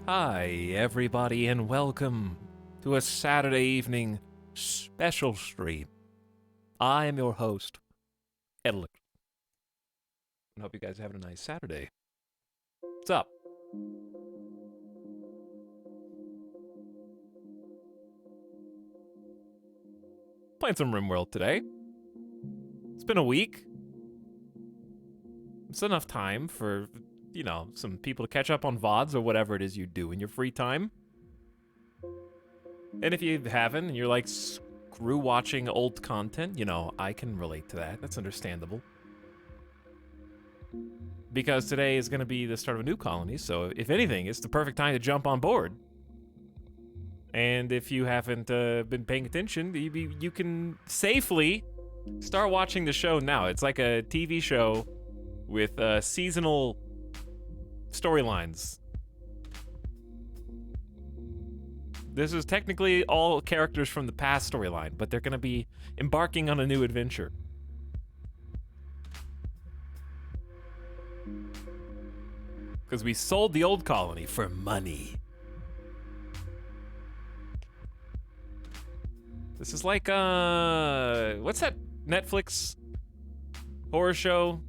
Hi, everybody, and welcome to a Saturday evening special stream. I am your host, Etalyx. I hope you guys are having a nice Saturday. What's up? Playing some RimWorld today. It's been a week. It's enough time for, some people to catch up on VODs or whatever it is you do in your free time. And if you haven't, and you're like, screw watching old content, I can relate to that. That's understandable. Because today is going to be the start of a new colony, so if anything, it's the perfect time to jump on board. And if you haven't been paying attention, you can safely start watching the show now. It's like a TV show with seasonal storylines. This is technically all characters from the past storyline, but they're going to be embarking on a new adventure. Because we sold the old colony for money. This is like, what's that Netflix horror show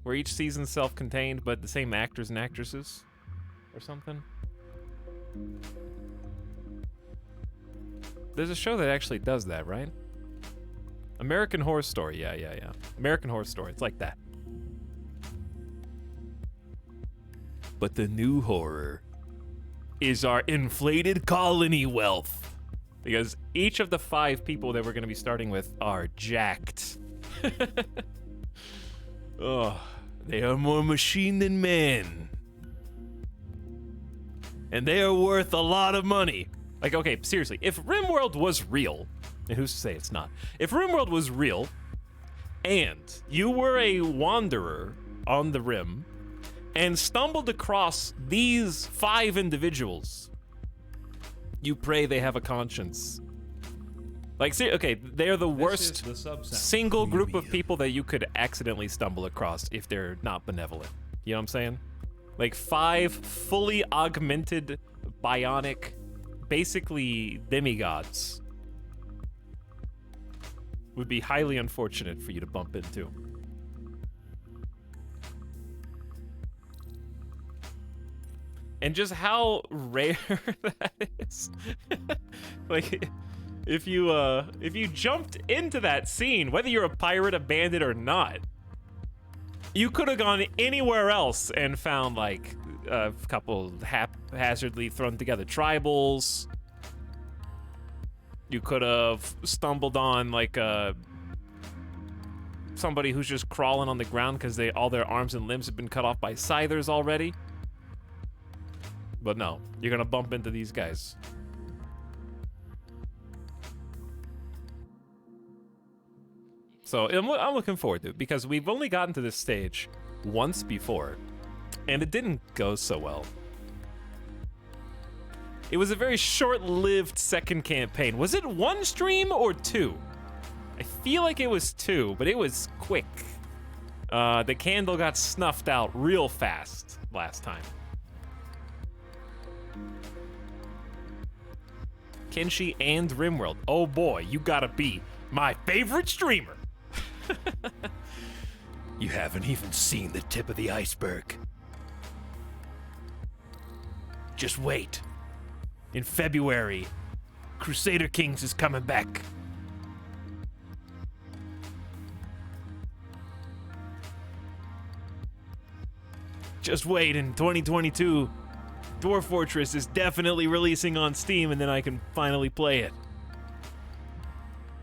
where each season's self-contained, but the same actors and actresses? Or something? There's a show that actually does that, right? American Horror Story, yeah. American Horror Story, it's like that. But the new horror is our inflated colony wealth. Because each of the 5 people that we're going to be starting with are jacked. Oh, they are more machine than man. And they are worth a lot of money. Like, okay, seriously, if RimWorld was real, and who's to say it's not? If RimWorld was real, and you were a wanderer on the Rim, and stumbled across these 5 individuals, you pray they have a conscience. Like, see, okay, they're the worst single group of people that you could accidentally stumble across if they're not benevolent. You know what I'm saying? Like 5 fully augmented, bionic, basically demigods would be highly unfortunate for you to bump into. And just how rare that is. Like, if you jumped into that scene, whether you're a pirate, a bandit, or not, you could have gone anywhere else and found like a couple haphazardly thrown together tribals. You could have stumbled on like somebody who's just crawling on the ground because all their arms and limbs have been cut off by scythers already. But no, you're gonna bump into these guys. So I'm looking forward to it because we've only gotten to this stage once before, and it didn't go so well. It was a very short-lived second campaign. Was it 1 stream or 2? I feel like it was 2, but it was quick. The candle got snuffed out real fast last time. Kenshi and RimWorld. Oh boy, you gotta be my favorite streamer. You haven't even seen the tip of the iceberg. Just wait. In February, Crusader Kings is coming back. Just wait, in 2022, Dwarf Fortress is definitely releasing on Steam, and then I can finally play it.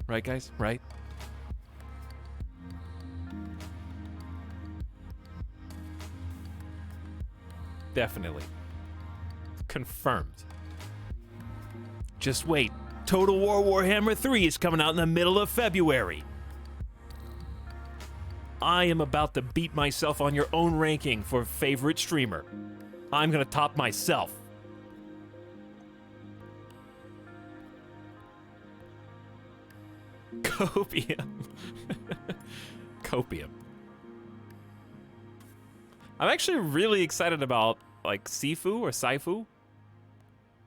Right, guys? Right? Definitely. Confirmed. Just wait. Total War Warhammer 3 is coming out in the middle of February. I am about to beat myself on your own ranking for favorite streamer. I'm gonna top myself. Copium. Copium. I'm actually really excited about like Sifu or Saifu.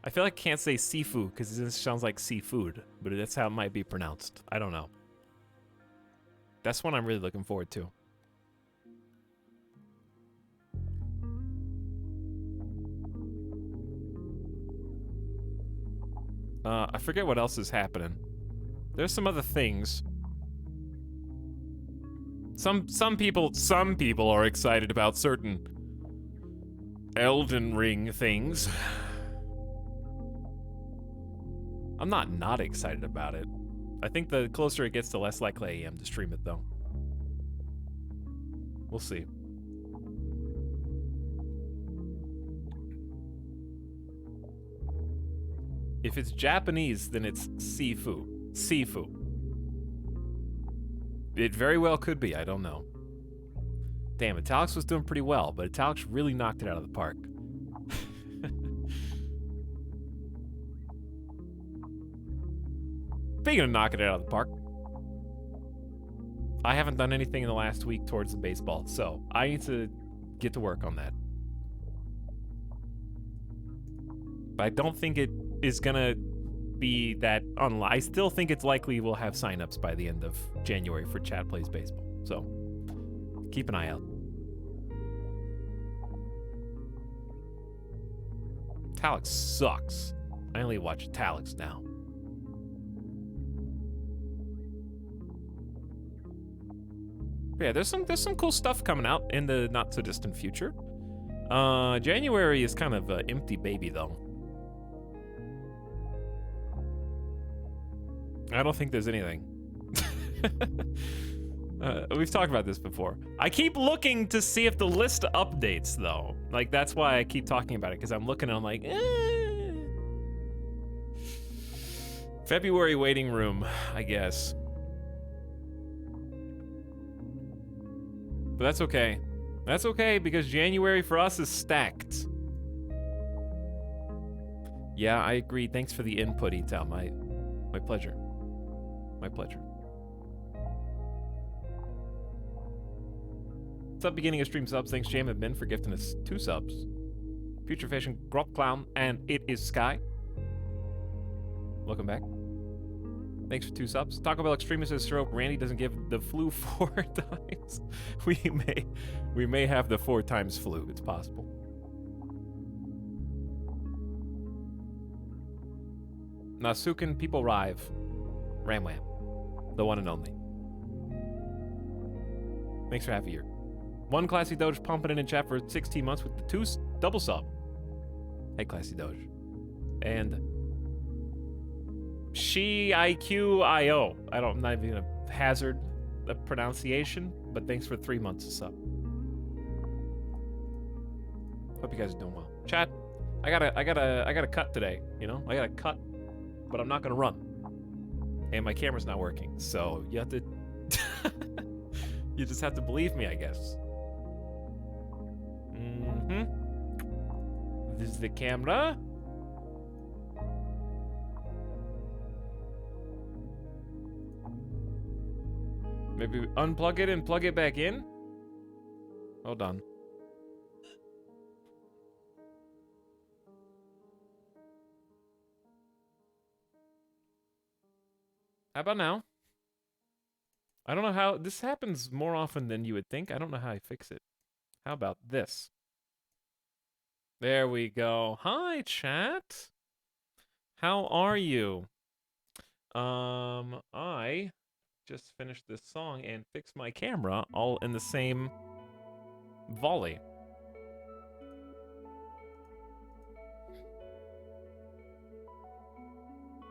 I feel like I can't say Sifu because this sounds like seafood, but that's how it might be pronounced. I don't know. That's one I'm really looking forward to. I forget what else is happening. There's some other things. Some people are excited about certain Elden Ring things. I'm not excited about it. I think the closer it gets, the less likely I am to stream it, though. We'll see. If it's Japanese, then it's Sifu. Sifu. It very well could be, I don't know. Damn, Etalyx was doing pretty well, but Etalyx really knocked it out of the park. Speaking of knocking it out of the park, I haven't done anything in the last week towards the baseball, so I need to get to work on that. But I don't think it is gonna be that I still think it's likely we'll have signups by the end of January for Chat Plays Baseball. So keep an eye out. Etalyx sucks. I only watch Etalyx now. But yeah, there's some cool stuff coming out in the not so distant future. January is kind of an empty baby though. I don't think there's anything. We've talked about this before. I keep looking to see if the list updates, though. Like, that's why I keep talking about it, because I'm looking and I'm like, February waiting room, I guess. But that's okay. That's okay, because January for us is stacked. Yeah, I agree. Thanks for the input, Etal. My pleasure. My pleasure. What's up, beginning of stream subs? Thanks, Jam and Ben, for gifting us 2 subs. Future Fashion, Grop Clown, and It Is Sky. Welcome back. Thanks for 2 subs. Taco Bell Extremist says, sure hope Randy doesn't give the flu 4 times. We may have the 4 times flu. It's possible. Nasukin People Rive. Ramwam. The one and only. Thanks for half a year. One Classy Doge pumping it in chat for 16 months with the 2 double sub. Hey, Classy Doge. And SheIQIO. I'm not even gonna hazard the pronunciation, but thanks for 3 months of sub. Hope you guys are doing well. Chat, I gotta cut today, you know? I gotta cut, but I'm not gonna run. And my camera's not working, so you have to you just have to believe me, I guess. This is the camera. Maybe unplug it and plug it back in? Hold on. How about now? I don't know how... This happens more often than you would think. I don't know how I fix it. How about this? There we go. Hi, chat. How are you? I just finished this song and fixed my camera all in the same volley.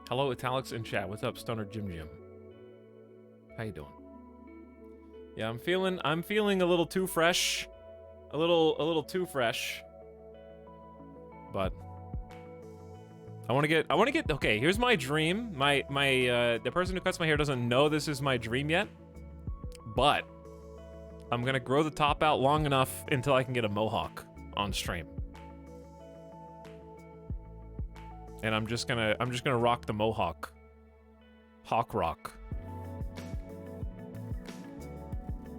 Hello, Etalyx in chat. What's up, Stoner Jim Jim? How you doing? Yeah, I'm feeling a little too fresh. A little too fresh. But I want to get okay, here's my dream. The person who cuts my hair doesn't know this is my dream yet. But I'm going to grow the top out long enough until I can get a mohawk on stream. And I'm just gonna rock the mohawk. Hawk rock.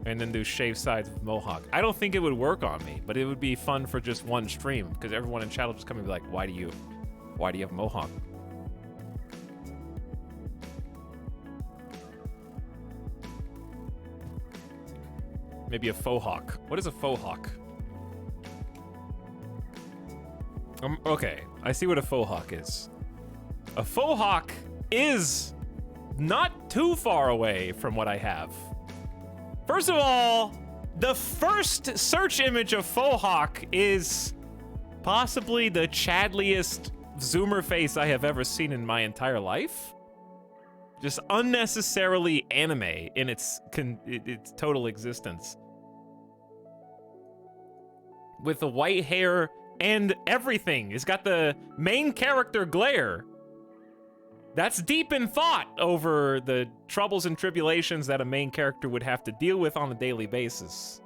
And then do shaved sides with mohawk. I don't think it would work on me, but it would be fun for just one stream, because everyone in chat will just come and be like, why do you? Why do you have a mohawk? Maybe a faux hawk. What is a faux hawk? Okay, I see what a faux hawk is. A faux hawk is not too far away from what I have. First of all, the first search image of faux hawk is possibly the chadliest zoomer face I have ever seen in my entire life. Just unnecessarily anime in its total existence. With the white hair and everything. It's got the main character glare. That's deep in thought over the troubles and tribulations that a main character would have to deal with on a daily basis.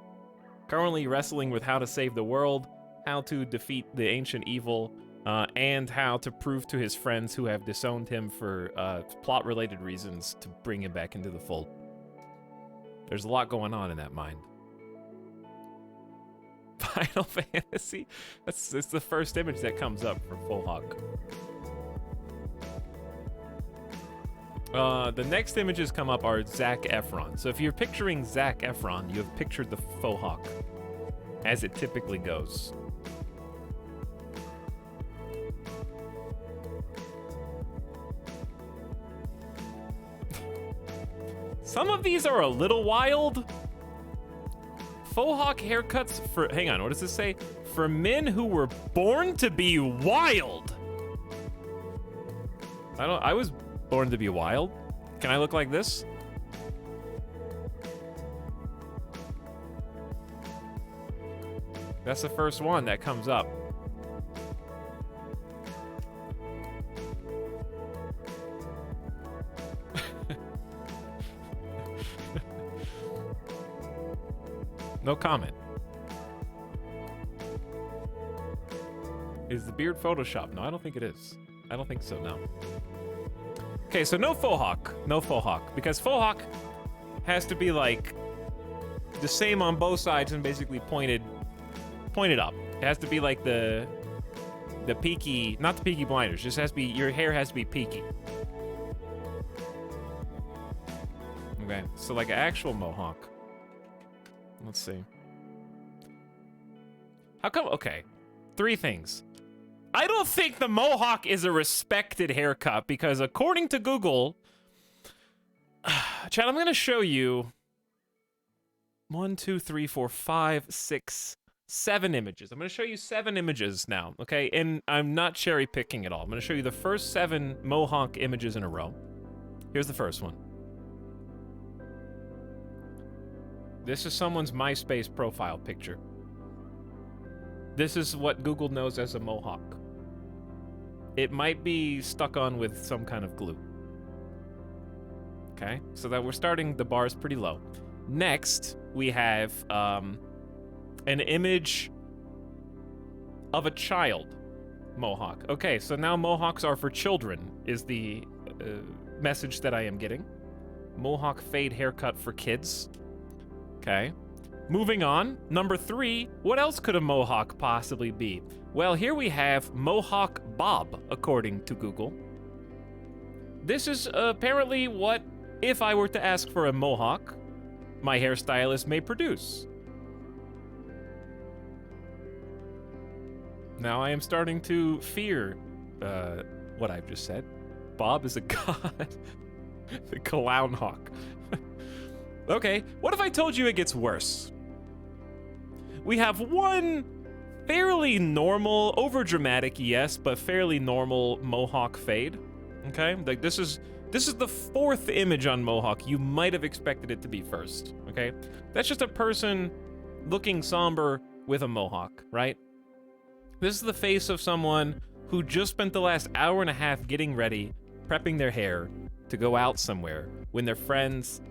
Currently wrestling with how to save the world, how to defeat the ancient evil, and how to prove to his friends who have disowned him for plot-related reasons to bring him back into the fold. There's a lot going on in that mind. Final Fantasy? That's the first image that comes up for Faux Hawk. The next images come up are Zac Efron. So if you're picturing Zac Efron, you have pictured the Faux Hawk, as it typically goes. Some of these are a little wild. Faux hawk haircuts for, hang on, what does this say? For men who were born to be wild. I was born to be wild. Can I look like this? That's the first one that comes up. No comment. Is the beard Photoshop? No, I don't think it is. I don't think so, no. Okay, so no faux hawk. No faux hawk. Because faux hawk has to be like the same on both sides and basically pointed up. It has to be like the peaky, not the peaky blinders, just has to be, your hair has to be peaky. Okay, so like an actual mohawk. Let's see. How come? Okay. 3 things. I don't think the mohawk is a respected haircut because according to Google, Chad, I'm going to show you 1, 2, 3, 4, 5, 6, 7 images. I'm going to show you 7 images now, okay? And I'm not cherry picking at all. I'm going to show you the first 7 mohawk images in a row. Here's the first one. This is someone's MySpace profile picture. This is what Google knows as a mohawk. It might be stuck on with some kind of glue. Okay, so that we're starting, the bar is pretty low. Next, we have an image of a child mohawk. Okay, so now mohawks are for children, is the message that I am getting. Mohawk fade haircut for kids. Okay. Moving on, number 3, what else could a mohawk possibly be? Well, here we have Mohawk Bob, according to Google. This is apparently what, if I were to ask for a mohawk, my hairstylist may produce. Now I am starting to fear what I've just said. Bob is a god. The clown hawk. Okay, what if I told you it gets worse? We have one fairly normal, overdramatic, yes, but fairly normal mohawk fade. Okay, like this is the 4th image on mohawk. You might have expected it to be first. Okay, that's just a person looking somber with a mohawk, right? This is the face of someone who just spent the last hour and a half getting ready, prepping their hair to go out somewhere when their friends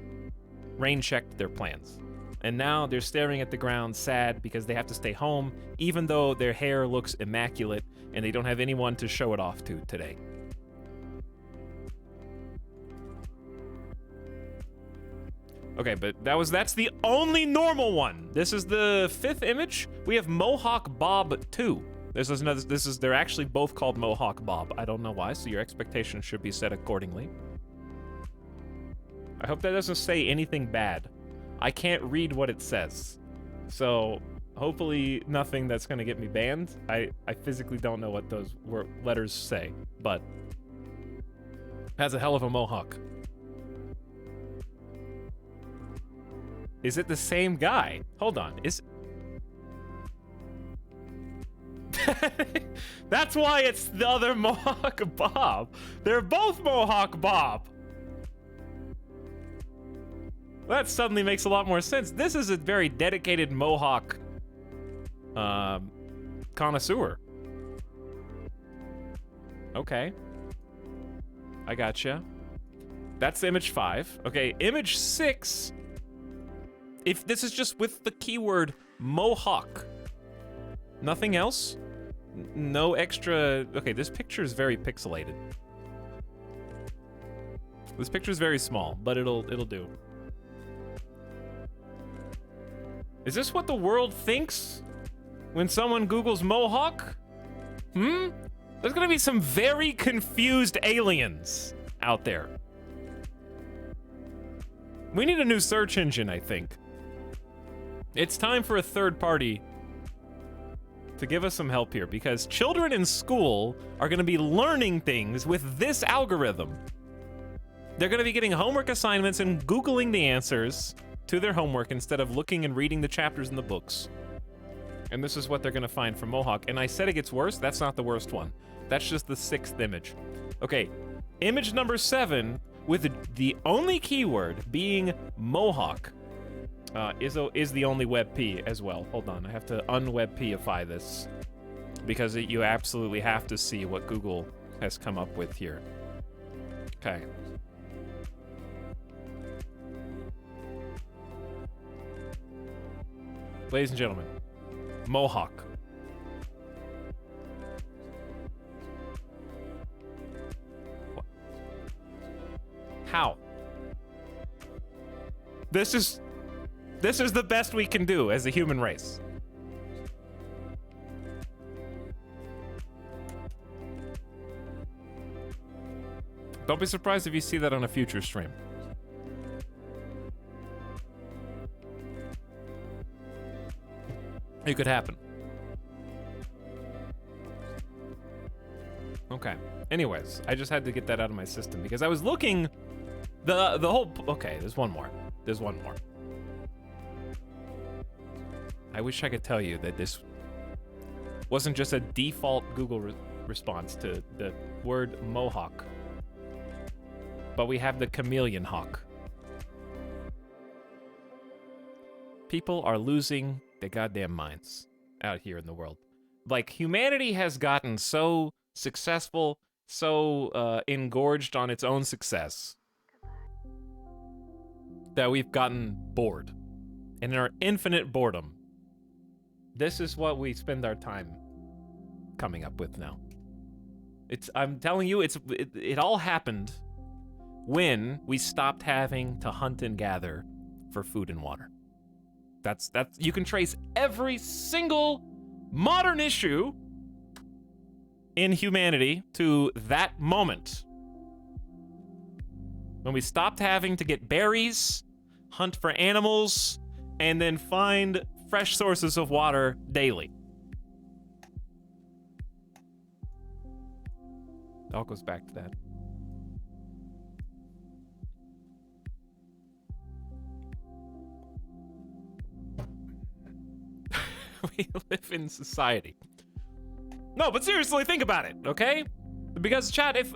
rain-checked their plans. And now they're staring at the ground sad because they have to stay home, even though their hair looks immaculate and they don't have anyone to show it off to today. Okay, but that's the only normal one. This is the 5th image. We have Mohawk Bob 2. They're actually both called Mohawk Bob. I don't know why, so your expectations should be set accordingly. I hope that doesn't say anything bad. I can't read what it says. So, hopefully nothing that's gonna get me banned. I physically don't know what those letters say, but has a hell of a mohawk. Is it the same guy? Hold on, That's why it's the other Mohawk Bob. They're both Mohawk Bob. That suddenly makes a lot more sense. This is a very dedicated Mohawk connoisseur. Okay. I gotcha. That's image 5. Okay, image 6. If this is just with the keyword Mohawk. Nothing else? No extra... Okay, this picture is very pixelated. This picture is very small, but it'll do. Is this what the world thinks when someone Googles Mohawk? There's gonna be some very confused aliens out there. We need a new search engine, I think. It's time for a third party to give us some help here, because children in school are gonna be learning things with this algorithm. They're gonna be getting homework assignments and Googling the answers to their homework instead of looking and reading the chapters in the books. And this is what they're gonna find from Mohawk. And I said it gets worse. That's not the worst one. That's just the 6th image. Okay, image number 7 with the only keyword being Mohawk is the only WebP as well. Hold on, I have to unWebPify this because you absolutely have to see what Google has come up with here. Okay. Ladies and gentlemen, Mohawk. What? How? This is the best we can do as a human race. Don't be surprised if you see that on a future stream. It could happen. Okay. Anyways, I just had to get that out of my system because I was looking the whole... Okay, there's one more. There's one more. I wish I could tell you that this wasn't just a default Google response to the word Mohawk, but we have the chameleon hawk. People are losing their goddamn minds out here in the world. Like, humanity has gotten so successful, so engorged on its own success, that we've gotten bored. And in our infinite boredom, this is what we spend our time coming up with now. I'm telling you, it all happened when we stopped having to hunt and gather for food and water. That's you can trace every single modern issue in humanity to that moment. When we stopped having to get berries, hunt for animals, and then find fresh sources of water daily. It all goes back to that. We live in society. No, but seriously, think about it, okay? Because, chat, if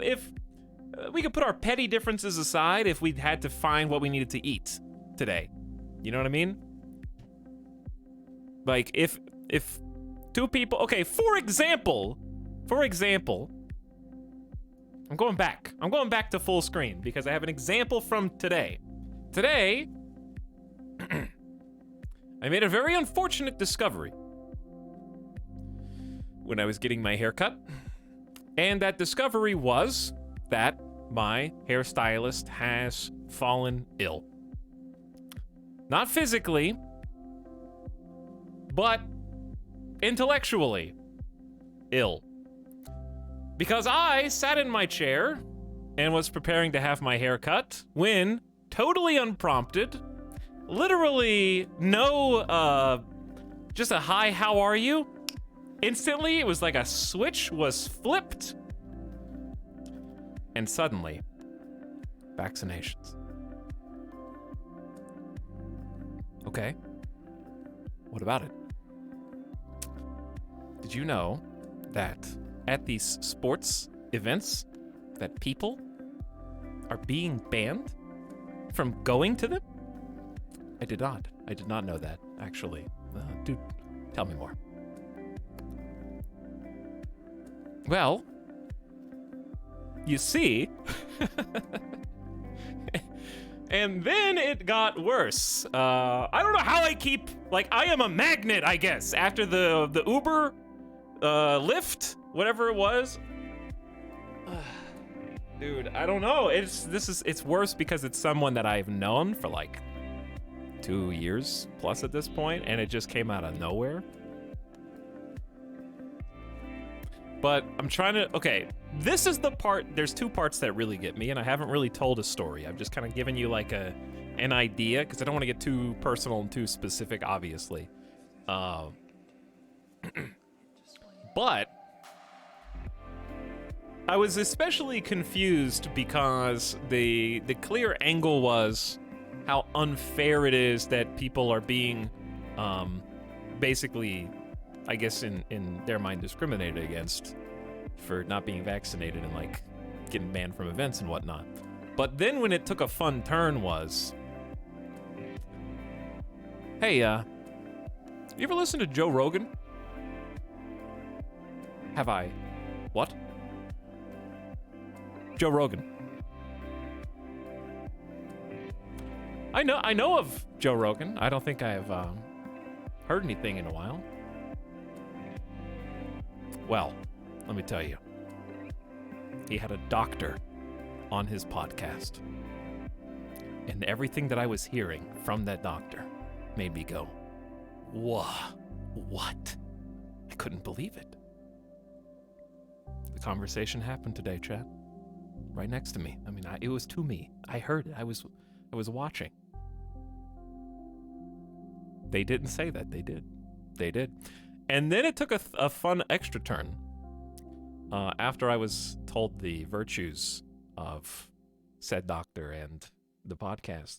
we could put our petty differences aside if we had to find what we needed to eat today. You know what I mean? Like, if two people... Okay, for example, I'm going back to full screen because I have an example from today. Today, I made a very unfortunate discovery when I was getting my hair cut. And that discovery was that my hairstylist has fallen ill. Not physically, but intellectually. ill. Because I sat in my chair and was preparing to have my hair cut when, totally unprompted, literally no, just a hi, how are you? Instantly, it was like a switch was flipped. And suddenly, vaccinations. Okay. What about it? Did you know that at these sports events that people are being banned from going to them? I did not. I did not know that, actually. Dude, tell me more. Well, you see, and then it got worse. I don't know how I keep, like, I am a magnet, I guess, after the Uber, Lyft, whatever it was. Dude, I don't know. It's worse because it's someone that I've known for like 2 years plus at this point, and it just came out of nowhere. But I'm trying to, okay, this is the part, there's two parts that really get me, and I haven't really told a story. I've just kind of given you like an idea, because I don't want to get too personal and too specific, obviously. But I was especially confused because the clear angle was how unfair it is that people are being basically, I guess in their mind, discriminated against for not being vaccinated and like getting banned from events and whatnot. But then when it took a fun turn was, hey, you ever listen to Joe Rogan? Have I? What? Joe Rogan. I know of Joe Rogan. I don't think I've heard anything in a while. Well, let me tell you. He had a doctor on his podcast. And everything that I was hearing from that doctor made me go, whoa, what? I couldn't believe it. The conversation happened today, Chad. Right next to me. I mean, it was to me. I heard it. I was watching. They didn't say that. They did. They did. And then it took a fun extra turn. After I was told the virtues of said doctor and the podcast,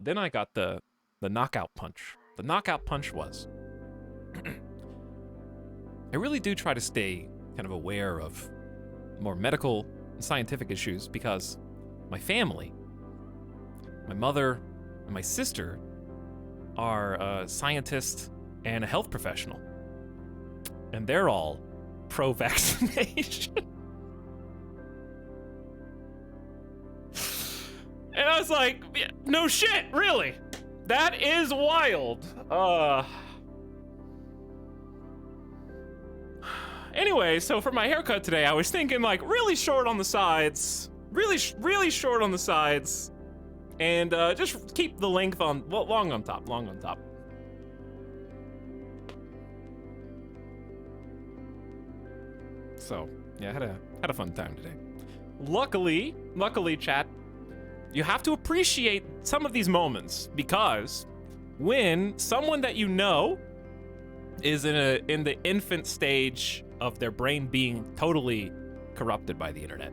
then I got the knockout punch. The knockout punch was, I really do try to stay kind of aware of more medical and scientific issues because my family, my mother and my sister are a scientist and a health professional. And they're all pro-vaccination. And I was like, no shit, really? That is wild. Anyway, so for my haircut today, I was thinking like really short on the sides, really short on the sides, and just keep the length on, well, long on top. So yeah, had a fun time today. Luckily, chat, you have to appreciate some of these moments because when someone that you know is in the infant stage of their brain being totally corrupted by the internet,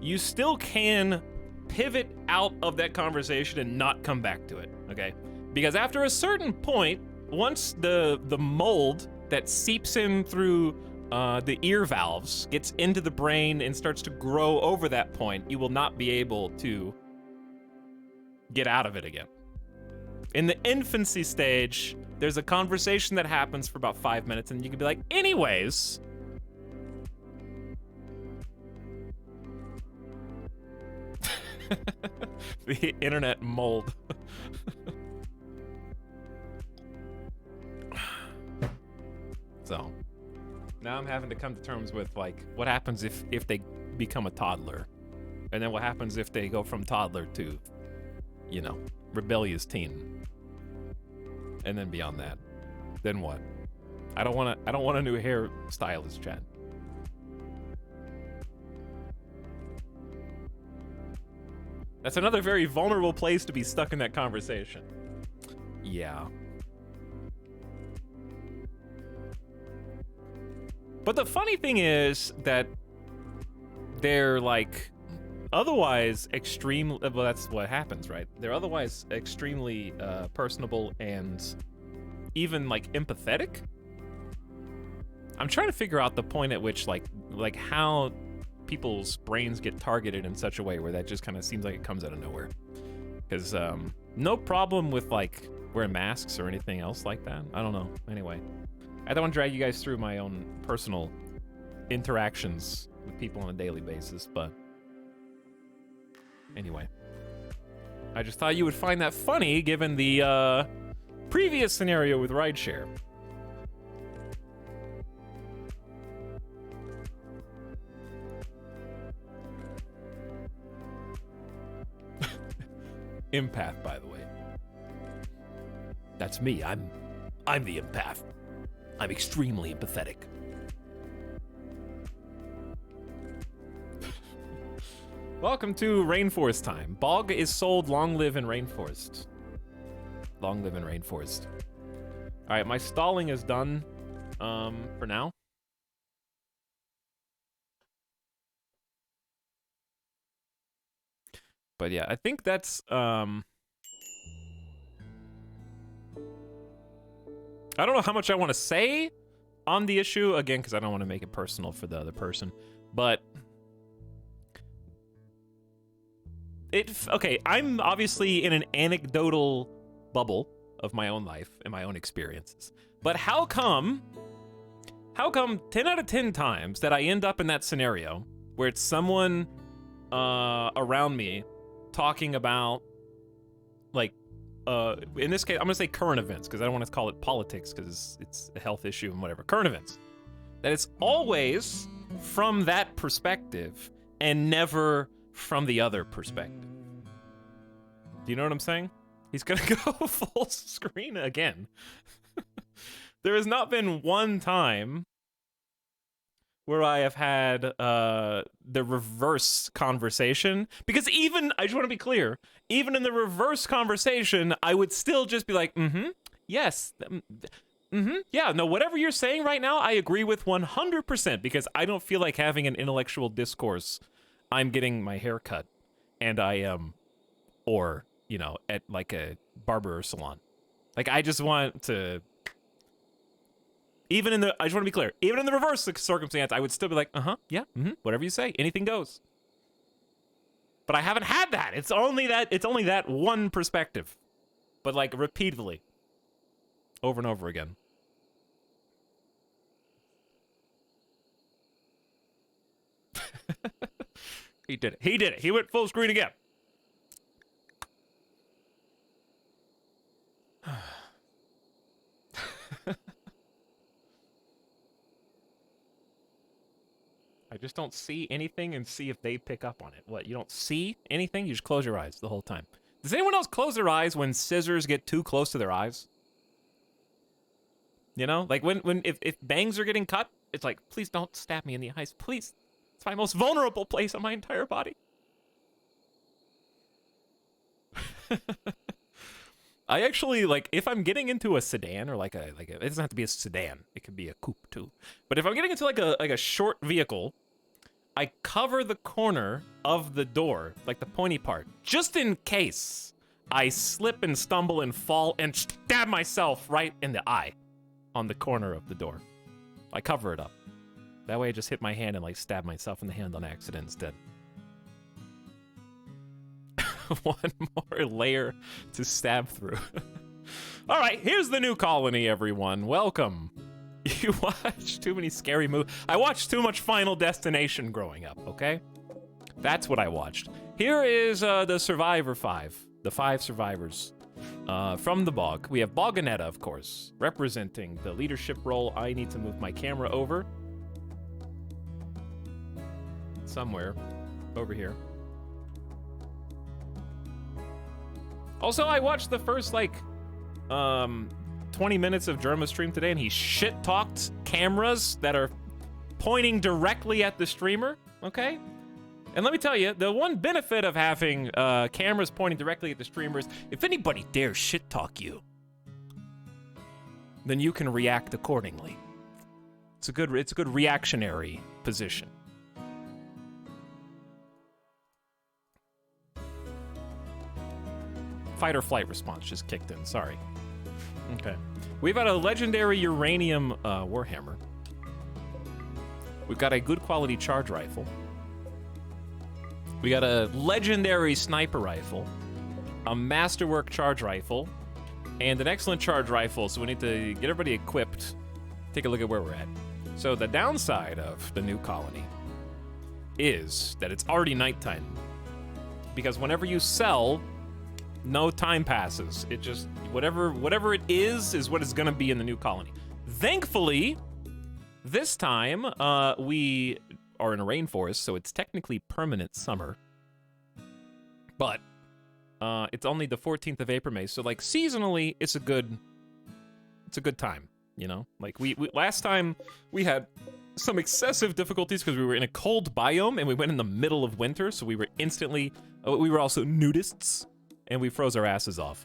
you still can pivot out of that conversation and not come back to it, okay? Because after a certain point, once the mold that seeps in through the ear valves gets into the brain and starts to grow over that point, you will not be able to get out of it again. In the infancy stage, there's a conversation that happens for about 5 minutes and you can be like, anyways. The internet mold. So now I'm having to come to terms with like what happens if they become a toddler, and then what happens if they go from toddler to, you know, rebellious teen, and then beyond that, then what? I don't want a new hairstylist, Chad. That's another very vulnerable place to be stuck in that conversation. Yeah. But the funny thing is that they're like otherwise extreme. Well, that's what happens, right? They're otherwise extremely personable and even like empathetic. I'm trying to figure out the point at which like how people's brains get targeted in such a way where that just kind of seems like it comes out of nowhere. Because no problem with like wearing masks or anything else like that. I don't know. Anyway, I don't want to drag you guys through my own personal interactions with people on a daily basis, but anyway, I just thought you would find that funny given the previous scenario with rideshare. Empath, by the way. That's me. I'm the empath. I'm extremely empathetic. Welcome to Rainforest time. Bog is sold. Long live in Rainforest. Long live in Rainforest. All right, my stalling is done for now. But yeah, I think that's I don't know how much I want to say on the issue, again, because I don't want to make it personal for the other person. But okay, I'm obviously in an anecdotal bubble of my own life and my own experiences. But how come 10 out of 10 times that I end up in that scenario where it's someone around me talking about, like, in this case, I'm gonna say current events because I don't want to call it politics because it's a health issue and whatever. Current events. That it's always from that perspective and never from the other perspective. Do you know what I'm saying? He's gonna go full screen again. There has not been one time where I have had the reverse conversation. Because even, I just want to be clear, even in the reverse conversation, I would still just be like, yes, yeah, no, whatever you're saying right now, I agree with 100%, because I don't feel like having an intellectual discourse. I'm getting my hair cut, and I am, or, you know, at like a barber salon. Like, I just want to... Even in the, I just want to be clear, even in the reverse circumstance, I would still be like, yeah, whatever you say, anything goes. But I haven't had that. It's only that one perspective. But like repeatedly. Over and over again. He did it. He went full screen again. I just don't see anything and see if they pick up on it. What, you don't see anything? You just close your eyes the whole time. Does anyone else close their eyes when scissors get too close to their eyes? You know? Like if bangs are getting cut, it's like, please don't stab me in the eyes. Please. It's my most vulnerable place on my entire body. I actually, like, if I'm getting into a sedan or like a it doesn't have to be a sedan. It could be a coupe too. But if I'm getting into like a short vehicle, I cover the corner of the door, like the pointy part, just in case I slip and stumble and fall and stab myself right in the eye on the corner of the door. I cover it up. That way I just hit my hand and like stab myself in the hand on accident instead. One more layer to stab through. All right, here's the new colony, everyone. Welcome. You watched too many scary movies. I watched too much Final Destination growing up, okay? That's what I watched. Here is the Survivor 5. The 5 survivors from the Bog. We have Boganetta, of course, representing the leadership role. I need to move my camera over. Somewhere. Over here. Also, I watched the first, like, 20 minutes of Germa stream today and he shit-talked cameras that are pointing directly at the streamer, okay? And let me tell you, the one benefit of having cameras pointing directly at the streamers, if anybody dares shit-talk you, then you can react accordingly. It's a good reactionary position. Fight or flight response just kicked in, sorry. Okay. We've got a legendary uranium warhammer. We've got a good quality charge rifle. We got a legendary sniper rifle, a masterwork charge rifle, and an excellent charge rifle, so we need to get everybody equipped. Take a look at where we're at. So the downside of the new colony is that it's already nighttime. Because whenever you sell, no time passes. It just, whatever it is what it's gonna be in the new colony. Thankfully, this time, we are in a rainforest, so it's technically permanent summer. But, it's only the 14th of April, May, so like seasonally, it's a good time, you know? Like we last time we had some excessive difficulties because we were in a cold biome and we went in the middle of winter, so we were instantly, we were also nudists and we froze our asses off.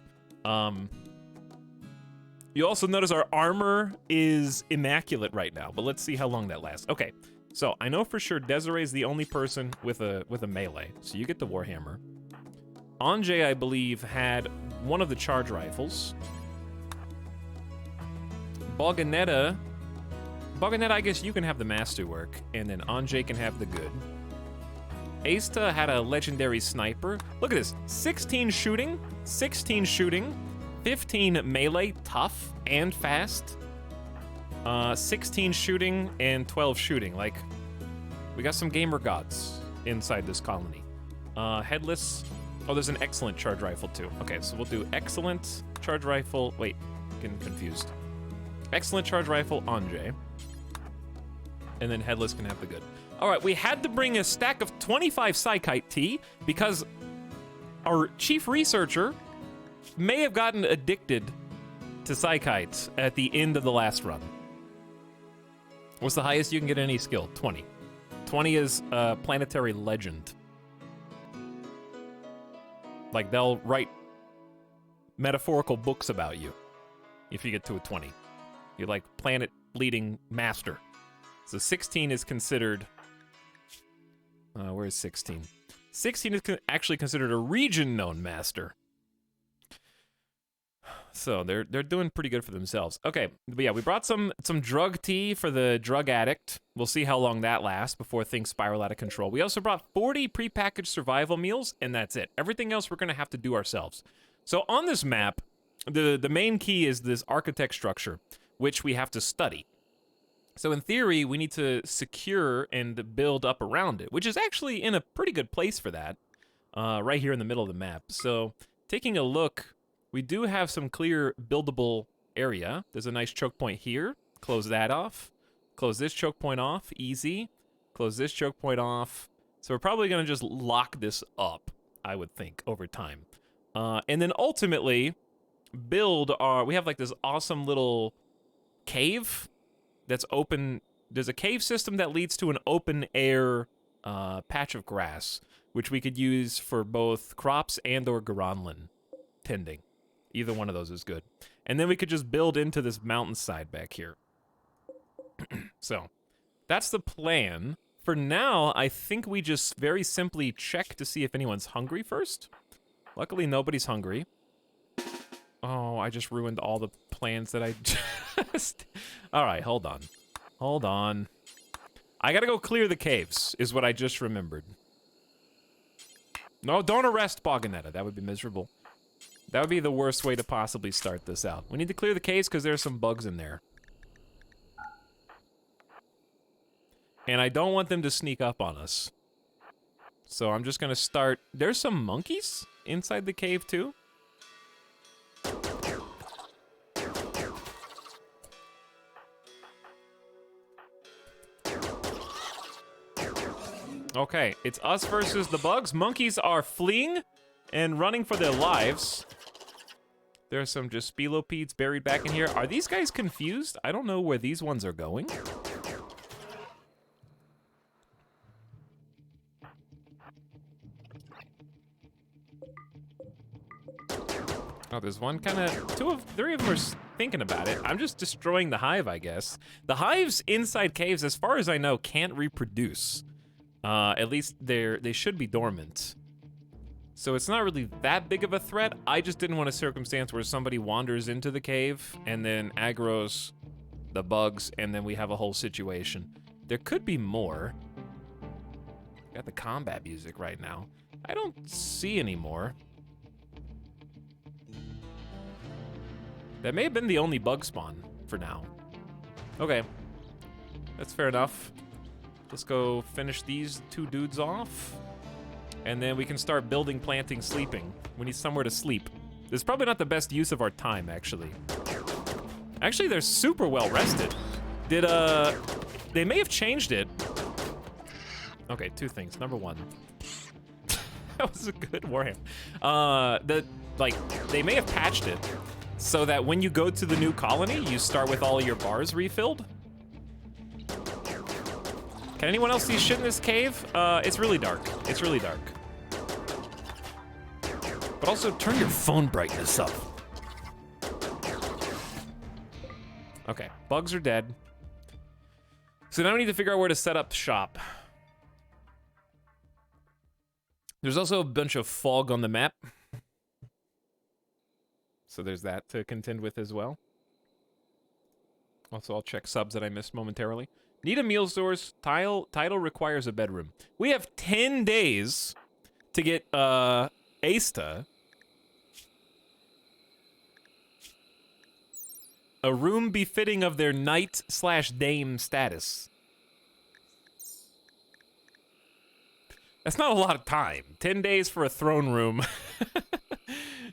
You also notice our armor is immaculate right now, but let's see how long that lasts. Okay, so I know for sure Desiree's the only person with a melee, so you get the Warhammer. Anjay, I believe, had one of the charge rifles. Boganetta, I guess you can have the masterwork, and then Anjay can have the good. Aista had a legendary sniper. Look at this, 16 shooting, 15 melee, tough and fast. 16 shooting and 12 shooting. Like, we got some gamer gods inside this colony. Headless. Oh, there's an excellent charge rifle too. Okay, so we'll do excellent charge rifle. Wait, getting confused. Excellent charge rifle, Anjay. And then Headless can have the good. All right, we had to bring a stack of 25 Psychite tea because our chief researcher may have gotten addicted to Psychites at the end of the last run. What's the highest you can get any skill? 20. 20 is a planetary legend. Like, they'll write metaphorical books about you if you get to a 20. You're like planet-leading master. So 16 is considered... where is 16? 16 is actually considered a region-known master. So they're doing pretty good for themselves. Okay, but yeah, we brought some drug tea for the drug addict. We'll see how long that lasts before things spiral out of control. We also brought 40 prepackaged survival meals, and that's it. Everything else we're gonna have to do ourselves. So on this map, the main key is this architect structure, which we have to study. So in theory, we need to secure and build up around it, which is actually in a pretty good place for that, right here in the middle of the map. So taking a look, we do have some clear buildable area. There's a nice choke point here. Close that off. Close this choke point off. Easy. Close this choke point off. So we're probably going to just lock this up, I would think, over time. And then ultimately, build our... We have like this awesome little cave that's open. There's a cave system that leads to an open air patch of grass, which we could use for both crops and or Garanlan tending. Either one of those is good. And then we could just build into this mountainside back here. So, that's the plan. For now, I think we just very simply check to see if anyone's hungry first. Luckily, nobody's hungry. Oh, I just ruined all the plans that I just... Alright, hold on. Hold on. I gotta go clear the caves, is what I just remembered. No, don't arrest Boganetta. That would be miserable. That would be the worst way to possibly start this out. We need to clear the caves because there's some bugs in there. And I don't want them to sneak up on us. So I'm just gonna start... There's some monkeys inside the cave too. Okay, it's us versus the bugs. Monkeys are fleeing and running for their lives. There are some just spilopedes buried back in here. Are these guys confused? I don't know where these ones are going. Oh, there's one kind of... three of them are thinking about it. I'm just destroying the hive, I guess. The hives inside caves, as far as I know, can't reproduce. At least they should be dormant. So it's not really that big of a threat. I just didn't want a circumstance where somebody wanders into the cave and then aggroes the bugs, and then we have a whole situation. There could be more. Got the combat music right now. I don't see any more. That may have been the only bug spawn for now. Okay, that's fair enough. Let's go finish these two dudes off. And then we can start building, planting, sleeping. We need somewhere to sleep. This is probably not the best use of our time, actually. Actually, they're super well rested. They may have changed it. Okay, two things. Number one. That was a good warhammer. They may have patched it so that when you go to the new colony, you start with all of your bars refilled. Can anyone else see shit in this cave? It's really dark. It's really dark. But also, turn your phone brightness up. Okay, bugs are dead. So now we need to figure out where to set up shop. There's also a bunch of fog on the map. So there's that to contend with as well. Also, I'll check subs that I missed momentarily. Need a meal source. Title requires a bedroom. We have 10 days to get Asta a room befitting of their knight/dame status. That's not a lot of time. 10 days for a throne room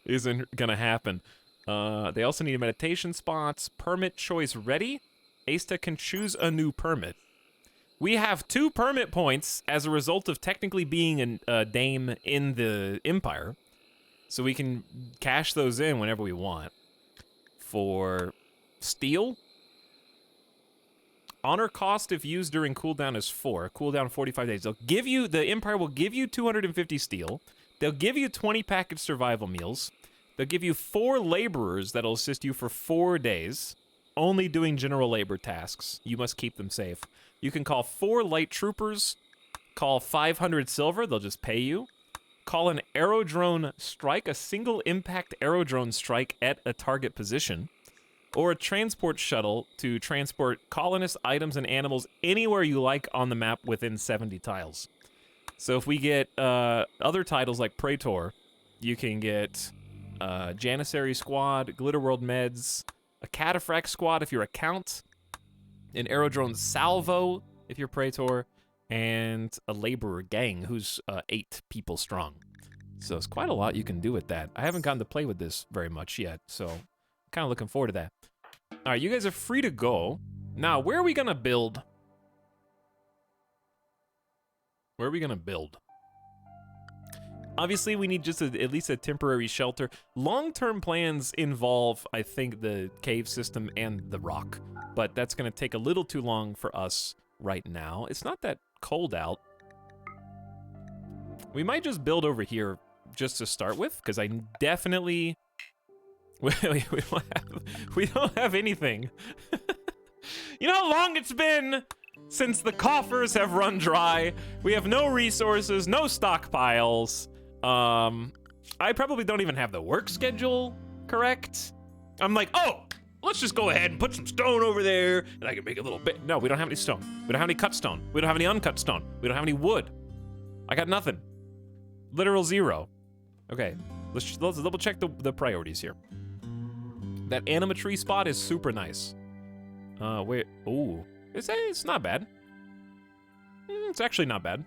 isn't gonna happen. They also need meditation spots. Permit choice ready. Asta can choose a new permit. We have 2 permit points as a result of technically being a dame in the Empire. So we can cash those in whenever we want. For steel, honor cost if used during cooldown is 4. Cooldown 45 days. The Empire will give you 250 steel. They'll give you 20 packaged survival meals. They'll give you 4 laborers that'll assist you for 4 days. Only doing general labor tasks. You must keep them safe. You can call 4 light troopers, call 500 silver, they'll just pay you. Call an aerodrone strike, a single impact aerodrone strike at a target position. Or a transport shuttle to transport colonists, items, and animals anywhere you like on the map within 70 tiles. So if we get other titles like Praetor, you can get Janissary Squad, Glitterworld Meds, a Cataphract Squad if you're a Count, an Aerodrone Salvo if you're Praetor, and a Laborer Gang who's 8 people strong. So it's quite a lot you can do with that. I haven't gotten to play with this very much yet, so I'm kind of looking forward to that. All right, you guys are free to go. Now, where are we gonna build? Where are we gonna build? Obviously, we need just at least a temporary shelter. Long-term plans involve, I think, the cave system and the rock. But that's going to take a little too long for us right now. It's not that cold out. We might just build over here just to start with, because I definitely... we don't have anything. You know how long it's been since the coffers have run dry? We have no resources, no stockpiles. I probably don't even have the work schedule correct. I'm like, oh, let's just go ahead and put some stone over there, and I can make a little bit. No, we don't have any stone. We don't have any cut stone. We don't have any uncut stone. We don't have any wood. I got nothing. Literal 0. Okay, let's double check the priorities here. That animatree spot is super nice. Wait, ooh, it's not bad. It's actually not bad.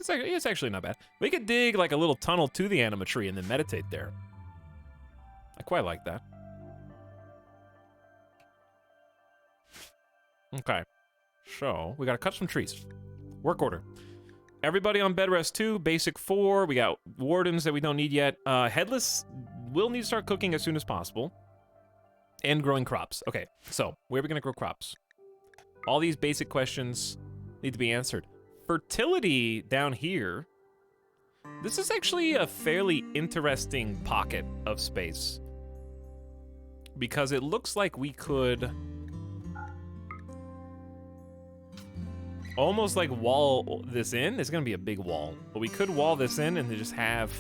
It's actually not bad. We could dig like a little tunnel to the anima tree and then meditate there. I quite like that. Okay, so we gotta cut some trees. Work order. Everybody on bed rest 2, basic 4. We got wardens that we don't need yet. Headless will need to start cooking as soon as possible. And growing crops. Okay, so where are we gonna grow crops? All these basic questions need to be answered. Fertility down here. This is actually a fairly interesting pocket of space. Because it looks like we could almost like wall this in. It's gonna be a big wall, but we could wall this in and just have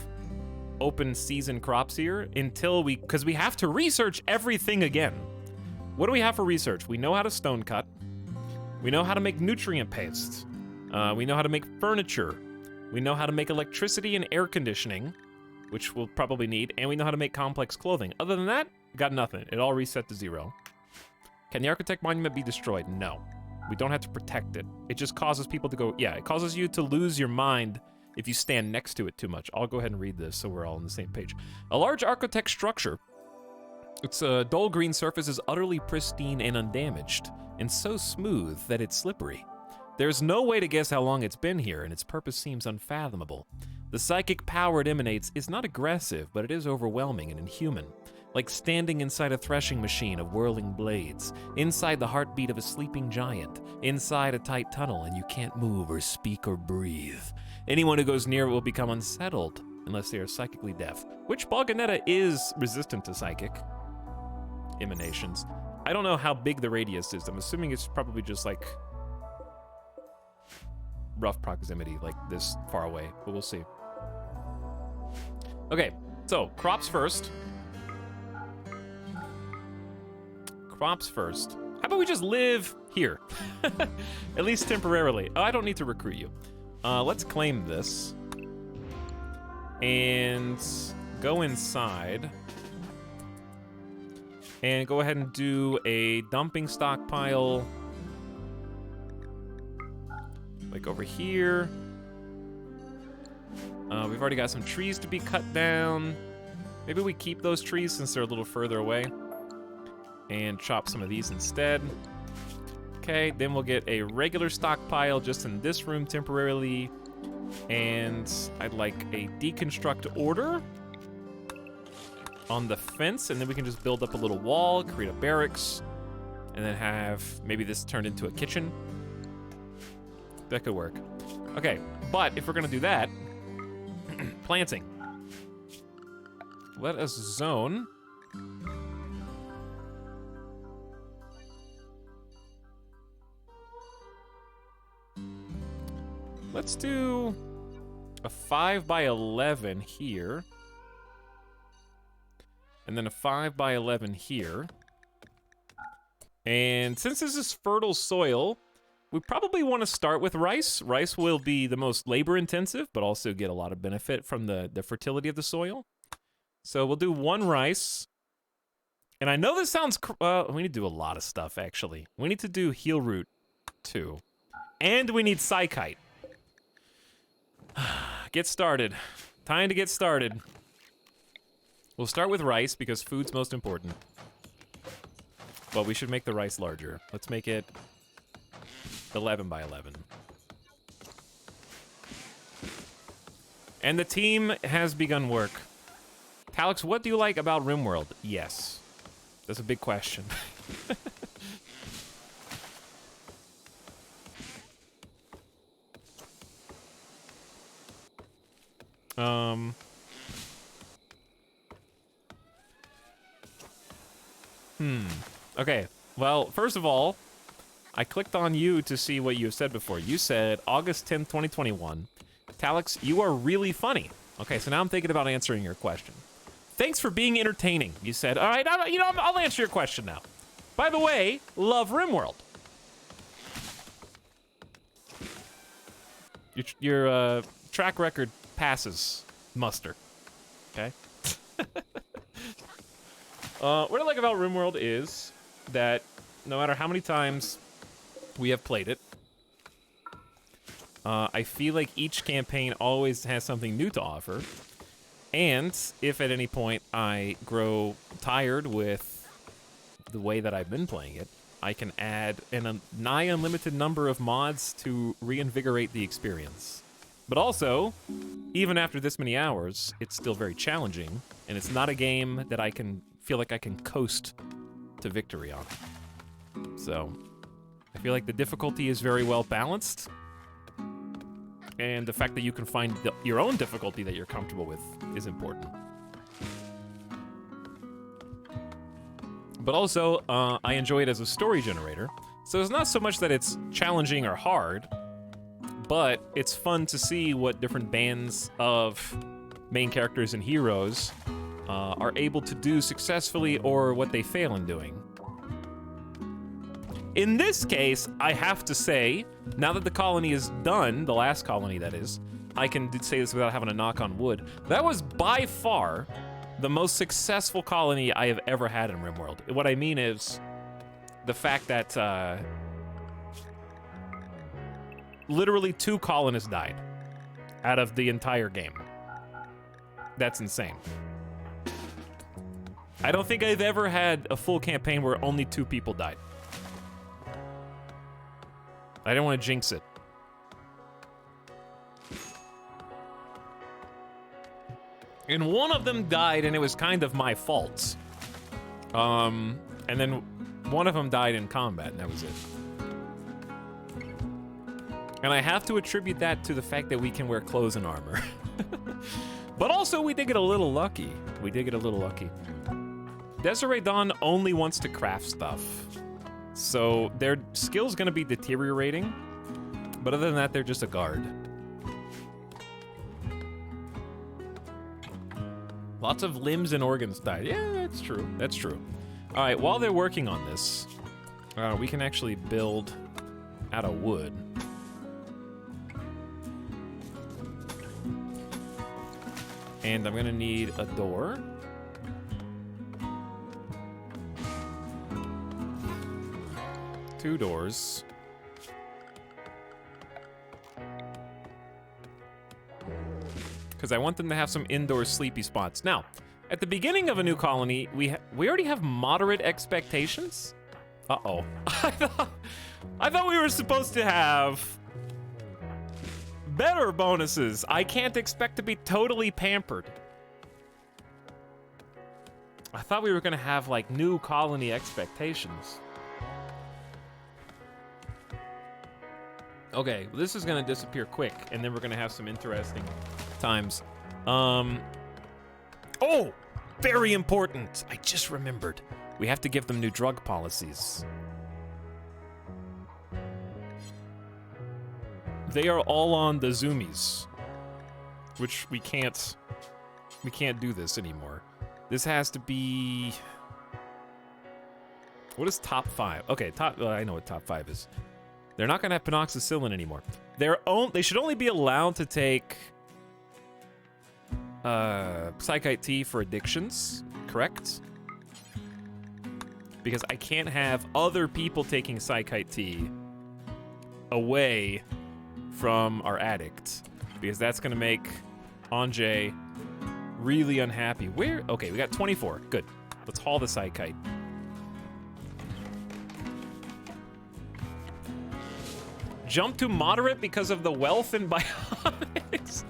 open season crops here until because we have to research everything again. What do we have for research? We know how to stone cut. We know how to make nutrient paste. We know how to make furniture. We know how to make electricity and air conditioning, which we'll probably need, and we know how to make complex clothing. Other than that, got nothing. It all reset to 0. Can the architect monument be destroyed? No. We don't have to protect it. It just causes people to go, yeah, it causes you to lose your mind if you stand next to it too much. I'll go ahead and read this so we're all on the same page. A large architect structure. Its dull green surface is utterly pristine and undamaged, and so smooth that it's slippery. There's no way to guess how long it's been here, and its purpose seems unfathomable. The psychic power it emanates is not aggressive, but it is overwhelming and inhuman. Like standing inside a threshing machine of whirling blades, inside the heartbeat of a sleeping giant, inside a tight tunnel, and you can't move or speak or breathe. Anyone who goes near it will become unsettled, unless they are psychically deaf. Which Balganetta is resistant to psychic emanations. I don't know how big the radius is. I'm assuming it's probably just like rough proximity, like this far away, but we'll see. Okay, so crops first. Crops first. How about we just live here? At least temporarily. Oh, I don't need to recruit you. Let's claim this. And go inside. And go ahead and do a dumping stockpile. Like over here. We've already got some trees to be cut down. Maybe we keep those trees since they're a little further away. And chop some of these instead. Okay, then we'll get a regular stockpile just in this room temporarily. And I'd like a deconstruct order on the fence, and then we can just build up a little wall, create a barracks, and then have maybe this turned into a kitchen. That could work. Okay, but if we're gonna do that, planting. Let us zone. Let's do a 5 by 11 here. And then a 5 by 11 here. And since this is fertile soil, we probably want to start with rice. Rice will be the most labor intensive, but also get a lot of benefit from the fertility of the soil. So we'll do 1 rice. And I know this sounds, we need to do a lot of stuff actually. We need to do heel root too. And we need psychite. Get started. Time to get started. We'll start with rice because food's most important. But we should make the rice larger. Let's make it 11 by 11. And the team has begun work. Etalyx, what do you like about RimWorld? Yes. That's a big question. Okay, well, first of all, I clicked on you to see what you have said before. You said August 10th, 2021. Etalyx, you are really funny. Okay, so now I'm thinking about answering your question. Thanks for being entertaining, you said. All right, I'll answer your question now. By the way, love RimWorld. Your track record passes muster. Okay? What I like about RimWorld is that no matter how many times we have played it, I feel like each campaign always has something new to offer. And if at any point I grow tired with the way that I've been playing it, I can add a nigh unlimited number of mods to reinvigorate the experience. But also, even after this many hours, it's still very challenging, and it's not a game that I can feel like I can coast to victory on. So, I feel like the difficulty is very well balanced, and the fact that you can find your own difficulty that you're comfortable with is important. But also, I enjoy it as a story generator, so it's not so much that it's challenging or hard, but it's fun to see what different bands of main characters and heroes are able to do successfully or what they fail in doing. In this case, I have to say, now that the colony is done, the last colony that is, I can say this without having to knock on wood, that was by far the most successful colony I have ever had in RimWorld. What I mean is the fact that literally 2 colonists died out of the entire game. That's insane. I don't think I've ever had a full campaign where only 2 people died. I didn't want to jinx it. And one of them died, and it was kind of my fault. And then one of them died in combat, and that was it. And I have to attribute that to the fact that we can wear clothes and armor. But also, we did get a little lucky. We did get a little lucky. Desiree Dawn only wants to craft stuff. So their skill's gonna be deteriorating. But other than that, they're just a guard. Lots of limbs and organs died. Yeah, that's true. That's true. All right, while they're working on this, we can actually build out of wood. And I'm gonna need a door. Two doors. Because I want them to have some indoor sleepy spots. Now, at the beginning of a new colony, we already have moderate expectations? Uh-oh. I thought we were supposed to have better bonuses. I can't expect to be totally pampered. I thought we were gonna have, like, new colony expectations. Okay, well, this is gonna disappear quick, and then we're gonna have some interesting times. Oh! Very important! I just remembered. We have to give them new drug policies. They are all on the zoomies, which we can't do this anymore. This has to be... What is top 5? Okay, I know what top 5 is. They're not gonna have penoxycyllin anymore. They should only be allowed to take Psychite Tea for addictions, correct? Because I can't have other people taking Psychite Tea away from our addict, because that's gonna make Anjay really unhappy. Okay, we got 24, good. Let's haul the Psychite. Jump to moderate because of the wealth in biotics.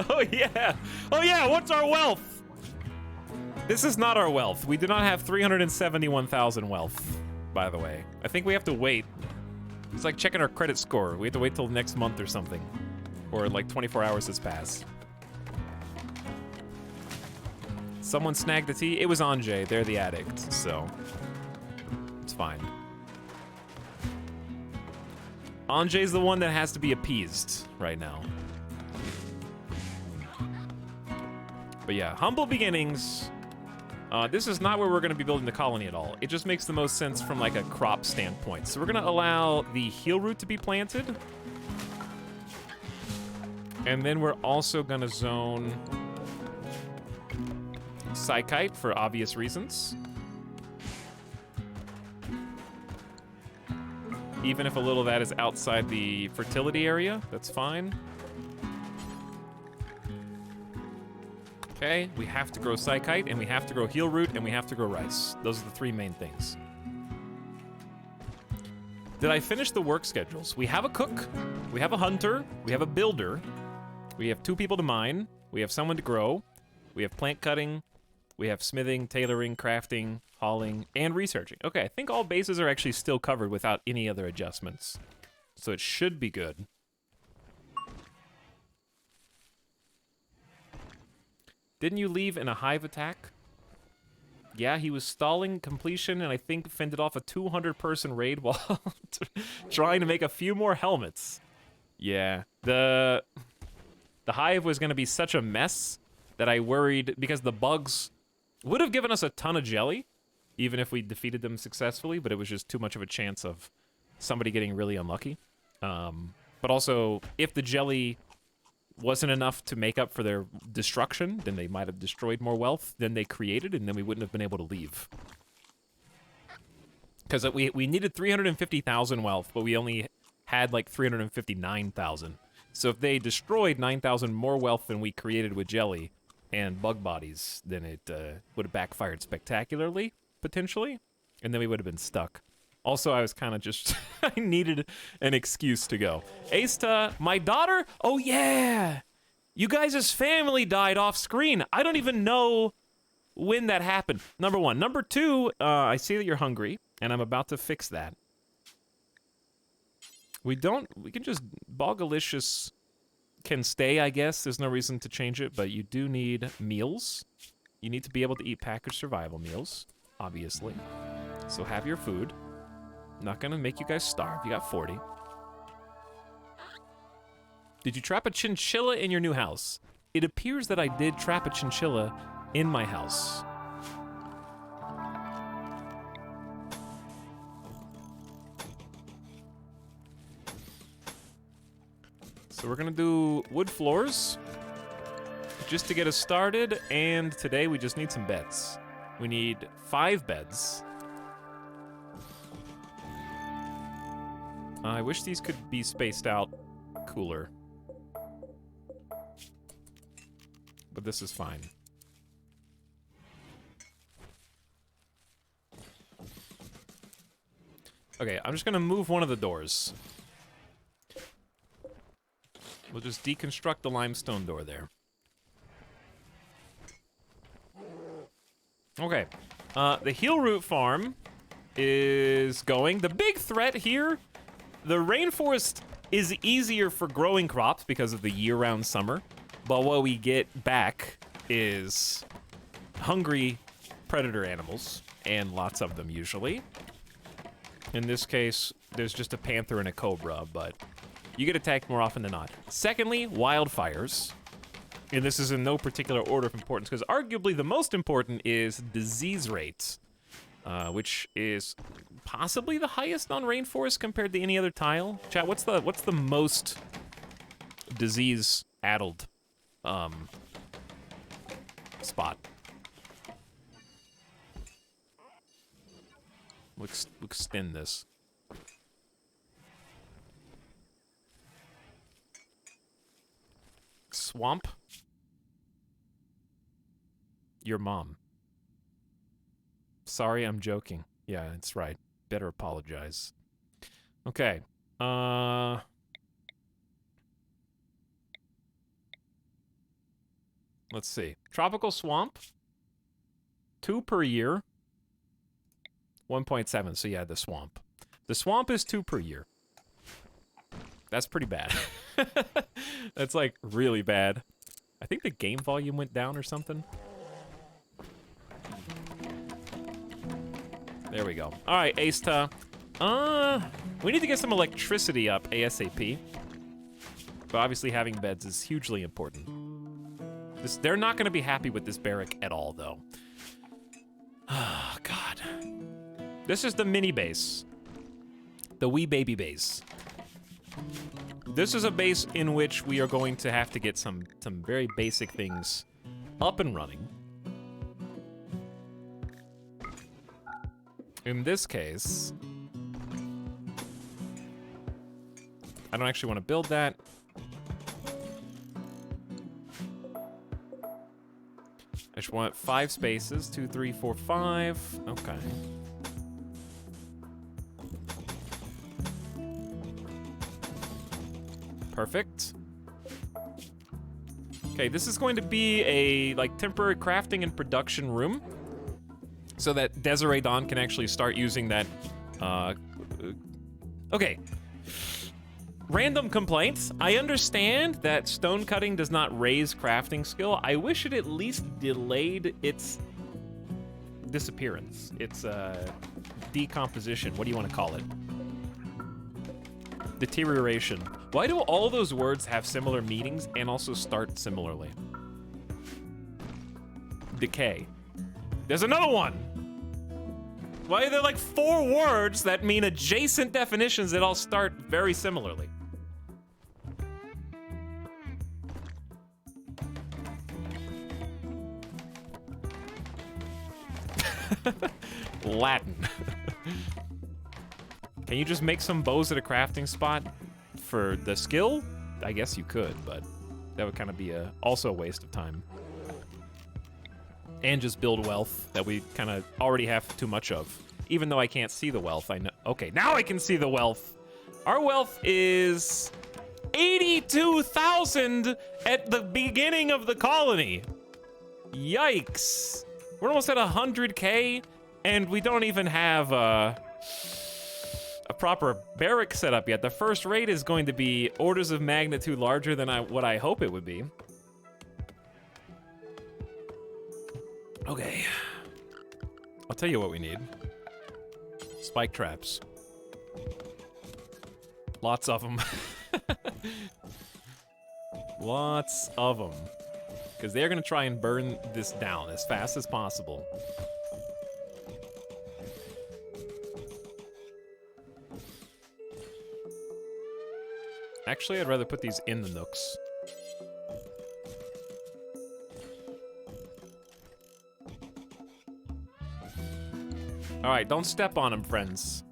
Oh yeah, what's our wealth? This is not our wealth. We do not have 371,000 wealth, by the way. I think we have to wait. It's like checking our credit score. We have to wait till next month or something. Or like 24 hours has passed. Someone snagged the tea. It was Anjay. They're the addict, so it's fine. Anjay's the one that has to be appeased right now. But yeah, humble beginnings. This is not where we're going to be building the colony at all. It just makes the most sense from like a crop standpoint. So we're going to allow the heal root to be planted. And then we're also going to zone Psychite for obvious reasons. Even if a little of that is outside the fertility area, that's fine. Okay, we have to grow Psychite, and we have to grow Heal Root, and we have to grow rice. Those are the 3 main things. Did I finish the work schedules? We have a cook, we have a hunter, we have a builder, We have 2 people to mine. We have someone to grow. We have plant cutting. We have smithing, tailoring, crafting, hauling, and researching. Okay, I think all bases are actually still covered without any other adjustments. So it should be good. Didn't you leave in a hive attack? Yeah, he was stalling completion and I think fended off a 200-person raid while trying to make a few more helmets. Yeah, the hive was going to be such a mess that I worried because the bugs would have given us a ton of jelly, even if we defeated them successfully, but it was just too much of a chance of somebody getting really unlucky. But also, if the jelly wasn't enough to make up for their destruction, then they might have destroyed more wealth than they created, and then we wouldn't have been able to leave. Because we needed 350,000 wealth, but we only had like 359,000. So if they destroyed 9,000 more wealth than we created with jelly and bug bodies, then it would have backfired spectacularly, potentially, and then we would have been stuck. Also, I was kind of just, I needed an excuse to go. Asta, my daughter? Oh yeah! You guys' family died off screen. I don't even know when that happened. Number 1. Number 2, I see that you're hungry, and I'm about to fix that. We can just, Bogalicious can stay, I guess. There's no reason to change it, but you do need meals. You need to be able to eat packaged survival meals, obviously. So have your food. Not gonna make you guys starve. You got 40. Did you trap a chinchilla in your new house? It appears that I did trap a chinchilla in my house. So we're gonna do wood floors just to get us started, and today we just need some beds. We need 5 beds. I wish these could be spaced out cooler. But this is fine. Okay, I'm just gonna move one of the doors. We'll just deconstruct the limestone door there. Okay, the heel root farm is going. The big threat here, the rainforest is easier for growing crops because of the year-round summer, but what we get back is hungry predator animals, and lots of them usually. In this case, there's just a panther and a cobra, but you get attacked more often than not. Secondly, wildfires. And this is in no particular order of importance, because arguably the most important is disease rates, which is possibly the highest on rainforest compared to any other tile. Chat, what's the most disease-addled spot? We'll extend this. Swamp? Your mom. Sorry, I'm joking. Yeah, that's right. Better apologize. Okay. Let's see. Tropical swamp. 2 per year. 1.7, so yeah, the swamp. The swamp is 2 per year. That's pretty bad. That's like really bad. I think the game volume went down or something. There we go. All right, Asta. We need to get some electricity up ASAP. But obviously having beds is hugely important. They're not going to be happy with this barrack at all, though. Oh, God. This is the mini base. The wee baby base. This is a base in which we are going to have to get some very basic things up and running. In this case, I don't actually want to build that. I just want 5 spaces. 2, 3, 4, 5. Okay. Perfect. Okay, this is going to be a like temporary crafting and production room, so that Desiree Dawn can actually start using that. Okay. Random complaints. I understand that stone cutting does not raise crafting skill. I wish it at least delayed its disappearance. Its decomposition. What do you want to call it? Deterioration. Why do all those words have similar meanings and also start similarly? Decay. There's another one! Why are there like 4 words that mean adjacent definitions that all start very similarly? Latin. Can you just make some bows at a crafting spot for the skill? I guess you could, but that would kind of be also a waste of time. And just build wealth that we kind of already have too much of. Even though I can't see the wealth, I know. Okay, now I can see the wealth. Our wealth is 82,000 at the beginning of the colony. Yikes. We're almost at 100K, and we don't even have a proper barrack set up yet. The first raid is going to be orders of magnitude larger than what I hope it would be. Okay. I'll tell you what we need. Spike traps. Lots of them. Lots of them. Because they're going to try and burn this down as fast as possible. Actually, I'd rather put these in the nooks. All right, don't step on them, friends.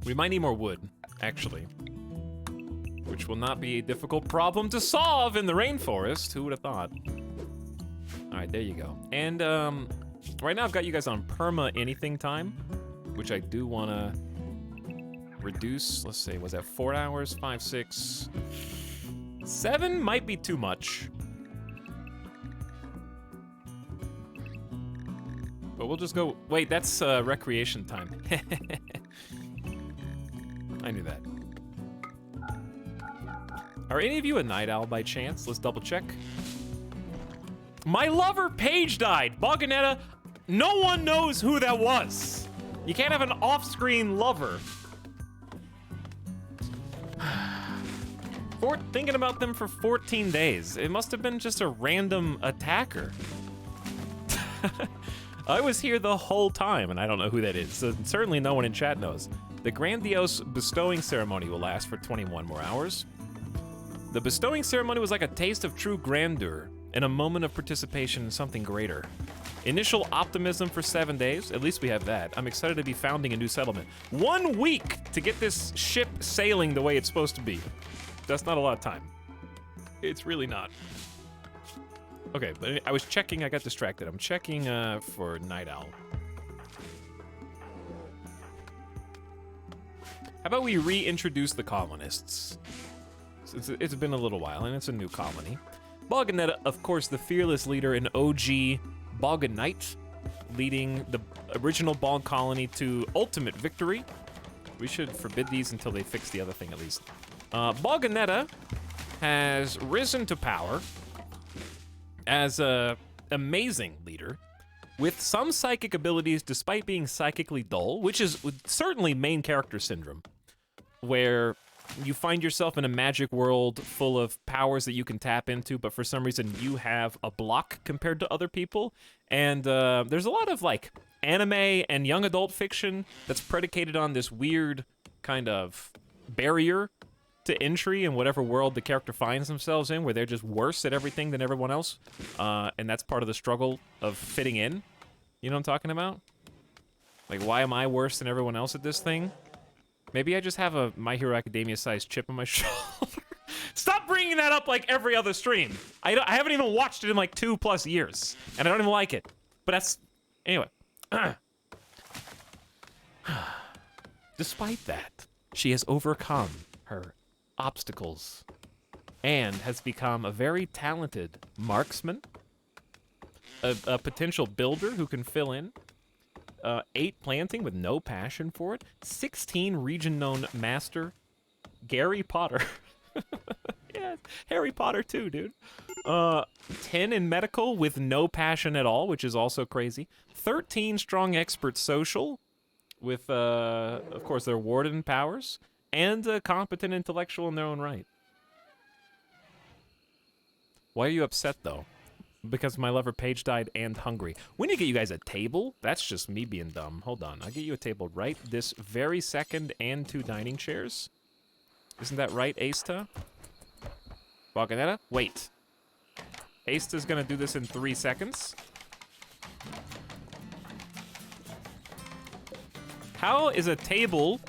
We might need more wood, actually. Which will not be a difficult problem to solve in the rainforest. Who would have thought? All right, there you go. And right now I've got you guys on perma anything time, which I do want to reduce. Let's see, was that 4 hours? 5, 6, 7 might be too much. But we'll just go, wait, that's recreation time. I knew that. Are any of you a night owl by chance? Let's double check. My lover Paige died. Boganetta, no one knows who that was. You can't have an off-screen lover. Thinking about them for 14 days. It must have been just a random attacker. I was here the whole time, and I don't know who that is, so certainly no one in chat knows. The grandiose bestowing ceremony will last for 21 more hours. The bestowing ceremony was like a taste of true grandeur and a moment of participation in something greater. Initial optimism for 7 days, at least we have that. I'm excited to be founding a new settlement. 1 week to get this ship sailing the way it's supposed to be. That's not a lot of time. It's really not. Okay, but I was checking, I got distracted. I'm checking for Night Owl. How about we reintroduce the colonists? It's been a little while, and it's a new colony. Boganetta, of course, the fearless leader and OG Boganite, leading the original Bog colony to ultimate victory. We should forbid these until they fix the other thing, at least. Boganetta has risen to power as a amazing leader with some psychic abilities despite being psychically dull, which is certainly main character syndrome, where you find yourself in a magic world full of powers that you can tap into, but for some reason you have a block compared to other people. And there's a lot of like anime and young adult fiction that's predicated on this weird kind of barrier to entry in whatever world the character finds themselves in, where they're just worse at everything than everyone else. And that's part of the struggle of fitting in. You know what I'm talking about? Like, why am I worse than everyone else at this thing? Maybe I just have a My Hero Academia-sized chip on my shoulder. Stop bringing that up like every other stream. I haven't even watched it in like 2+ years, and I don't even like it. But that's... Anyway. Despite that, she has overcome her obstacles and has become a very talented marksman, a potential builder who can fill in, 8 planting with no passion for it, 16 region-known master, Gary Potter. Yeah, Harry Potter too, dude. 10 in medical with no passion at all, which is also crazy. 13 strong expert social with, of course, their warden powers, and a competent intellectual in their own right. Why are you upset, though? Because my lover Paige died and hungry. We need to get you guys a table. That's just me being dumb. Hold on. I'll get you a table right this very second and 2 dining chairs. Isn't that right, Asta? Balganetta? Wait. Asta's gonna do this in 3 seconds. How is a table...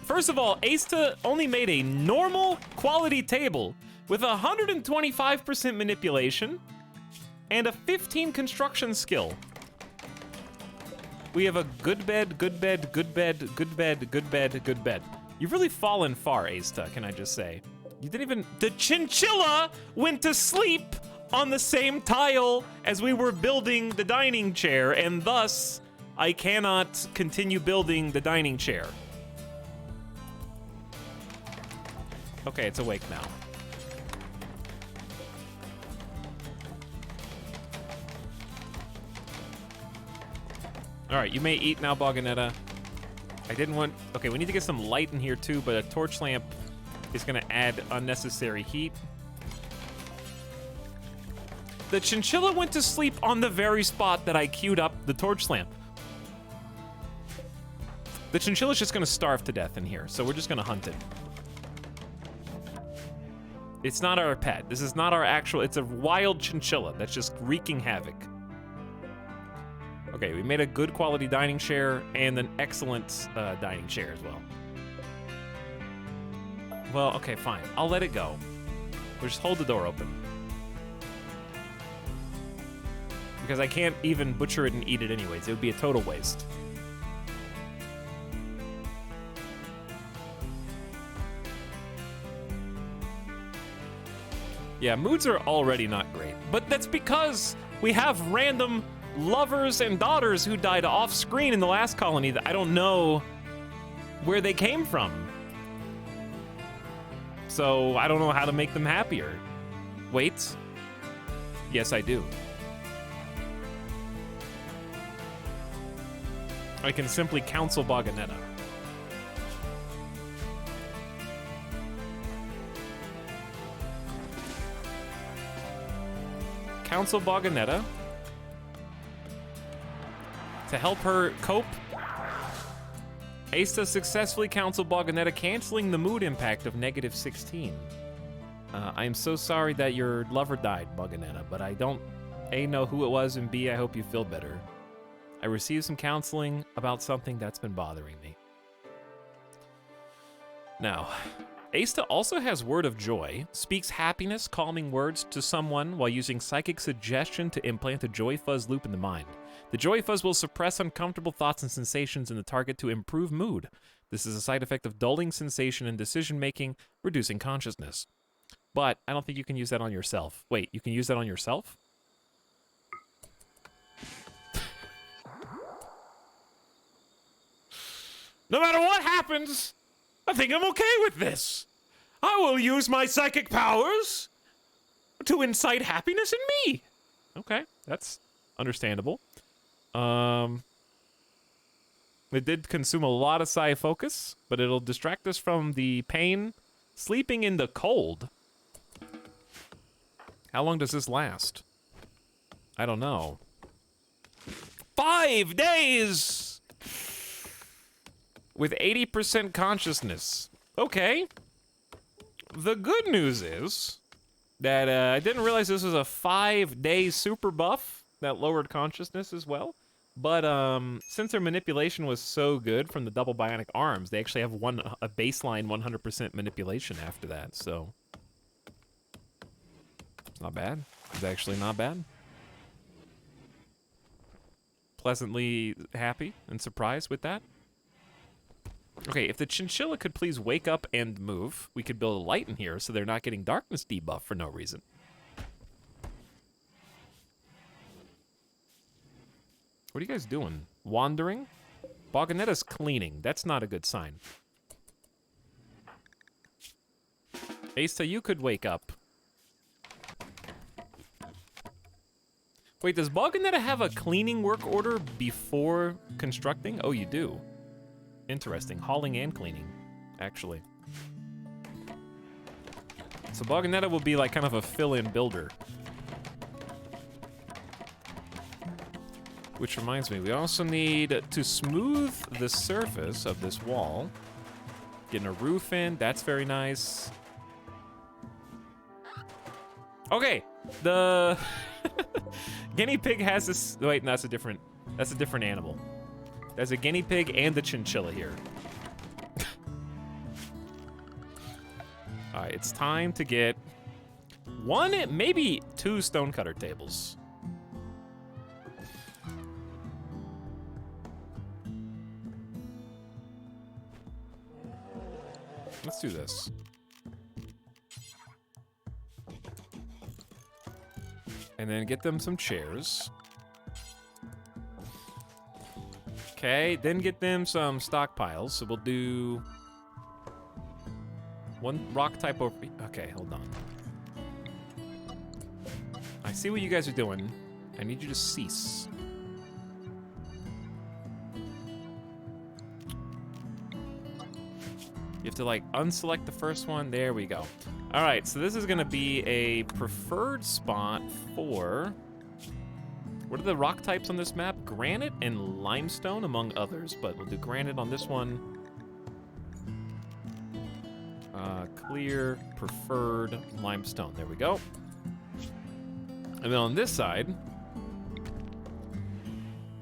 First of all, Asta only made a normal quality table with 125% manipulation and a 15 construction skill. We have a good bed, good bed, good bed, good bed, good bed, good bed. You've really fallen far, Asta, can I just say. You didn't even... The chinchilla went to sleep on the same tile as we were building the dining chair, and thus, I cannot continue building the dining chair. Okay, it's awake now. All right, you may eat now, Balganetta. I didn't want... Okay, we need to get some light in here, too, but a torch lamp is going to add unnecessary heat. The chinchilla went to sleep on the very spot that I queued up the torch lamp. The chinchilla's just going to starve to death in here, so we're just going to hunt it. It's not our pet. This is not our actual... It's a wild chinchilla that's just wreaking havoc. Okay, we made a good quality dining chair and an excellent dining chair as well. Well, okay, fine. I'll let it go. We'll just hold the door open. Because I can't even butcher it and eat it anyways. It would be a total waste. Yeah, moods are already not great. But that's because we have random lovers and daughters who died off screen in the last colony that I don't know where they came from. So I don't know how to make them happier. Wait. Yes, I do. I can simply counsel Balganetta. Counsel Balganetta to help her cope. Asta successfully counseled Balganetta, canceling the mood impact of -16. I am so sorry that your lover died, Balganetta, but I don't A, know who it was, and B, I hope you feel better. I received some counseling about something that's been bothering me. Now, Asta also has Word of Joy, speaks happiness, calming words to someone while using psychic suggestion to implant a joy fuzz loop in the mind. The joy fuzz will suppress uncomfortable thoughts and sensations in the target to improve mood. This is a side effect of dulling sensation and decision-making, reducing consciousness. But I don't think you can use that on yourself. Wait, you can use that on yourself? No matter what happens, I think I'm okay with this. I will use my psychic powers to incite happiness in me. Okay, that's understandable. It did consume a lot of psi focus, but it'll distract us from the pain. Sleeping in the cold. How long does this last? I don't know. 5 days! With 80% consciousness. Okay. The good news is that I didn't realize this was a 5-day super buff that lowered consciousness as well. But since their manipulation was so good from the double bionic arms, they actually have a baseline 100% manipulation after that, so not bad. It's actually not bad. Pleasantly happy and surprised with that. Okay, if the chinchilla could please wake up and move, we could build a light in here so they're not getting darkness debuff for no reason. What are you guys doing? Wandering? Boganetta's cleaning. That's not a good sign. Asa, you could wake up. Wait, does Boganetta have a cleaning work order before constructing? Oh, you do. Interesting. Hauling and cleaning, actually. So Boganetta will be like kind of a fill-in builder. Which reminds me, we also need to smooth the surface of this wall. Getting a roof in, that's very nice. Okay, the guinea pig has this. Wait, no, that's a different animal. There's a guinea pig and the chinchilla here. All right, it's time to get one, maybe two stonecutter tables. Let's do this. And then get them some chairs. Okay, then get them some stockpiles. So we'll do one rock type over. Okay, hold on. I see what you guys are doing. I need you to cease. You have to like unselect the first one. There we go. All right, so this is gonna be a preferred spot for, what are the rock types on this map? Granite and limestone, among others, but we'll do granite on this one. Clear, preferred, limestone. There we go. And then on this side,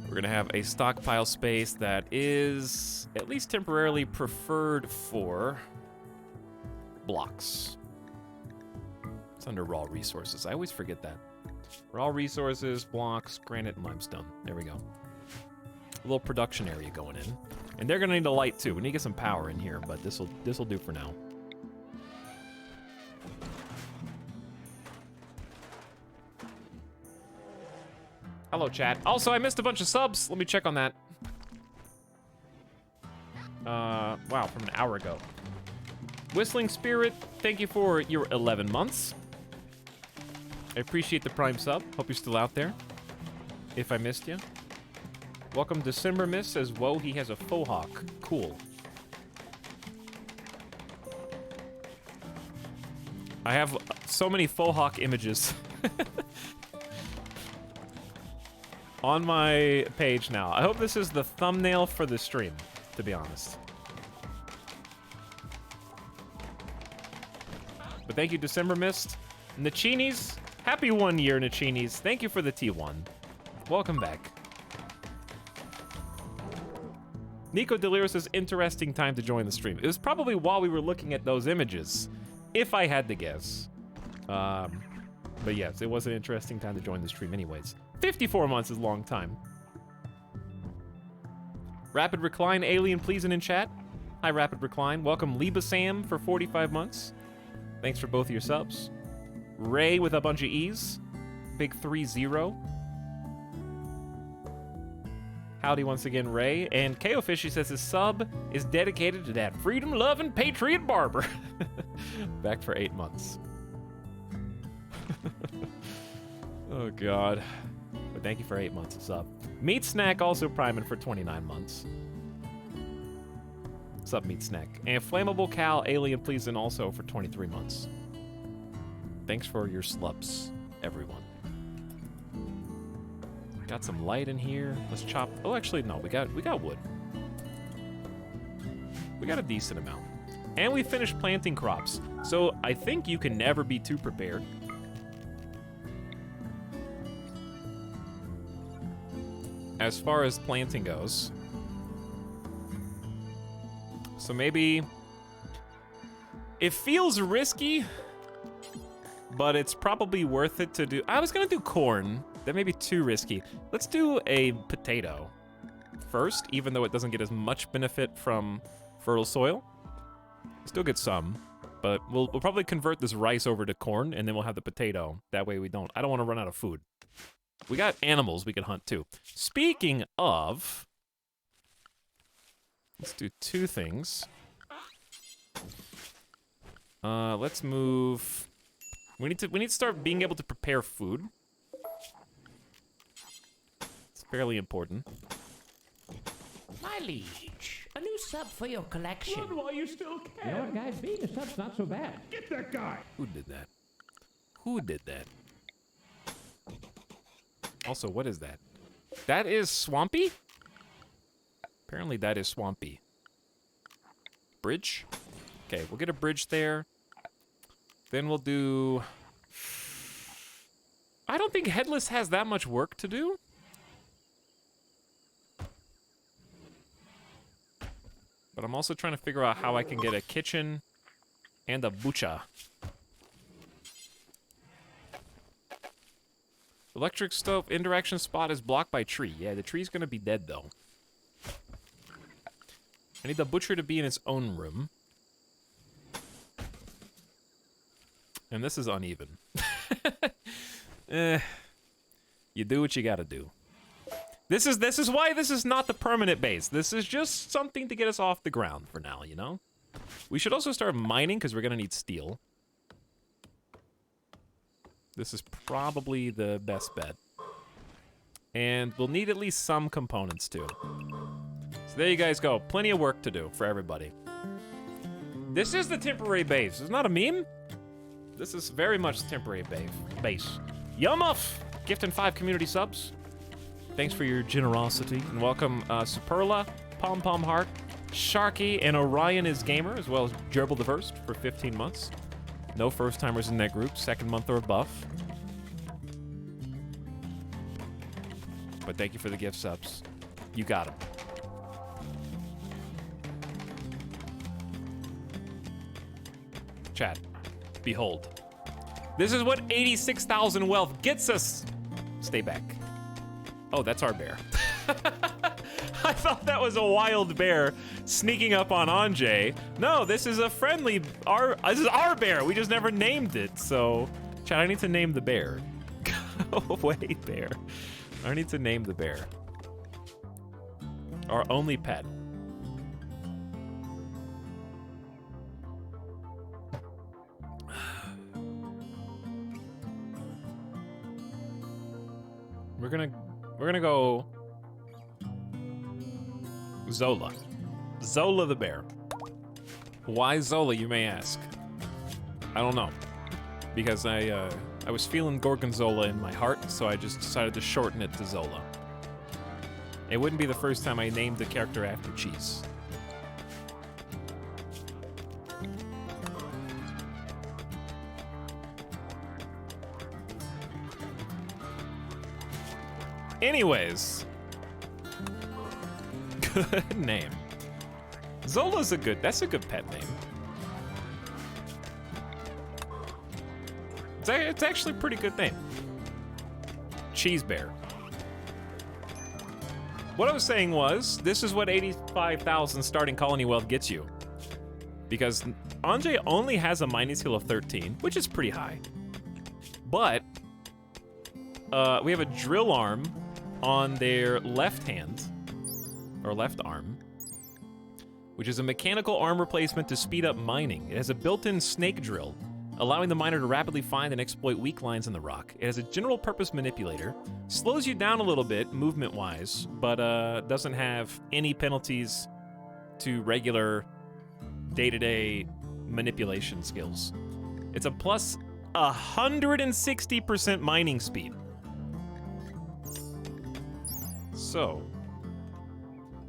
we're gonna have a stockpile space that is at least temporarily preferred for blocks. It's under raw resources. I always forget that. Raw resources, blocks, granite, and limestone. There we go. A little production area going in. And they're gonna need a light too. We need to get some power in here, but this'll do for now. Hello, chat. Also, I missed a bunch of subs. Let me check on that. Wow, from an hour ago. Whistling Spirit, thank you for your 11 months. I appreciate the Prime sub. Hope you're still out there. If I missed you. Welcome December Mist says, whoa, he has a faux hawk. Cool. I have so many faux hawk images. On my page now. I hope this is the thumbnail for the stream, to be honest. But thank you, December Mist. Nachinis, happy 1 year, Nachinis. Thank you for the T1. Welcome back. Nico Delirious says, interesting time to join the stream. It was probably while we were looking at those images, if I had to guess. But yes, it was an interesting time to join the stream anyways. 54 months is a long time. Rapid Recline Alien pleasing in chat. Hi, Rapid Recline. Welcome Liba Sam for 45 months. Thanks for both of your subs. Ray with a bunch of E's. Big 3-0. Howdy once again, Ray. And KO Fishy says his sub is dedicated to that freedom-loving patriot barber. Back for 8 months. Oh, God. But thank you for 8 months of sub. Meat Snack also priming for 29 months. What's up, Meat Snack? And Flammable Cal Alien Pleasing also for 23 months. Thanks for your slubs, everyone. Got some light in here. Let's chop. Oh, actually, no. We got wood. We got a decent amount. And we finished planting crops. So I think you can never be too prepared. As far as planting goes. So maybe it feels risky, but it's probably worth it to do. I was gonna do corn. That may be too risky. Let's do a potato first, even though it doesn't get as much benefit from fertile soil. Still get some, but we'll probably convert this rice over to corn, and then we'll have the potato. That way we don't. I don't want to run out of food. We got animals we can hunt too. Speaking of, let's do two things. Let's move. We need to start being able to prepare food. It's fairly important. My liege, a new sub for your collection. Run while you still can. You know what, guys? Being a sub's not so bad. Get that guy. Who did that? Who did that? Also, what is that? That is Swampy? Apparently that is Swampy. Bridge? Okay, we'll get a bridge there. Then we'll do... I don't think Headless has that much work to do. But I'm also trying to figure out how I can get a kitchen and a butcher. Electric stove interaction spot is blocked by tree. Yeah, the tree's gonna be dead though. I need the butcher to be in its own room. And this is uneven. You do what you gotta do. This is why this is not the permanent base. This is just something to get us off the ground for now, you know? We should also start mining because we're gonna need steel. This is probably the best bet. And we'll need at least some components too. So there you guys go. Plenty of work to do for everybody. This is the temporary base. It's not a meme. This is very much the temporary base. Yumuff! Gifting 5 community subs. Thanks for your generosity. And welcome Superla, Pom Pom Heart, Sharky, and Orion is Gamer, as well as Gerbil the First for 15 months. No first timers in that group, second month or above. But thank you for the gift subs. You got them. Chat, behold. This is what 86,000 wealth gets us. Stay back. Oh, that's our bear. I thought that was a wild bear sneaking up on Anjay. No, this is a friendly, this is our bear. We just never named it. So, chat, I need to name the bear. Go away, bear. I need to name the bear. Our only pet. We're gonna go Zola. Zola the bear. Why Zola, you may ask? I don't know. Because I was feeling Gorgonzola in my heart, so I just decided to shorten it to Zola. It wouldn't be the first time I named the character after cheese. Anyways. Good name. Zola's that's a good pet name. It's actually a pretty good name. Cheese Bear. What I was saying was, this is what 85,000 starting colony wealth gets you. Because Anjay only has a mining skill of 13, which is pretty high. But we have a drill arm on their left hand, or left arm, which is a mechanical arm replacement to speed up mining. It has a built-in snake drill, allowing the miner to rapidly find and exploit weak lines in the rock. It has a general purpose manipulator, slows you down a little bit movement-wise, but doesn't have any penalties to regular day-to-day manipulation skills. It's a plus 160% mining speed. So,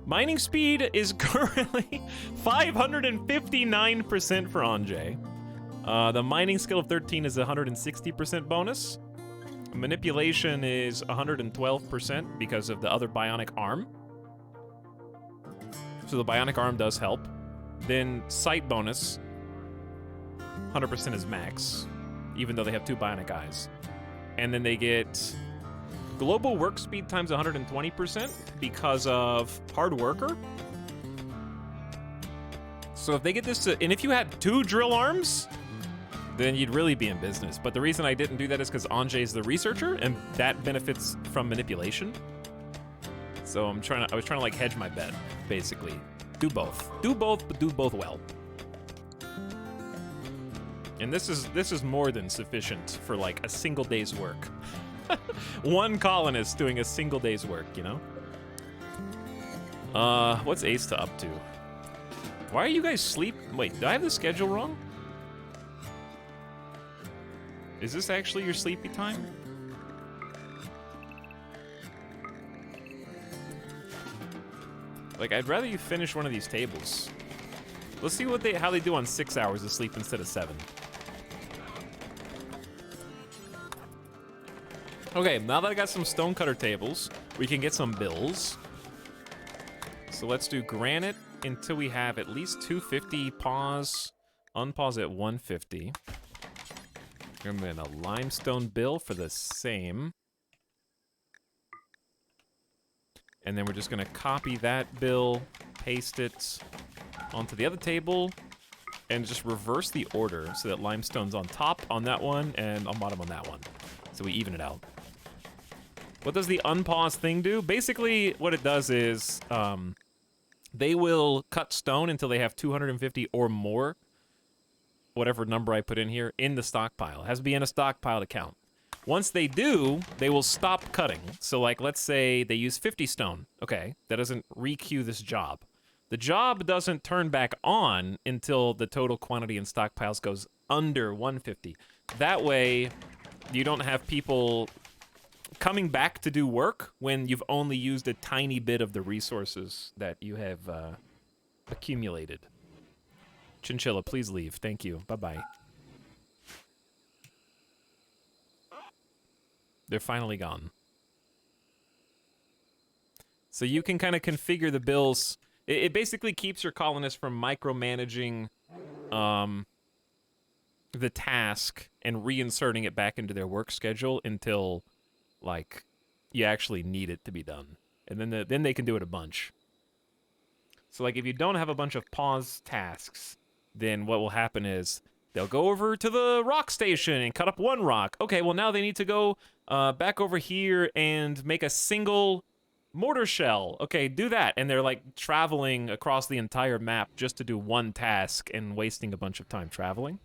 mining speed is currently 559% for Anjay. The mining skill of 13 is 160% bonus. Manipulation is 112% because of the other bionic arm. So the bionic arm does help. Then sight bonus, 100% is max, even though they have 2 bionic eyes. And then they get global work speed times 120% because of hard worker. So if they get this to, and if you had 2 drill arms, then you'd really be in business. But the reason I didn't do that is because Anjay's the researcher, and that benefits from manipulation. So I was trying to like hedge my bet, basically. Do both, but do both well. And this is more than sufficient for like a single day's work. One colonist doing a single day's work, you know? What's Asta up to? Why are you guys sleep? Wait, did I have the schedule wrong? Is this actually your sleepy time? Like, I'd rather you finish one of these tables. Let's see how they do on 6 hours of sleep instead of 7. Okay, now that I got some stonecutter tables, we can get some bills. So let's do granite until we have at least 250. Pause. Unpause at 150. And then a limestone bill for the same. And then we're just gonna copy that bill, paste it onto the other table, and just reverse the order so that limestone's on top on that one and on bottom on that one. So we even it out. What does the unpause thing do? Basically, what it does is they will cut stone until they have 250 or more, whatever number I put in here, in the stockpile. It has to be in a stockpile to count. Once they do, they will stop cutting. So like, let's say they use 50 stone. Okay, that doesn't re-queue this job. The job doesn't turn back on until the total quantity in stockpiles goes under 150. That way, you don't have people coming back to do work when you've only used a tiny bit of the resources that you have accumulated. Chinchilla, please leave. Thank you. Bye-bye. They're finally gone. So you can kind of configure the bills. It basically keeps your colonists from micromanaging the task and reinserting it back into their work schedule until, like, you actually need it to be done. And then they can do it a bunch. So, like, if you don't have a bunch of pause tasks, then what will happen is they'll go over to the rock station and cut up one rock. Okay, well, now they need to go back over here and make a single mortar shell. Okay, do that. And they're, like, traveling across the entire map just to do one task and wasting a bunch of time traveling.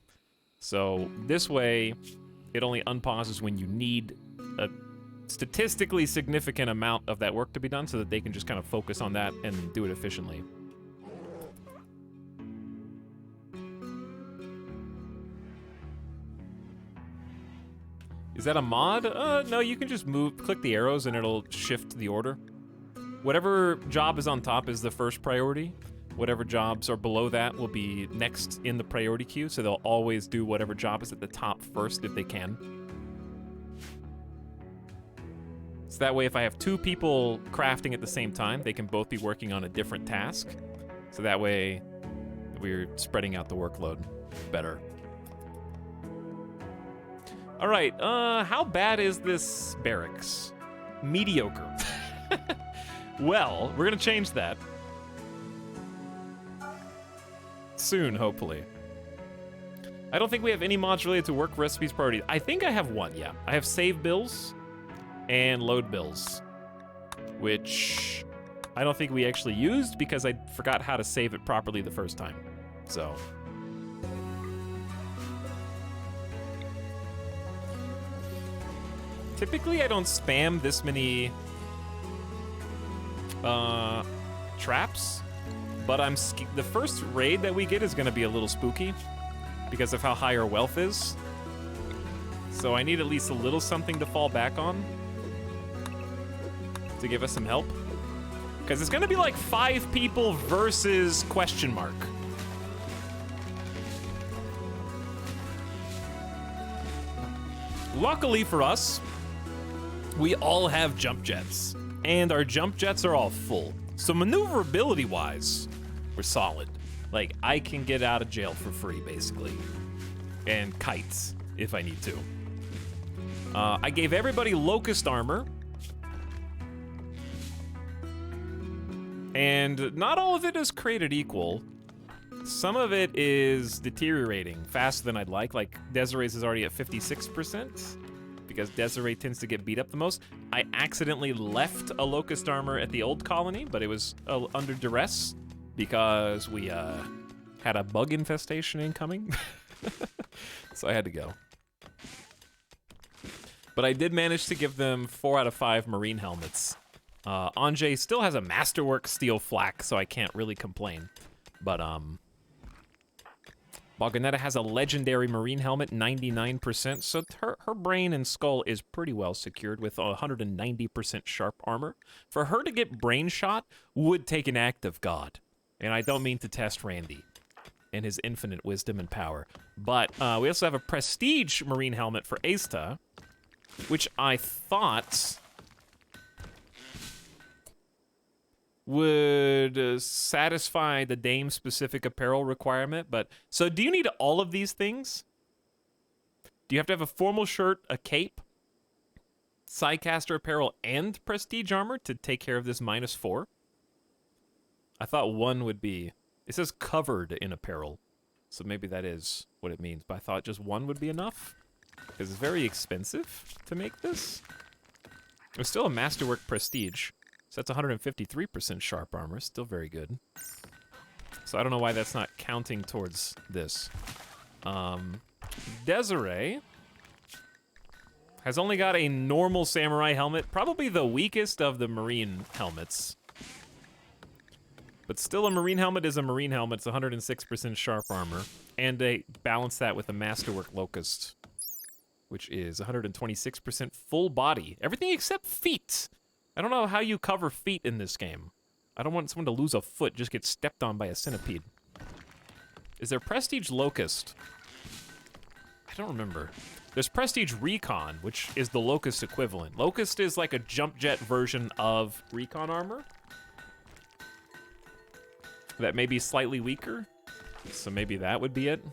So this way, it only unpauses when you need a statistically significant amount of that work to be done so that they can just kind of focus on that and do it efficiently. Is that a mod? No, you can just click the arrows and it'll shift the order. Whatever job is on top is the first priority. Whatever jobs are below that will be next in the priority queue, so they'll always do whatever job is at the top first if they can. So that way, if I have 2 people crafting at the same time, they can both be working on a different task. So that way, we're spreading out the workload better. All right, how bad is this barracks? Mediocre. Well, we're gonna change that. Soon, hopefully. I don't think we have any mods related to work recipes priorities. I think I have one, yeah. I have save bills and load bills, which I don't think we actually used because I forgot how to save it properly the first time. So. Typically, I don't spam this many traps, but the first raid that we get is gonna be a little spooky because of how high our wealth is. So I need at least a little something to fall back on to give us some help. Because it's gonna be like 5 people versus question mark. Luckily for us, we all have jump jets, and our jump jets are all full. So maneuverability-wise, we're solid. Like, I can get out of jail for free, basically. And kites, if I need to. I gave everybody locust armor. And not all of it is created equal. Some of it is deteriorating faster than I'd like. Like, Desiree's is already at 56%, because Desiree tends to get beat up the most. I accidentally left a Locust armor at the old colony, but it was under duress, because we had a bug infestation incoming. So I had to go. But I did manage to give them 4 out of 5 marine helmets. Anjay still has a masterwork steel flak, so I can't really complain. But, Balganetta has a legendary marine helmet, 99%, so her brain and skull is pretty well secured with 190% sharp armor. For her to get brain shot would take an act of God. And I don't mean to test Randy and his infinite wisdom and power. But we also have a prestige marine helmet for Asta, which I thought would satisfy the Dame-specific apparel requirement, but... So do you need all of these things? Do you have to have a formal shirt, a cape, Psycaster apparel, and prestige armor to take care of this -4? I thought one would be... It says covered in apparel, so maybe that is what it means, but I thought just one would be enough, because it's very expensive to make this. It's still a masterwork prestige. So that's 153% sharp armor, still very good. So I don't know why that's not counting towards this. Desiree has only got a normal samurai helmet, probably the weakest of the marine helmets. But still, a marine helmet is a marine helmet. It's 106% sharp armor. And they balance that with a masterwork locust, which is 126% full body. Everything except feet. I don't know how you cover feet in this game. I don't want someone to lose a foot, just get stepped on by a centipede. Is there Prestige Locust? I don't remember. There's Prestige Recon, which is the Locust equivalent. Locust is like a jump jet version of Recon armor. That may be slightly weaker. So maybe that would be it.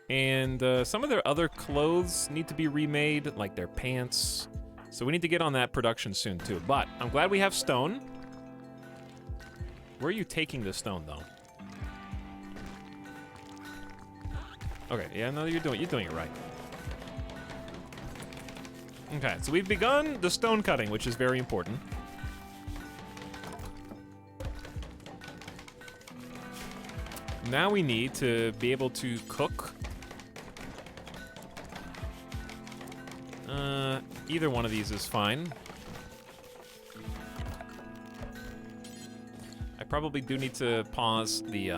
And some of their other clothes need to be remade, like their pants. So we need to get on that production soon, too. But I'm glad we have stone. Where are you taking the stone, though? Okay, yeah, no, you're doing it right. Okay, so we've begun the stone cutting, which is very important. Now we need to be able to cook. Either one of these is fine. I probably do need to pause the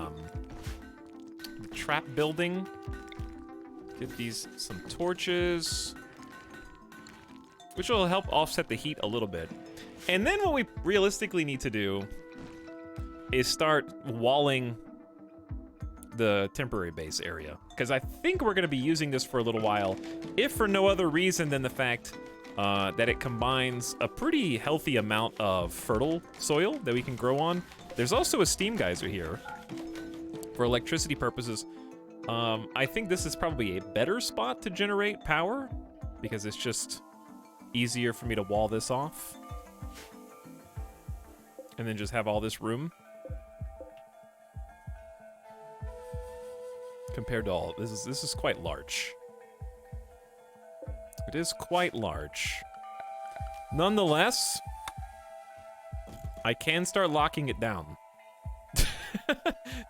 trap building. Get these some torches, which will help offset the heat a little bit. And then what we realistically need to do is start walling the temporary base area, because I think we're going to be using this for a little while, if for no other reason than the fact that it combines a pretty healthy amount of fertile soil that we can grow on. There's also a steam geyser here for electricity purposes. I think this is probably a better spot to generate power, because it's just easier for me to wall this off and then just have all this room. Compared to all, this is quite large. It is quite large. Nonetheless, I can start locking it down.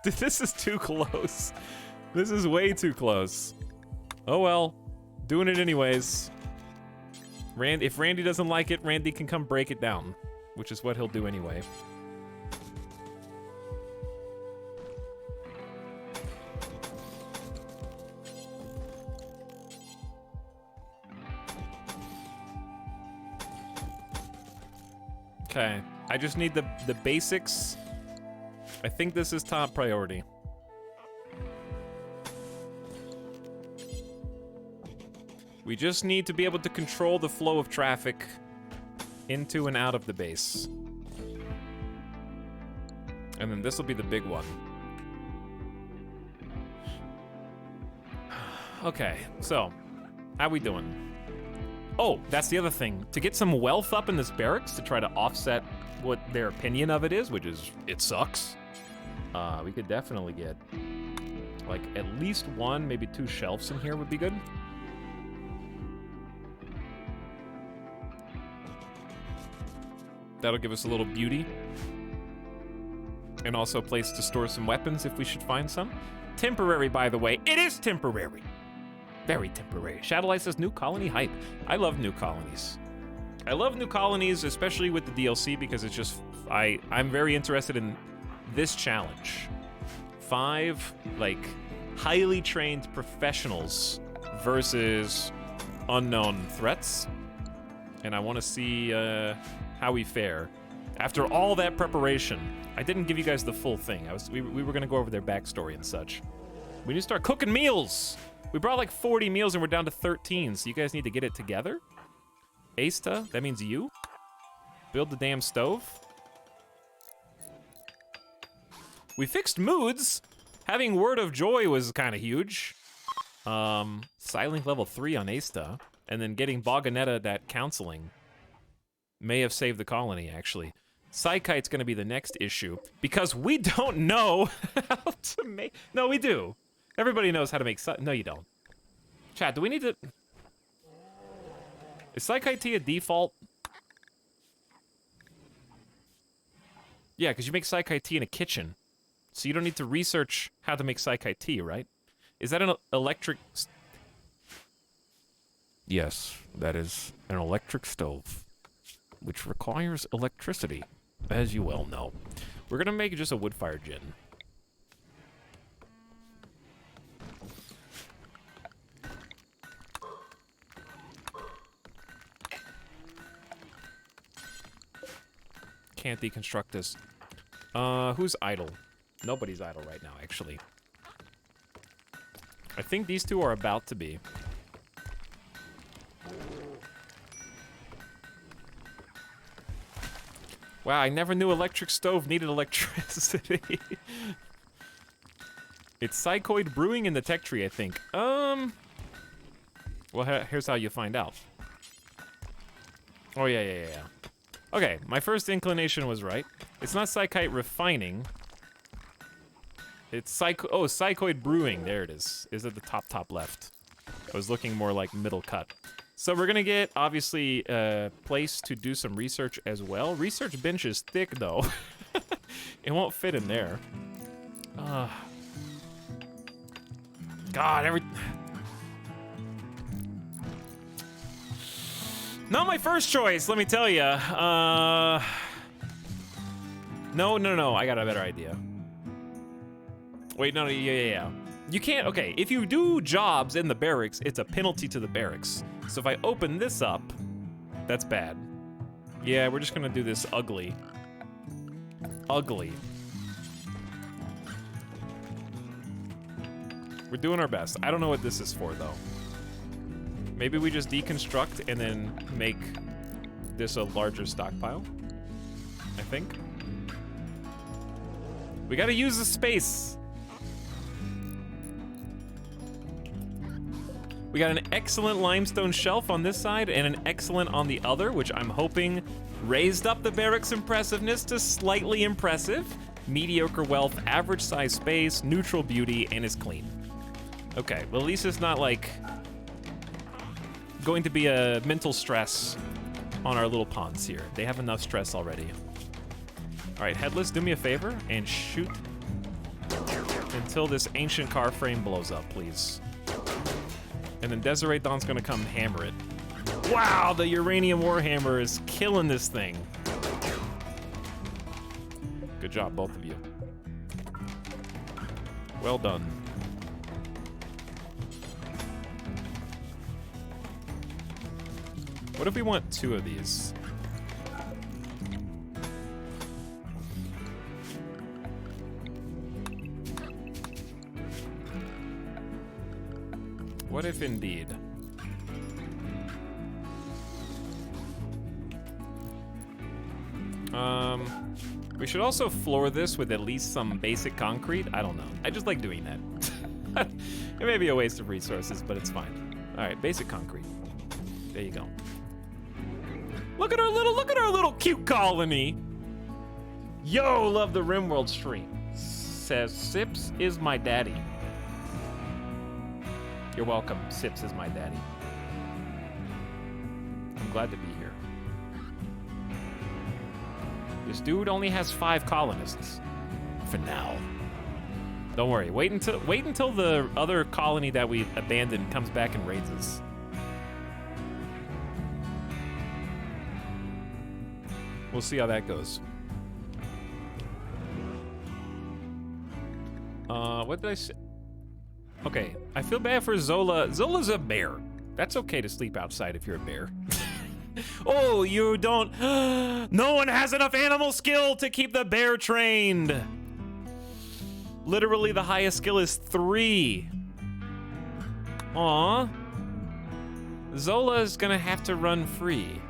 This is too close. This is way too close. Oh well, doing it anyways. If Randy doesn't like it, Randy can come break it down, which is what he'll do anyway. Okay, I just need the basics. I think this is top priority. We just need to be able to control the flow of traffic into and out of the base. And then this will be the big one. Okay, so, how we doing? Oh, that's the other thing. To get some wealth up in this barracks to try to offset what their opinion of it is, which is it sucks. We could definitely get like at least one, maybe two shelves in here would be good. That'll give us a little beauty. And also a place to store some weapons if we should find some. Temporary, by the way. It is temporary. Very temporary. Shadowlight says new colony hype. I love new colonies. I love new colonies, especially with the DLC, because it's just, I'm very interested in this challenge. 5, like, highly trained professionals versus unknown threats. And I want to see how we fare. After all that preparation, I didn't give you guys the full thing. We were gonna go over their backstory and such. We need to start cooking meals. We brought like 40 meals and we're down to 13, so you guys need to get it together. Asta, that means you. Build the damn stove. We fixed moods. Having Word of Joy was kind of huge. Silent level 3 on Asta, and then getting Boganetta that counseling may have saved the colony, actually. Psychite's gonna be the next issue, because we don't know how to make... No, we do. Everybody knows how to make... No, you don't. Chat, do we need to... Is Psychite tea a default? Yeah, because you make Psychite tea in a kitchen. So you don't need to research how to make Psychite tea, right? Is that an electric... Yes, that is an electric stove, which requires electricity, as you well know. We're gonna make just a wood-fired gin. Can't deconstruct this. Who's idle? Nobody's idle right now, actually. I think these two are about to be. Wow, I never knew electric stove needed electricity. It's Psychoid Brewing in the tech tree, I think. Well, here's how you find out. Oh, yeah. Okay, my first inclination was right. It's not Psychite Refining. It's Psychoid Brewing. There it is. Is at the top left. I was looking more like middle cut. So we're gonna get, obviously, a place to do some research as well. Research bench is thick, though. It won't fit in there. God, Not my first choice, let me tell you. No, I got a better idea. Wait, no, yeah. You can't, okay, if you do jobs in the barracks, it's a penalty to the barracks. So if I open this up, that's bad. Yeah, we're just gonna do this ugly. Ugly. We're doing our best. I don't know what this is for, though. Maybe we just deconstruct and then make this a larger stockpile, I think. We gotta use the space. We got an excellent limestone shelf on this side and an excellent on the other, which I'm hoping raised up the barracks impressiveness to slightly impressive. Mediocre wealth, average size space, neutral beauty, and is clean. Okay, well at least it's not like going to be a mental stress on our little ponds here. They have enough stress already. All right, Headless, do me a favor and shoot until this ancient car frame blows up, please. And then Desiree Dawn's gonna come hammer it. Wow, the uranium warhammer is killing this thing. Good job, both of you. Well done. What if we want 2 of these? What if indeed? We should also floor this with at least some basic concrete. I don't know. I just like doing that. It may be a waste of resources, but it's fine. All right, basic concrete. There you go. Look at our little cute colony. Yo, love the RimWorld stream. Says Sips is my daddy. You're welcome. Sips is my daddy. I'm glad to be here. This dude only has 5 colonists. For now. Don't worry. Wait until the other colony that we abandoned comes back and raids us. We'll see how that goes. What did I say? Okay, I feel bad for Zola. Zola's a bear. That's okay to sleep outside if you're a bear. Oh, you don't... No one has enough animal skill to keep the bear trained. Literally, the highest skill is 3. Aw. Zola's gonna have to run free.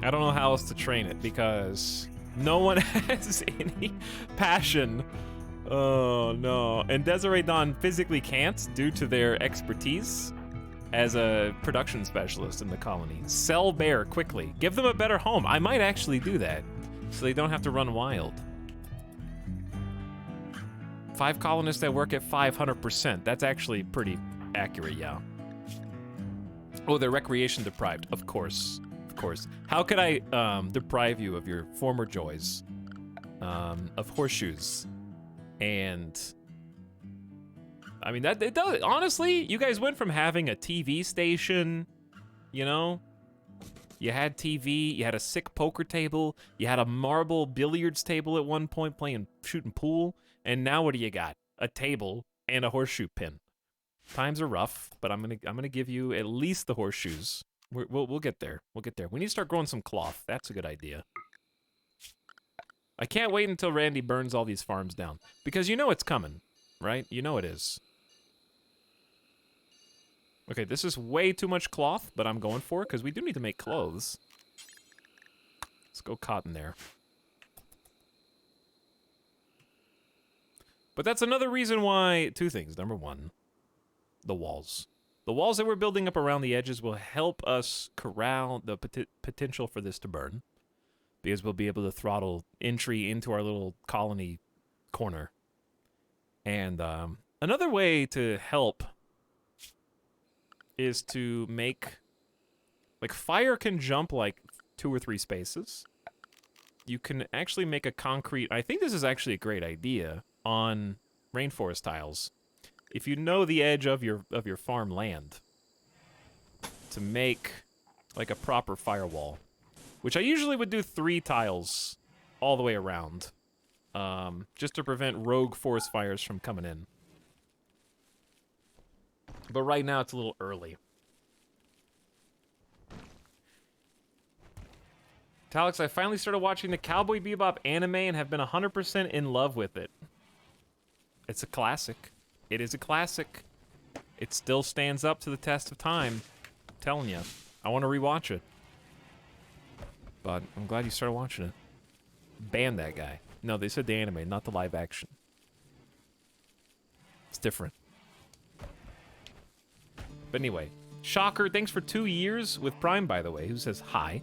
I don't know how else to train it because no one has any passion. Oh no. And Desiree Dawn physically can't due to their expertise as a production specialist in the colony. Sell bear quickly. Give them a better home. I might actually do that so they don't have to run wild. 5 colonists that work at 500%. That's actually pretty accurate, yeah. Oh, they're recreation deprived. Of course. Of course. How could I deprive you of your former joys? Of horseshoes. And I mean, that it does. Honestly, you guys went from having a TV station, you know, you had TV, you had a sick poker table, you had a marble billiards table at one point shooting pool, and now what do you got? A table and a horseshoe pin. Times are rough, but I'm gonna give you at least the horseshoes. We'll get there. We'll get there. We need to start growing some cloth. That's a good idea. I can't wait until Randy burns all these farms down. Because you know it's coming, right? You know it is. Okay, this is way too much cloth, but I'm going for it because we do need to make clothes. Let's go cotton there. But that's another reason why... 2 things. Number 1, the walls. The walls that we're building up around the edges will help us corral the potential for this to burn. Because we'll be able to throttle entry into our little colony corner. And another way to help is to make... Like, fire can jump, like, 2 or 3 spaces. You can actually make a concrete... I think this is actually a great idea on rainforest tiles. If you know the edge of your farm land, to make, like, a proper firewall. Which I usually would do 3 tiles all the way around. Just to prevent rogue forest fires from coming in. But right now it's a little early. Etalyx, I finally started watching the Cowboy Bebop anime and have been 100% in love with it. It's a classic. It is a classic. It still stands up to the test of time. I'm telling you. I want to rewatch it. But I'm glad you started watching it. Ban that guy. No, they said the anime, not the live action. It's different. But anyway, Shocker, thanks for 2 years with Prime, by the way, who says hi.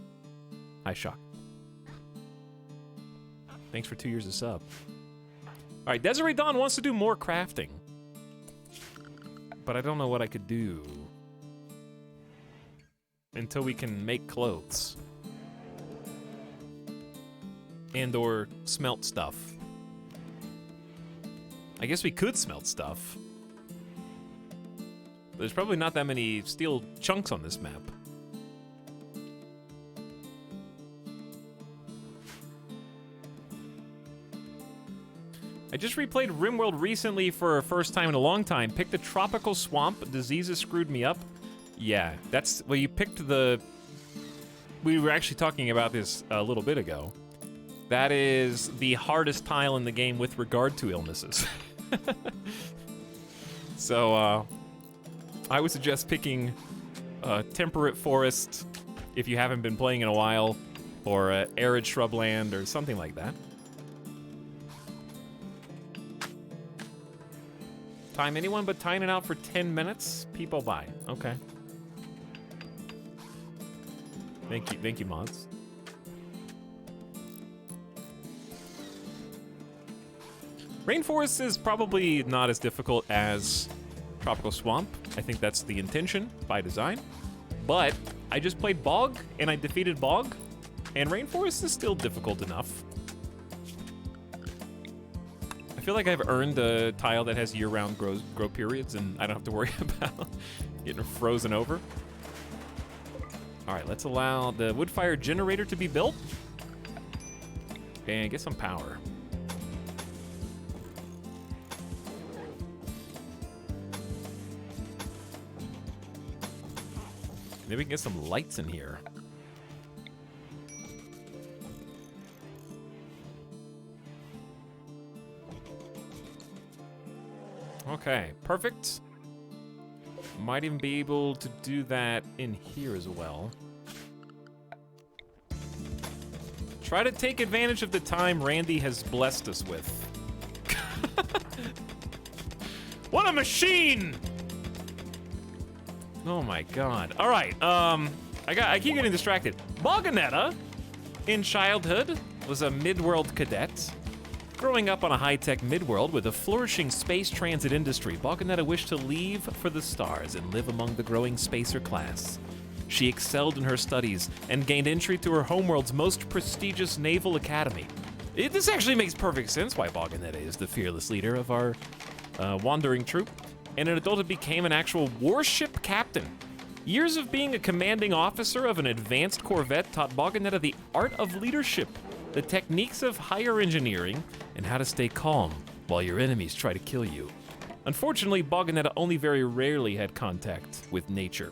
Hi, Shocker. Thanks for 2 years of sub. All right, Desiree Dawn wants to do more crafting. But I don't know what I could do until we can make clothes. And or smelt stuff. I guess we could smelt stuff. But there's probably not that many steel chunks on this map. I just replayed RimWorld recently for a first time in a long time. Picked a tropical swamp. Diseases screwed me up. Yeah, that's... Well, you picked the... We were actually talking about this a little bit ago. That is the hardest tile in the game with regard to illnesses. So, I would suggest picking temperate forest if you haven't been playing in a while, or arid shrubland or something like that. Time anyone but tying it out for 10 minutes? People buy. Okay. Thank you, mods. Rainforest is probably not as difficult as Tropical Swamp. I think that's the intention by design. But I just played Bog, and I defeated Bog, and Rainforest is still difficult enough. I feel like I've earned a tile that has year-round grow periods, and I don't have to worry about getting frozen over. All right, let's allow the wood fire generator to be built and get some power. Maybe we can get some lights in here. Okay, perfect. Might even be able to do that in here as well. Try to take advantage of the time Randy has blessed us with. What a machine! Oh my god. All right, I keep getting distracted. Boganetta, in childhood, was a mid-world cadet. Growing up on a high-tech mid-world with a flourishing space transit industry, Boganetta wished to leave for the stars and live among the growing spacer class. She excelled in her studies and gained entry to her homeworld's most prestigious naval academy. This actually makes perfect sense why Boganetta is the fearless leader of our wandering troop. And an adult, became an actual warship captain. Years of being a commanding officer of an advanced corvette taught Boganetta the art of leadership, the techniques of higher engineering, and how to stay calm while your enemies try to kill you. Unfortunately, Boganetta only very rarely had contact with nature.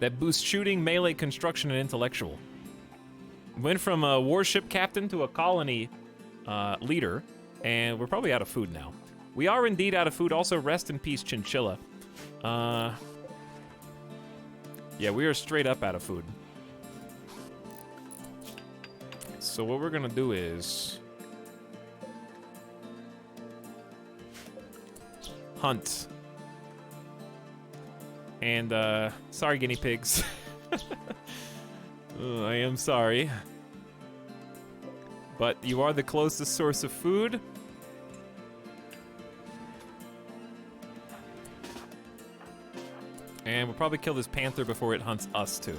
That boosts shooting, melee, construction, and intellectual. Went from a warship captain to a colony leader, and we're probably out of food now. We are indeed out of food. Also, rest in peace, Chinchilla. Yeah, we are straight up out of food. So what we're gonna do is hunt. And sorry, guinea pigs. I am sorry. But you are the closest source of food. And we'll probably kill this panther before it hunts us too.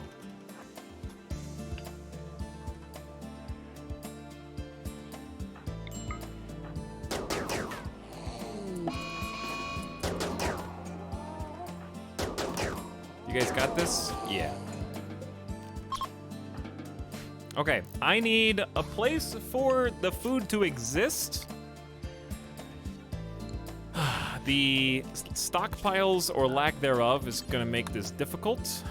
You guys got this? Yeah. Okay, I need a place for the food to exist. The stockpiles or lack thereof is gonna make this difficult.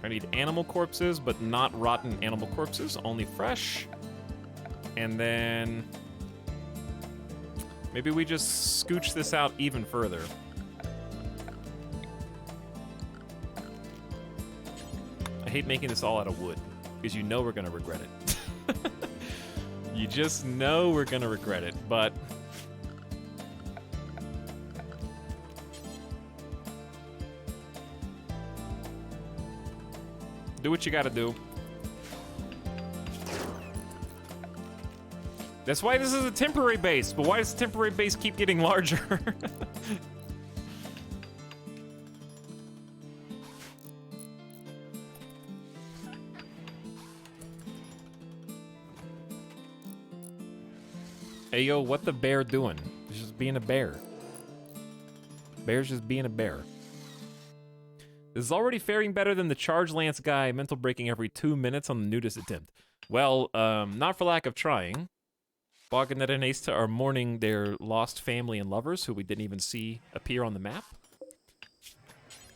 I need animal corpses, but not rotten animal corpses, only fresh. And then maybe we just scooch this out even further. I hate making this all out of wood, because you know we're gonna regret it. You just know we're gonna regret it, but do what you gotta do. That's why this is a temporary base, but why does the temporary base keep getting larger? Hey yo, what the bear doing? He's just being a bear. Bear's just being a bear. This is already faring better than the Charge Lance guy mental breaking every 2 minutes on the nudist attempt. Well, not for lack of trying. Boganetta and Asta are mourning their lost family and lovers, who we didn't even see appear on the map.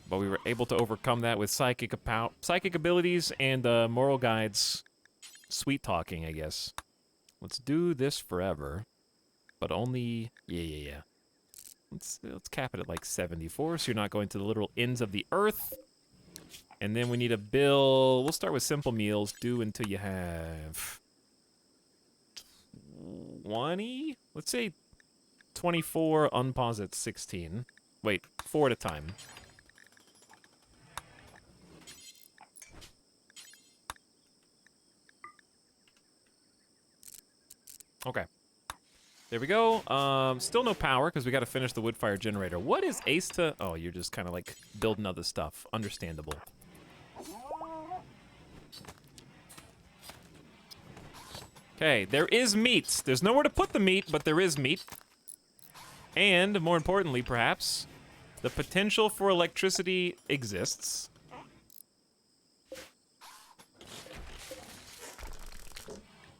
But we were able to overcome that with psychic abilities and moral guides. Sweet talking, I guess. Let's do this forever. But only... Yeah. Let's cap it at like 74, so you're not going to the literal ends of the earth. And then we need a bill. We'll start with simple meals. Do until you have 20? Let's say 24, unpause at 16. Wait, 4 at a time. Okay. There we go. Still no power because we got to finish the wood fire generator. What is Ace to... Oh, you're just kind of like building other stuff. Understandable. Okay, there is meat. There's nowhere to put the meat, but there is meat. And, more importantly, perhaps, the potential for electricity exists.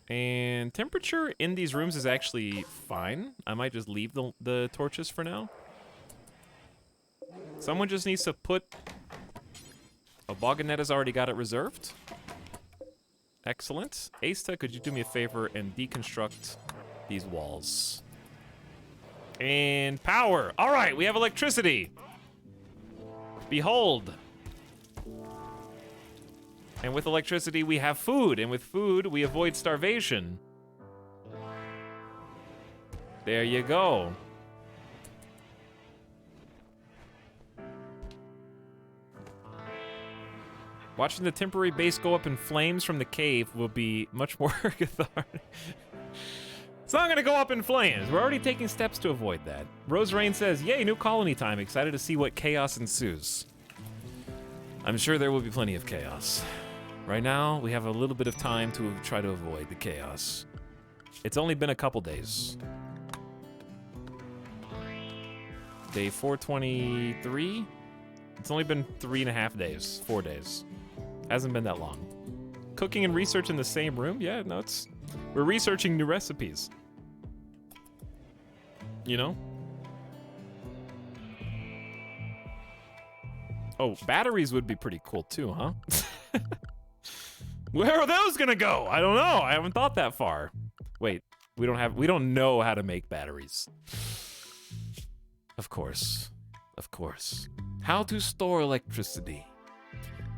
And temperature in these rooms is actually fine. I might just leave the torches for now. Someone just needs to put... Oh, Boganet has already got it reserved. Excellent. Asta, could you do me a favor and deconstruct these walls? And power. All right, we have electricity. Behold. And with electricity, we have food. And with food, we avoid starvation. There you go. Watching the temporary base go up in flames from the cave will be much more cathartic. It's not gonna go up in flames. We're already taking steps to avoid that. Rose Rain says, yay, new colony time. Excited to see what chaos ensues. I'm sure there will be plenty of chaos. Right now, we have a little bit of time to try to avoid the chaos. It's only been a couple days. Day 423. It's only been 3.5 days, 4 days. Hasn't been that long. Cooking and research in the same room? Yeah, no, we're researching new recipes. You know? Oh, batteries would be pretty cool too, huh? Where are those gonna go? I don't know. I haven't thought that far. Wait, we don't know how to make batteries. Of course. Of course. How to store electricity.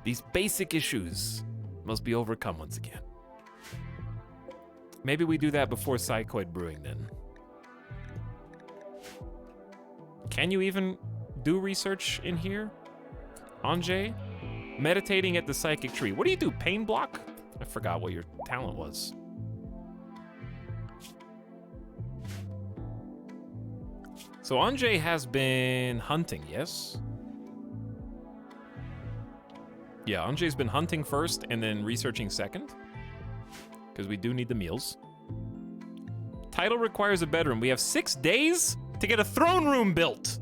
These basic issues must be overcome once again. Maybe we do that before Psychoid Brewing then. Can you even do research in here? Anjay? Meditating at the psychic tree. What do you do? Pain block? I forgot what your talent was. So Anjay has been hunting, yes? Yeah, Anjay's been hunting first and then researching second. Because we do need the meals. Title requires a bedroom. We have 6 days to get a throne room built.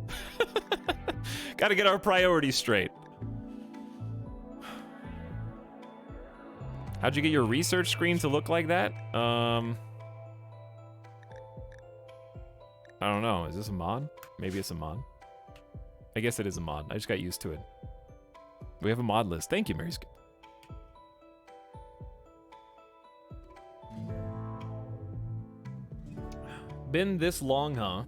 Gotta get our priorities straight. How'd you get your research screen to look like that? I don't know. Is this a mod? Maybe it's a mod. I guess it is a mod. I just got used to it. We have a mod list. Thank you, Mary. Been this long, huh?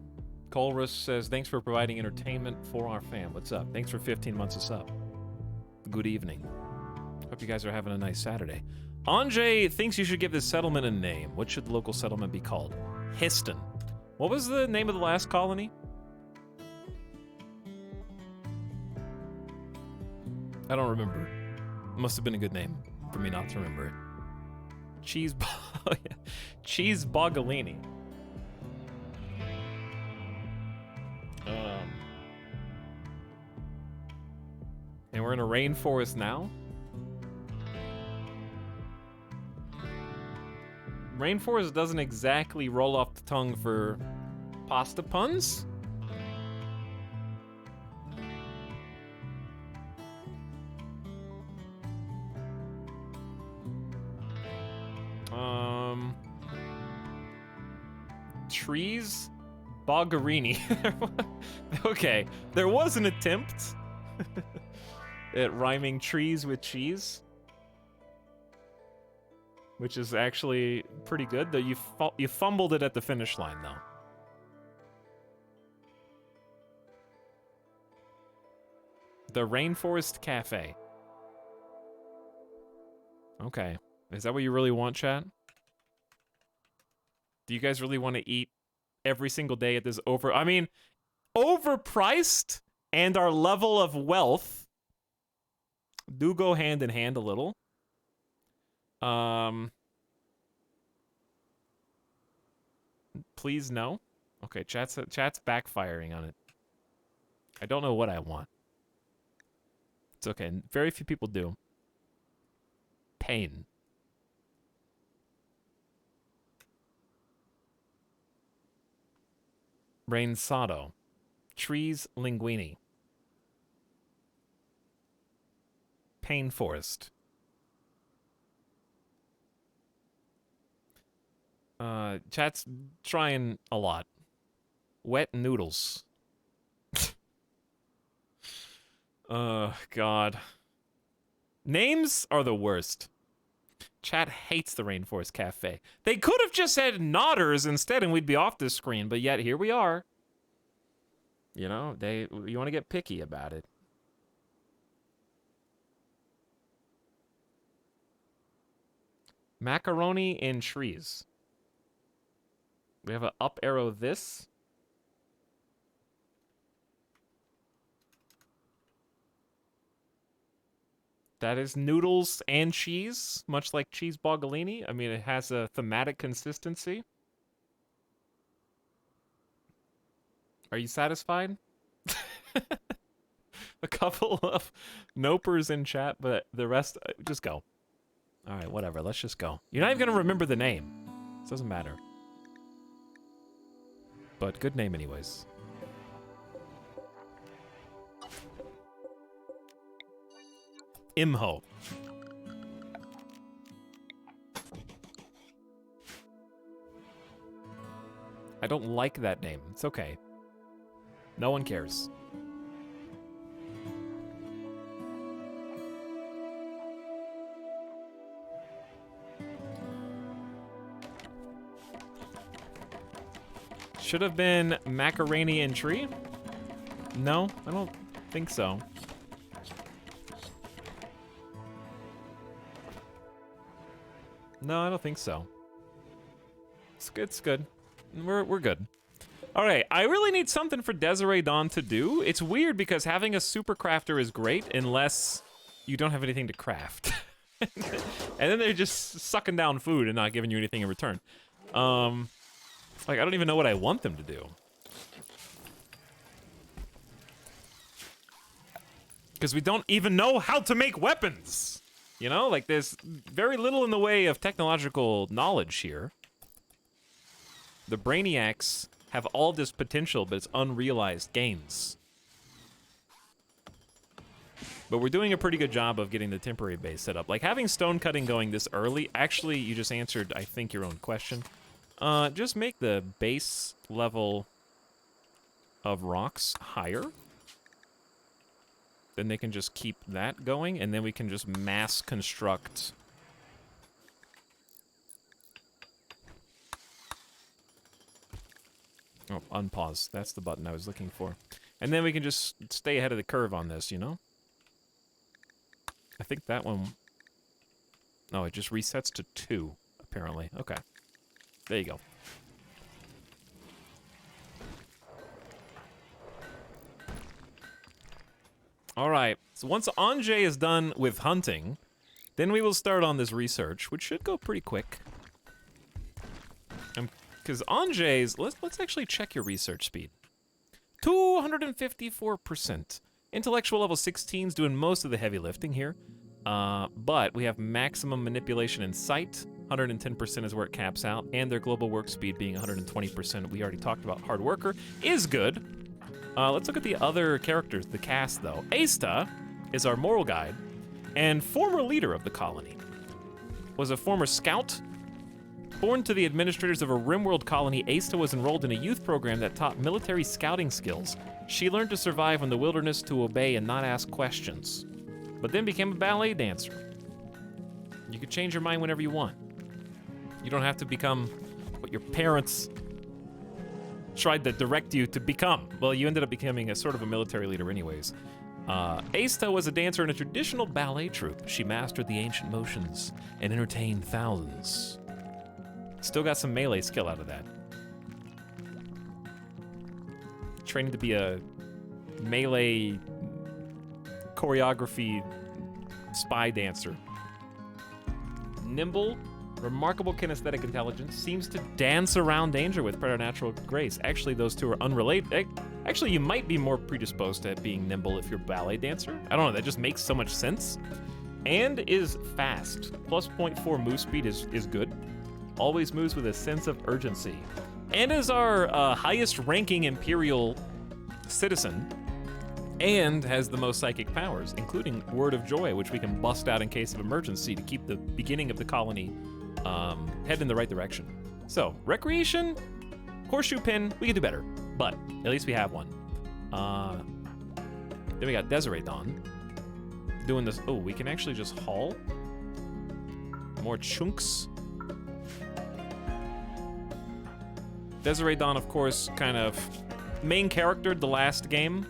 Colrus says, thanks for providing entertainment for our fam. What's up? Thanks for 15 months of sub. Good evening. Hope you guys are having a nice Saturday. Anjay thinks you should give this settlement a name. What should the local settlement be called? Histon. What was the name of the last colony? I don't remember. It must have been a good name for me not to remember it. Oh, yeah. Cheese Bogalini. And we're in a rainforest now? Rainforest doesn't exactly roll off the tongue for pasta puns? Trees? Bogarini. Okay, there was an attempt at rhyming trees with cheese, which is actually pretty good. Though you fumbled it at the finish line, though. The Rainforest Cafe. Okay, is that what you really want, chat? Do you guys really want to eat every single day at this I mean, overpriced and our level of wealth do go hand in hand a little. Please no. Okay, chat's backfiring on it. I don't know what I want. It's okay. Very few people do. Pain. Rainsado. Trees linguini. Pain forest. Chat's trying a lot. Wet noodles. God. Names are the worst. Chat hates the Rainforest Cafe. They could have just said Nodders instead and we'd be off this screen, but yet here we are. You know, you want to get picky about it. Macaroni and trees. We have an up arrow this. That is noodles and cheese, much like cheese boggolini. I mean, it has a thematic consistency. Are you satisfied? A couple of nopers in chat, but the rest, just go. All right, whatever, let's just go. You're not even gonna remember the name. It doesn't matter. But good name anyways. Imho. I don't like that name. It's okay. No one cares. Should have been macaroni and tree? No, I don't think so. No, I don't think so. It's good. It's good. We're good. All right, I really need something for Desiree Dawn to do. It's weird because having a super crafter is great unless you don't have anything to craft. And then they're just sucking down food and not giving you anything in return. Like, I don't even know what I want them to do. Because we don't even know how to make weapons. You know, like there's very little in the way of technological knowledge here. The Brainiacs have all this potential, but it's unrealized gains. But we're doing a pretty good job of getting the temporary base set up. Like having stone cutting going this early, actually you just answered, I think, your own question. Just make the base level of rocks higher. Then they can just keep that going, and then we can just mass construct. Oh, unpause. That's the button I was looking for. And then we can just stay ahead of the curve on this, you know? I think that one... No, it just resets to 2, apparently. Okay. There you go. All right. So once Anjay is done with hunting, then we will start on this research, which should go pretty quick. Because Anjay's... Let's actually check your research speed. 254%. Intellectual level 16's doing most of the heavy lifting here. But we have maximum manipulation and sight. 110% is where it caps out, and their global work speed being 120%. We already talked about hard worker is good. Let's look at the other characters, the cast though. Asta is our moral guide and former leader of the colony. Was a former scout. Born to the administrators of a RimWorld colony, Asta was enrolled in a youth program that taught military scouting skills. She learned to survive in the wilderness, to obey and not ask questions, but then became a ballet dancer. You could change your mind whenever you want. You don't have to become what your parents tried to direct you to become. Well, you ended up becoming a sort of a military leader anyways. Asta was a dancer in a traditional ballet troupe. She mastered the ancient motions and entertained thousands. Still got some melee skill out of that. training to be a melee choreography spy dancer. Nimble, remarkable kinesthetic intelligence, seems to dance around danger with preternatural grace. Actually, those two are unrelated. Actually, you might be more predisposed to being nimble if you're a ballet dancer. I don't know, that just makes so much sense. And is fast. Plus 0.4 move speed is good. Always moves with a sense of urgency. And is our highest ranking Imperial citizen. And has the most psychic powers, including Word of Joy, which we can bust out in case of emergency to keep the beginning of the colony head in the right direction. So, recreation, horseshoe pin, we can do better, but at least we have one. Then we got Desiree Dawn doing this. Oh, we can actually just haul more chunks. Desiree Dawn, of course, kind of main character the last game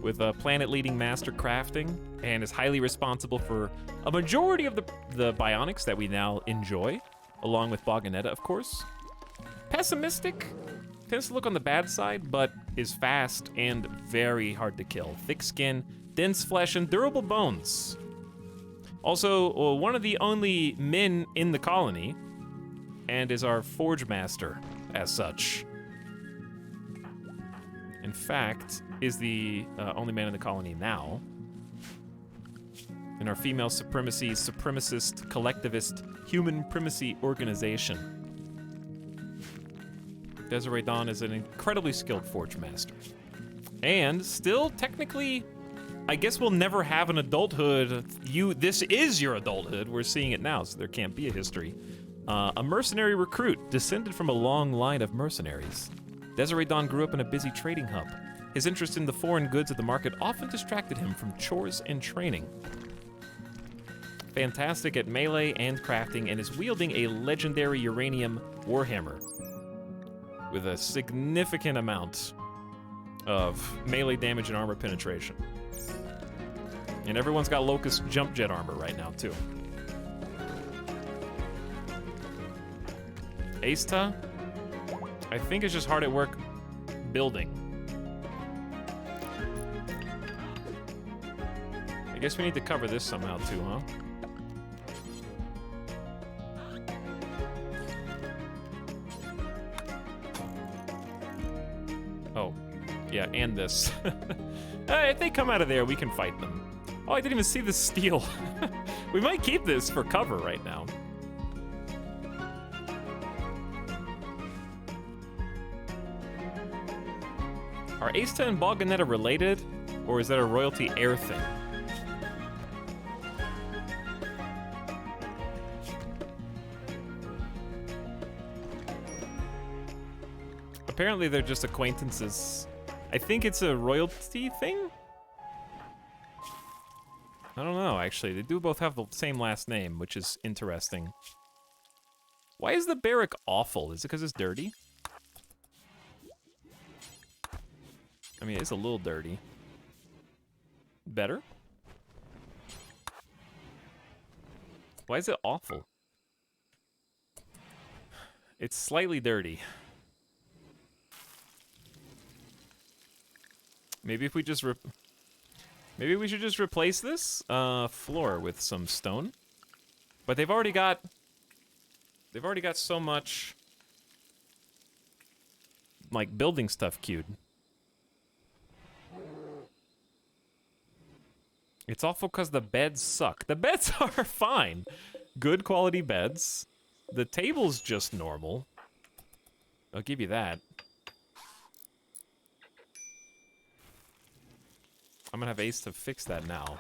with a planet-leading master crafting and is highly responsible for a majority of the bionics that we now enjoy, along with Boganetta, of course. Pessimistic, tends to look on the bad side, but is fast and very hard to kill. Thick skin, dense flesh, and durable bones. Also, one of the only men in the colony, and is our forge master as such. In fact, is the only man in the colony now. In our female supremacy, supremacist, collectivist, human primacy organization. Desiree Dawn is an incredibly skilled forge master. And still, technically, I guess we'll never have an adulthood. This is your adulthood. We're seeing it now, so there can't be a history. A mercenary recruit, descended from a long line of mercenaries. Desiree Dawn grew up in a busy trading hub. His interest in the foreign goods of the market often distracted him from chores and training. Fantastic at melee and crafting, and is wielding a legendary uranium warhammer with a significant amount of melee damage and armor penetration. And everyone's got Locust jump jet armor right now, too. Aista, I think is just hard at work building. I guess we need to cover this somehow too, huh? Oh, yeah, and this. If they come out of there, we can fight them. Oh, I didn't even see the steel. We might keep this for cover right now. Are Aista and Boganetta related, or is that a royalty heir thing? Apparently they're just acquaintances. I think it's a royalty thing? I don't know, actually. They do both have the same last name, which is interesting. Why is the barrack awful? Is it because it's dirty? I mean, it's a little dirty. Better? Why is it awful? It's slightly dirty. Maybe if we just maybe we should just replace this floor with some stone. But they've already got so much like building stuff queued. It's awful because the beds suck. The beds are fine. Good quality beds. The table's just normal. I'll give you that. I'm gonna have Ace to fix that now.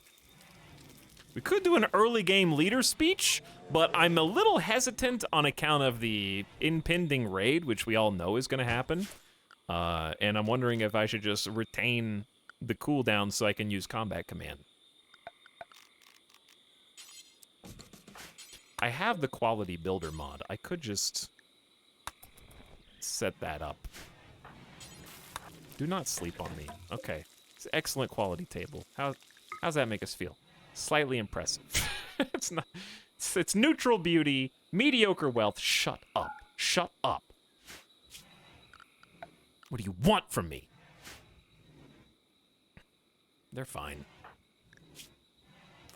We could do an early game leader speech, but I'm a little hesitant on account of the impending raid, which we all know is gonna happen. And I'm wondering if I should just retain the cooldown so I can use combat command. I have the quality builder mod. I could just set that up. Do not sleep on me. Okay. It's an excellent quality table. How's that make us feel? Slightly impressive. It's not. It's neutral beauty, mediocre wealth. Shut up. Shut up. What do you want from me? They're fine.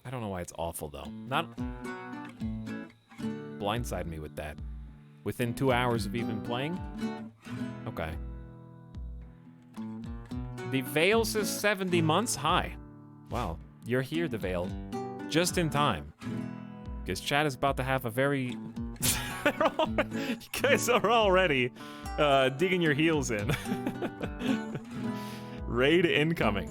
I don't know why it's awful, though. Not... Blindside me with that. Within 2 hours of even playing? Okay. The Veil says 70 months? Hi. Wow. You're here, the Veil. Just in time. Because chat is about to have a very... You guys are already digging your heels in. Raid incoming.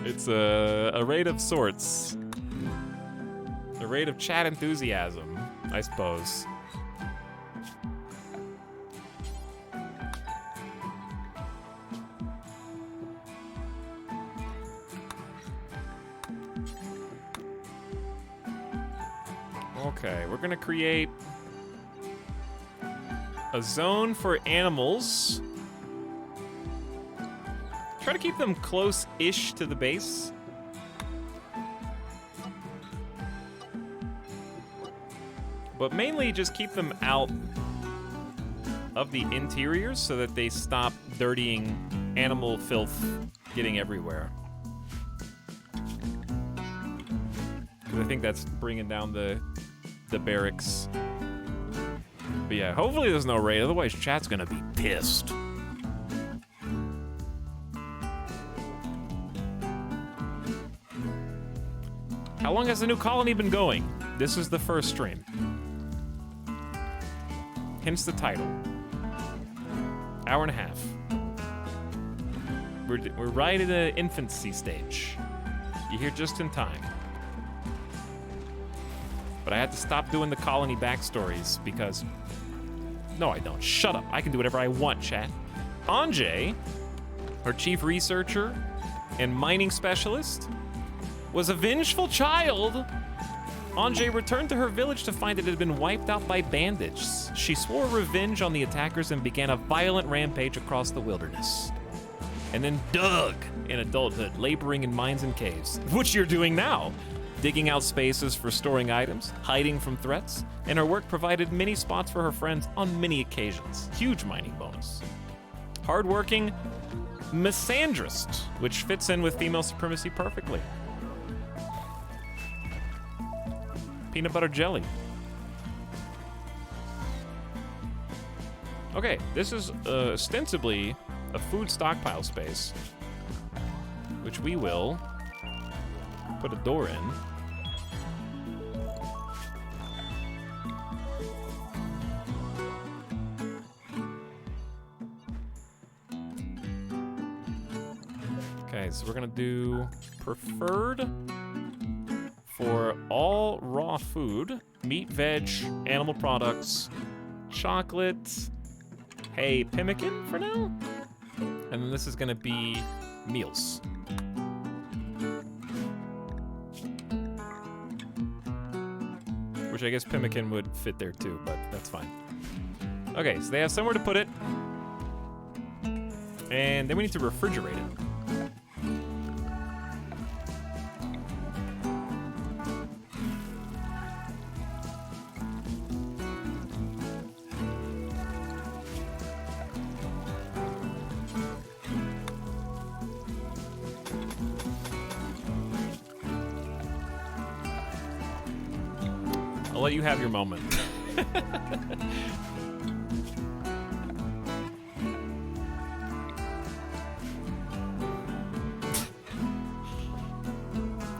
It's a raid of sorts. A raid of chat enthusiasm, I suppose. Okay, we're gonna create a zone for animals. Try to keep them close-ish to the base. But mainly just keep them out of the interiors so that they stop dirtying animal filth getting everywhere. Because I think that's bringing down the barracks. But yeah, hopefully there's no raid, otherwise chat's gonna be pissed. How long has the new colony been going? This is the first stream. Hence the title. Hour and a half. We're right in the infancy stage. You're here just in time. But I had to stop doing the colony backstories because... No, I don't. Shut up. I can do whatever I want, chat. Anjay, our chief researcher and mining specialist, was a vengeful child. Anjay returned to her village to find it had been wiped out by bandits. She swore revenge on the attackers and began a violent rampage across the wilderness. And then dug in adulthood, laboring in mines and caves, which you're doing now. Digging out spaces for storing items, hiding from threats, and her work provided many spots for her friends on many occasions. Huge mining bonus. Hardworking misandrist, which fits in with female supremacy perfectly. Peanut butter jelly. Okay, this is ostensibly a food stockpile space, which we will put a door in. Okay, so we're gonna do preferred for all raw food, meat, veg, animal products, chocolate, hey, pemmican for now? And then this is gonna be meals. Which I guess pemmican would fit there too, but that's fine. Okay, so they have somewhere to put it. And then we need to refrigerate it. I'll let you have your moment.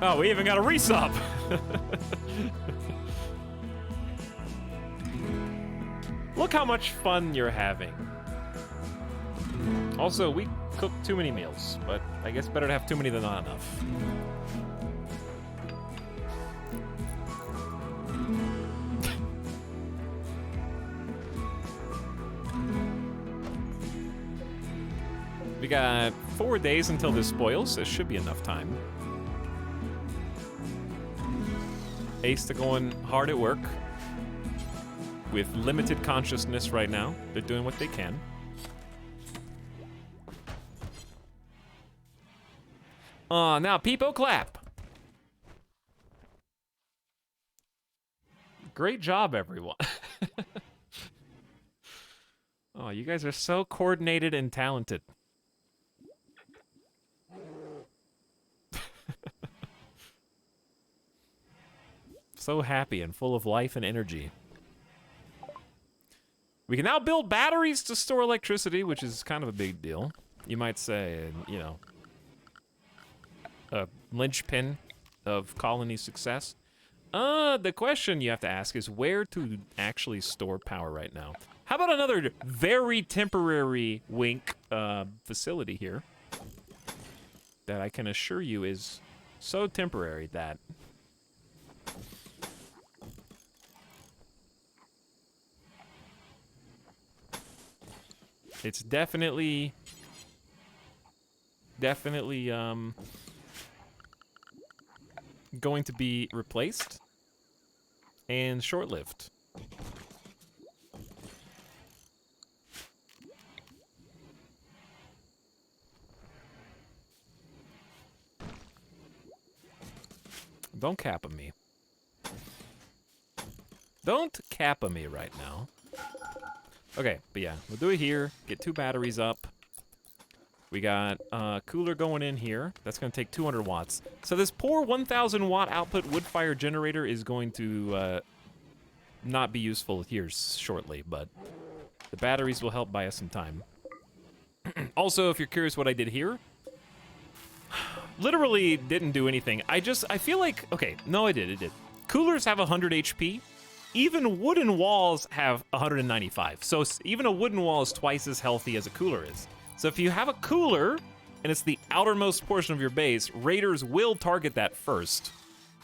Oh, we even got a resub. Look how much fun you're having. Also, we cooked too many meals, but I guess better to have too many than not enough. We got 4 days until this spoils, so it should be enough time. Ace to going hard at work with limited consciousness right now. They're doing what they can. Now Peepo clap. Great job, everyone. Oh, you guys are so coordinated and talented. So happy and full of life and energy. We can now build batteries to store electricity, which is kind of a big deal. You might say, you know, a linchpin of colony success. The question you have to ask is where to actually store power right now. How about another very temporary wink facility here that I can assure you is so temporary that it's definitely going to be replaced and short-lived. Don't cap on me. Don't cap on me right now. Okay, but yeah, we'll do it here. Get 2 batteries up. We got a cooler going in here. That's going to take 200 watts. So this poor 1,000 watt output wood fire generator is going to not be useful here shortly, but the batteries will help buy us some time. Also, if you're curious what I did here, literally didn't do anything. I feel like, okay, no, it did. Coolers have 100 HP. Even wooden walls have 195. So even a wooden wall is twice as healthy as a cooler is. So if you have a cooler and it's the outermost portion of your base, raiders will target that first.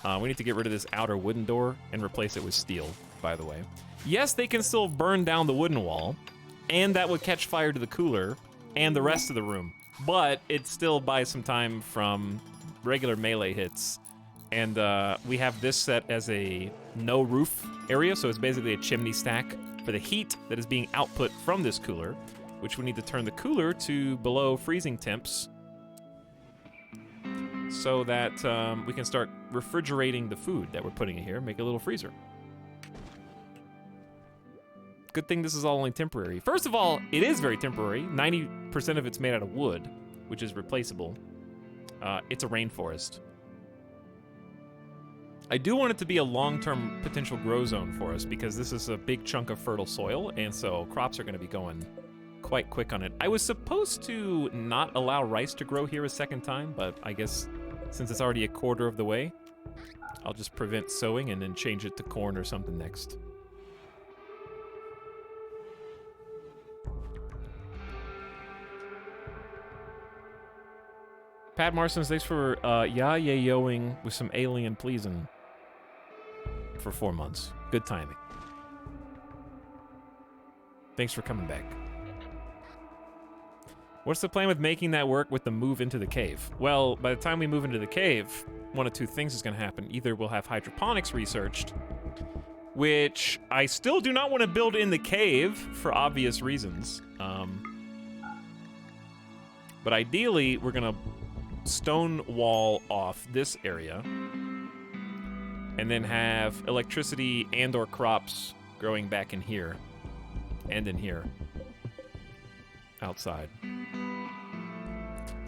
We need to get rid of this outer wooden door and replace it with steel, by the way. Yes, they can still burn down the wooden wall, and that would catch fire to the cooler and the rest of the room. But it still buys some time from regular melee hits. And we have this set as a no roof area, so it's basically a chimney stack for the heat that is being output from this cooler, which we need to turn the cooler to below freezing temps so that we can start refrigerating the food that we're putting in here, make a little freezer. Good thing this is all only temporary. First of all, it is very temporary. 90% of it's made out of wood, which is replaceable. It's a rainforest. I do want it to be a long-term potential grow zone for us because this is a big chunk of fertile soil, and so crops are going to be going quite quick on it. I was supposed to not allow rice to grow here a second time, but I guess since it's already a quarter of the way, I'll just prevent sowing and then change it to corn or something next. Pat Marsons, thanks for yayoing with some alien pleasing for 4 months. Good timing. Thanks for coming back. What's the plan with making that work with the move into the cave? Well, by the time we move into the cave, one of 2 things is going to happen. Either we'll have hydroponics researched, which I still do not want to build in the cave for obvious reasons. But ideally, we're going to stone wall off this area and then have electricity and or crops growing back in here and in here outside.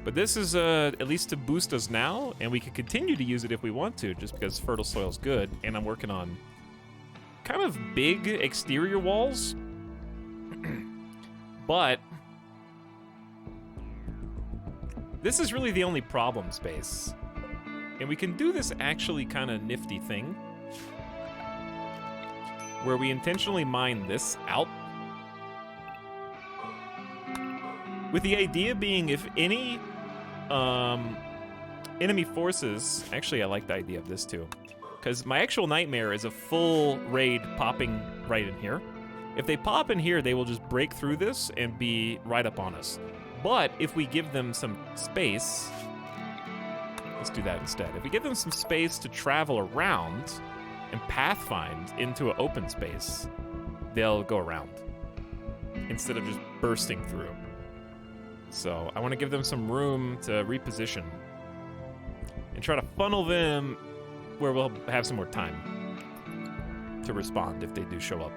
But this is at least to boost us now, and we can continue to use it if we want to, just because fertile soil is good. And I'm working on kind of big exterior walls, but this is really the only problem space. And we can do this actually kind of nifty thing where we intentionally mine this out. With the idea being if any enemy forces... Actually, I like the idea of this too. Because my actual nightmare is a full raid popping right in here. If they pop in here, they will just break through this and be right up on us. But if we give them some space, let's do that instead. If we give them some space to travel around and pathfind into an open space, they'll go around instead of just bursting through. So I want to give them some room to reposition and try to funnel them where we'll have some more time to respond if they do show up.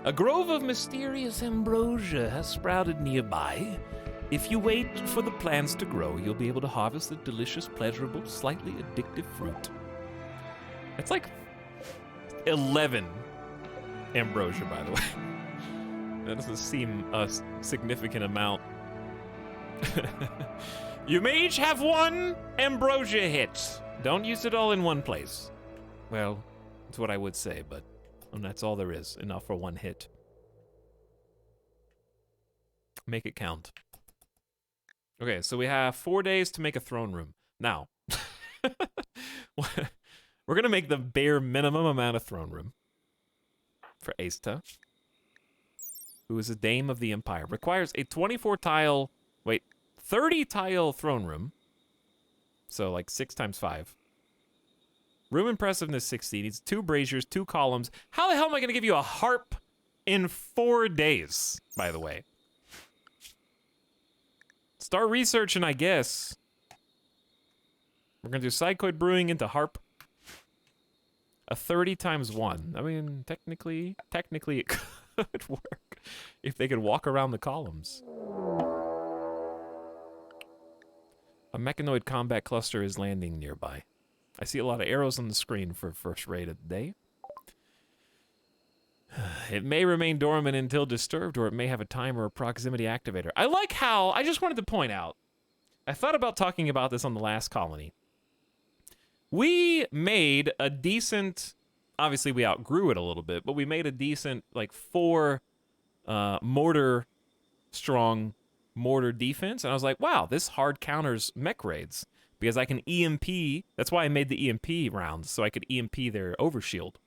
A grove of mysterious ambrosia has sprouted nearby. If you wait for the plants to grow, you'll be able to harvest the delicious, pleasurable, slightly addictive fruit. It's like 11 ambrosia, by the way. That doesn't seem a significant amount. You may each have 1 ambrosia hit. Don't use it all in one place. Well, that's what I would say, but that's all there is. Enough for 1 hit. Make it count. Okay, so we have 4 days to make a throne room. Now, we're going to make the bare minimum amount of throne room for Aista, who is a dame of the empire. Requires a 30 tile throne room. So like 6 times 5. Room impressiveness 60. Needs 2 braziers, 2 columns. How the hell am I going to give you a harp in 4 days, by the way? Start researching, I guess. We're going to do Psychoid Brewing into harp. A 30 times 1. I mean, technically it could work if they could walk around the columns. A mechanoid combat cluster is landing nearby. I see a lot of arrows on the screen for first raid of the day. It may remain dormant until disturbed, or it may have a timer or proximity activator. I like how, I just wanted to point out, I thought about talking about this on the last colony. We made a decent, obviously we outgrew it a little bit, but we made a decent, like 4 mortar strong mortar defense, and I was like, wow, this hard counters mech raids, because I can EMP, that's why I made the EMP rounds, so I could EMP their overshield.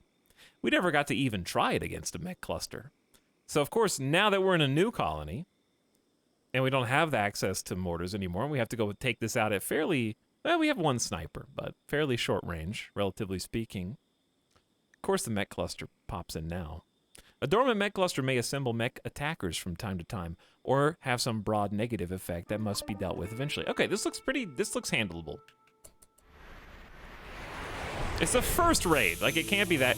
We never got to even try it against a mech cluster. So of course, now that we're in a new colony, and we don't have the access to mortars anymore, and we have to go take this out at fairly, well, we have 1 sniper, but fairly short range, relatively speaking. Of course the mech cluster pops in now. A dormant mech cluster may assemble mech attackers from time to time, or have some broad negative effect that must be dealt with eventually. Okay, this looks handleable. It's the first raid, like it can't be that.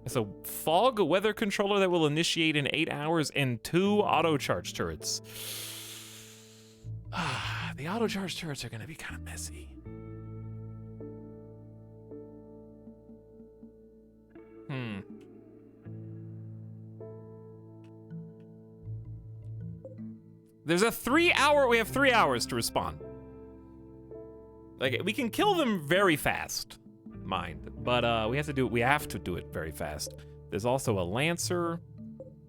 It's a fog weather controller that will initiate in 8 hours and 2 auto charge turrets. The auto charge turrets are gonna be kind of messy. There's a 3-hour, we have 3 hours to respond. Like, we can kill them very fast, mind, but we have to do it very fast. There's also a Lancer.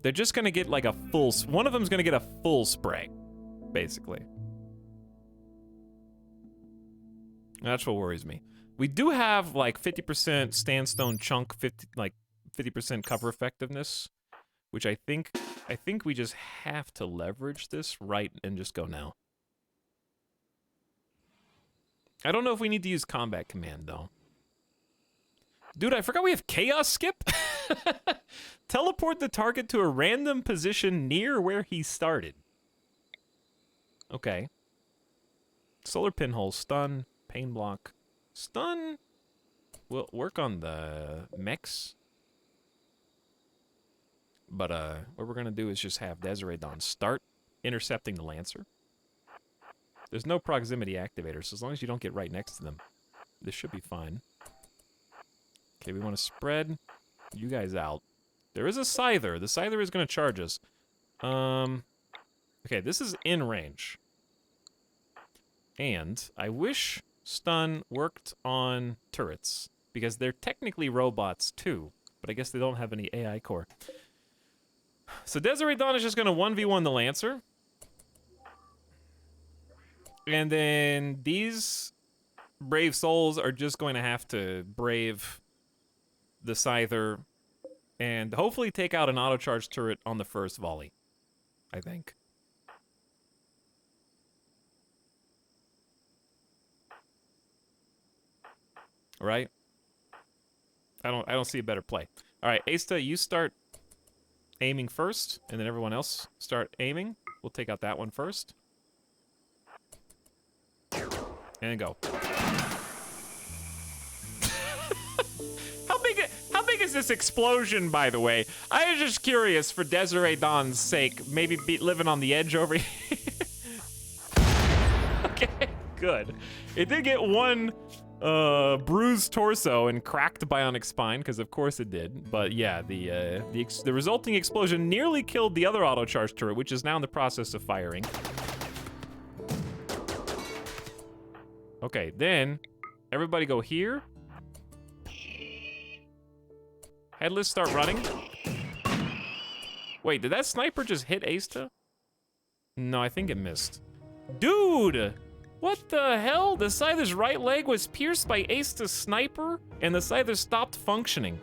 They're just gonna get like a full, one of them's gonna get a full spray, basically. That's what worries me. We do have like 50% Standstone chunk, 50% cover effectiveness, which I think we just have to leverage this right and just go now. I don't know if we need to use combat command though. Dude, I forgot we have chaos skip. Teleport the target to a random position near where he started. Okay. Solar pinhole, stun, pain block. Stun will work on the mechs. But what we're gonna do is just have Desiree Dawn start intercepting the Lancer. There's no proximity activator, so as long as you don't get right next to them, this should be fine. Okay, we want to spread you guys out. There is a Scyther. The Scyther is gonna charge us. Okay, this is in range. And I wish stun worked on turrets, because they're technically robots too, but I guess they don't have any AI core. So Desiree Dawn is just going to 1v1 the Lancer. And then these brave souls are just going to have to brave the Scyther and hopefully take out an auto-charge turret on the first volley, I think. Right? I don't see a better play. All right, Aista, you start aiming first, and then everyone else start aiming. We'll take out that one first. And go. How big is is this explosion, by the way? I was just curious for Desiree Dawn's sake. Maybe be living on the edge over here. Okay, good. It did get one bruised torso and cracked bionic spine, because of course it did. But yeah, the resulting explosion nearly killed the other auto charge turret, which is now in the process of firing. Okay, then everybody go here. Headless, start running. Wait, did that sniper just hit Asta? No, I think it missed. Dude! What the hell? The Scyther's right leg was pierced by Asta's sniper, and the Scyther stopped functioning.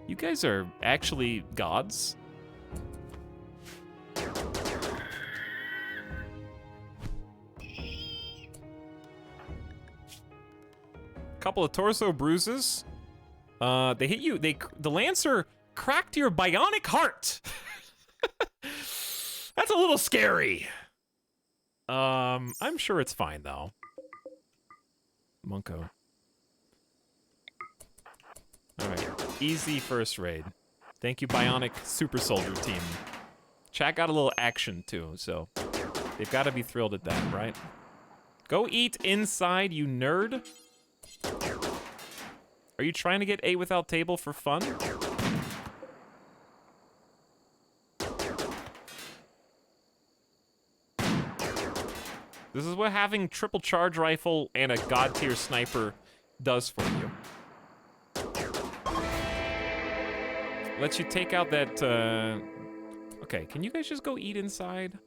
You guys are actually gods? Couple of torso bruises. They hit you. The Lancer cracked your bionic heart. That's a little scary. I'm sure it's fine though. Monko. All right, easy first raid. Thank you, Bionic Super Soldier team. Chat got a little action too, so they've got to be thrilled at that, right? Go eat inside, you nerd. Are you trying to get 8 without table for fun? This is what having triple charge rifle and a god tier sniper does for you. Lets you take out that, Okay, can you guys just go eat inside?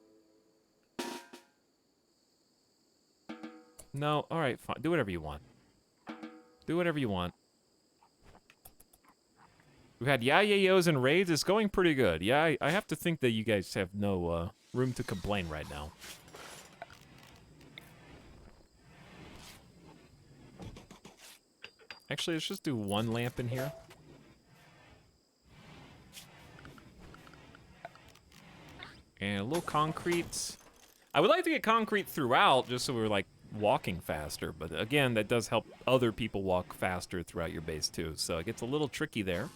No, all right, fine. Do whatever you want. Do whatever you want. We've had yayos and raids. It's going pretty good. Yeah, I have to think that you guys have no room to complain right now. Actually, let's just do one lamp in here. And a little concrete. I would like to get concrete throughout just so we're like walking faster, but again, that does help other people walk faster throughout your base too, so it gets a little tricky there.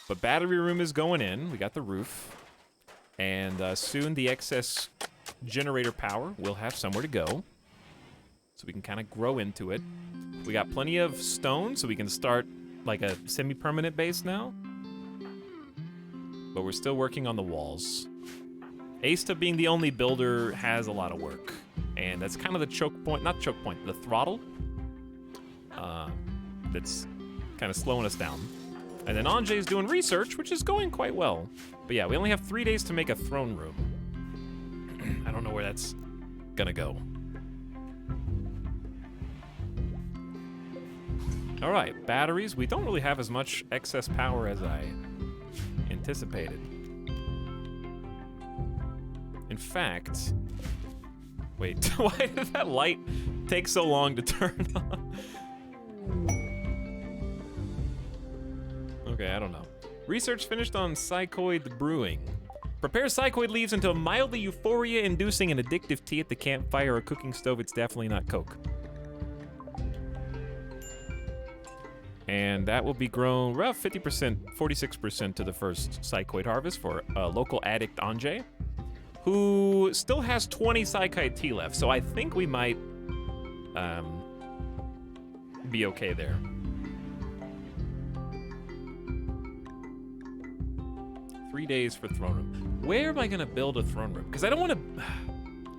But battery room is going in. We got the roof. And soon the excess generator power will have somewhere to go. So we can kind of grow into it. We got plenty of stone, so we can start like a semi-permanent base now. But we're still working on the walls. Asta being the only builder has a lot of work. And that's kind of the choke point, not choke point, the throttle. That's kind of slowing us down. And then Anjay's doing research, which is going quite well. But yeah, we only have 3 days to make a throne room. I don't know where that's gonna go. All right, batteries. We don't really have as much excess power as I anticipated. In fact, wait, why did that light take so long to turn on? Okay, I don't know. Research finished on psychoid brewing. Prepare psychoid leaves into a mildly euphoria-inducing and addictive tea at the campfire or cooking stove. It's definitely not Coke. And that will be grown around 50%, 46% to the first psychoid harvest for local addict Anjay, who still has 20 psychoid tea left. So I think we might be okay there. Three days for throne room. Where am I gonna build a throne room? Because I don't want to.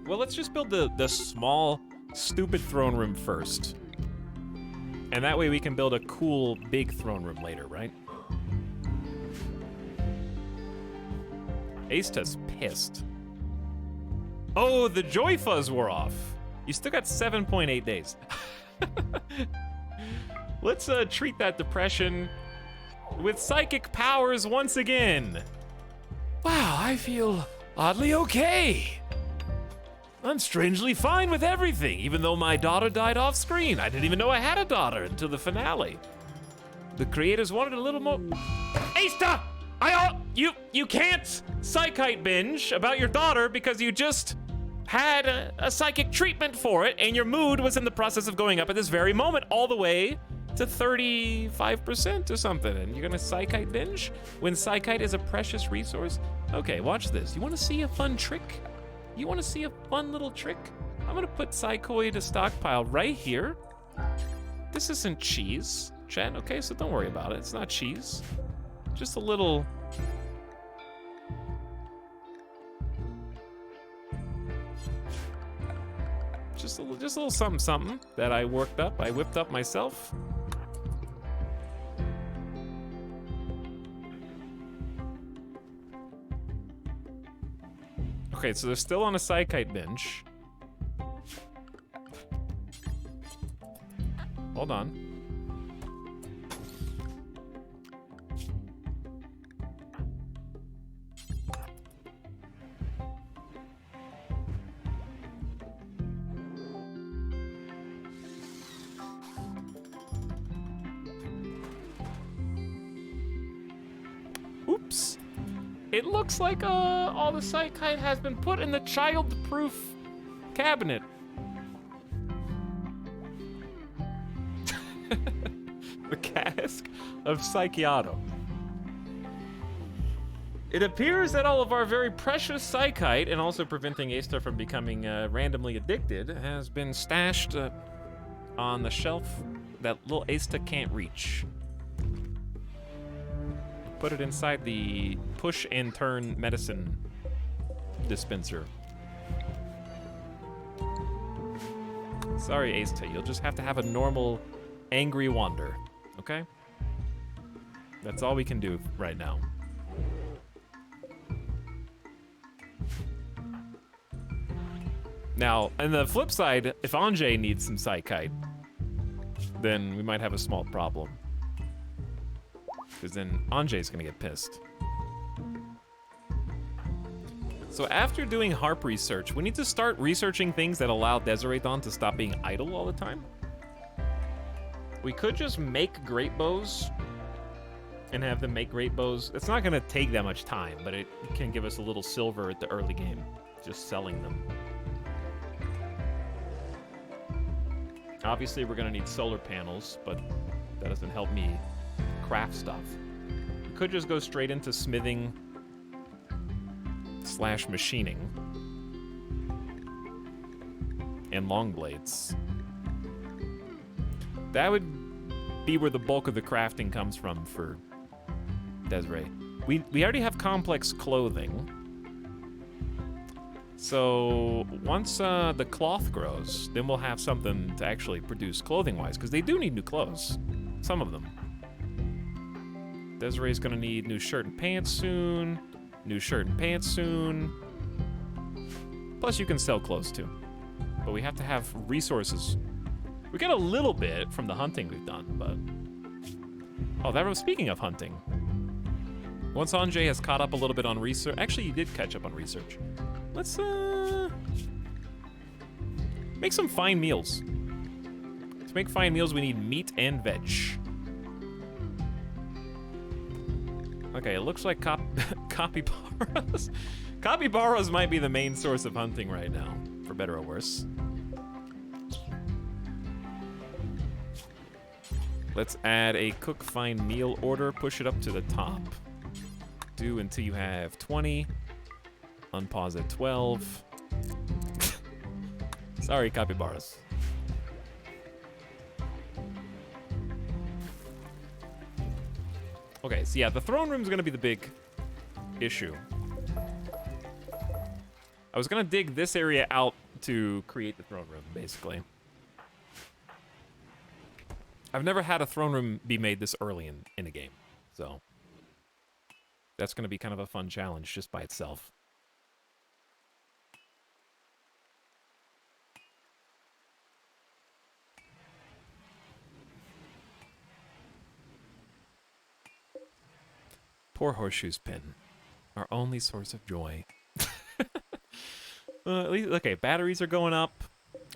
Well, let's just build the small, stupid throne room first. And that way we can build a cool, big throne room later, right? Asta's pissed. Oh, the joy fuzz wore off. You still got 7.8 days. Let's treat that depression with psychic powers once again. Wow, I feel oddly okay. I'm strangely fine with everything, even though my daughter died off screen. I didn't even know I had a daughter until the finale. The creators wanted a little more. Asta! You can't psychite binge about your daughter because you just had a psychic treatment for it and your mood was in the process of going up at this very moment, all the way to 35% or something, and you're gonna Psychite binge when Psychite is a precious resource. Okay, watch this. You wanna see a fun trick? You wanna see a fun little trick? I'm gonna put Psychoid to stockpile right here. This isn't cheese, chat, okay? So don't worry about it. It's not cheese. Just a little... Just a little something something that I whipped up myself. Okay, so they're still on a Psychite binge. Hold on. Oops. It looks like all the Psychite has been put in the child-proof cabinet. The cask of Psychiato. It appears that all of our very precious Psychite, and also preventing Asta from becoming randomly addicted, has been stashed on the shelf that little Asta can't reach. Put it inside the push and turn medicine dispenser. Sorry, Asta, you'll just have to have a normal angry wander, okay? That's all we can do right now. Now, on the flip side, if Anjay needs some Psychite, then we might have a small problem. Because then Anjay's gonna get pissed. So after doing harp research, we need to start researching things that allow Desirathon to stop being idle all the time. We could just make great bows and have them make great bows. It's not gonna take that much time, but it can give us a little silver at the early game, just selling them. Obviously, we're gonna need solar panels, but that doesn't help me craft stuff. We could just go straight into smithing / machining and long blades. That would be where the bulk of the crafting comes from for Desiree. We already have complex clothing. So once the cloth grows, then we'll have something to actually produce clothing-wise, because they do need new clothes, some of them. Desiree's gonna need new shirt and pants soon. New shirt and pants soon. Plus you can sell clothes too. But we have to have resources. We got a little bit from the hunting we've done, but... Oh, that was speaking of hunting. Once Anjay has caught up a little bit on research... Actually, you did catch up on research. Let's, make some fine meals. To make fine meals, we need meat and veg. Okay, it looks like capybaras. Capybaras might be the main source of hunting right now, for better or worse. Let's add a cook fine meal order, push it up to the top. Do until you have 20. Unpause at 12. Sorry, capybaras. Okay, so yeah, the throne room's gonna be the big issue. I was gonna dig this area out to create the throne room, basically. I've never had a throne room be made this early in a game, so that's gonna be kind of a fun challenge just by itself. Poor Horseshoe's pin. Our only source of joy. At least, okay, batteries are going up.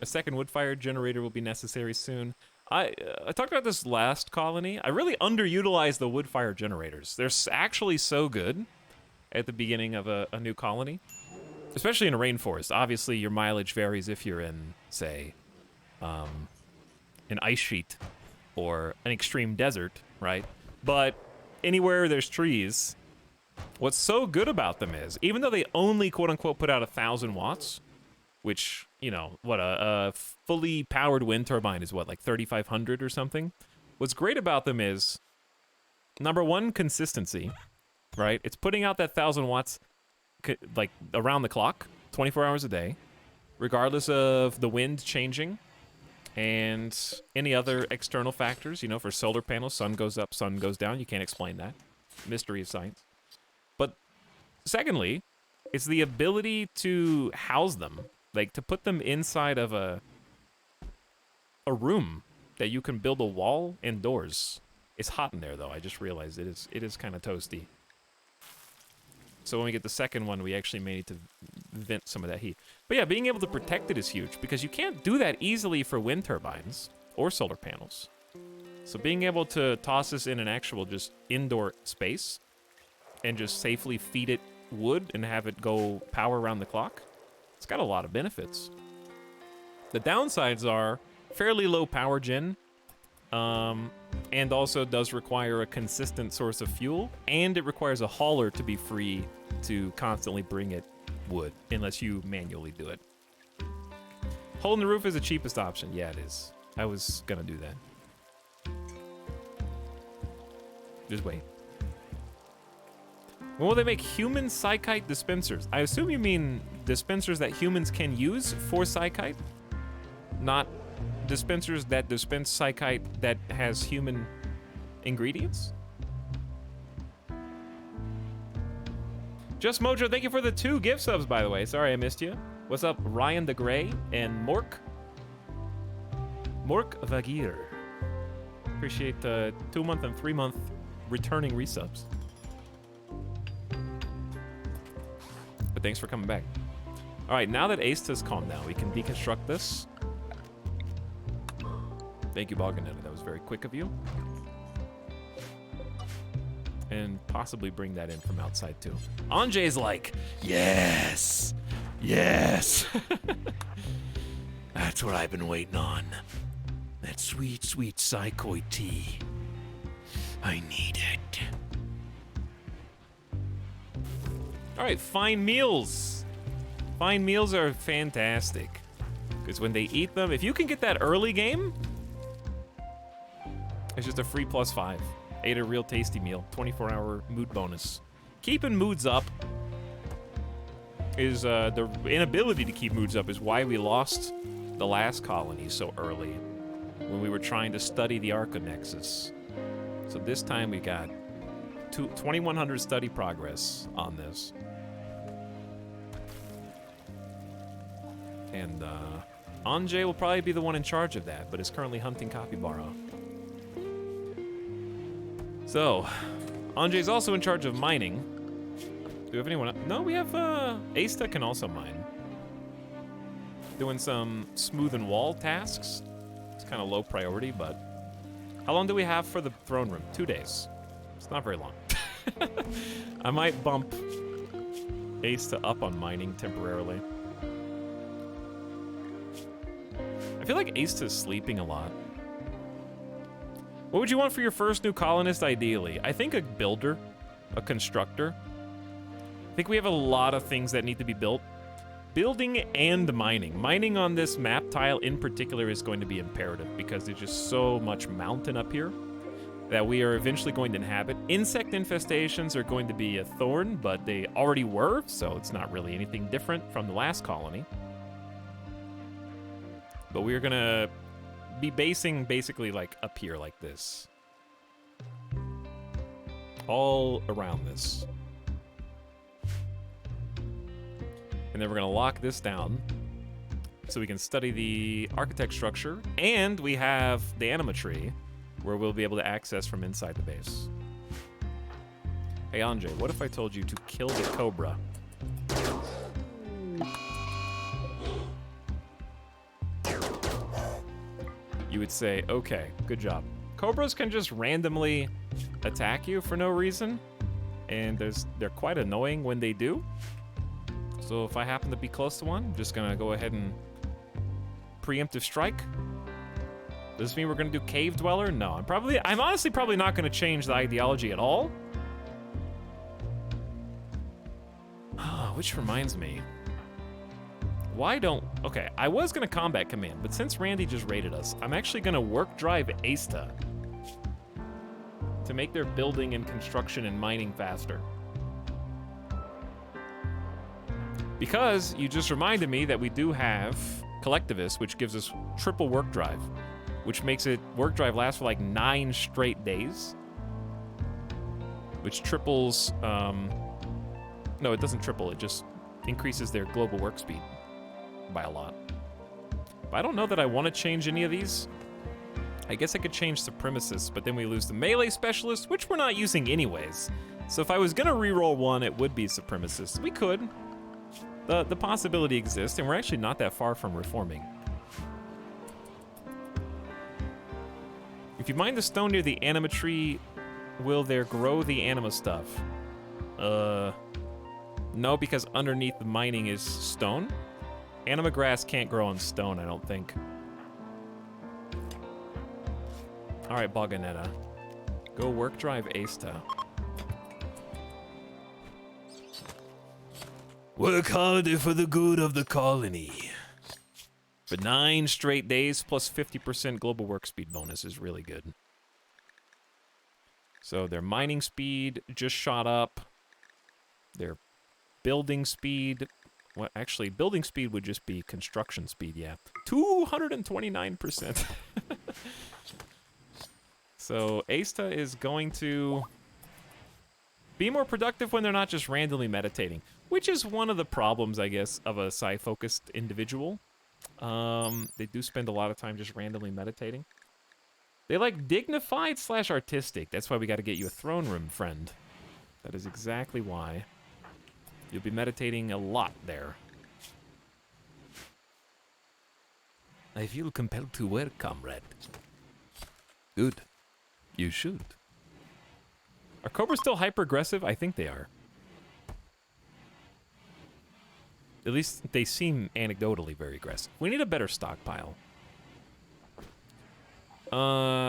A second wood-fired generator will be necessary soon. I talked about this last colony. I really underutilized the wood-fired generators. They're actually so good at the beginning of a new colony. Especially in a rainforest. Obviously, your mileage varies if you're in, say, an ice sheet or an extreme desert, right? But anywhere there's trees, what's so good about them is, even though they only quote-unquote put out 1,000 watts, which, you know, what, a fully powered wind turbine is what, like 3,500 or something? What's great about them is, number one, consistency, right? It's putting out that 1,000 watts like around the clock, 24 hours a day, regardless of the wind changing and any other external factors. You know, for solar panels, sun goes up, sun goes down. You can't explain that. Mystery of science. But secondly, it's the ability to house them, like to put them inside of a room that you can build a wall indoors. It's hot in there though. I just realized it is kind of toasty. So when we get the second one, we actually may need to vent some of that heat. But yeah, being able to protect it is huge because you can't do that easily for wind turbines or solar panels. So being able to toss this in an actual just indoor space and just safely feed it wood and have it go power around the clock, it's got a lot of benefits. The downsides are fairly low power gen, and also does require a consistent source of fuel, and it requires a hauler to be free to constantly bring it wood, unless you manually do it. Hole in the roof is the cheapest option. Yeah, it is. I was gonna do that. Just wait. When will they make human psychite dispensers? I assume you mean dispensers that humans can use for psychite, not dispensers that dispense psychite that has human ingredients? Just Mojo, thank you for the 2 gift subs, by the way. Sorry I missed you. What's up, Ryan the Grey and Mork Vagir. Appreciate the 2-month and 3-month returning resubs. But thanks for coming back. All right, now that Asta's calmed down, we can deconstruct this. Thank you, Balganetta. That was very quick of you. And possibly bring that in from outside, too. Anjay's like, yes! Yes! That's what I've been waiting on. That sweet, sweet psychoid tea. I need it. All right, fine meals. Fine meals are fantastic. Because when they eat them, if you can get that early game, it's just a free +5. Ate a real tasty meal. 24-hour mood bonus. Keeping moods up is the inability to keep moods up is why we lost the last colony so early when we were trying to study the archonexus. So this time we got 2,100 study progress on this. And Anjay will probably be the one in charge of that, but is currently hunting capybara. So, Anjay's also in charge of mining. Do we have anyone else? No, we have, Asta can also mine. Doing some smooth and wall tasks. It's kind of low priority, but... How long do we have for the throne room? 2 days. It's not very long. I might bump Asta up on mining temporarily. I feel like Asta's sleeping a lot. What would you want for your first new colonist, ideally? I think a builder, a constructor. I think we have a lot of things that need to be built. Building and mining. Mining on this map tile in particular is going to be imperative because there's just so much mountain up here that we are eventually going to inhabit. Insect infestations are going to be a thorn, but they already were, so it's not really anything different from the last colony. But we're gonna be basing basically like up here like this. All around this. And then we're gonna lock this down so we can study the architect structure, and we have the anima tree where we'll be able to access from inside the base. Hey Anjay, what if I told you to kill the cobra? You would say, okay, good job. Cobras can just randomly attack you for no reason, and they're quite annoying when they do. So if I happen to be close to one, I'm just gonna go ahead and preemptive strike. Does this mean we're gonna do Cave Dweller? No, I'm honestly probably not gonna change the ideology at all. Which reminds me. Okay, I was gonna combat command, but since Randy just raided us, I'm actually gonna work drive Asta to make their building and construction and mining faster. Because you just reminded me that we do have Collectivist, which gives us triple work drive, which makes it work drive last for like 9 straight days, which triples, no, it doesn't triple, it just increases their global work speed by a lot. But I don't know that I want to change any of these. I guess I could change Supremacist, but then we lose the Melee Specialist, which we're not using anyways. So if I was gonna reroll one, it would be Supremacist. We could. The possibility exists, and we're actually not that far from reforming. If you mine the stone near the anima tree, will there grow the anima stuff? No, because underneath the mining is stone. Anima grass can't grow on stone, I don't think. All right, Boganetta. Go work drive Asta. Work harder for the good of the colony. For 9 straight days plus 50% global work speed bonus is really good. So their mining speed just shot up. Their building speed, well, actually, building speed would just be construction speed, yeah. 229%. So Asta is going to be more productive when they're not just randomly meditating, which is one of the problems, I guess, of a psi-focused individual. They do spend a lot of time just randomly meditating. They like dignified / artistic. That's why we got to get you a throne room, friend. That is exactly why. You'll be meditating a lot there. I feel compelled to work, comrade. Good. You should. Are Cobras still hyper-aggressive? I think they are. At least they seem anecdotally very aggressive. We need a better stockpile.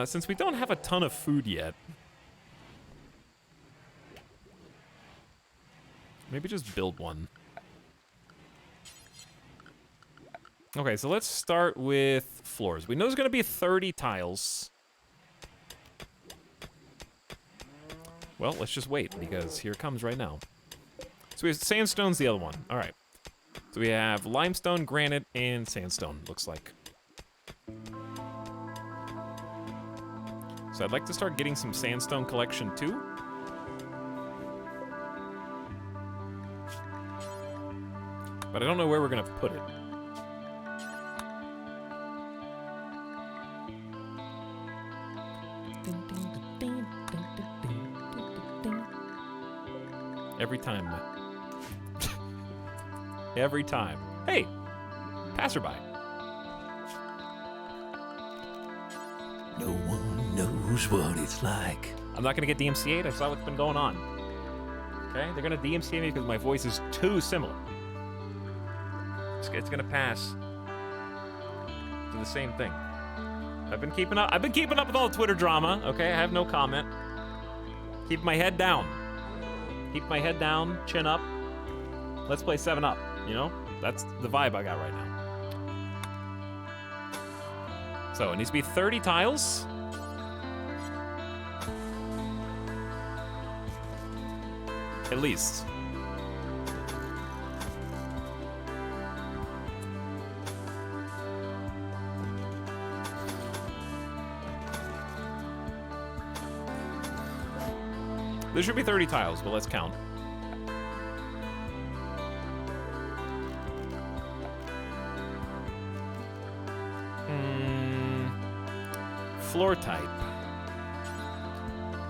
Since we don't have a ton of food yet, maybe just build one. Okay, so let's start with floors. We know there's gonna be 30 tiles. Well, let's just wait, because here it comes right now. So we have sandstone's the other one. All right. So we have limestone, granite, and sandstone, looks like. So I'd like to start getting some sandstone collection too. But I don't know where we're gonna put it. Every time. Every time. Hey, passerby. No one knows what it's like. I'm not gonna get DMCA'd. I saw what's been going on. Okay, they're gonna DMCA me because my voice is too similar. It's gonna pass to the same thing. I've been keeping up with all the Twitter drama. Okay, I have no comment. Keep my head down. Keep my head down, chin up. Let's play 7 Up, you know? That's the vibe I got right now. So it needs to be 30 tiles. At least. There should be 30 tiles, but let's count. Floor type.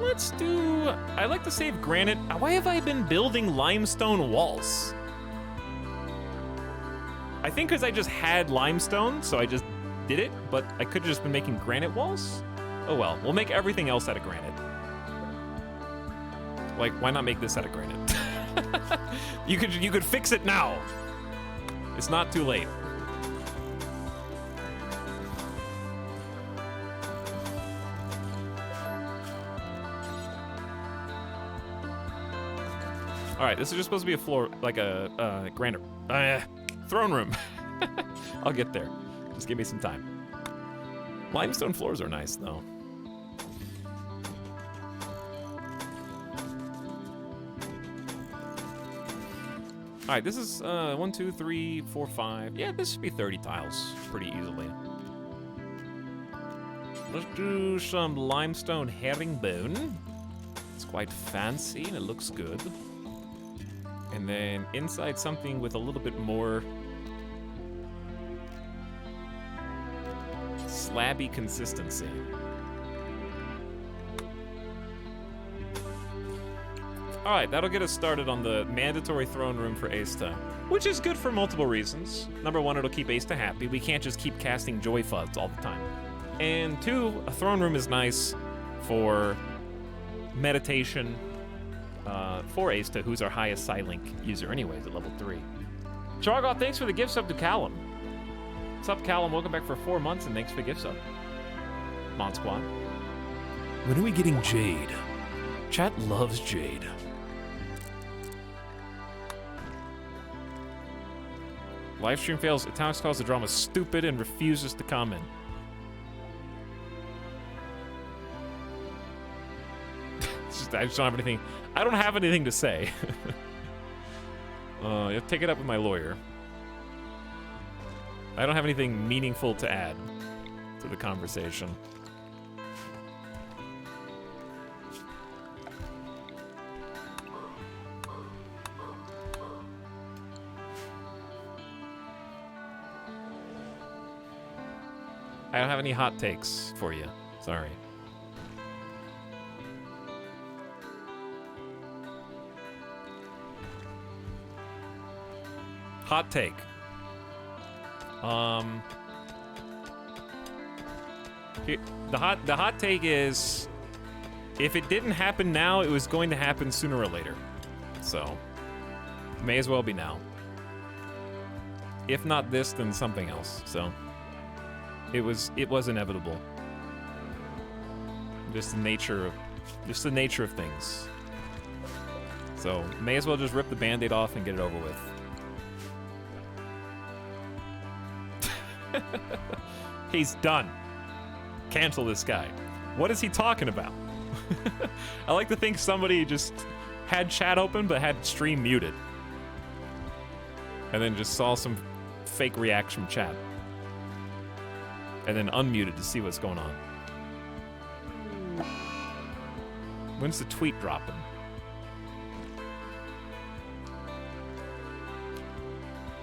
Let's do... I like to save granite. Why have I been building limestone walls? I think because I just had limestone, so I just did it, but I could have just been making granite walls? Oh well, we'll make everything else out of granite. Like, why not make this out of granite? You could fix it now. It's not too late. All right, this is just supposed to be a floor, like a throne room. I'll get there. Just give me some time. Limestone floors are nice, though. All right, this is 1, 2, 3, 4, 5. Yeah, this should be 30 tiles pretty easily. Let's do some limestone herringbone. It's quite fancy and it looks good. And then inside something with a little bit more slabby consistency. All right, that'll get us started on the mandatory throne room for Asta, which is good for multiple reasons. Number one, it'll keep Asta happy. We can't just keep casting Joy Fuds all the time. And two, a throne room is nice for meditation for Asta, who's our highest Psylink user anyways at level 3. Chargoth, thanks for the gift sub to Callum. What's up, Callum? Welcome back for 4 months, and thanks for the gift sub. Mon Squad. When are we getting Jade? Chat loves Jade. Livestream fails. Etalyx calls the drama stupid and refuses to comment. I just don't have anything. I don't have anything to say. You have to take it up with my lawyer. I don't have anything meaningful to add to the conversation. I don't have any hot takes for you. Sorry. Hot take. The hot take is, if it didn't happen now, it was going to happen sooner or later. So, may as well be now. If not this, then something else. So, it was inevitable. Just the nature of things. So, may as well just rip the Band-Aid off and get it over with. He's done. Cancel this guy. What is he talking about? I like to think somebody just had chat open but had stream muted. And then just saw some fake reaction from chat. And then unmuted to see what's going on. When's the tweet dropping?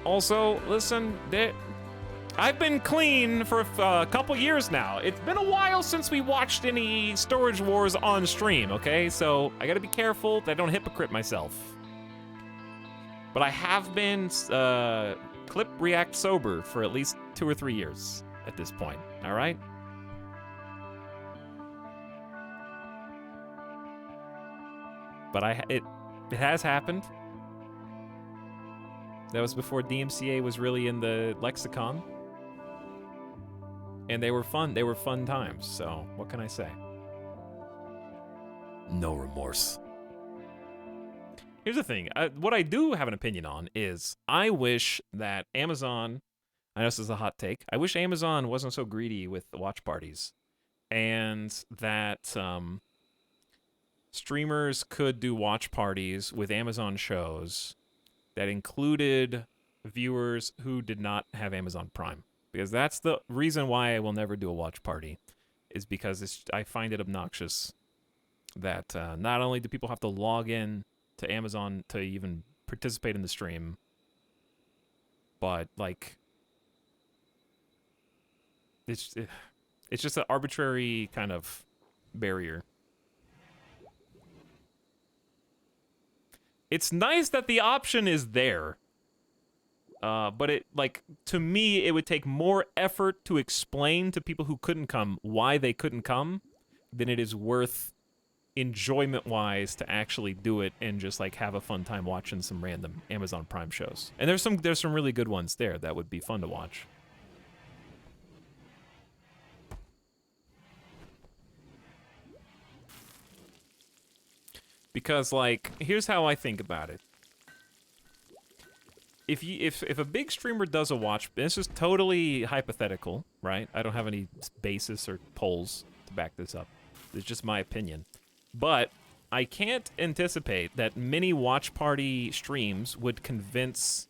Also, listen, I've been clean for a couple years now. It's been a while since we watched any Storage Wars on stream, okay? So I gotta be careful that I don't hypocrite myself. But I have been clip react sober for at least 2 or 3 years at this point, all right? But it has happened. That was before DMCA was really in the lexicon. And they were fun. They were fun times. So what can I say? No remorse. Here's the thing. What I do have an opinion on is I wish that Amazon, I know this is a hot take, I wish Amazon wasn't so greedy with the watch parties. And that streamers could do watch parties with Amazon shows that included viewers who did not have Amazon Prime. Because that's the reason why I will never do a watch party, is because I find it obnoxious that not only do people have to log in to Amazon to even participate in the stream, but like it's just an arbitrary kind of barrier. It's nice that the option is there. But it, like, to me, it would take more effort to explain to people who couldn't come why they couldn't come than it is worth enjoyment-wise to actually do it and just, like, have a fun time watching some random Amazon Prime shows. And there's some really good ones there that would be fun to watch. Because, like, here's how I think about it. if a big streamer does a watch, this is totally hypothetical, right? I don't have any basis or polls to back this up. It's just my opinion. But I can't anticipate that many watch party streams would convince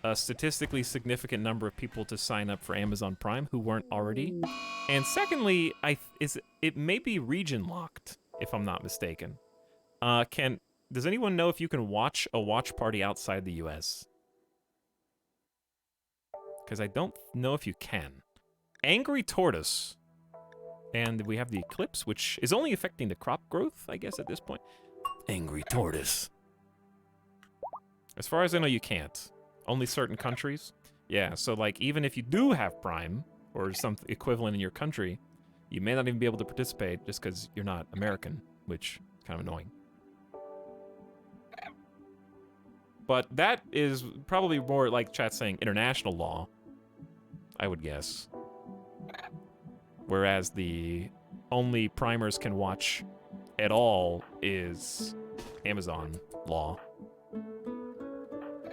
a statistically significant number of people to sign up for Amazon Prime who weren't already. And secondly, it may be region locked, if I'm not mistaken. Does anyone know if you can watch a watch party outside the US? Because I don't know if you can. Angry Tortoise. And we have the eclipse, which is only affecting the crop growth, I guess, at this point. Angry Tortoise. As far as I know, you can't. Only certain countries. Yeah, so like even if you do have Prime, or some equivalent in your country, you may not even be able to participate just because you're not American, which is kind of annoying. But that is probably more like chat saying international law, I would guess. Whereas the only primers can watch at all is Amazon law.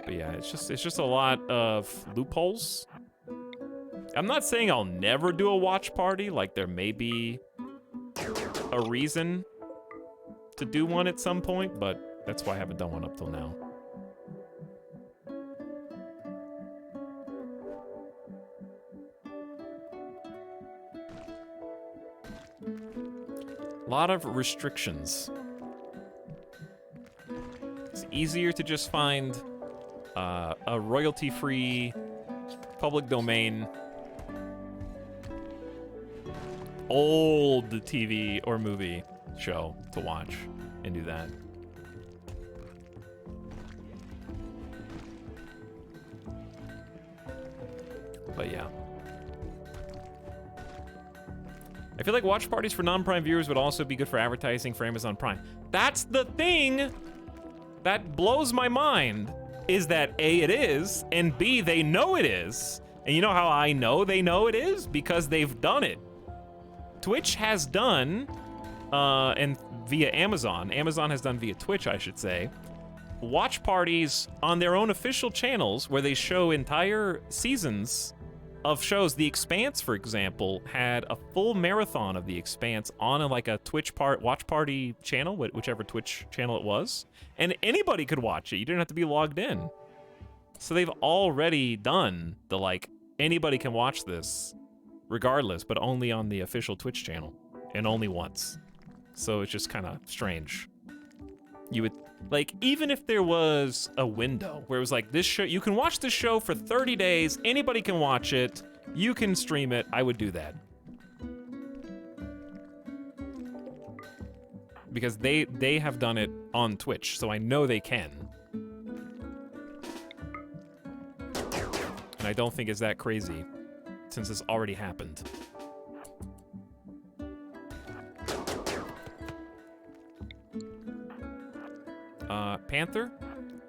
But yeah, it's just a lot of loopholes. I'm not saying I'll never do a watch party, like there may be a reason to do one at some point, but that's why I haven't done one up till now. A lot of restrictions. It's easier to just find a royalty-free public domain old TV or movie show to watch and do that. But yeah. I feel like watch parties for non-Prime viewers would also be good for advertising for Amazon Prime. That's the thing that blows my mind, is that A, it is, and B, they know it is. And you know how I know they know it is? Because they've done it. Twitch has done, and via Amazon has done via Twitch, I should say, watch parties on their own official channels where they show entire seasons of shows. The Expanse, for example, had a full marathon of The Expanse on a Twitch watch party channel, whichever Twitch channel it was, and anybody could watch it. You didn't have to be logged in. So they've already done the anybody can watch this regardless, but only on the official Twitch channel and only once. So it's just kind of strange. You would even if there was a window where it was this show, you can watch this show for 30 days, anybody can watch it, you can stream it, I would do that. Because they have done it on Twitch, so I know they can. And I don't think it's that crazy, since it's already happened. Panther?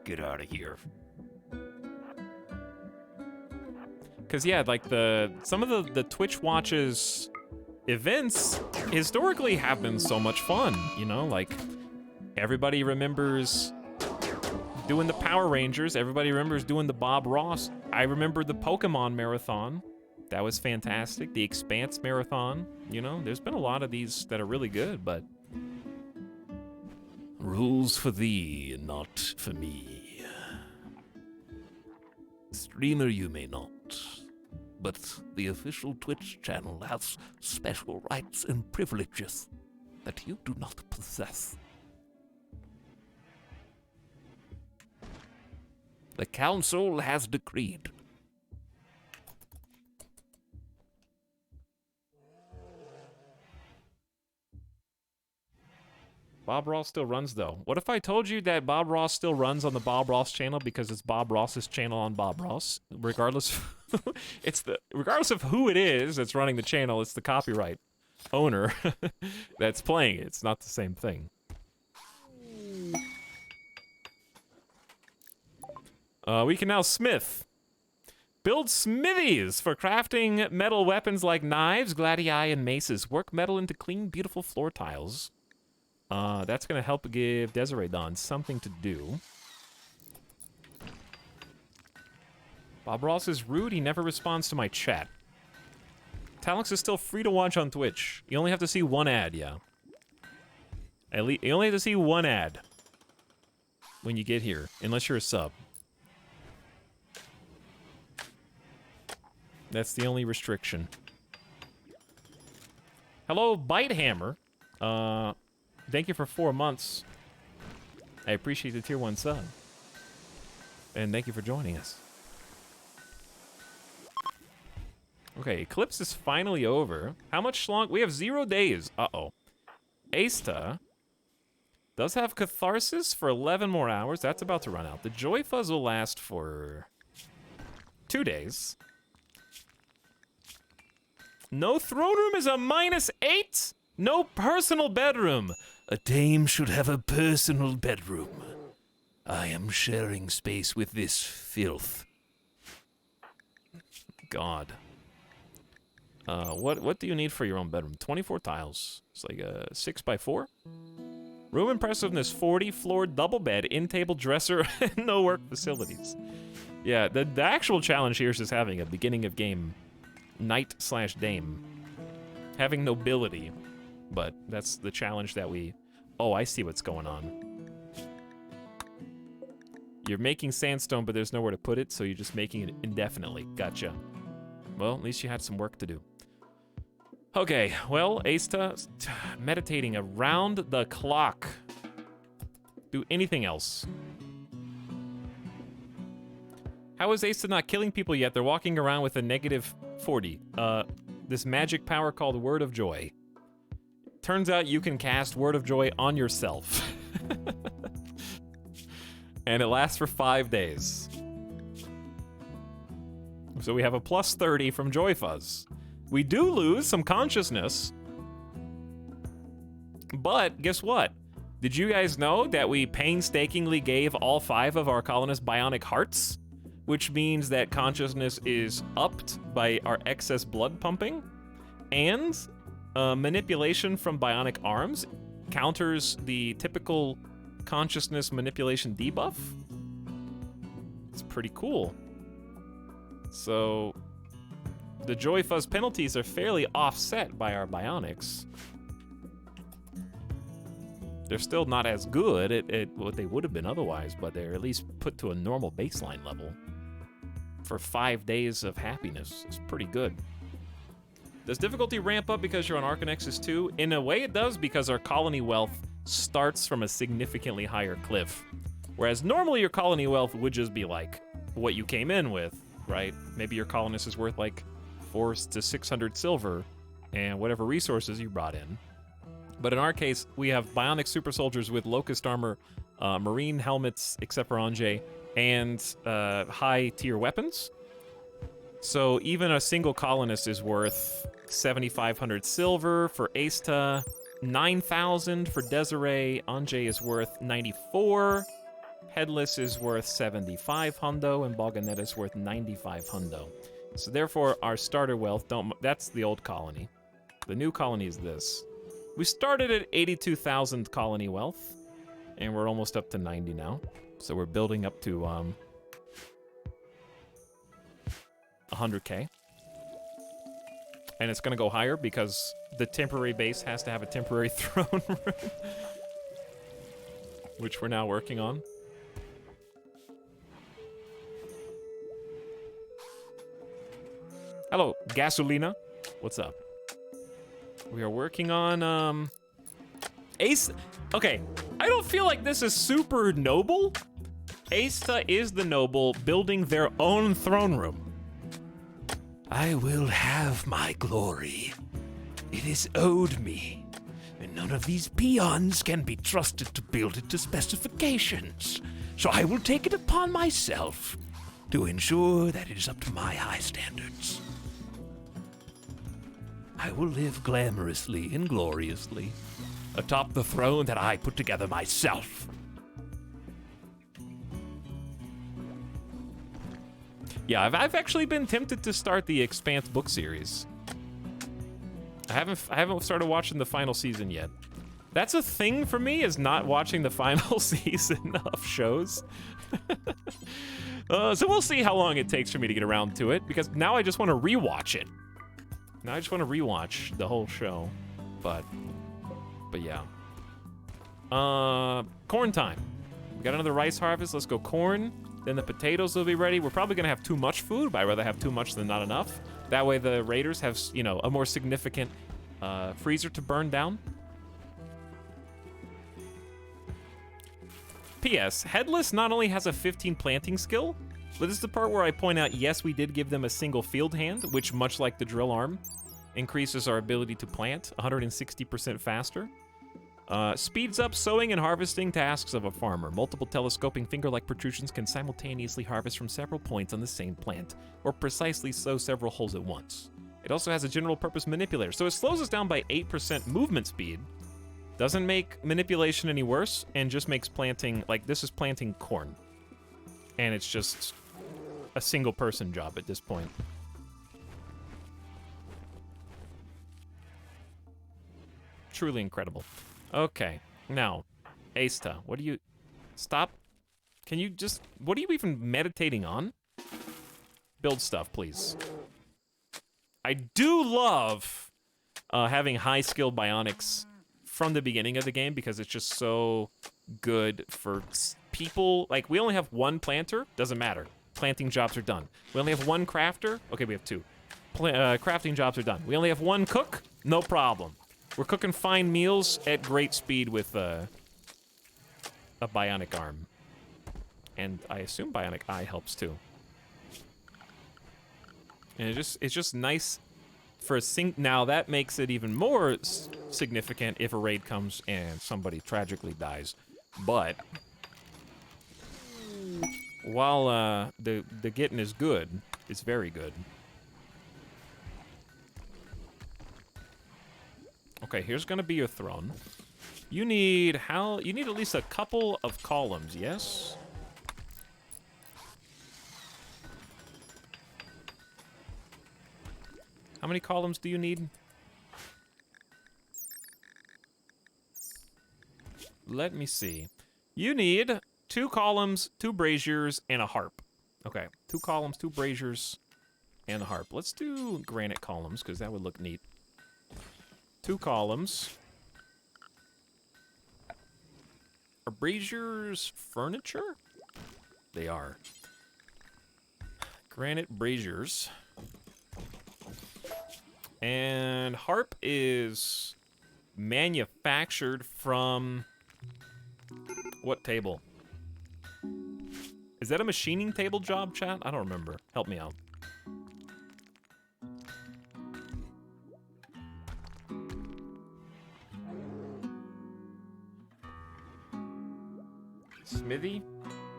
Get out of here. Because yeah, some of the Twitch watches events historically have been so much fun, you know? Everybody remembers doing the Power Rangers, everybody remembers doing the Bob Ross. I remember the Pokemon marathon. That was fantastic. The Expanse marathon, you know? There's been a lot of these that are really good, but rules for thee, not for me. Streamer you may not, but the official Twitch channel has special rights and privileges that you do not possess. The council has decreed. Bob Ross still runs, though. What if I told you that Bob Ross still runs on the Bob Ross channel because it's Bob Ross's channel on Bob Ross? Regardless, regardless of who it is that's running the channel, it's the copyright owner that's playing it. It's not the same thing. We can now smith. Build smithies for crafting metal weapons like knives, gladii, and maces. Work metal into clean, beautiful floor tiles. That's gonna help give Desiree Dawn something to do. Bob Ross is rude. He never responds to my chat. Etalyx is still free to watch on Twitch. You only have to see one ad, yeah. At least you only have to see one ad when you get here, unless you're a sub. That's the only restriction. Hello, Bitehammer. Thank you for 4 months. I appreciate the tier 1 sub. And thank you for joining us. Okay, Eclipse is finally over. How much long? We have 0 days. Uh-oh. Asta does have Catharsis for 11 more hours. That's about to run out. The Joy Fuzz will last for 2 days. No throne room is a -8? No personal bedroom. A dame should have a personal bedroom. I am sharing space with this filth. God. What do you need for your own bedroom? 24 tiles. It's like a 6x4. Room impressiveness 40, floor, double bed, in-table dresser, and no work facilities. Yeah, the actual challenge here is just having a beginning of game knight/dame. Having nobility. But that's the challenge that we... Oh, I see what's going on. You're making sandstone, but there's nowhere to put it, so you're just making it indefinitely. Gotcha. Well, at least you had some work to do. Okay, well, Asta, meditating around the clock. Do anything else. How is Asta not killing people yet? They're walking around with a -40. This magic power called Word of Joy. Turns out you can cast Word of Joy on yourself. And it lasts for 5 days. So we have a +30 from Joy Fuzz. We do lose some consciousness. But guess what? Did you guys know that we painstakingly gave all 5 of our colonists bionic hearts? Which means that consciousness is upped by our excess blood pumping. And manipulation from bionic arms counters the typical consciousness manipulation debuff. It's pretty cool. So the Joy Fuzz penalties are fairly offset by our bionics. They're still not as good at what they would have been otherwise, but they're at least put to a normal baseline level. For 5 days of happiness, it's pretty good. Does difficulty ramp up because you're on archonexus 2? In a way it does, because our colony wealth starts from a significantly higher cliff. Whereas normally your colony wealth would just be like what you came in with, right? Maybe your colonist is worth like 400 to 600 silver and whatever resources you brought in. But in our case, we have bionic super soldiers with locust armor, marine helmets, except for Anjay, and high tier weapons. So even a single colonist is worth 7,500 silver for Asta, 9,000 for Desiree. Anjay is worth 94. Headless is worth 75 hundo, and Balganet is worth 95 hundo. So therefore, our starter wealth, that's the old colony. The new colony is this. We started at 82,000 colony wealth, and we're almost up to 90 now. So we're building up to 100K. And it's gonna go higher because the temporary base has to have a temporary throne room. Which we're now working on. Hello, Gasolina. What's up? We are working on, Ace. Okay, I don't feel like this is super noble. Asta is the noble building their own throne room. I will have my glory. It is owed me, and none of these peons can be trusted to build it to specifications. So I will take it upon myself to ensure that it is up to my high standards. I will live glamorously and gloriously atop the throne that I put together myself. Yeah, I've actually been tempted to start the Expanse book series. I haven't started watching the final season yet. That's a thing for me, is not watching the final season of shows. So we'll see how long it takes for me to get around to it, because now I just want to rewatch it. Now I just want to rewatch the whole show. But yeah. Corn time. We got another rice harvest. Let's go corn. Then the potatoes will be ready. We're probably gonna have too much food, but I'd rather have too much than not enough. That way the raiders have, you know, a more significant freezer to burn down. P.S. Headless not only has a 15 planting skill, but this is the part where I point out, yes, we did give them a single field hand, which, much like the drill arm, increases our ability to plant 160% faster. Speeds up sowing and harvesting tasks of a farmer. Multiple telescoping finger-like protrusions can simultaneously harvest from several points on the same plant, or precisely sow several holes at once. It also has a general-purpose manipulator, so it slows us down by 8% movement speed. Doesn't make manipulation any worse, and just makes planting, like, this is planting corn. And it's just a single-person job at this point. Truly incredible. Okay, now, Asta, what do you... Stop. Can you just... What are you even meditating on? Build stuff, please. I do love having high-skilled bionics from the beginning of the game, because it's just so good for people. Like, we only have one planter. Doesn't matter. Planting jobs are done. We only have one crafter. Okay, we have two. Crafting jobs are done. We only have one cook. No problem. We're cooking fine meals at great speed with a bionic arm. And I assume bionic eye helps too. And it's just nice for a now that makes it even more significant if a raid comes and somebody tragically dies. But while the getting is good, it's very good. Okay, here's gonna be your throne. You need at least a couple of columns, yes? How many columns do you need? Let me see. You need 2 columns, 2 braziers, and a harp. Okay, 2 columns, 2 braziers, and a harp. Let's do granite columns, because that would look neat. 2 columns. Are braziers furniture? They are. Granite braziers. And harp is manufactured from what table? Is that a machining table job, chat? I don't remember. Help me out. Smithy?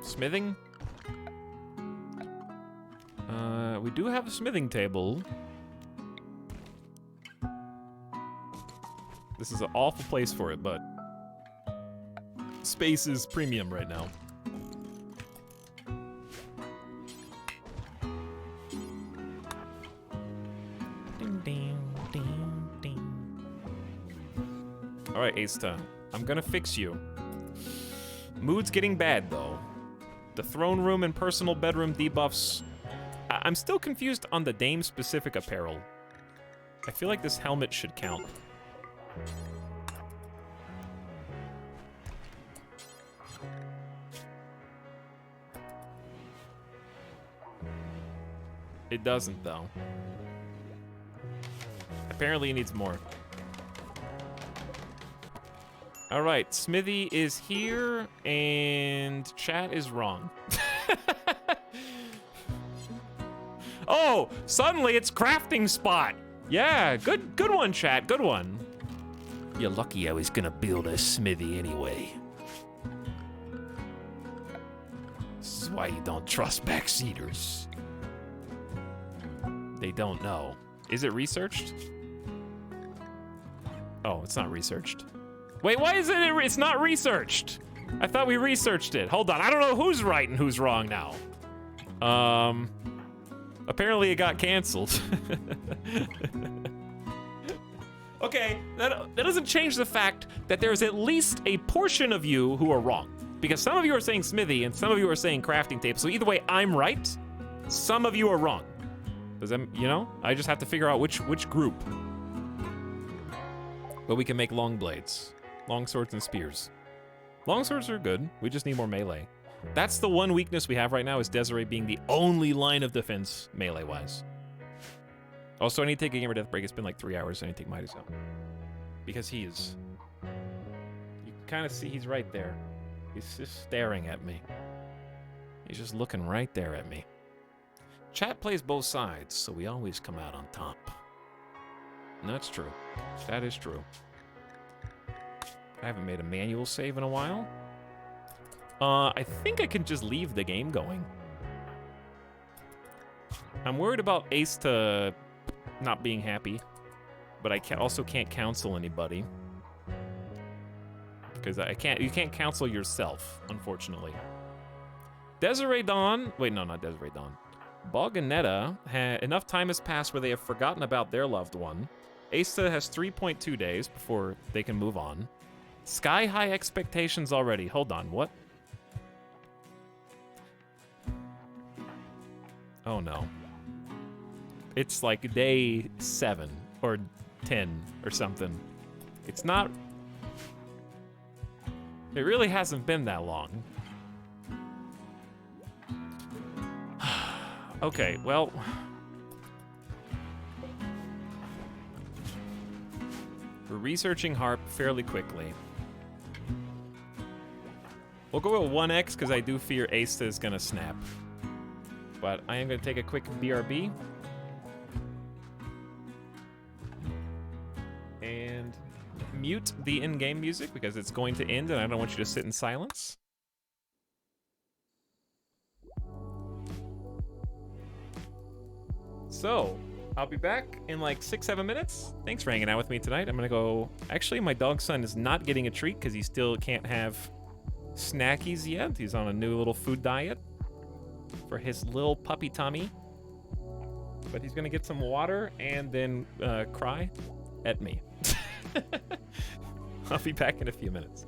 Smithing? We do have a smithing table. This is an awful place for it, but space is premium right now. Ding, ding, ding, ding. All right, Asta, I'm gonna fix you. Mood's getting bad, though. The throne room and personal bedroom debuffs. I'm still confused on the Dame-specific apparel. I feel like this helmet should count. It doesn't, though. Apparently it needs more. All right, Smithy is here, and chat is wrong. Oh, suddenly it's crafting spot. Yeah, good one, chat, good one. You're lucky I was gonna build a smithy anyway. This is why you don't trust backseaters. They don't know. Is it researched? Oh, it's not researched. Wait, why is it's not researched? I thought we researched it. Hold on, I don't know who's right and who's wrong now. Apparently it got canceled. Okay, that doesn't change the fact that there's at least a portion of you who are wrong. Because some of you are saying smithy and some of you are saying crafting tape. So either way, I'm right. Some of you are wrong. Does that, you know? I just have to figure out which group. But we can make long blades, long swords and spears. Long swords are good. We just need more melee. That's the one weakness we have right now is Desiree being the only line of defense melee-wise. Also, I need to take a gamer death break. It's been like 3 hours. I need to take Midas out. Because he is... You can kind of see he's right there. He's just staring at me. He's just looking right there at me. Chat plays both sides, so we always come out on top. And that's true. That is true. I haven't made a manual save in a while. I think I can just leave the game going. I'm worried about Ace to not being happy, but I also can't counsel anybody. Because you can't counsel yourself, unfortunately. Desiree Dawn, wait, no, not Desiree Dawn. Bog and Netta, enough time has passed where they have forgotten about their loved one. Asa has 3.2 days before they can move on. Sky high expectations already. Hold on, what? Oh no. It's like day 7 or 10 or something. It's not... It really hasn't been that long. Okay, well... We're researching Harp fairly quickly. We'll go with 1x because I do fear Asta is gonna snap. But I am gonna take a quick BRB. And mute the in-game music because it's going to end and I don't want you to sit in silence. So, I'll be back in like 6-7 minutes. Thanks for hanging out with me tonight. I'm gonna go... Actually, my dog's son is not getting a treat because he still can't have snackies yet. He's on a new little food diet for his little puppy tummy. But he's gonna get some water and then cry at me. I'll be back in a few minutes.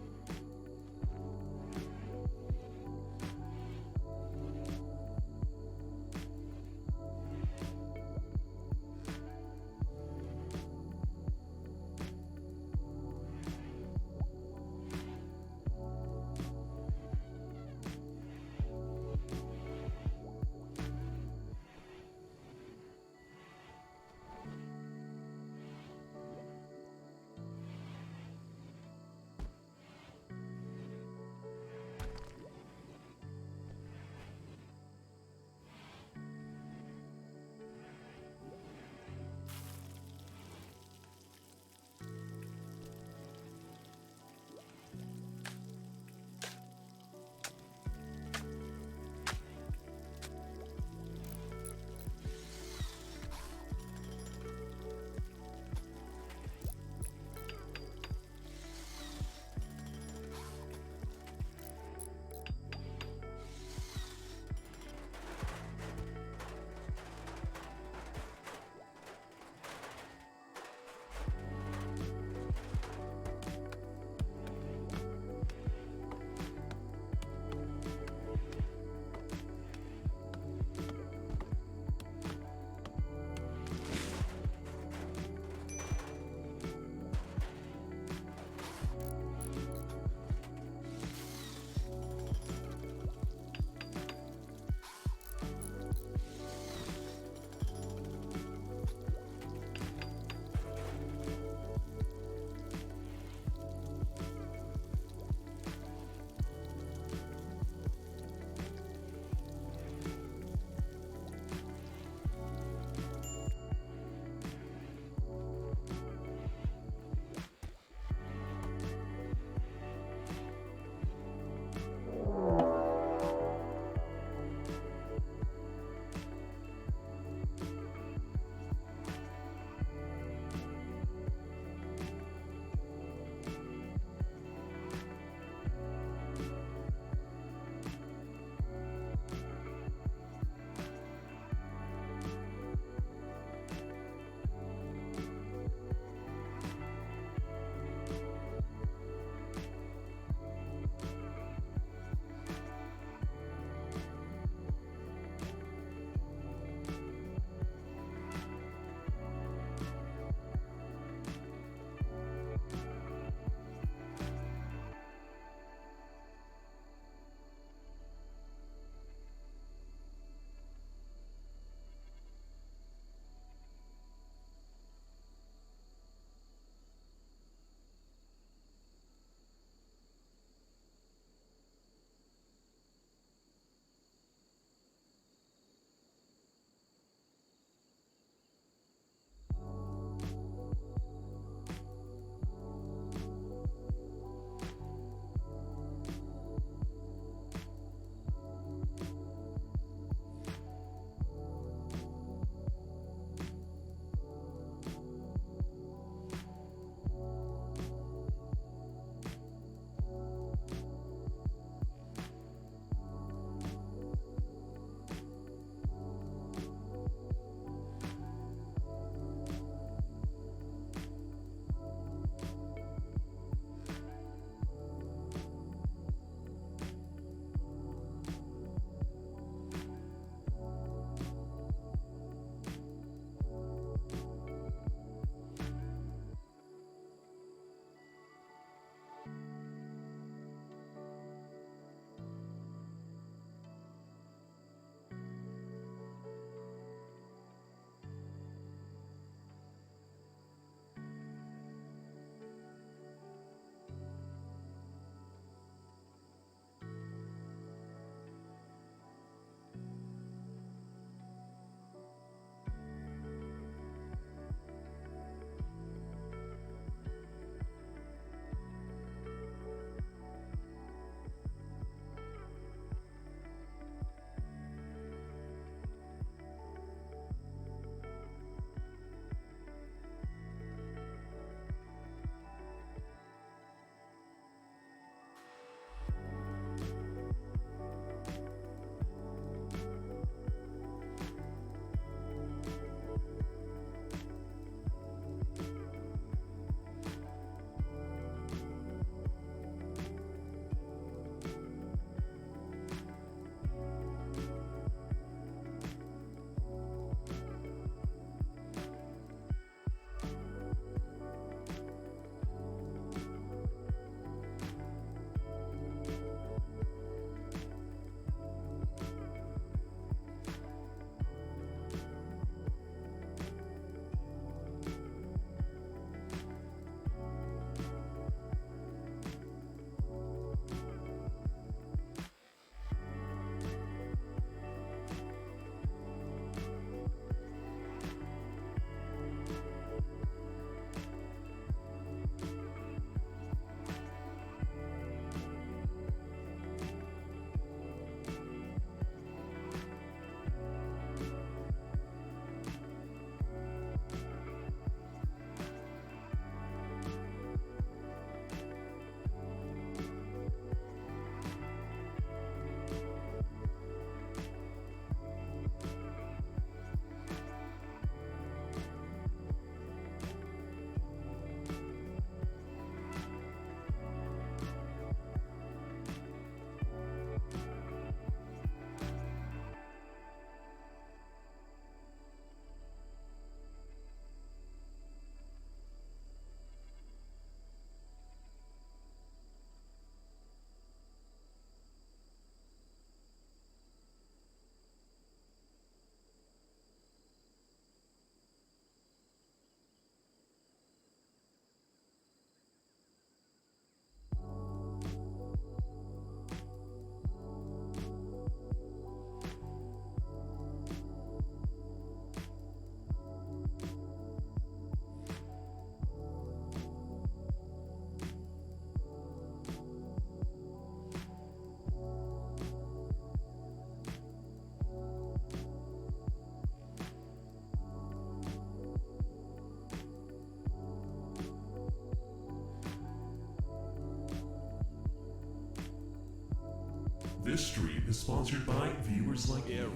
This stream is sponsored by viewers like you.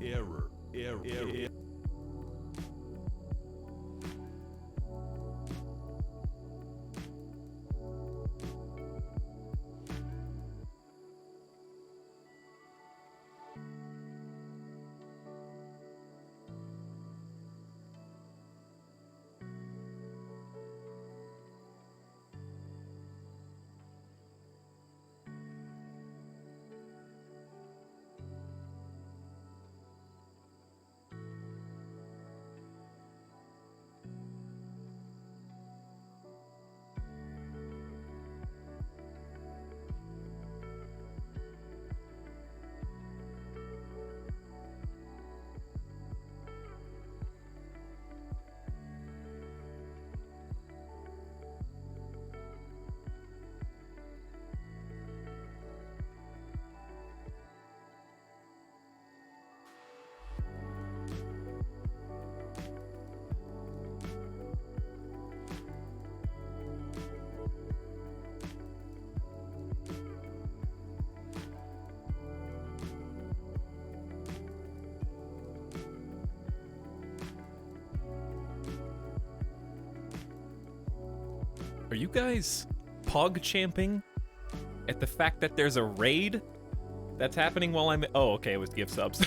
Error. Are you guys pog champing at the fact that there's a raid that's happening while I'm... Oh, okay, it was gift subs.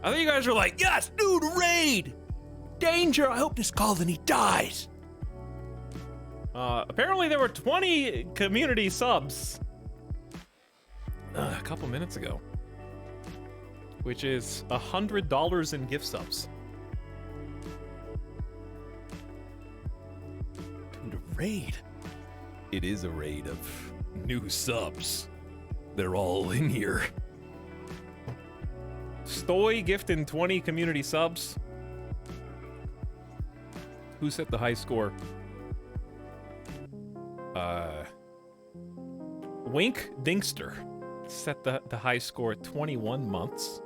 I thought you guys were like, yes, dude, raid! Danger, I hope this colony dies! Apparently there were 20 community subs a couple minutes ago. Which is $100 in gift subs. Dude, a raid. It is a raid of new subs. They're all in here. Stoy gifting 20 community subs. Who set the high score? Wink Dinkster set the high score at 21 months.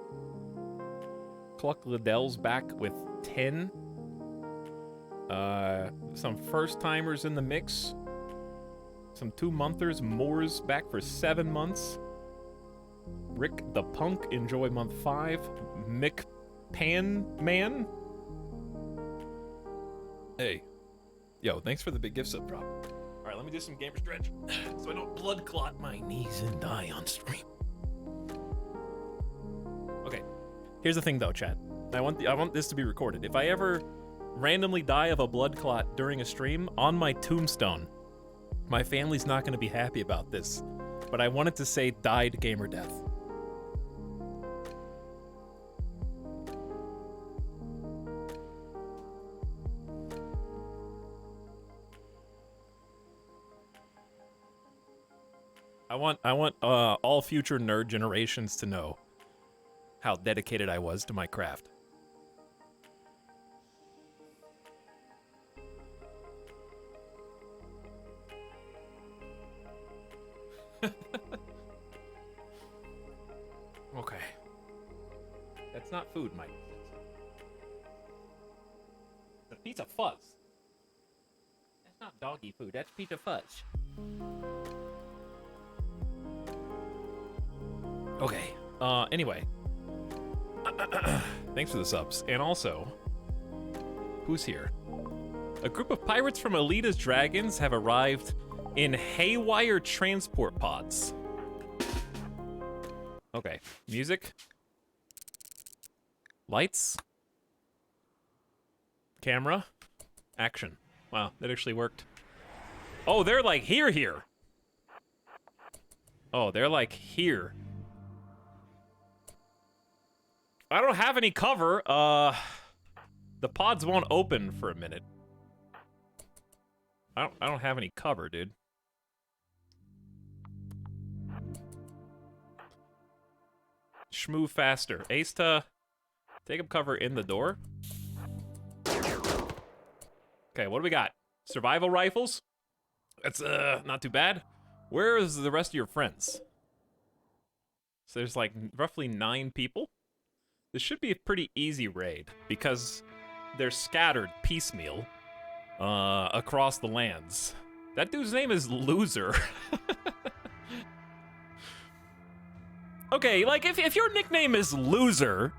Cluck Liddell's back with 10. Some first-timers in the mix. Some 2-monthers. Moore's back for 7 months. Rick the Punk, enjoy month 5. Mick Panman. Hey. Yo, thanks for the big gift sub drop. Alright, let me do some gamer stretch so I don't blood clot my knees and die on stream. Okay. Here's the thing though, chat. I want this to be recorded. If I ever randomly die of a blood clot during a stream, on my tombstone, my family's not going to be happy about this. But I wanted to say died gamer death. I want all future nerd generations to know how dedicated I was to my craft. Okay. That's not food, Mike. It's a piece of fuzz. That's not doggy food, that's piece of fudge. Okay. Anyway. Thanks for the subs. And also, who's here? A group of pirates from Alita's Dragons have arrived in haywire transport pods. Okay. Music. Lights. Camera. Action. Wow, that actually worked. Oh, they're like here. Oh, they're like here. I don't have any cover. The pods won't open for a minute. I don't have any cover, dude. Shmoo faster. Asta, take up cover in the door. Okay, what do we got? Survival rifles? That's not too bad. Where is the rest of your friends? So there's like roughly 9 people. This should be a pretty easy raid because they're scattered piecemeal. across the lands. That dude's name is Loser. Okay, like if your nickname is Loser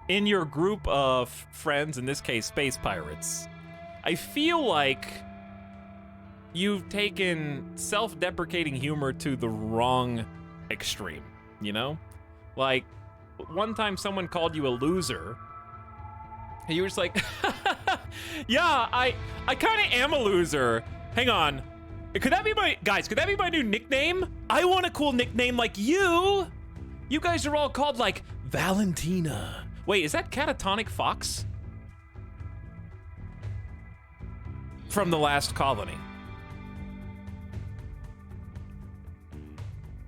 in your group of friends, in this case space pirates, I feel like you've taken self-deprecating humor to the wrong extreme, you know? Like, one time someone called you a loser, and you were just like, yeah, I kind of am a loser. Hang on. Could that be my new nickname? I want a cool nickname like you. You guys are all called like Valentina. Wait, is that Catatonic Fox? From the last colony.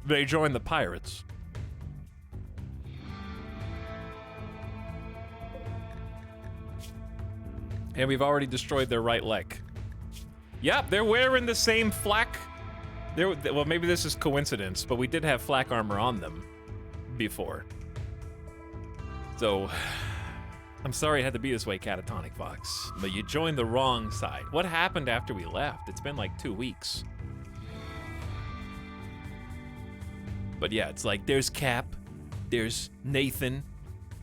They joined the pirates. And we've already destroyed their right leg. Yep, they're wearing the same flak. Well, maybe this is coincidence, but we did have flak armor on them before. So, I'm sorry it had to be this way, Catatonic Fox, but you joined the wrong side. What happened after we left? It's been like 2 weeks. But yeah, it's like there's Cap, there's Nathan,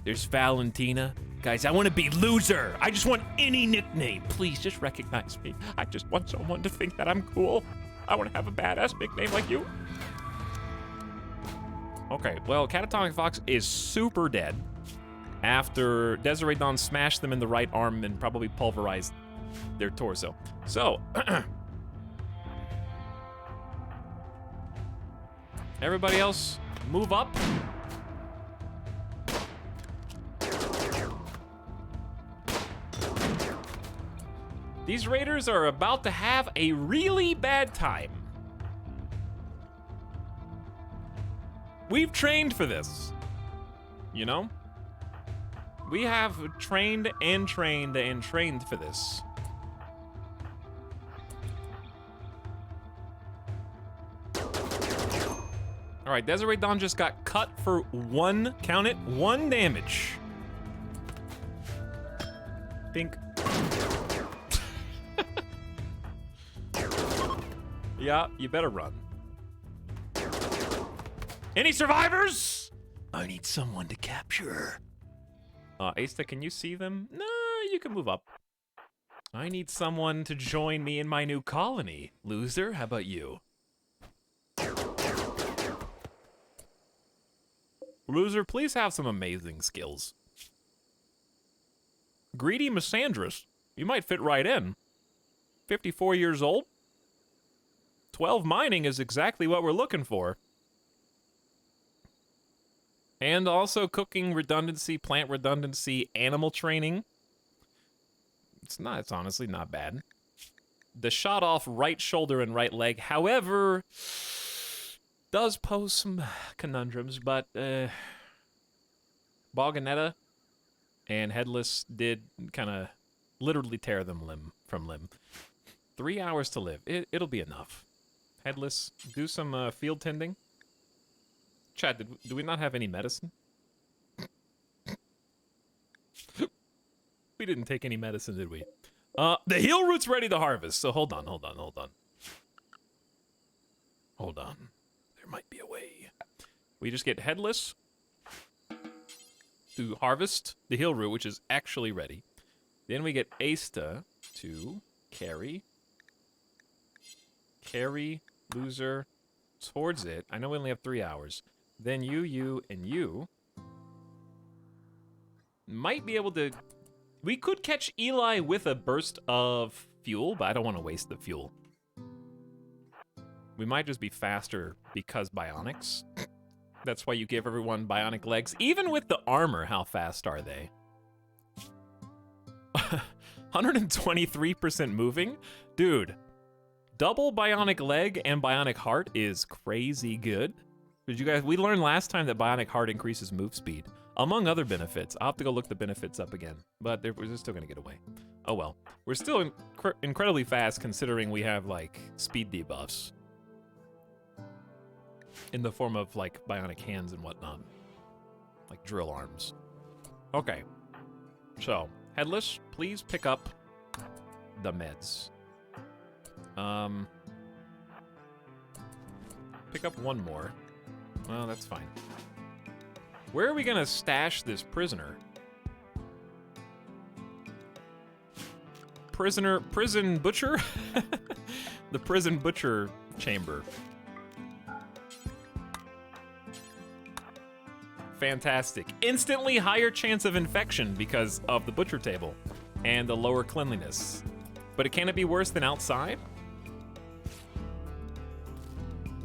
there's Valentina. Guys, I want to be Loser. I just want any nickname. Please just recognize me. I just want someone to think that I'm cool. I want to have a badass nickname like you. Okay, well, Catatonic Fox is super dead after Desiree Dawn smashed them in the right arm and probably pulverized their torso. So, everybody else, move up. These raiders are about to have a really bad time. We've trained for this, you know? We have trained and trained and trained for this. All right, Desiree Dawn just got cut for one, count it, 1 damage. Think. Yeah, you better run. Any survivors? I need someone to capture. Asta, can you see them? No, you can move up. I need someone to join me in my new colony. Loser, how about you? Loser, please have some amazing skills. Greedy Misandrous, you might fit right in. 54 years old? 12 mining is exactly what we're looking for. And also cooking redundancy, plant redundancy, animal training. It's honestly not bad. The shot off right shoulder and right leg, however, does pose some conundrums, but Boganetta and Headless did kind of literally tear them limb from limb. 3 hours to live. It'll be enough. Headless, do some field tending. Chad, do we not have any medicine? We didn't take any medicine, did we? The heal root's ready to harvest, so hold on. Hold on. There might be a way. We just get Headless to harvest the heal root, which is actually ready. Then we get Asta to carry Loser towards it. I know we only have 3 hours. Then you, and you might be able to... We could catch Eli with a burst of fuel, but I don't want to waste the fuel. We might just be faster because bionics. That's why you give everyone bionic legs. Even with the armor, how fast are they? 123% moving? Dude, double bionic leg and bionic heart is crazy good. Did you guys, we learned last time that bionic heart increases move speed, among other benefits. I'll have to go look the benefits up again, but we're still gonna get away. Oh well. We're still incredibly fast considering we have like speed debuffs in the form of like bionic hands and whatnot, like drill arms. Okay, so Headless, please pick up the meds. Pick up one more. Well, that's fine. Where are we gonna stash this prisoner? Prison butcher? The prison butcher chamber. Fantastic. Instantly higher chance of infection because of the butcher table and the lower cleanliness. But can it be worse than outside?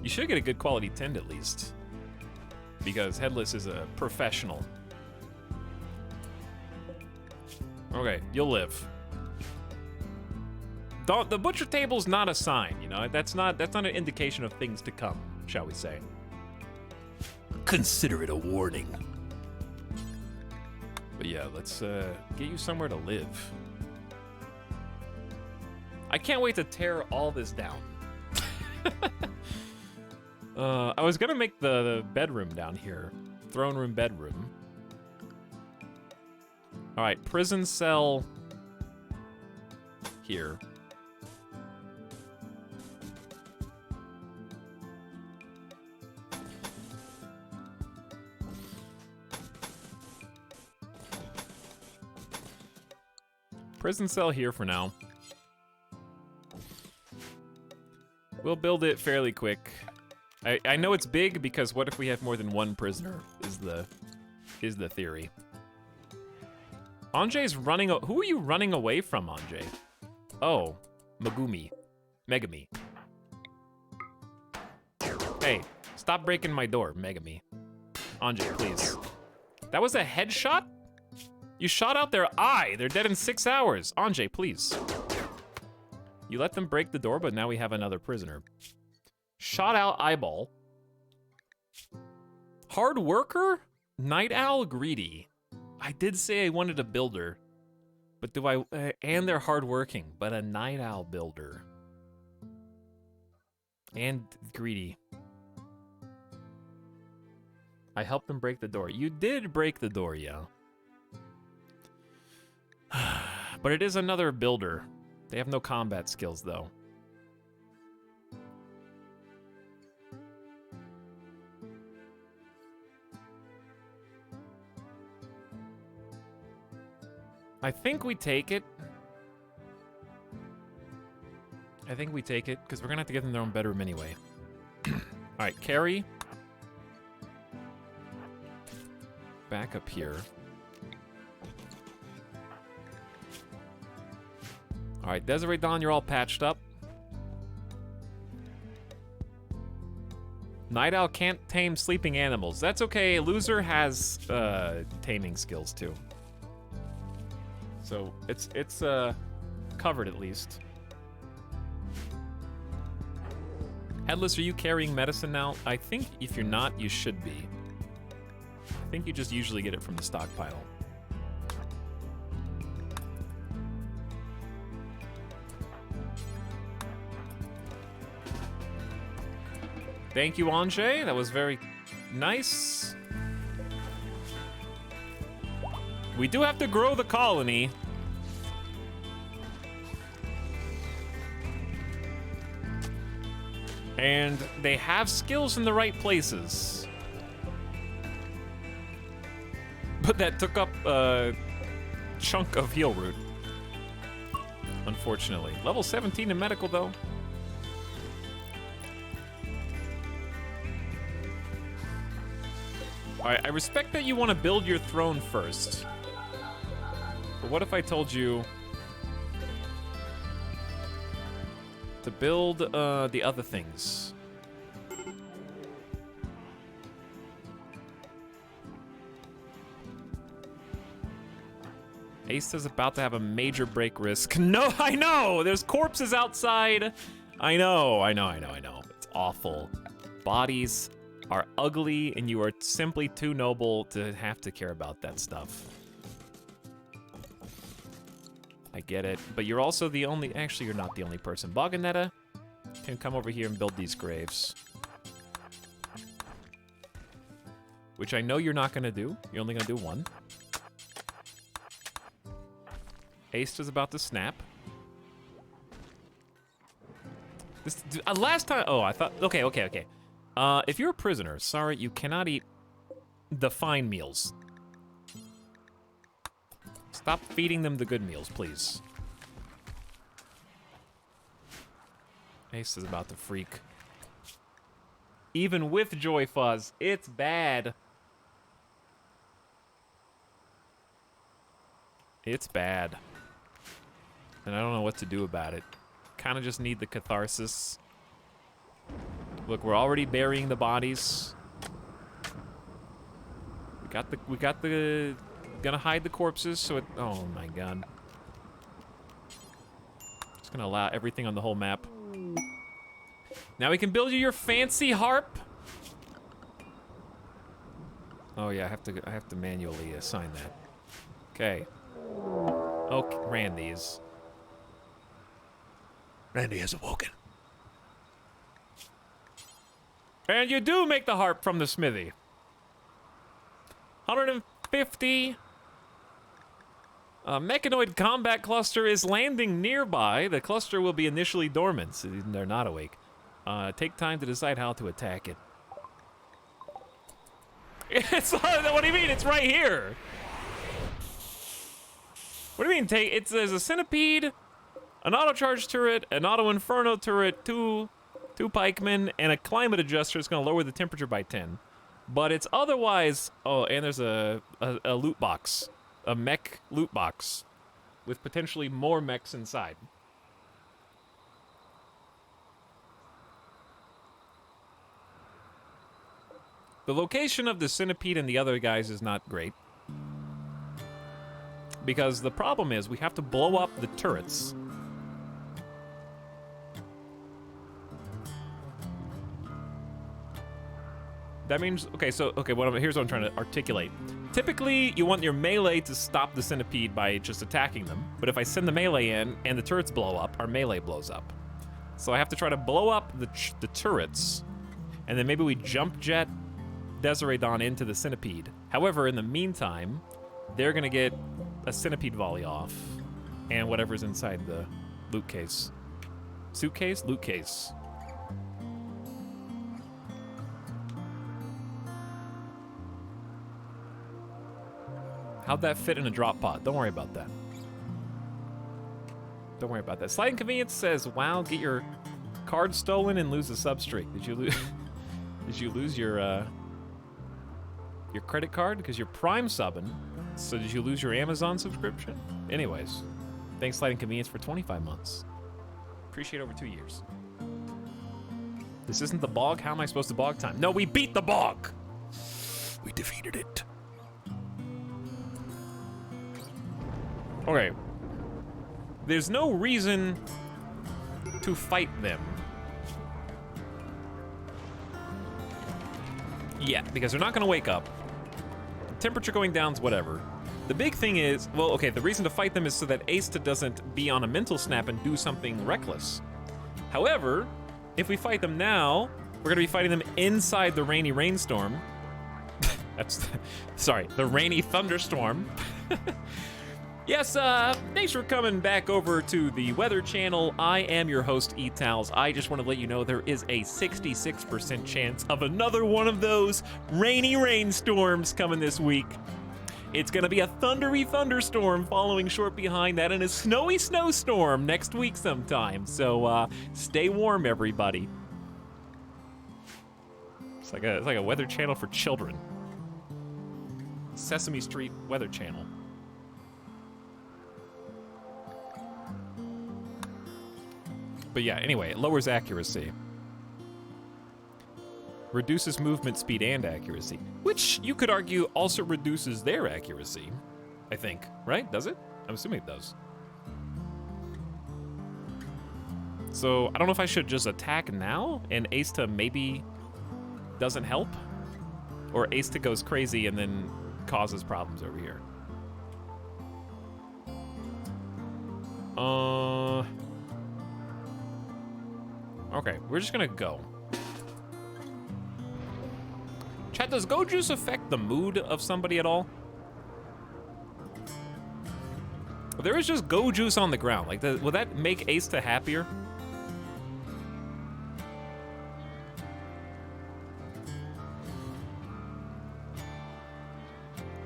You should get a good quality tint at least, because Headless is a professional. Okay, you'll live. The butcher table's not a sign, you know. That's not an indication of things to come, shall we say? Consider it a warning. But yeah, let's get you somewhere to live. I can't wait to tear all this down. I was gonna make the bedroom down here. Throne room, bedroom. All right, prison cell here. Prison cell here for now. We'll build it fairly quick. I know it's big because what if we have more than one prisoner is the theory. Anjay's running. Who are you running away from, Anjay? Oh, Megumi. Hey, stop breaking my door, Megumi. Anjay, please. That was a headshot? You shot out their eye. They're dead in 6 hours. Anjay, please. You let them break the door, but now we have another prisoner. Shot out eyeball. Hard worker? Night owl greedy. I did say I wanted a builder. But do I... and they're hardworking, but a night owl builder. And greedy. I helped them break the door. You did break the door, yeah. But it is another builder. They have no combat skills, though. I think we take it. Because we're gonna have to give them their own bedroom anyway. Alright, carry. Back up here. Alright, Desiree Dawn, you're all patched up. Night Owl can't tame sleeping animals. That's okay, Loser has taming skills too. So it's covered at least. Headless, are you carrying medicine now? I think if you're not, you should be. I think you just usually get it from the stockpile. Thank you, Anjay. That was very nice. We do have to grow the colony. And they have skills in the right places. But that took up a chunk of heal root. Unfortunately. Level 17 in medical, though. Alright, I respect that you want to build your throne first. But what if I told you to build the other things? Ace is about to have a major break risk. No, I know! There's corpses outside! I know. It's awful. Bodies are ugly, and you are simply too noble to have to care about that stuff. I get it, but you're also the only... Actually, you're not the only person. Baganetta can come over here and build these graves. Which I know you're not gonna do. You're only gonna do one. Ace is about to snap. This last time. Oh, I thought. Okay. If you're a prisoner, sorry, you cannot eat the fine meals. Stop feeding them the good meals, please. Ace is about to freak. Even with Joy Fuzz, it's bad. It's bad. And I don't know what to do about it. Kind of just need the catharsis. Look, we're already burying the bodies. We got the gonna hide the corpses so it, oh my god. Just gonna allow everything on the whole map. Now we can build you your fancy harp. Oh yeah, I have to manually assign that. Okay. Okay, Randy's. Randy has awoken. And you do make the harp from the smithy. 150. A mechanoid combat cluster is landing nearby. The cluster will be initially dormant, so they're not awake. Take time to decide how to attack it. It's, what do you mean? It's right here. What do you mean? There's a centipede, an auto charge turret, an auto inferno turret, two pikemen, and a climate adjuster. It's gonna lower the temperature by 10. But it's otherwise. Oh, and there's a loot box, a mech loot box, with potentially more mechs inside. The location of the centipede and the other guys is not great. Because the problem is we have to blow up the turrets. That means, here's what I'm trying to articulate. Typically, you want your melee to stop the centipede by just attacking them. But if I send the melee in and the turrets blow up, our melee blows up. So I have to try to blow up the turrets, and then maybe we jump jet Desiree Dawn into the centipede. However, in the meantime, they're gonna get a centipede volley off, and whatever's inside the loot case. Suitcase? Loot case. How'd that fit in a drop pod? Don't worry about that. Don't worry about that. Slight Inconvenience says, wow, get your card stolen and lose a sub-streak. Did you lose did you lose your credit card? Because you're Prime subbing. So did you lose your Amazon subscription? Anyways, thanks Slight Inconvenience for 25 months. Appreciate over 2 years. This isn't the bog? How am I supposed to bog time? No, we beat the bog! We defeated it. Okay. There's no reason to fight them. Yeah, because they're not gonna wake up. Temperature going down's whatever. The big thing is, well, okay, the reason to fight them is so that Asta doesn't be on a mental snap and do something reckless. However, if we fight them now, we're gonna be fighting them inside the rainy rainstorm. Sorry, the rainy thunderstorm. Yes, thanks for coming back over to the Weather Channel. I am your host, Etalyx. I just want to let you know there is a 66% chance of another one of those rainy rainstorms coming this week. It's going to be a thundery thunderstorm following short behind that, and a snowy snowstorm next week sometime. So stay warm, everybody. It's like a Weather Channel for children. Sesame Street Weather Channel. But yeah, anyway, it lowers accuracy. Reduces movement speed and accuracy. Which, you could argue, also reduces their accuracy. I think, right? Does it? I'm assuming it does. So, I don't know if I should just attack now, and Asta maybe doesn't help? Or Asta goes crazy and then causes problems over here. Okay, we're just gonna go. Chat, does Go Juice affect the mood of somebody at all? There is just Go Juice on the ground. Like, will that make Asta happier?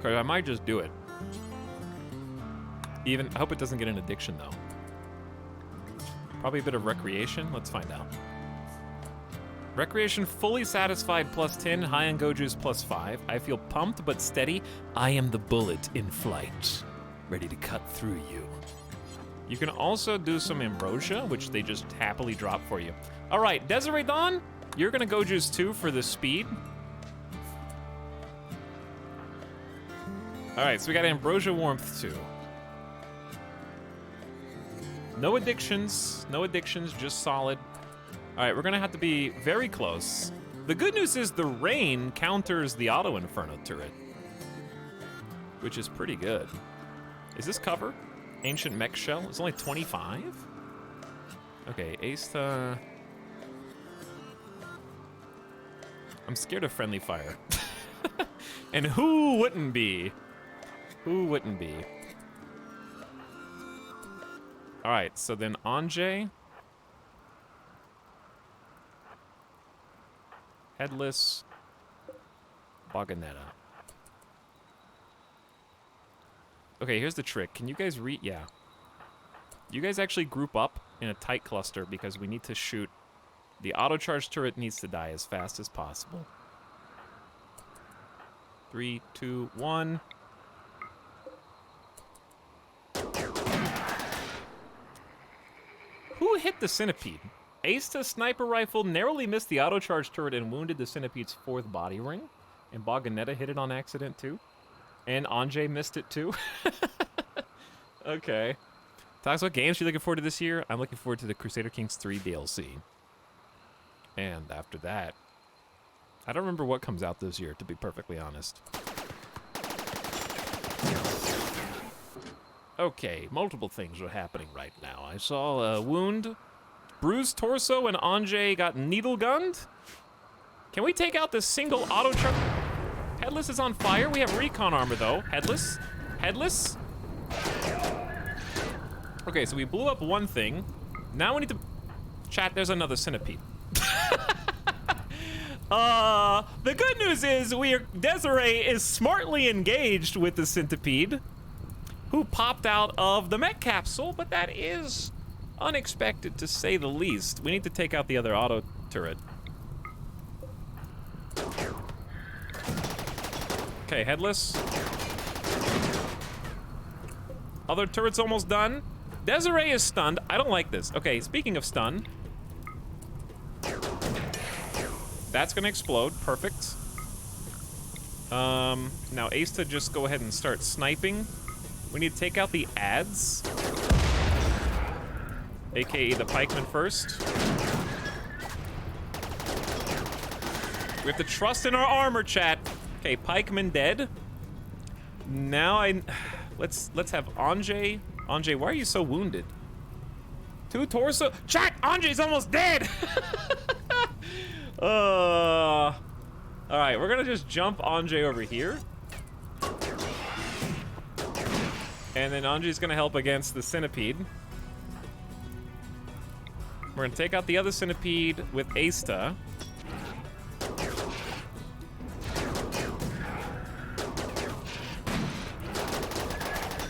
Because I might just do it. Even, I hope it doesn't get an addiction, though. Probably a bit of recreation. Let's find out. Recreation fully satisfied plus 10, high on Goju's plus 5. I feel pumped but steady. I am the bullet in flight, ready to cut through you. You can also do some ambrosia, which they just happily drop for you. All right, Desiree Dawn, you're gonna Goju's 2 for the speed. All right, so we got Ambrosia Warmth 2. No addictions, just solid. All right, we're gonna have to be very close. The good news is the rain counters the Auto Inferno turret, which is pretty good. Is this cover? Ancient Mech Shell? It's only 25? Okay, Asta. I'm scared of friendly fire. And who wouldn't be? Who wouldn't be? All right, so then Anjay. Headless. Baganetta. Okay, here's the trick. Can you guys read? Yeah. You guys actually group up in a tight cluster because we need to shoot. The auto charge turret needs to die as fast as possible. 3, 2, 1. Who hit the centipede? Asta sniper rifle narrowly missed the auto charge turret and wounded the centipede's 4th body ring. And Baganetta hit it on accident too. And Anjay missed it too. Okay. Talks about games you're looking forward to this year. I'm looking forward to the Crusader Kings 3 DLC. And after that, I don't remember what comes out this year, to be perfectly honest. Okay, multiple things are happening right now. I saw a wound, bruised torso, and Anjay got needle gunned. Can we take out this single auto charge? Headless is on fire. We have recon armor though. Headless. Headless. Okay, so we blew up one thing. Now we need to... Chat, there's another centipede. The good news is Desiree is smartly engaged with the centipede, who popped out of the mech capsule, but that is unexpected to say the least. We need to take out the other auto turret. Okay, Headless. Other turret's almost done. Desiree is stunned. I don't like this. Okay, speaking of stun. That's gonna explode. Perfect. Now Asta just go ahead and start sniping. We need to take out the ads. AKA the pikeman first. We have to trust in our armor, chat. Okay, pikeman dead. Now let's have Anjay. Anjay, why are you so wounded? 2 torso. Chat, Anjay's almost dead. All right, we're gonna just jump Anjay over here. And then Anjay's gonna help against the centipede. We're gonna take out the other centipede with Asta.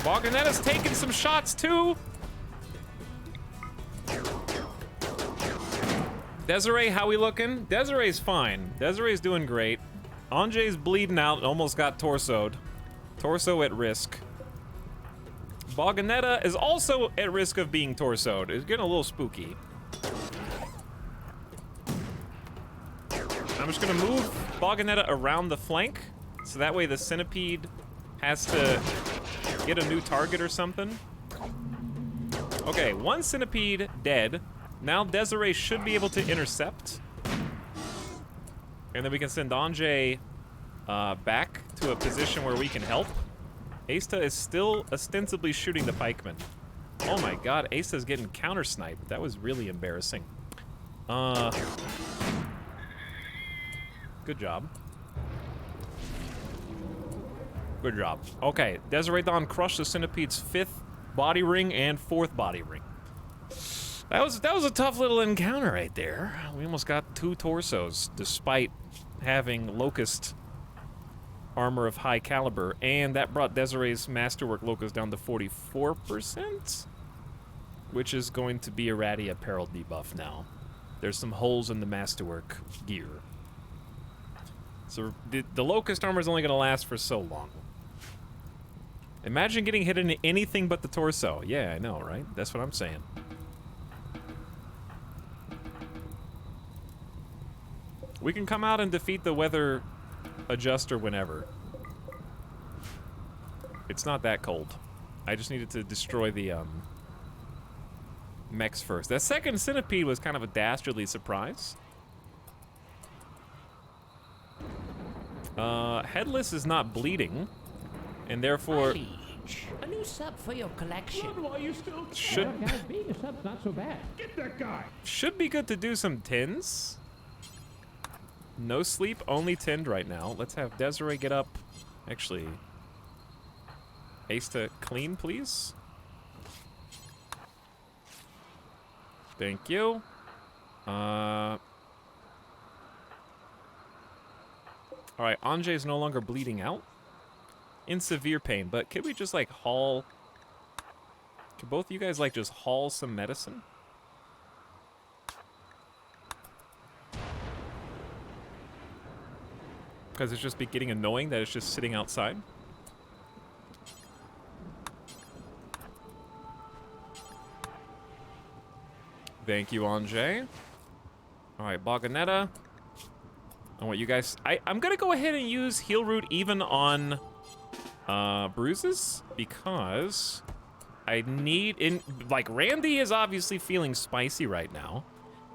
Baganetta's taking some shots too. Desiree, how we looking? Desiree's fine. Desiree's doing great. Anjay's bleeding out, almost got torsoed. Torso at risk. Baganetta is also at risk of being torsoed. It's getting a little spooky. I'm just gonna move Baganetta around the flank, so that way the centipede has to get a new target or something. Okay, 1 centipede dead. Now Desiree should be able to intercept. And then we can send Anjay back to a position where we can help. Asta is still ostensibly shooting the pikeman. Oh my god, Asta's getting counter-sniped. That was really embarrassing. Good job. Good job. Okay, Desiree Dawn crushed the centipede's 5th body ring and 4th body ring. That was a tough little encounter right there. We almost got 2 torsos, despite having Locust armor of high caliber, and that brought Desiree's masterwork locus down to 44%, which is going to be a ratty apparel debuff now. There's some holes in the masterwork gear. So the locust armor is only going to last for so long. Imagine getting hit in anything but the torso. Yeah, I know, right? That's what I'm saying. We can come out and defeat the weather adjuster whenever. It's not that cold. I just needed to destroy the mechs first. That second centipede was kind of a dastardly surprise. Headless is not bleeding, and therefore Liege, a new sub for your collection. Why you still should Guys, being a sub's not so bad. get that guy? should be good to do some tins. No sleep, only tinned right now. Let's have Desiree get up. Actually, Ace to clean, please. Thank you. Alright, Anjay's no longer bleeding out. In severe pain, but could we just like haul... Could both of you guys like just haul some medicine? Because it's just be getting annoying that it's just sitting outside. Thank you, Anjay. Alright, Baganetta. I want you guys... I'm gonna go ahead and use Heal Root even on bruises, because I need... Like, Randy is obviously feeling spicy right now.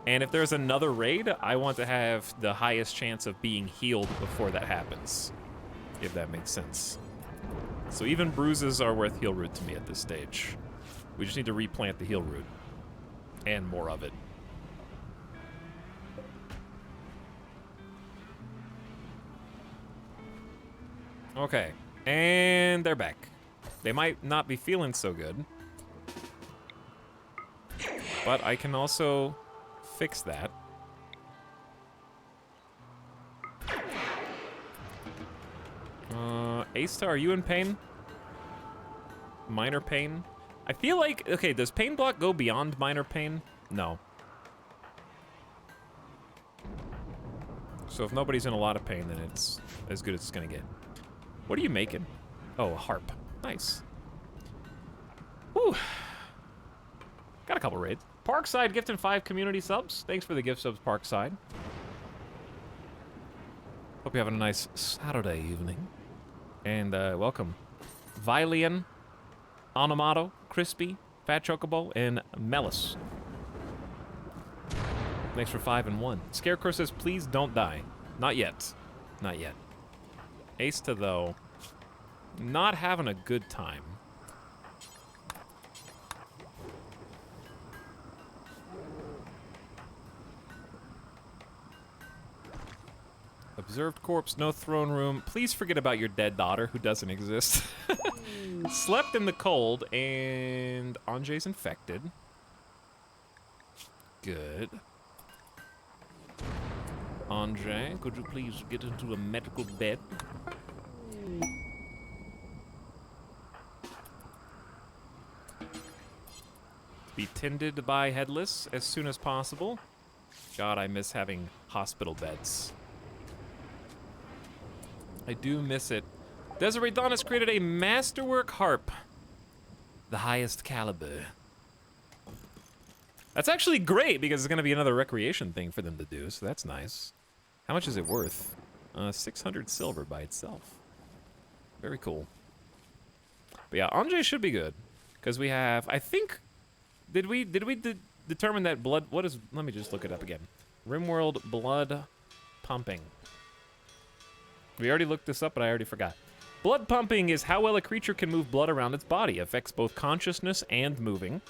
And if there's another raid, I want to have the highest chance of being healed before that happens. If that makes sense. So even bruises are worth Heal Root to me at this stage. We just need to replant the Heal Root. And more of it. Okay. And they're back. They might not be feeling so good. But I can also fix that. Asta, are you in pain? Minor pain? I feel like, okay, does pain block go beyond minor pain? No. So if nobody's in a lot of pain, then it's as good as it's gonna get. What are you making? Oh, a harp. Nice. Whew. Got a couple raids. Parkside gifting 5 community subs. Thanks for the gift subs, Parkside. Hope you're having a nice Saturday evening. And welcome. Vilian, Onomato, Crispy, Fat Chocobo, and Melis. Thanks for 5 and 1. Scarecrow says, please don't die. Not yet. Not yet. Asta, though, not having a good time. Observed corpse, no throne room. Please forget about your dead daughter who doesn't exist. Slept in the cold, and Anjay's infected. Good. Anjay, could you please get into a medical bed? Be tended by Headless as soon as possible. God, I miss having hospital beds. I do miss it. Desiree Dawn has created a masterwork harp. The highest caliber. That's actually great because it's going to be another recreation thing for them to do, so that's nice. How much is it worth? 600 silver by itself. Very cool. But yeah, Anjay should be good because we have, I think, did we determine that blood, what is, let me just look it up again. Rimworld blood pumping. We already looked this up, but I already forgot. Blood pumping is how well a creature can move blood around its body. Affects both consciousness and moving.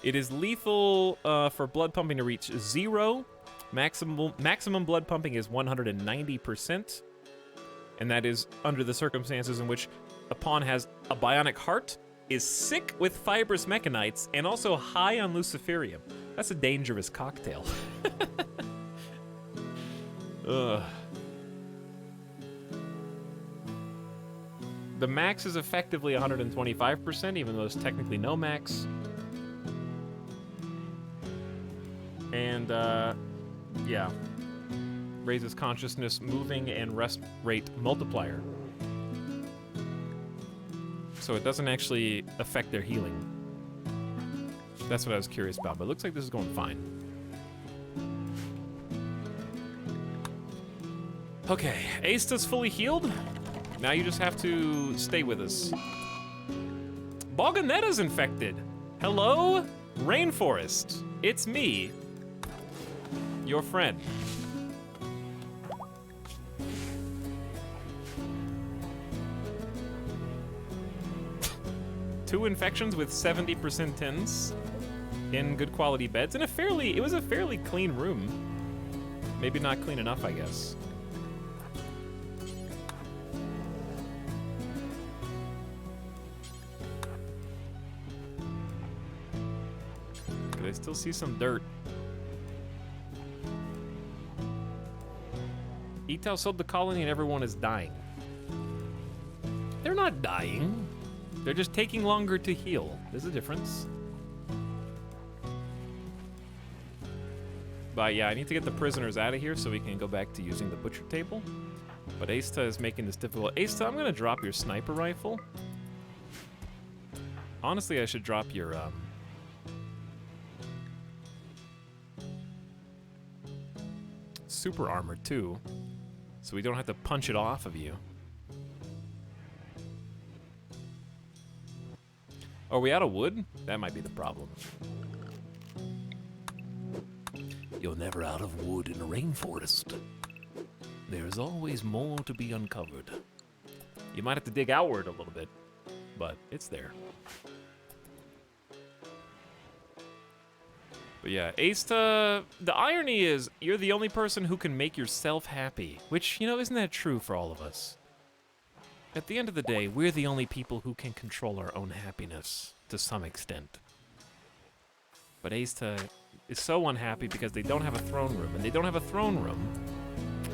It is lethal for blood pumping to reach 0. Maximum blood pumping is 190%. And that is under the circumstances in which a pawn has a bionic heart, is sick with fibrous mechanites, and also high on luciferium. That's a dangerous cocktail. Ugh. The max is effectively 125%, even though there's technically no max. And, yeah. Raises consciousness, moving, and rest rate multiplier. So it doesn't actually affect their healing. That's what I was curious about, but it looks like this is going fine. Okay, Aista's fully healed. Now you just have to stay with us. Boganetta's infected. Hello, Rainforest. It's me, your friend. Two infections with 70% tins in good quality beds in it was a fairly clean room. Maybe not clean enough, I guess. I still see some dirt. Etal sold the colony and everyone is dying. They're not dying. They're just taking longer to heal. There's a difference. But yeah, I need to get the prisoners out of here so we can go back to using the butcher table. But Aista is making this difficult. Aista, I'm gonna drop your sniper rifle. Honestly, I should drop your, super armor too, so we don't have to punch it off of you. Are we out of wood? That might be the problem. You're never out of wood in a rainforest. There is always more to be uncovered. You might have to dig outward a little bit, but it's there. But yeah, Aista, the irony is you're the only person who can make yourself happy, which, you know, isn't that true for all of us? At the end of the day, we're the only people who can control our own happiness to some extent. But Aista is so unhappy because they don't have a throne room, and they don't have a throne room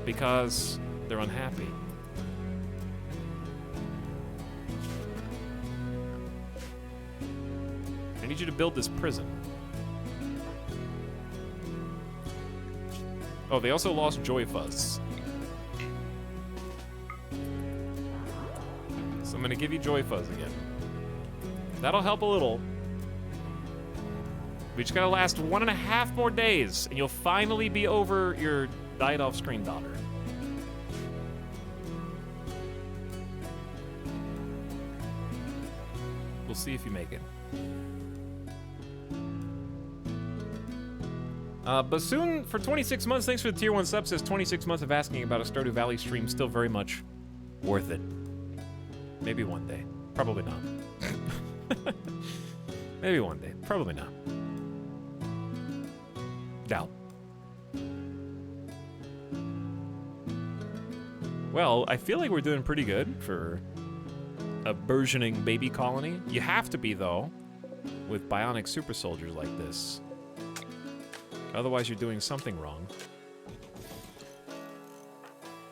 because they're unhappy. I need you to build this prison. Oh, they also lost Joy Fuzz. So I'm gonna give you Joy Fuzz again. That'll help a little. We just gotta last 1.5 more days, and you'll finally be over your died off screen daughter. We'll see if you make it. Bassoon, for 26 months, thanks for the tier 1 sub, says 26 months of asking about a Stardew Valley stream, still very much worth it. Maybe one day. Probably not. Maybe one day. Probably not. Doubt. Well, I feel like we're doing pretty good for a burgeoning baby colony. You have to be, though, with bionic super soldiers like this. Otherwise, you're doing something wrong.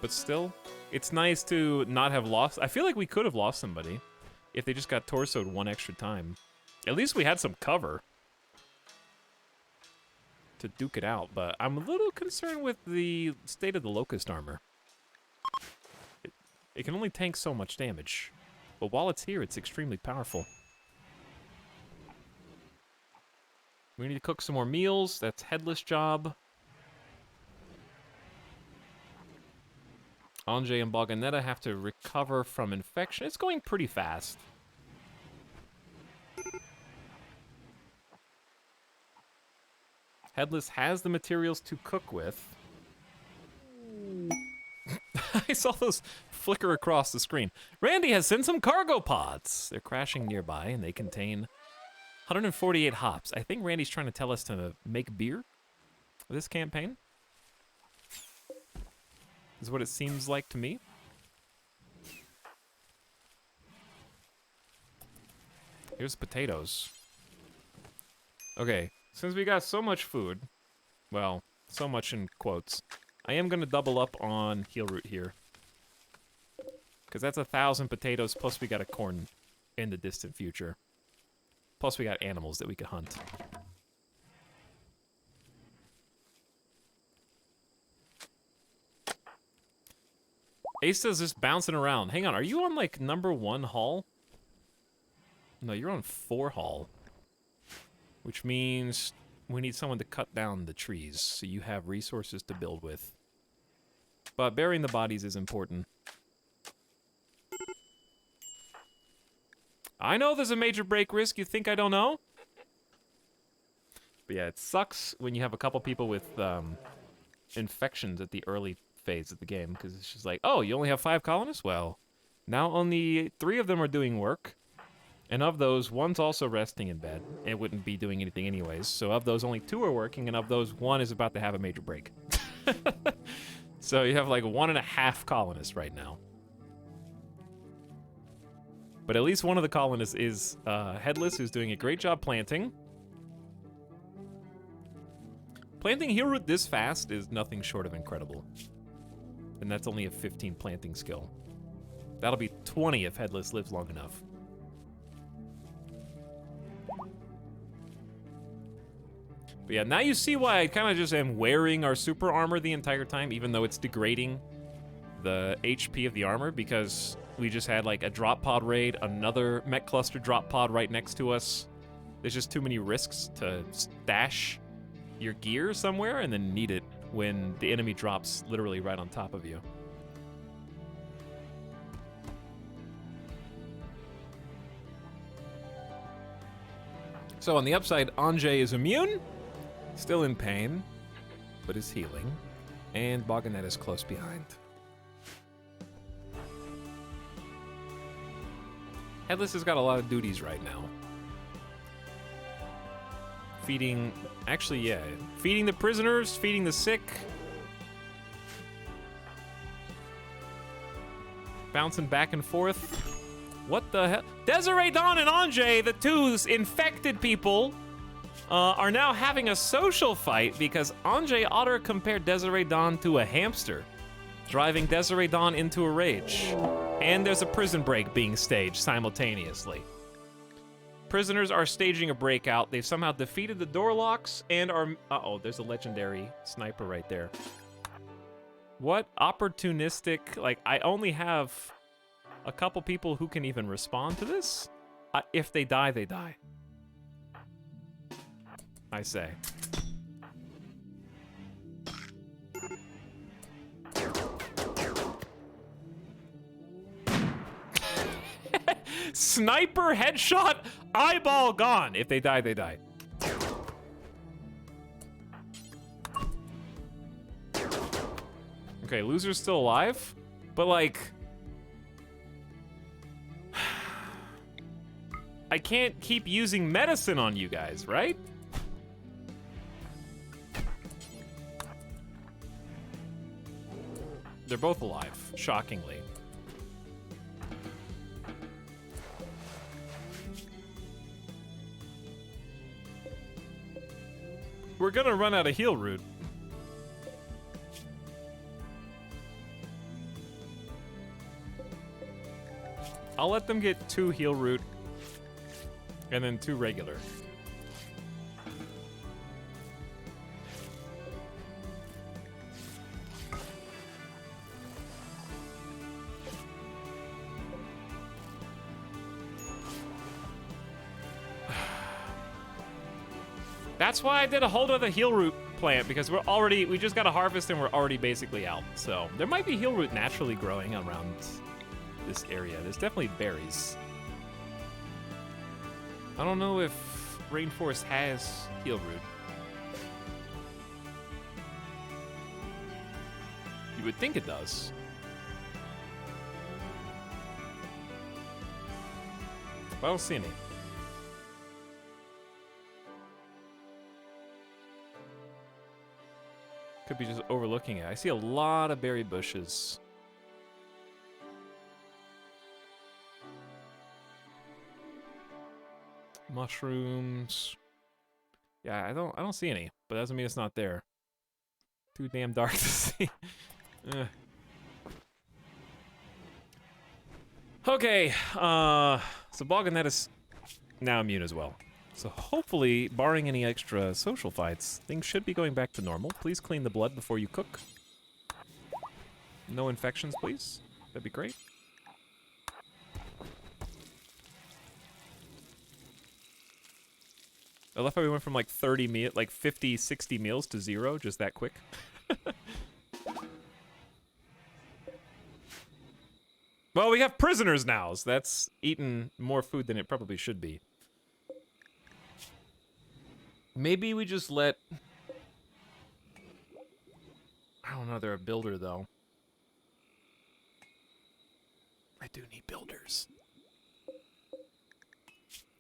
But still, it's nice to not have lost. I feel like we could have lost somebody if they just got torsoed one extra time. At least we had some cover to duke it out, but I'm a little concerned with the state of the Locust armor. It can only tank so much damage, but while it's here, it's extremely powerful. We need to cook some more meals. That's Headless job. Anjay and Boganetta have to recover from infection. It's going pretty fast. Headless has the materials to cook with. I saw those flicker across the screen. Randy has sent some cargo pods. They're crashing nearby, and they contain 148 hops. I think Randy's trying to tell us to make beer for this campaign. Is what it seems like to me. Here's potatoes. Okay, since we got so much food, well, so much in quotes, I am going to double up on heal root here. Because that's 1,000 potatoes, plus we got a corn in the distant future. Plus we got animals that we could hunt. Asta's just bouncing around. Hang on, are you on, like, #1 hall? No, you're on 4 hall. Which means we need someone to cut down the trees, so you have resources to build with. But burying the bodies is important. I know there's a major break risk. You think I don't know? But yeah, it sucks when you have a couple people with infections at the early phase of the game, because it's just like, oh, you only have 5 colonists? Well, now only 3 of them are doing work. And of those, 1's also resting in bed. It wouldn't be doing anything anyways. So of those, only 2 are working, and of those, 1 is about to have a major break. So you have like 1.5 colonists right now. But at least one of the colonists is Headless, who's doing a great job planting. Planting heel root this fast is nothing short of incredible. And that's only a 15 planting skill. That'll be 20 if Headless lives long enough. But yeah, now you see why I kind of just am wearing our super armor the entire time, even though it's degrading the HP of the armor, because we just had like a drop pod raid, another mech cluster drop pod right next to us. There's just too many risks to stash your gear somewhere and then need it when the enemy drops literally right on top of you. So on the upside, Anjay is immune, still in pain, but is healing, and Boganet is close behind. Headless has got a lot of duties right now. Feeding, actually, yeah, feeding the prisoners, feeding the sick. Bouncing back and forth. What the hell? Desiree Dawn and Anjay, the 2 infected people, are now having a social fight because Anjay Otter compared Desiree Dawn to a hamster, driving Desiree Dawn into a rage. And there's a prison break being staged simultaneously. Prisoners are staging a breakout. They've somehow defeated the door locks and are... Uh-oh, there's a legendary sniper right there. What opportunistic... Like, I only have a couple people who can even respond to this. If they die, they die. I say. Sniper headshot, eyeball gone. If they die, they die. Okay, loser's still alive, but like... I can't keep using medicine on you guys, right? They're both alive, shockingly. We're gonna run out of heal root. I'll let them get 2 heal root and then 2 regular. That's why I did a whole other heal root plant, because we just got a harvest and we're already basically out. So there might be heal root naturally growing around this area. There's definitely berries. I don't know if Rainforest has heal root. You would think it does. But I don't see any. Could be just overlooking it. I see a lot of berry bushes. Mushrooms. Yeah, I don't see any, but that doesn't mean it's not there. Too damn dark to see. Okay, so Bogganet is now immune as well. So hopefully, barring any extra social fights, things should be going back to normal. Please clean the blood before you cook. No infections, please. That'd be great. I love how we went from like 50, 60 meals to 0 just that quick. Well, we have prisoners now, so that's eating more food than it probably should be. Maybe we just let... I don't know, they're a builder, though. I do need builders.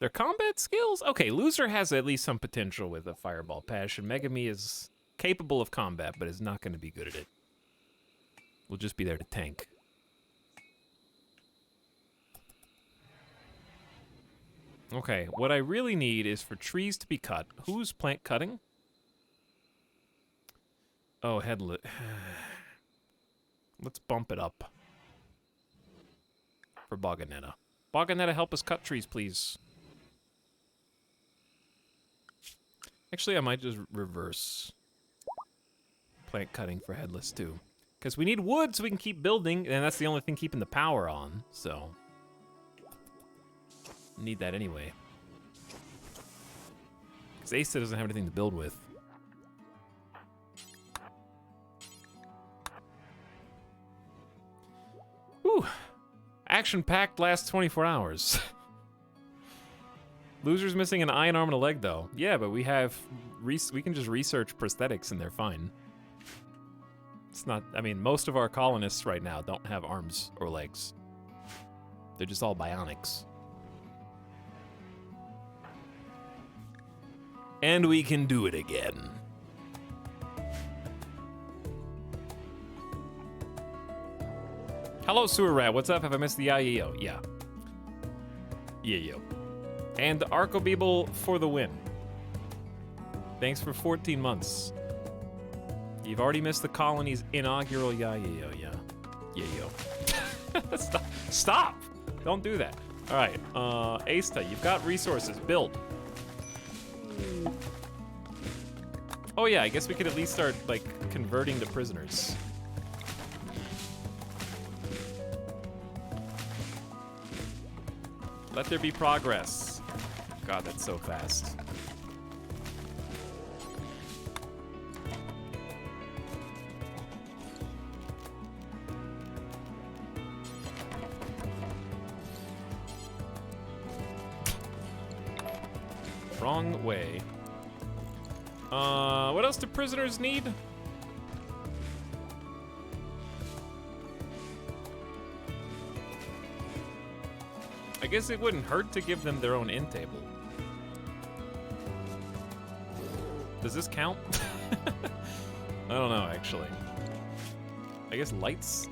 Their combat skills? Okay, Loser has at least some potential with a Fireball Passion. Megami is capable of combat, but is not going to be good at it. We'll just be there to tank. Okay, what I really need is for trees to be cut. Who's plant cutting? Oh, headlet. Let's bump it up. For Bogganetta. Bogganetta, help us cut trees, please. Actually, I might just reverse plant cutting for Headless, too. Because we need wood so we can keep building, and that's the only thing keeping the power on, so... Need that anyway. Because Asa doesn't have anything to build with. Whew. Action-packed lasts 24 hours. Loser's missing an eye, an arm, and a leg, though. Yeah, but we have... we can just research prosthetics and they're fine. It's not... I mean, most of our colonists right now don't have arms or legs. They're just all bionics. And we can do it again. Hello, Sewer Rat. What's up? Have I missed the Yayo? Yeah. Yayo. And Arcobeeble for the win. Thanks for 14 months. You've already missed the colony's inaugural Yayo. Yeah. Yayo. Stop. Stop! Don't do that. All right. Asta, you've got resources. Build. Oh yeah, I guess we could at least start, like, converting to prisoners. Let there be progress. God, that's so fast. Wrong way. What else do prisoners need? I guess it wouldn't hurt to give them their own end table. Does this count? I don't know, actually. I guess lights?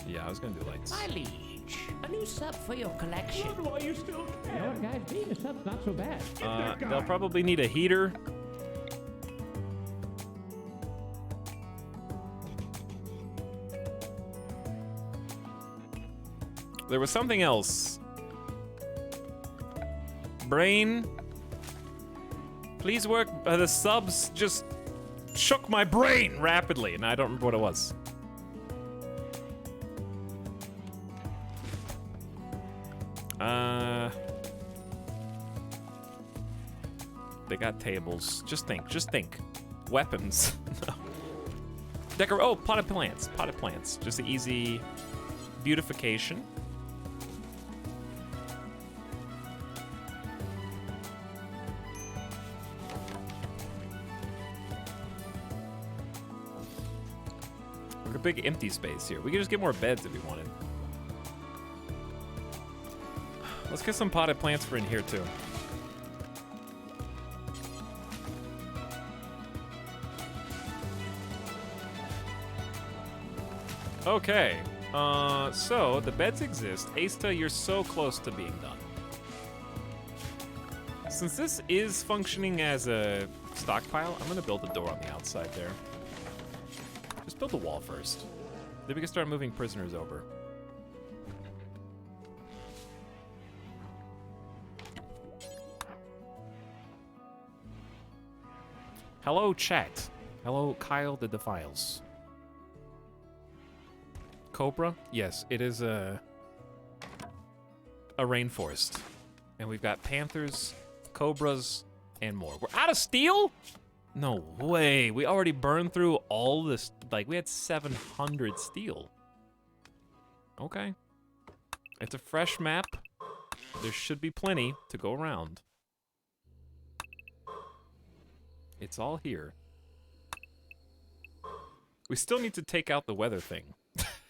Yeah, I was gonna do lights. My liege, a new sub for your collection. Why you still You know what, guys? Being a sub's not so bad. They'll probably need a heater. There was something else. Brain. Please work. The subs just shook my brain rapidly, and I don't remember what it was. They got tables. Just think. Just think. Weapons. No. Oh, potted plants. Potted plants. Just an easy beautification. Like a big empty space here. We could just get more beds if we wanted. Let's get some potted plants for in here too. Okay, so the beds exist. Asta, you're so close to being done. Since this is functioning as a stockpile, I'm gonna build a door on the outside there. Just build a wall first. Then we can start moving prisoners over. Hello, chat. Hello, Kyle the Defiles. Cobra? Yes, it is a rainforest. And we've got panthers, cobras, and more. We're out of steel? No way. We already burned through all this. Like, we had 700 steel. Okay. It's a fresh map. There should be plenty to go around. It's all here. We still need to take out the weather thing.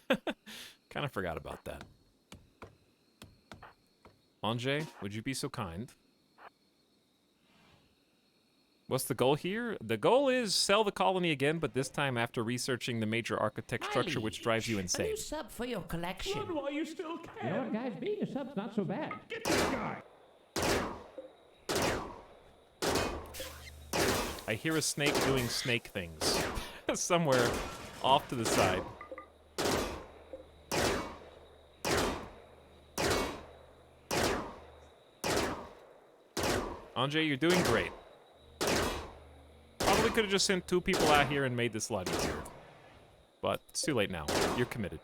Kind of forgot about that. Anjay, would you be so kind? What's the goal here? The goal is sell the colony again, but this time after researching the major architect structure, which drives you A insane. new sub for your collection. Run while you still You know can. what, guys? Being a sub's not so bad. Get that guy. I hear a snake doing snake things. Somewhere off to the side. Anjay, you're doing great. Probably could have just sent 2 people out here and made this a lot easier. But it's too late now. You're committed.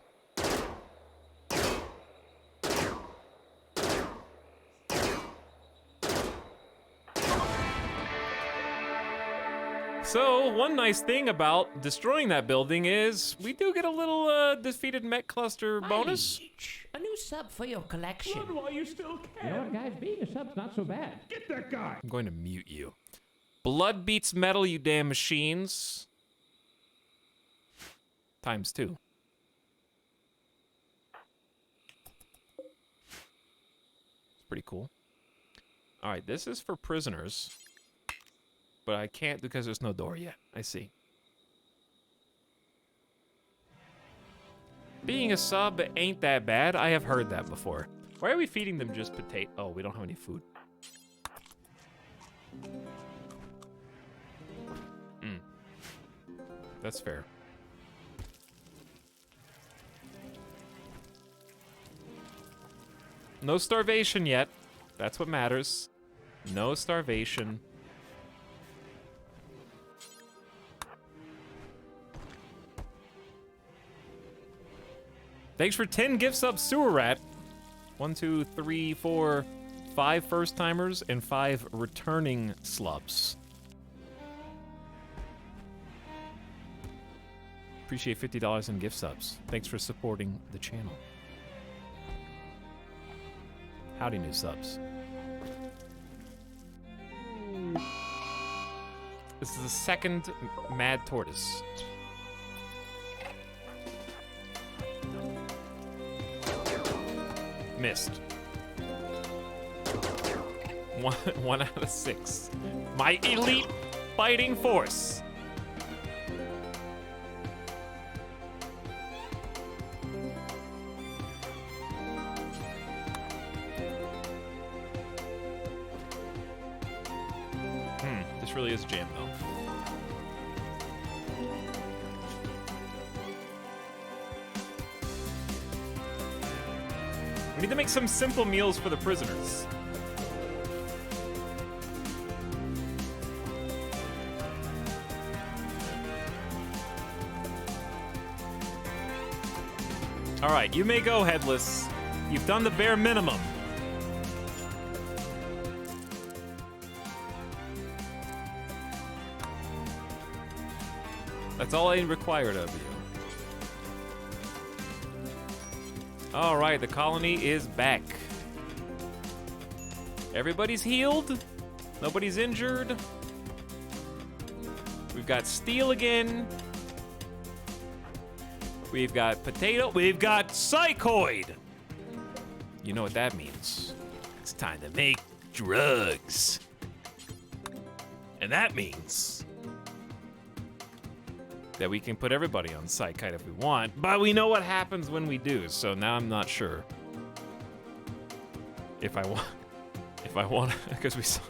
So, one nice thing about destroying that building is we do get a little defeated mech cluster bonus. Liege, a new sub for your collection. Run while you still You know what, can. guys? Being a sub's not so bad. Get that guy. I'm going to mute you. Blood beats metal, you damn machines. Times 2. It's pretty cool. Alright, this is for prisoners. But I can't because there's no door yet. I see. Being a sub ain't that bad. I have heard that before. Why are we feeding them just potato? Oh, we don't have any food. That's fair. No starvation yet. That's what matters. No starvation. Thanks for 10 gift subs, Sewer Rat. 1, 2, 3, 4, 5 first timers and 5 returning slubs. Appreciate $50 in gift subs. Thanks for supporting the channel. Howdy, new subs. This is the second Mad Tortoise. Missed. One out of 6. My elite fighting force. This really is jam though. We need to make some simple meals for the prisoners. All right, you may go, Headless. You've done the bare minimum. That's all I required of you. All right, the colony is back. Everybody's healed. Nobody's injured. We've got steel again. We've got potato. We've got psychoid. You know what that means. It's time to make drugs. And that means that we can put everybody on Psykite if we want, but we know what happens when we do, so now I'm not sure if I want, because we saw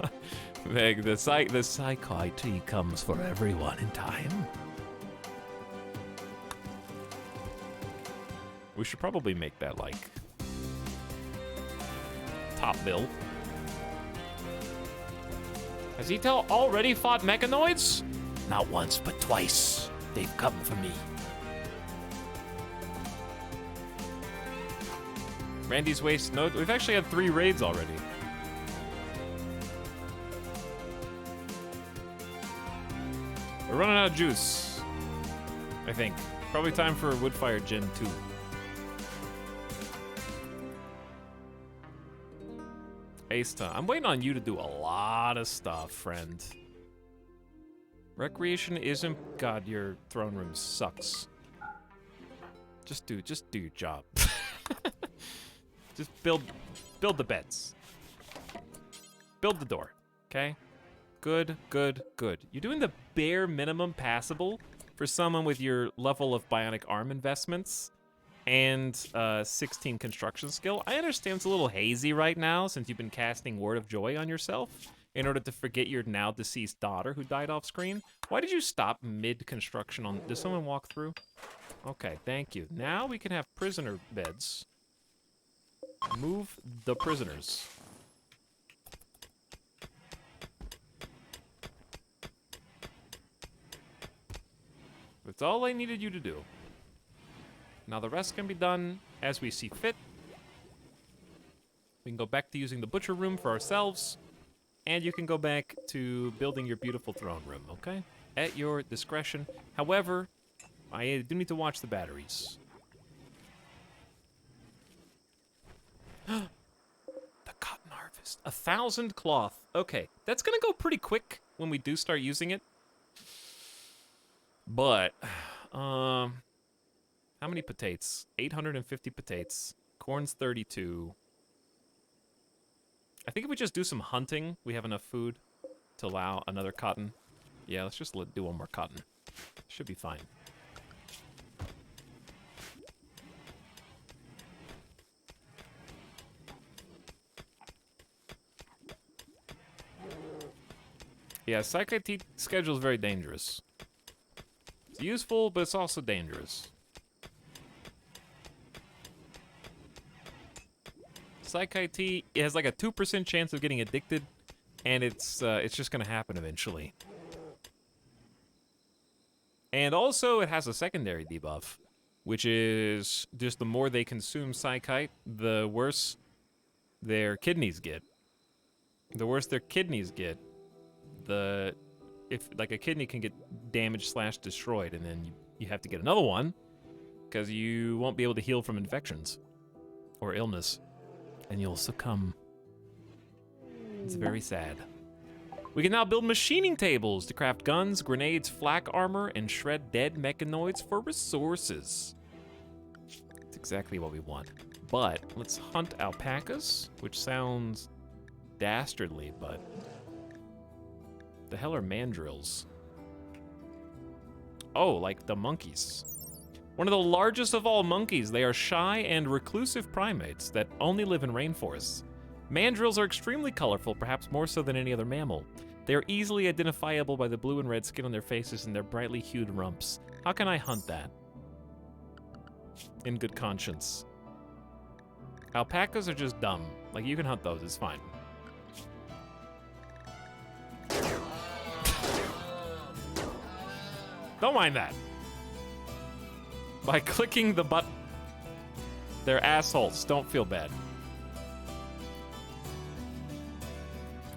Meg, the Psykite comes for everyone in time. We should probably make that, like, top bill. Has Etel already fought mechanoids? Not once, but twice. They've come for me. Randy's Waste. No, we've actually had 3 raids already. We're running out of juice, I think. Probably time for Woodfire Gen 2. Asta, I'm waiting on you to do a lot of stuff, friend. Recreation isn't... God, your throne room sucks. Just do your job. Just build the beds. Build the door, okay? Good, good, good. You're doing the bare minimum passable for someone with your level of bionic arm investments and 16 construction skill. I understand it's a little hazy right now since you've been casting Word of Joy on yourself in order to forget your now deceased daughter who died off screen. Why did you stop mid-construction on... Does someone walk through? Okay, thank you. Now we can have prisoner beds. Move the prisoners. That's all I needed you to do. Now the rest can be done as we see fit. We can go back to using the butcher room for ourselves, and you can go back to building your beautiful throne room, okay? At your discretion. However, I do need to watch the batteries. The cotton harvest. 1,000 cloth. Okay, that's gonna go pretty quick when we do start using it. But, how many potatoes? 850 potatoes. Corn's 32. I think if we just do some hunting, we have enough food to allow another cotton. Yeah, let's just do one more cotton. Should be fine. Yeah, Psych IT schedule is very dangerous. It's useful, but it's also dangerous. Psych IT, it has like a 2% chance of getting addicted, and it's just gonna happen eventually. And also, it has a secondary debuff, which is just the more they consume Psychite, the worse their kidneys get. The worse their kidneys get, if like a kidney can get damaged / destroyed, and then you have to get another one because you won't be able to heal from infections or illness, and you'll succumb. It's very sad. We can now build machining tables to craft guns, grenades, flak armor, and shred dead mechanoids for resources. That's exactly what we want. But let's hunt alpacas, which sounds dastardly, but the hell are mandrills? Oh, like the monkeys. One of the largest of all monkeys, they are shy and reclusive primates that only live in rainforests. Mandrills are extremely colorful, perhaps more so than any other mammal. They are easily identifiable by the blue and red skin on their faces and their brightly hued rumps. How can I hunt that? In good conscience. Alpacas are just dumb. Like, you can hunt those, it's fine. Don't mind that. By clicking the button. They're assholes. Don't feel bad.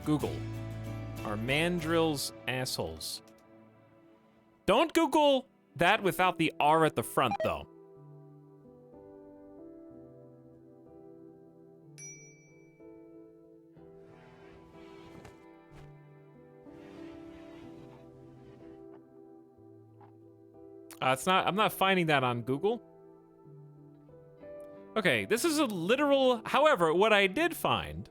Google. Are mandrills assholes? Don't Google that without the R at the front, though. I'm not finding that on Google. Okay, this is a literal... However, what I did find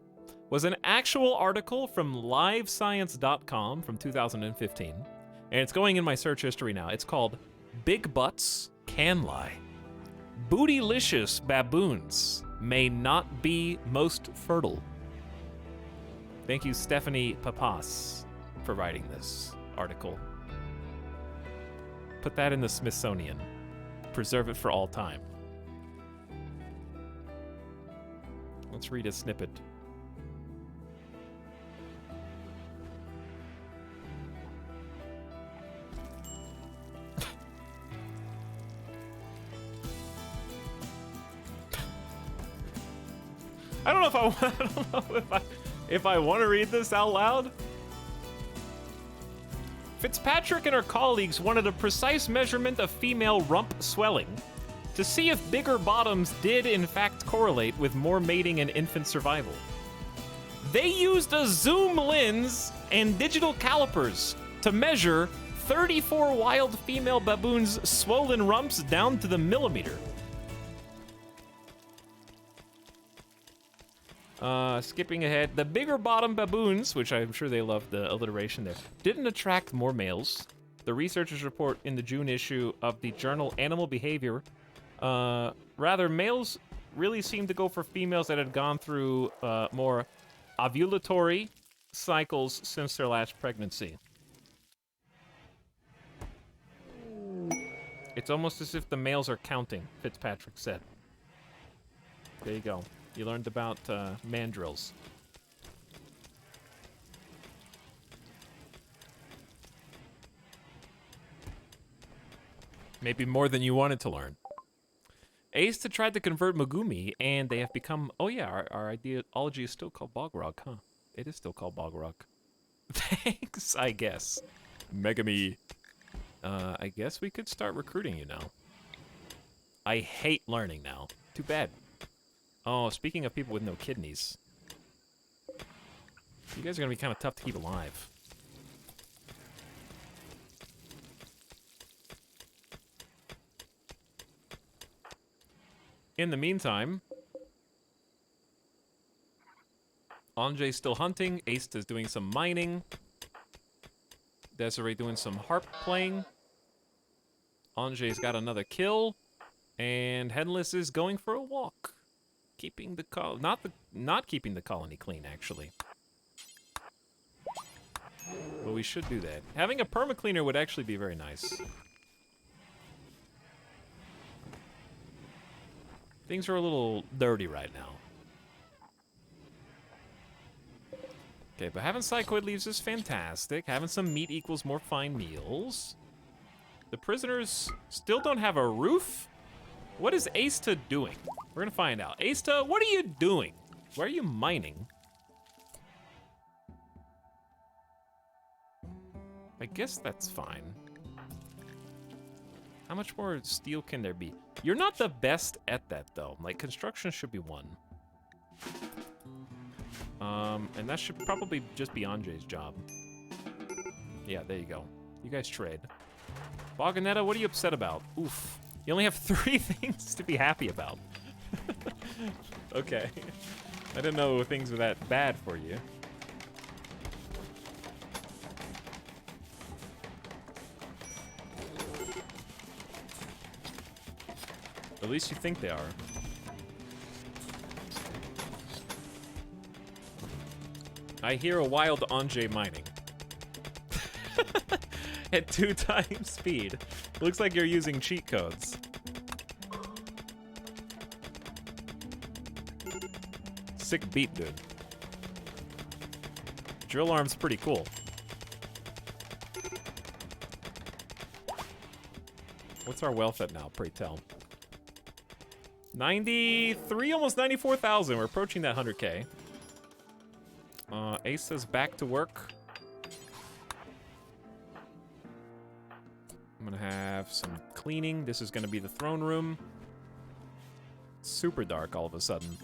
was an actual article from livescience.com from 2015. And it's going in my search history now. It's called Big Butts Can Lie. Bootylicious baboons may not be most fertile. Thank you, Stephanie Papas, for writing this article. Put that in the Smithsonian. Preserve it for all time. Let's read a snippet. I don't know if I want to read this out loud. Fitzpatrick and her colleagues wanted a precise measurement of female rump swelling to see if bigger bottoms did in fact correlate with more mating and infant survival. They used a zoom lens and digital calipers to measure 34 wild female baboons' swollen rumps down to the millimeter. Skipping ahead, the bigger bottom baboons, which I'm sure they love the alliteration there, didn't attract more males. The researchers report in the June issue of the journal Animal Behavior. Rather, males really seemed to go for females that had gone through more ovulatory cycles since their last pregnancy. It's almost as if the males are counting, Fitzpatrick said. There you go. You learned about mandrills. Maybe more than you wanted to learn. Aista tried to convert Megumi, and they have become... Oh yeah, our ideology is still called Bogrog, huh? It is still called Bogrog. Thanks, I guess. Megami. I guess we could start recruiting you now. I hate learning now. Too bad. Oh, speaking of people with no kidneys. You guys are gonna be kind of tough to keep alive. In the meantime, Anjay's still hunting, Aista's doing some mining, Desiree doing some harp playing, Anjay's got another kill, and Headless is going for a walk. Keeping the not keeping the colony clean, actually. But we should do that. Having a perma-cleaner would actually be very nice. Things are a little dirty right now. Okay, but having Psychoid leaves is fantastic. Having some meat equals more fine meals. The prisoners still don't have a roof? What is Aista doing? We're gonna find out. Aista, what are you doing? Why are you mining? I guess that's fine. How much more steel can there be? You're not the best at that, though. Like, construction should be 1. And that should probably just be Anjay's job. Yeah, there you go. You guys trade. Boganetta, what are you upset about? Oof. You only have 3 things to be happy about. Okay. I didn't know things were that bad for you. At least you think they are. I hear a wild Anjay mining. At 2 times speed. Looks like you're using cheat codes. Sick beat, dude. Drill arm's pretty cool. What's our wealth at now, pray tell? 93, almost 94,000. We're approaching that 100K. Ace says back to work. I'm gonna have some cleaning. This is gonna be the throne room. Super dark all of a sudden.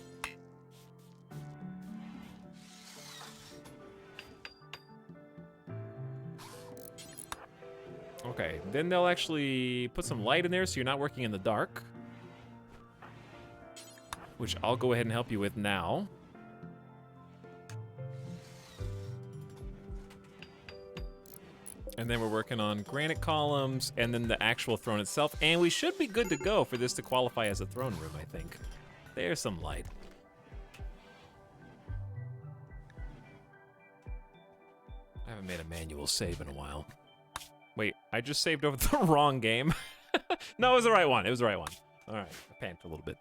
Okay, then they'll actually put some light in there so you're not working in the dark. Which I'll go ahead and help you with now. And then we're working on granite columns and then the actual throne itself. And we should be good to go for this to qualify as a throne room, I think. There's some light. I haven't made a manual save in a while. Wait, I just saved over the wrong game. No, it was the right one. It was the right one. All right, I panicked a little bit.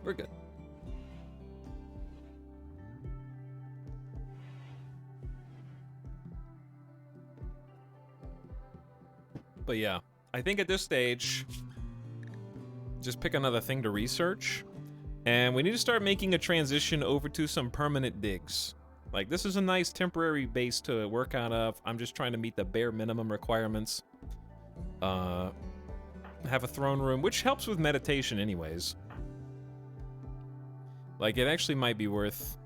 We're good. But yeah, I think at this stage, just pick another thing to research. And we need to start making a transition over to some permanent digs. Like, this is a nice temporary base to work out of. I'm just trying to meet the bare minimum requirements. Have a throne room, which helps with meditation anyways. Like, it actually might be worth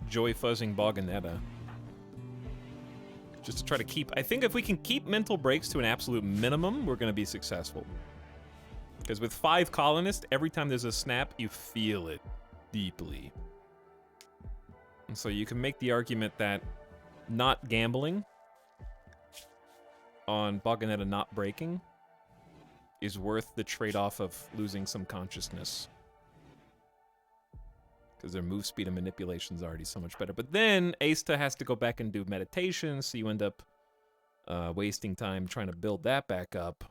joy fuzzing Boganetta. Just to try to keep... I think if we can keep mental breaks to an absolute minimum, we're going to be successful. Because with 5 colonists, every time there's a snap, you feel it deeply. And so you can make the argument that not gambling on Boganetta not breaking is worth the trade-off of losing some consciousness. Because their move speed and manipulation is already so much better. But then Aista has to go back and do meditation, so you end up wasting time trying to build that back up.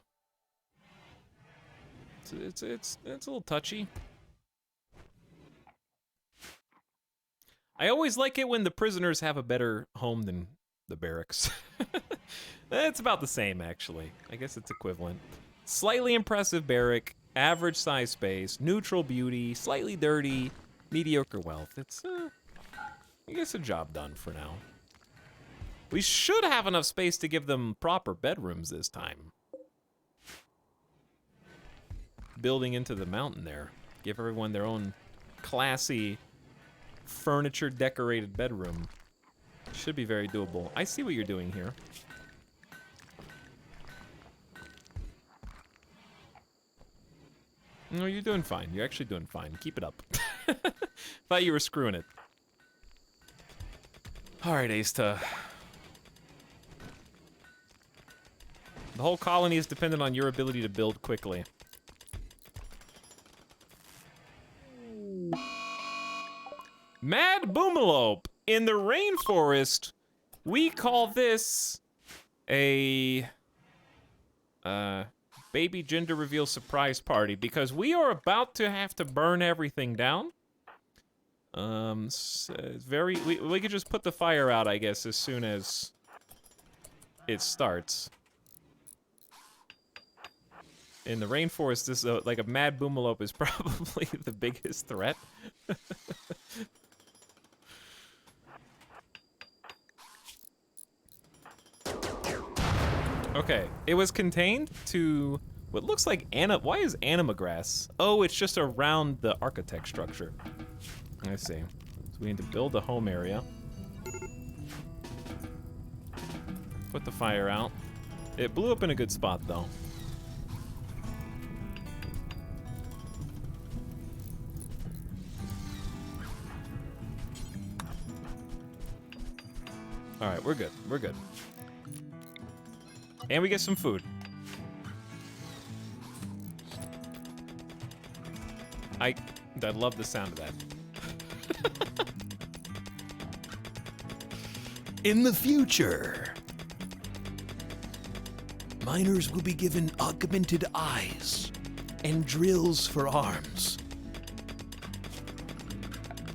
It's a little touchy. I always like it when the prisoners have a better home than the barracks. It's about the same, actually. I guess it's equivalent. Slightly impressive barrack, average size space, neutral beauty, slightly dirty, mediocre wealth. It's, I guess, a job done for now. We should have enough space to give them proper bedrooms this time. Building into the mountain there. Give everyone their own classy, furniture-decorated bedroom. Should be very doable. I see what you're doing here. No, you're doing fine. You're actually doing fine. Keep it up. Thought you were screwing it. Alright, Aista. The whole colony is dependent on your ability to build quickly. Mad Boomalope. In the rainforest, we call this a baby gender reveal surprise party because we are about to have to burn everything down. We could just put the fire out, I guess, as soon as it starts. In the rainforest, this like a mad boomalope is probably the biggest threat. Okay, it was contained to what looks like why is anima grass? Oh, it's just around the architect structure. I see. So we need to build a home area. Put the fire out. It blew up in a good spot, though. All right, we're good. We're good. And we get some food. I love the sound of that. In the future, miners will be given augmented eyes and drills for arms,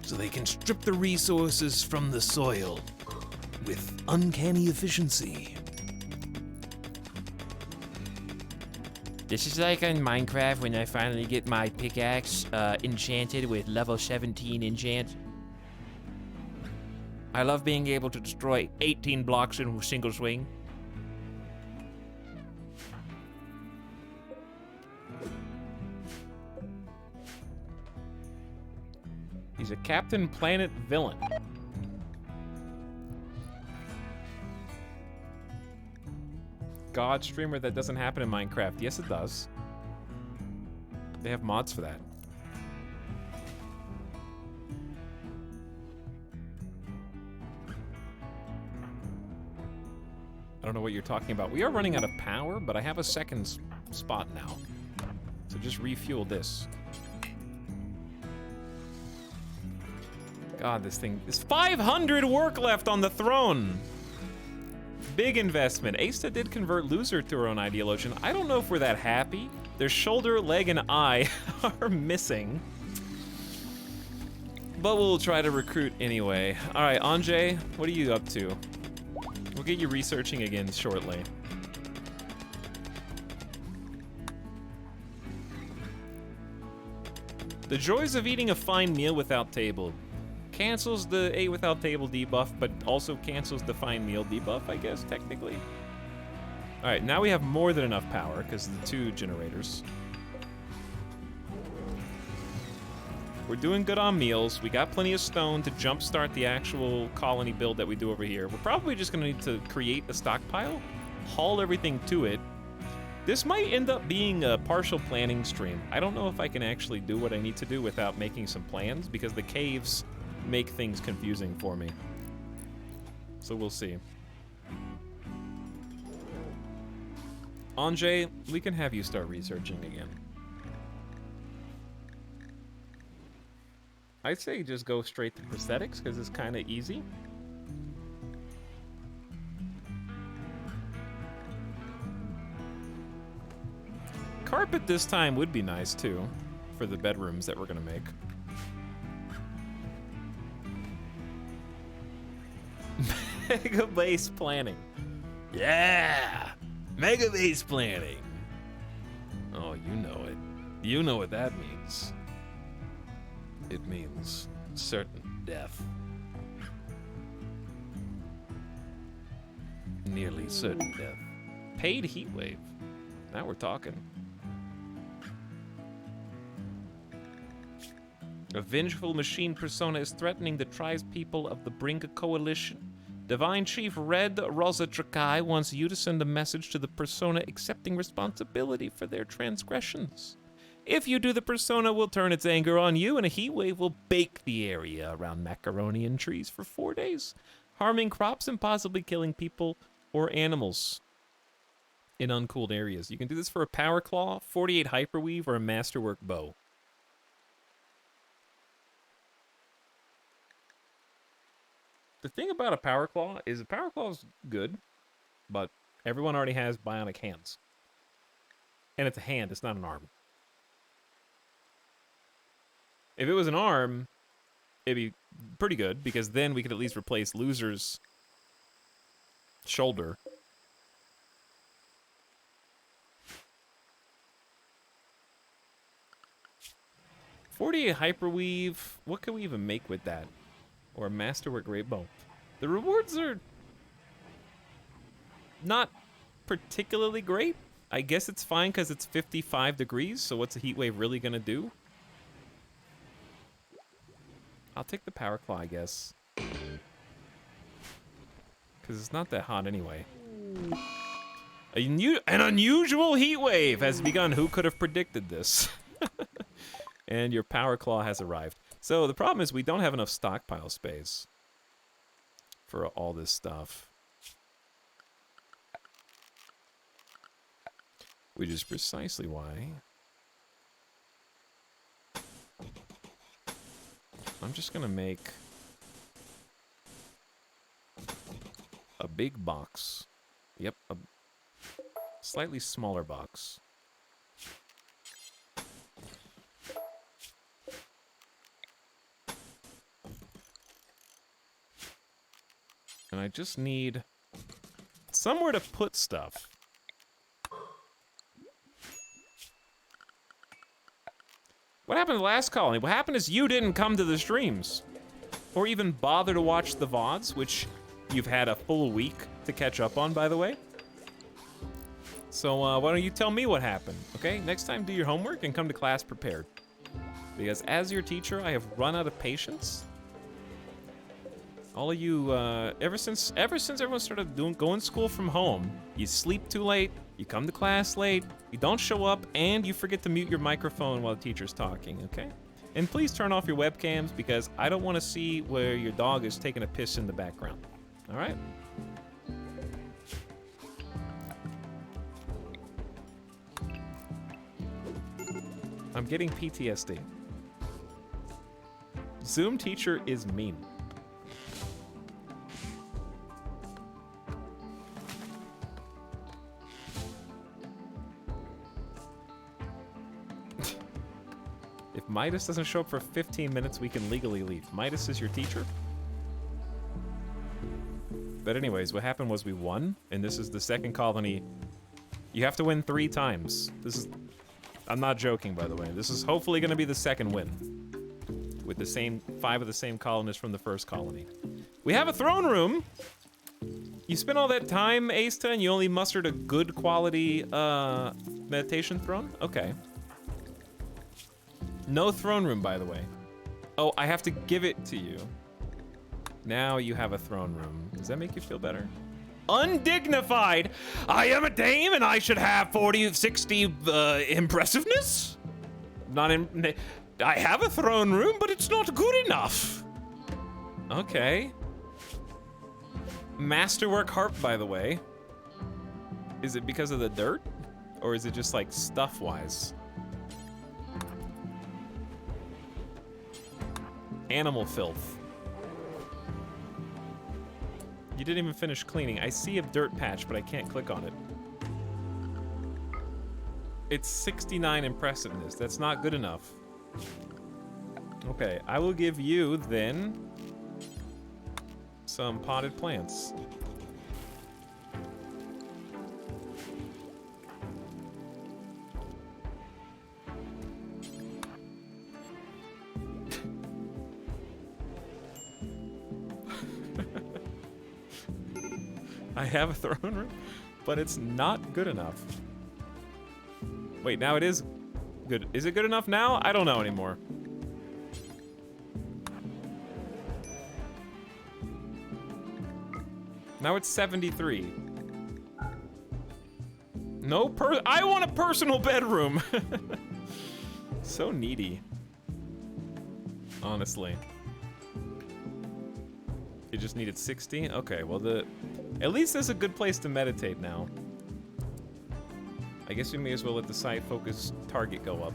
so they can strip the resources from the soil with uncanny efficiency. This is like in Minecraft when I finally get my pickaxe enchanted with level 17 enchant. I love being able to destroy 18 blocks in a single swing. He's a Captain Planet villain. God streamer, that doesn't happen in Minecraft. Yes, it does. They have mods for that. I don't know what you're talking about. We are running out of power, but I have a second spot now. So just refuel this. God, this thing... There's 500 work left on the throne! Big investment. Asta did convert Loser to her own ideologian. I don't know if we're that happy. Their shoulder, leg, and eye are missing. But we'll try to recruit anyway. All right, Anjay, what are you up to? We'll get you researching again shortly. The joys of eating a fine meal without table. Cancels the ate without table debuff, but also cancels the fine meal debuff, I guess, technically. All right, now we have more than enough power because of the 2 generators. We're doing good on meals. We got plenty of stone to jumpstart the actual colony build that we do over here. We're probably just gonna need to create a stockpile, haul everything to it. This might end up being a partial planning stream. I don't know if I can actually do what I need to do without making some plans because the caves make things confusing for me. So we'll see. Anjay, we can have you start researching again. I'd say just go straight to prosthetics because it's kind of easy. Carpet this time would be nice too, for the bedrooms that we're gonna make. Mega base planning. Yeah! Mega base planning. Oh, you know it. You know what that means. It means certain death. Nearly certain death. Paid heat wave. Now we're talking. A vengeful machine persona is threatening the tribespeople of the Bringa Coalition. Divine Chief Red Rosatrakai wants you to send a message to the persona accepting responsibility for their transgressions. If you do, the persona will turn its anger on you, and a heat wave will bake the area around Macaronian trees for 4 days, harming crops and possibly killing people or animals in uncooled areas. You can do this for a Power Claw, 48 Hyperweave, or a Masterwork Bow. The thing about a Power Claw is a Power Claw is good, but everyone already has bionic hands. And it's a hand, it's not an arm. If it was an arm, it'd be pretty good, because then we could at least replace Loser's shoulder. .48 Hyperweave, what can we even make with that? Or a Masterwork Great Bow. The rewards are not particularly great. I guess it's fine because it's 55 degrees, so what's a heat wave really gonna do? I'll take the Power Claw, I guess. Because it's not that hot anyway. An unusual heat wave has begun. Who could have predicted this? And your Power Claw has arrived. So the problem is we don't have enough stockpile space for all this stuff. Which is precisely why I'm just gonna make a big box. Yep, a slightly smaller box. And I just need somewhere to put stuff. What happened to the last colony? What happened is you didn't come to the streams. Or even bother to watch the VODs, which you've had a full week to catch up on, by the way. So why don't you tell me what happened, okay? Next time, do your homework and come to class prepared. Because as your teacher, I have run out of patience. All of you, ever since everyone started going to school from home, you sleep too late, you come to class late, you don't show up, and you forget to mute your microphone while the teacher's talking, okay? And please turn off your webcams because I don't want to see where your dog is taking a piss in the background, all right? I'm getting PTSD. Zoom teacher is mean. If Midas doesn't show up for 15 minutes, we can legally leave. Midas is your teacher? But anyways, what happened was we won, and this is the second colony. You have to win 3 times. This is... I'm not joking, by the way. This is hopefully going to be the second win. With the same 5 of the same colonists from the first colony. We have a throne room! You spent all that time, Asta, and you only mustered a good quality meditation throne? Okay. No throne room, by the way. Oh, I have to give it to you. Now you have a throne room. Does that make you feel better? Undignified! I am a dame and I should have 40, 60 impressiveness? I have a throne room, but it's not good enough. Okay. Masterwork harp, by the way. Is it because of the dirt? Or is it just like stuff-wise? Animal filth. You didn't even finish cleaning. I see a dirt patch, but I can't click on it. It's 69 impressiveness. That's not good enough. Okay, I will give you, then, some potted plants. I have a throne room, but it's not good enough. Wait, now it is good. Is it good enough now? I don't know anymore. Now it's 73. I want a personal bedroom. So needy. Honestly. You just needed 60? Okay, well at least there's a good place to meditate now. I guess we may as well let the side focus target go up.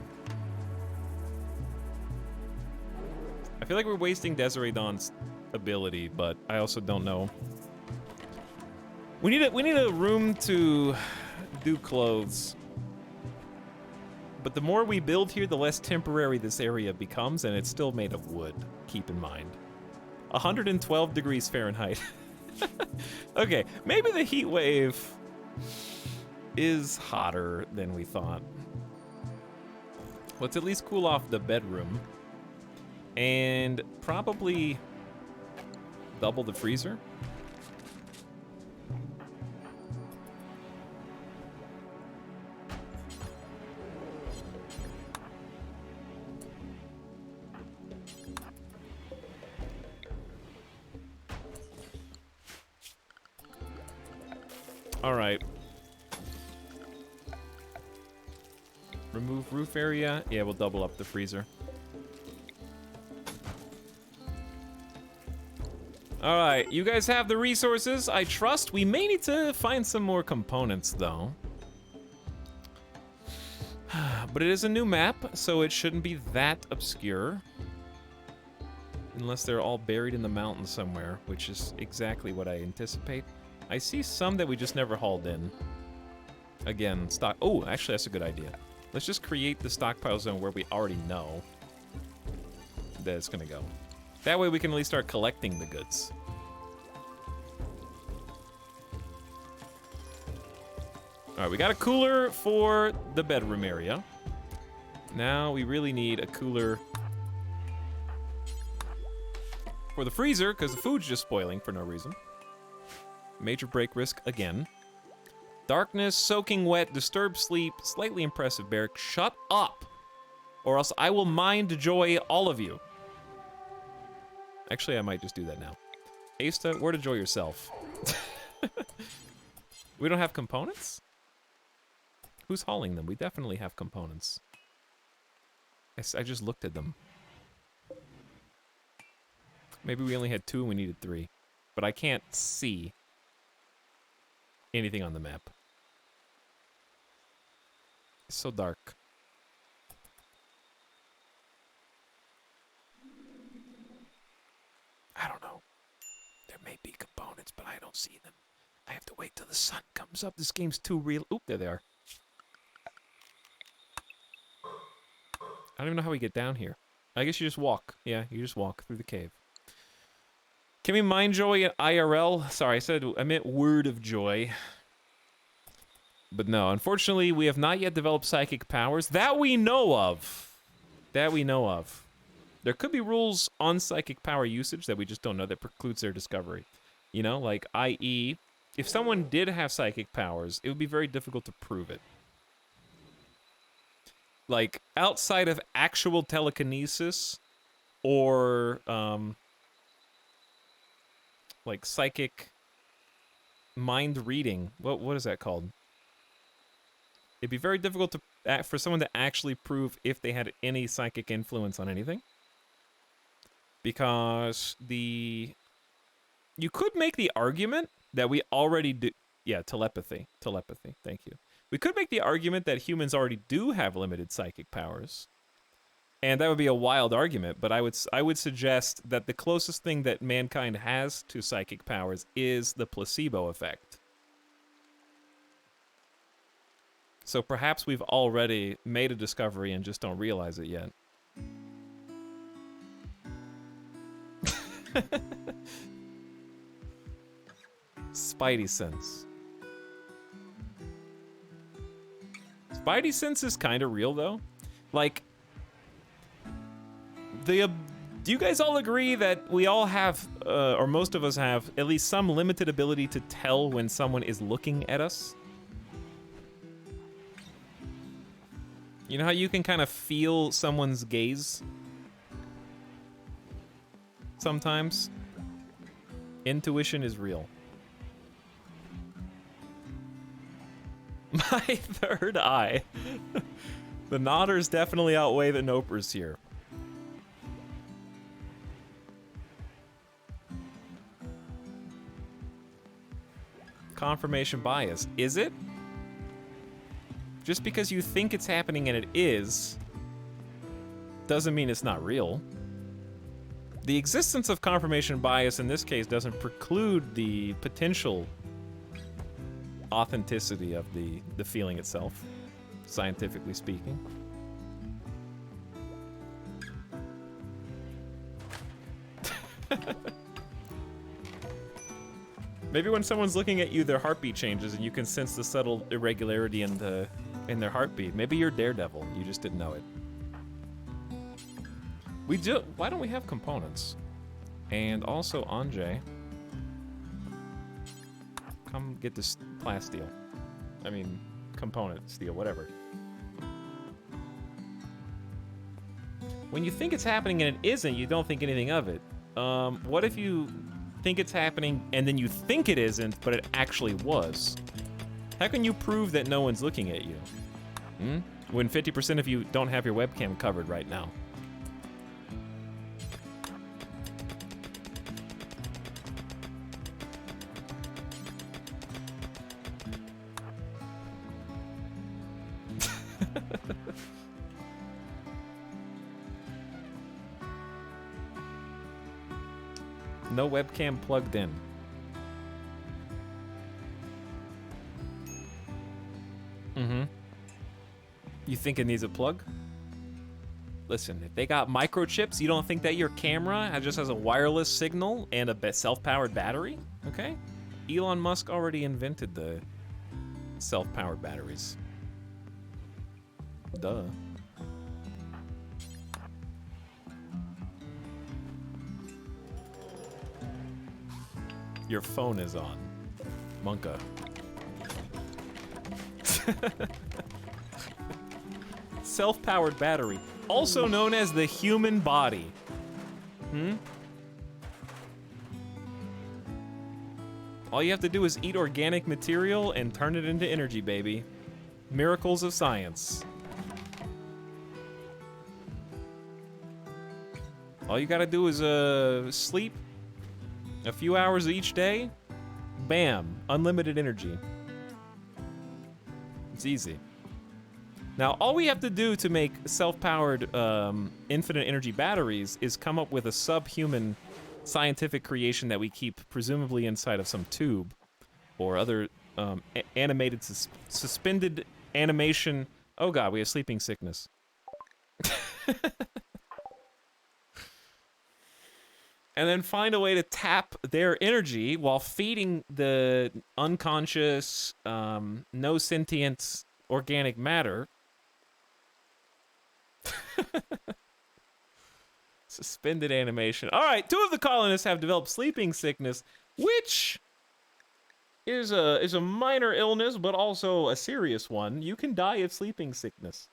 I feel like we're wasting Desiree Dawn's ability, but I also don't know. We need a room to do clothes. But the more we build here, the less temporary this area becomes, and it's still made of wood, keep in mind. 112 degrees Fahrenheit. Okay, maybe the heat wave is hotter than we thought. Let's at least cool off the bedroom. And probably double the freezer. All right. Remove roof area. Yeah, we'll double up the freezer. All right, you guys have the resources, I trust. We may need to find some more components, though. But it is a new map, so it shouldn't be that obscure. Unless they're all buried in the mountains somewhere, which is exactly what I anticipate. I see some that we just never hauled in. Again, stock. Oh, actually, that's a good idea. Let's just create the stockpile zone where we already know that it's gonna go. That way we can at least start collecting the goods. All right, we got a cooler for the bedroom area. Now we really need a cooler for the freezer, because the food's just spoiling for no reason. Major break risk again. Darkness, soaking wet, disturbed sleep, slightly impressive barrack. Shut up! Or else I will mind joy all of you. Actually, I might just do that now. Asta, where to joy yourself? We don't have components? Who's hauling them? We definitely have components. I just looked at them. Maybe we only had 2 and we needed 3. But I can't see anything on the map. It's so dark. I don't know. There may be components, but I don't see them. I have to wait till the sun comes up. This game's too real. Oop, there they are. don't even know how we get down here. I guess you just walk. Yeah, you just walk through the cave. Can we mind joy at IRL? Sorry, I meant word of joy. But no, unfortunately, we have not yet developed psychic powers that we know of. That we know of. There could be rules on psychic power usage that we just don't know that precludes their discovery. You know, like, i.e., if someone did have psychic powers, it would be very difficult to prove it. Like, outside of actual telekinesis or, like, psychic mind reading. What is that called? It'd be very difficult to for someone to actually prove if they had any psychic influence on anything. Because you could make the argument that we already do. Yeah, telepathy. Telepathy. Thank you. We could make the argument that humans already do have limited psychic powers. And that would be a wild argument, but I would suggest that the closest thing that mankind has to psychic powers is the placebo effect. So perhaps we've already made a discovery and just don't realize it yet. Spidey sense. Spidey sense is kind of real, though. Like, do you guys all agree that we all have, or most of us have, at least some limited ability to tell when someone is looking at us? You know how you can kind of feel someone's gaze? Sometimes. Intuition is real. My third eye. The nodders definitely outweigh the nopers here. Confirmation bias. Is it? Just because you think it's happening and it is, doesn't mean it's not real. The existence of confirmation bias in this case doesn't preclude the potential authenticity of the feeling itself, scientifically speaking. Maybe when someone's looking at you, their heartbeat changes and you can sense the subtle irregularity in their heartbeat. Maybe you're Daredevil, you just didn't know it. Why don't we have components? And also, Anjay, come get this plasteel. I mean, component steel, whatever. When you think it's happening and it isn't, you don't think anything of it. What if you think it's happening and then you think it isn't, but it actually was? How can you prove that no one's looking at you? When 50% of you don't have your webcam covered right now. No webcam plugged in. You think it needs a plug? Listen, if they got microchips, you don't think that your camera just has a wireless signal and a self-powered battery? Okay? Elon Musk already invented the self-powered batteries. Duh. Your phone is on. Monka. Self-powered battery, also known as the human body. All you have to do is eat organic material and turn it into energy, baby. Miracles of science. All you gotta do is sleep a few hours each day. Bam, unlimited energy. It's easy. Now, all we have to do to make self-powered infinite energy batteries is come up with a subhuman scientific creation that we keep presumably inside of some tube or other suspended animation. Oh god, we have sleeping sickness. And then find a way to tap their energy while feeding the unconscious, no sentient organic matter. Suspended animation. All right, 2 of the colonists have developed sleeping sickness, which is a minor illness, but also a serious one. You can die of sleeping sickness.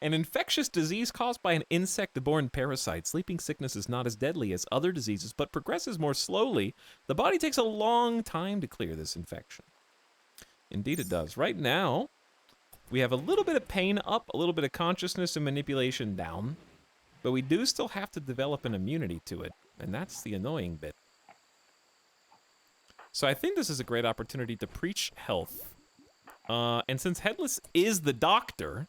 An infectious disease caused by an insect-borne parasite. Sleeping sickness is not as deadly as other diseases, but progresses more slowly. The body takes a long time to clear this infection. Indeed it does. Right now, we have a little bit of pain up, a little bit of consciousness and manipulation down, but we do still have to develop an immunity to it, and that's the annoying bit. So I think this is a great opportunity to preach health. And since Headless is the doctor,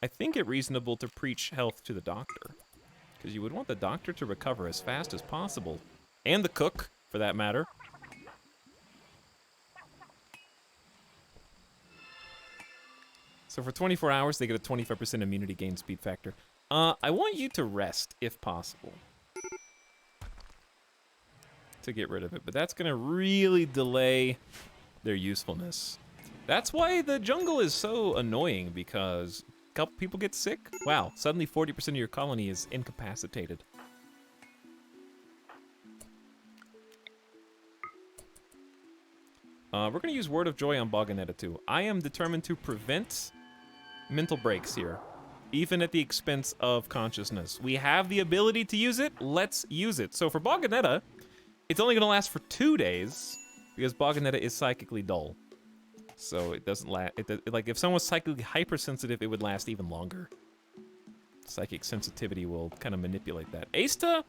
I think it reasonable to preach health to the doctor, because you would want the doctor to recover as fast as possible, and the cook, for that matter. So for 24 hours, they get a 25% immunity gain speed factor. I want you to rest, if possible, to get rid of it, but that's going to really delay their usefulness. That's why the jungle is so annoying, because a couple people get sick. Wow, suddenly 40% of your colony is incapacitated. We're going to use Word of Joy on Boganetta too. I am determined to prevent mental breaks here, even at the expense of consciousness. We have the ability to use it, let's use it. So for Boganetta, it's only going to last for 2 days, because Boganetta is psychically dull. So it doesn't last, like if someone's psychically hypersensitive, it would last even longer. Psychic sensitivity will kind of manipulate that. Aista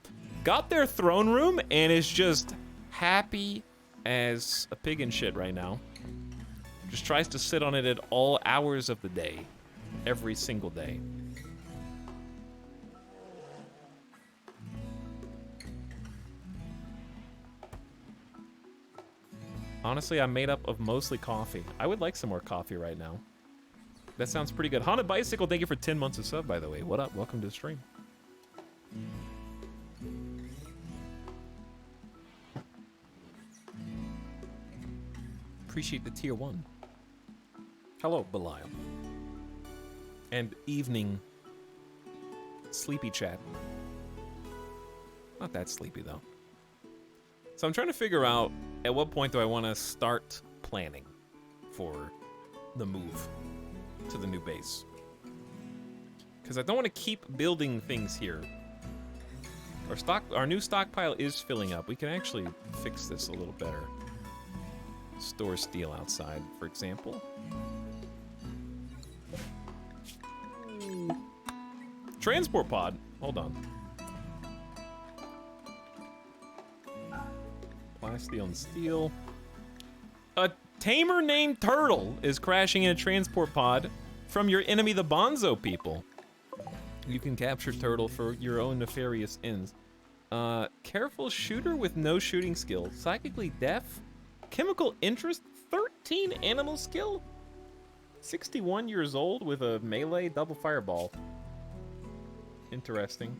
got their throne room and is just happy as a pig in shit right now. Just tries to sit on it at all hours of the day, every single day. Honestly, I'm made up of mostly coffee. I would like some more coffee right now. That sounds pretty good. Haunted Bicycle, thank you for 10 months of sub, by the way. What up? Welcome to the stream. Appreciate the tier 1. Hello, Belial. And evening sleepy chat. Not that sleepy, though. So I'm trying to figure out at what point do I want to start planning for the move to the new base. Because I don't want to keep building things here. Our new stockpile is filling up. We can actually fix this a little better. Store steel outside, for example. Transport pod. Hold on. Steel and steel. A tamer named Turtle is crashing in a transport pod from your enemy, the Bonzo people. You can capture Turtle for your own nefarious ends. Careful shooter with no shooting skill. Psychically deaf. Chemical interest. 13 animal skill. 61 years old with a melee double fireball. Interesting.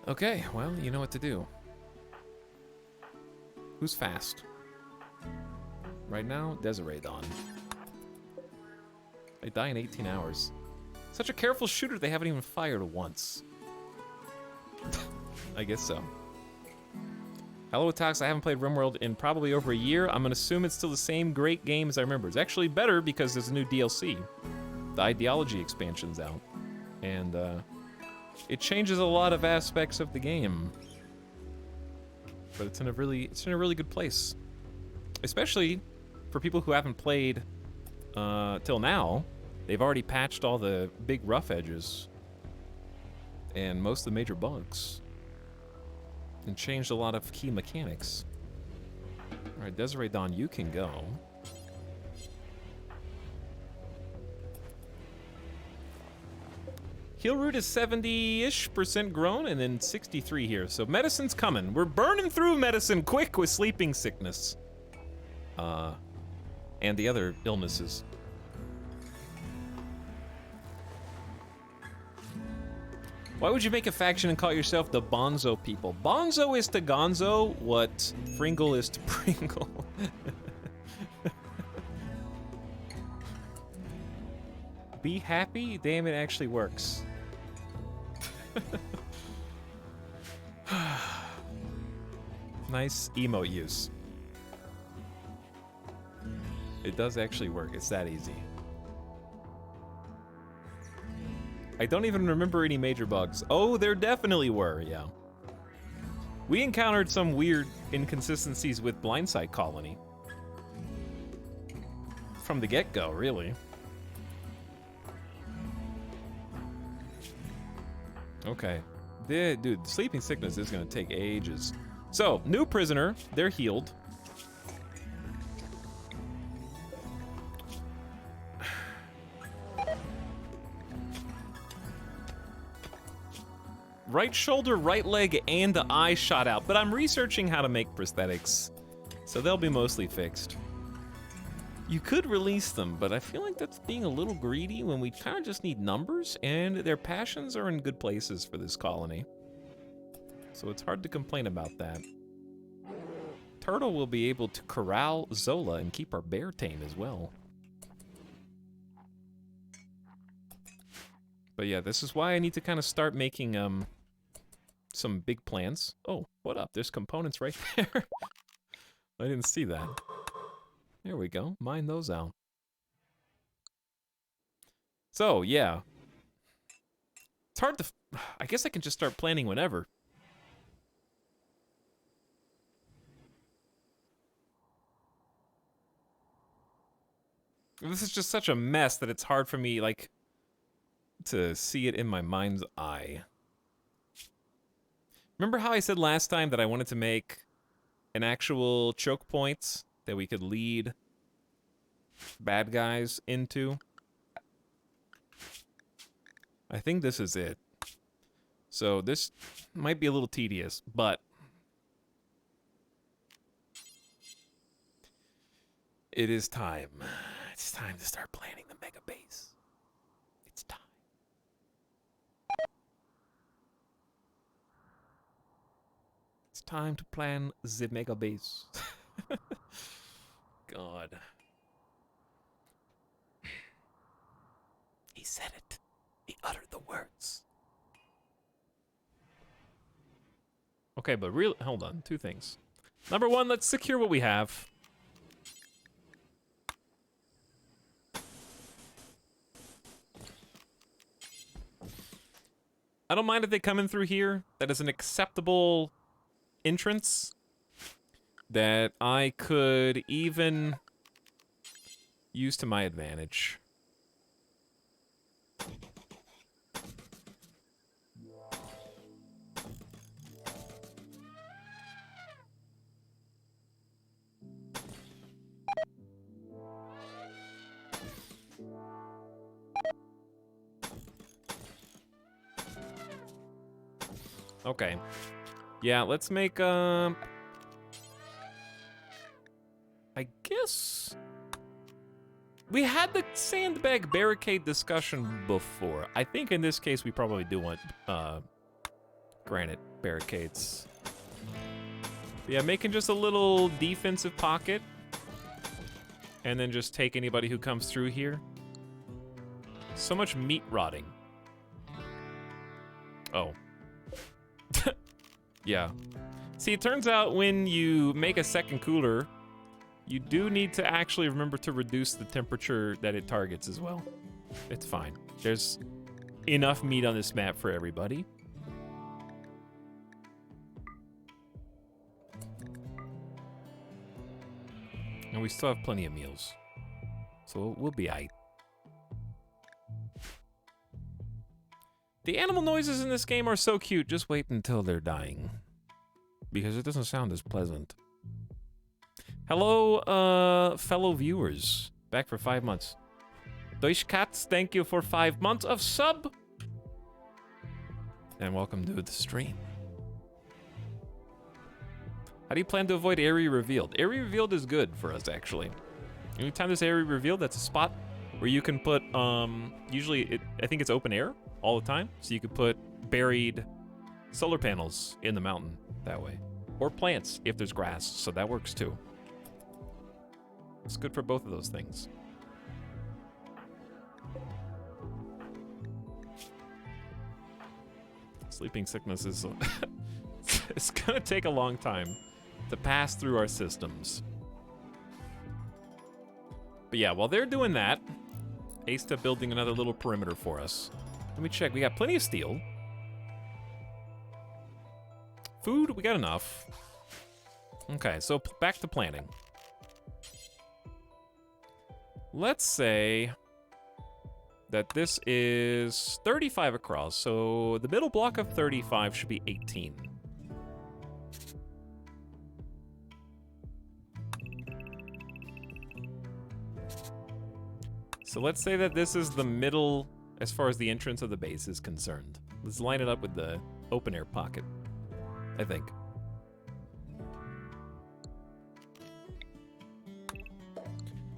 Okay, well, you know what to do. Who's fast? Right now, Desiree Dawn. They die in 18 hours. Such a careful shooter, they haven't even fired once. I guess so. Hello, Etalyx. I haven't played RimWorld in probably over a year. I'm gonna assume it's still the same great game as I remember. It's actually better because there's a new DLC. The Ideology expansion's out. And, it changes a lot of aspects of the game. But it's in a really good place. Especially for people who haven't played till now. They've already patched all the big rough edges and most of the major bugs. And changed a lot of key mechanics. Alright, Desiree Dawn, you can go. Heal root is 70-ish% grown and then 63 here. So medicine's coming. We're burning through medicine quick with sleeping sickness. And the other illnesses. Why would you make a faction and call yourself the Bonzo people? Bonzo is to Gonzo what Pringle is to Pringle. Be happy? Damn, it actually works. Nice emote use. It does actually work. It's that easy. I don't even remember any major bugs. Oh, there definitely were, yeah. We encountered some weird inconsistencies with Blindside Colony. From the get-go, really. Okay. Dude, sleeping sickness is gonna take ages. So, new prisoner, they're healed. Right shoulder, right leg, and the eye shot out, but I'm researching how to make prosthetics, so they'll be mostly fixed. You could release them, but I feel like that's being a little greedy when we kind of just need numbers, and their passions are in good places for this colony. So it's hard to complain about that. Turtle will be able to corral Zola and keep our bear tame as well. But yeah, this is why I need to kind of start making some big plans. Oh, what up? There's components right there. I didn't see that. There we go. Mine those out. So, yeah. It's hard to... I guess I can just start planning whenever. This is just such a mess that it's hard for me, like, to see it in my mind's eye. Remember how I said last time that I wanted to make an actual choke point that we could lead bad guys into? I think this is it. So this might be a little tedious, but it is time. It's time to start planning the mega base. It's time. It's time to plan the mega base. God. He said it. He uttered the words. Okay, but hold on, two things. Number one, let's secure what we have. I don't mind if they come in through here. That is an acceptable entrance that I could even use to my advantage. Okay. Yeah, let's make, I guess... We had the sandbag barricade discussion before. I think in this case we probably do want, granite barricades. Yeah, making just a little defensive pocket. And then just take anybody who comes through here. So much meat rotting. Oh. Yeah. See, it turns out when you make a second cooler, you do need to actually remember to reduce the temperature that it targets as well. It's fine. There's enough meat on this map for everybody. And we still have plenty of meals. So we'll be aight. The animal noises in this game are so cute. Just wait until they're dying. Because it doesn't sound as pleasant. Hello, fellow viewers. Back for 5 months. Deutschkatz, thank you for 5 months of sub. And welcome to the stream. How do you plan to avoid area revealed? Area revealed is good for us, actually. Anytime there's area revealed, that's a spot where you can put, usually, I think it's open air all the time. So you could put buried solar panels in the mountain that way. Or plants if there's grass, so that works too. It's good for both of those things. Sleeping sickness is... it's gonna take a long time to pass through our systems. But yeah, while they're doing that, Asta building another little perimeter for us. Let me check. We got plenty of steel. Food, we got enough. Okay, so back to planning. Let's say that this is 35 across, so the middle block of 35 should be 18. So let's say that this is the middle as far as the entrance of the base is concerned. Let's line it up with the open air pocket, I think.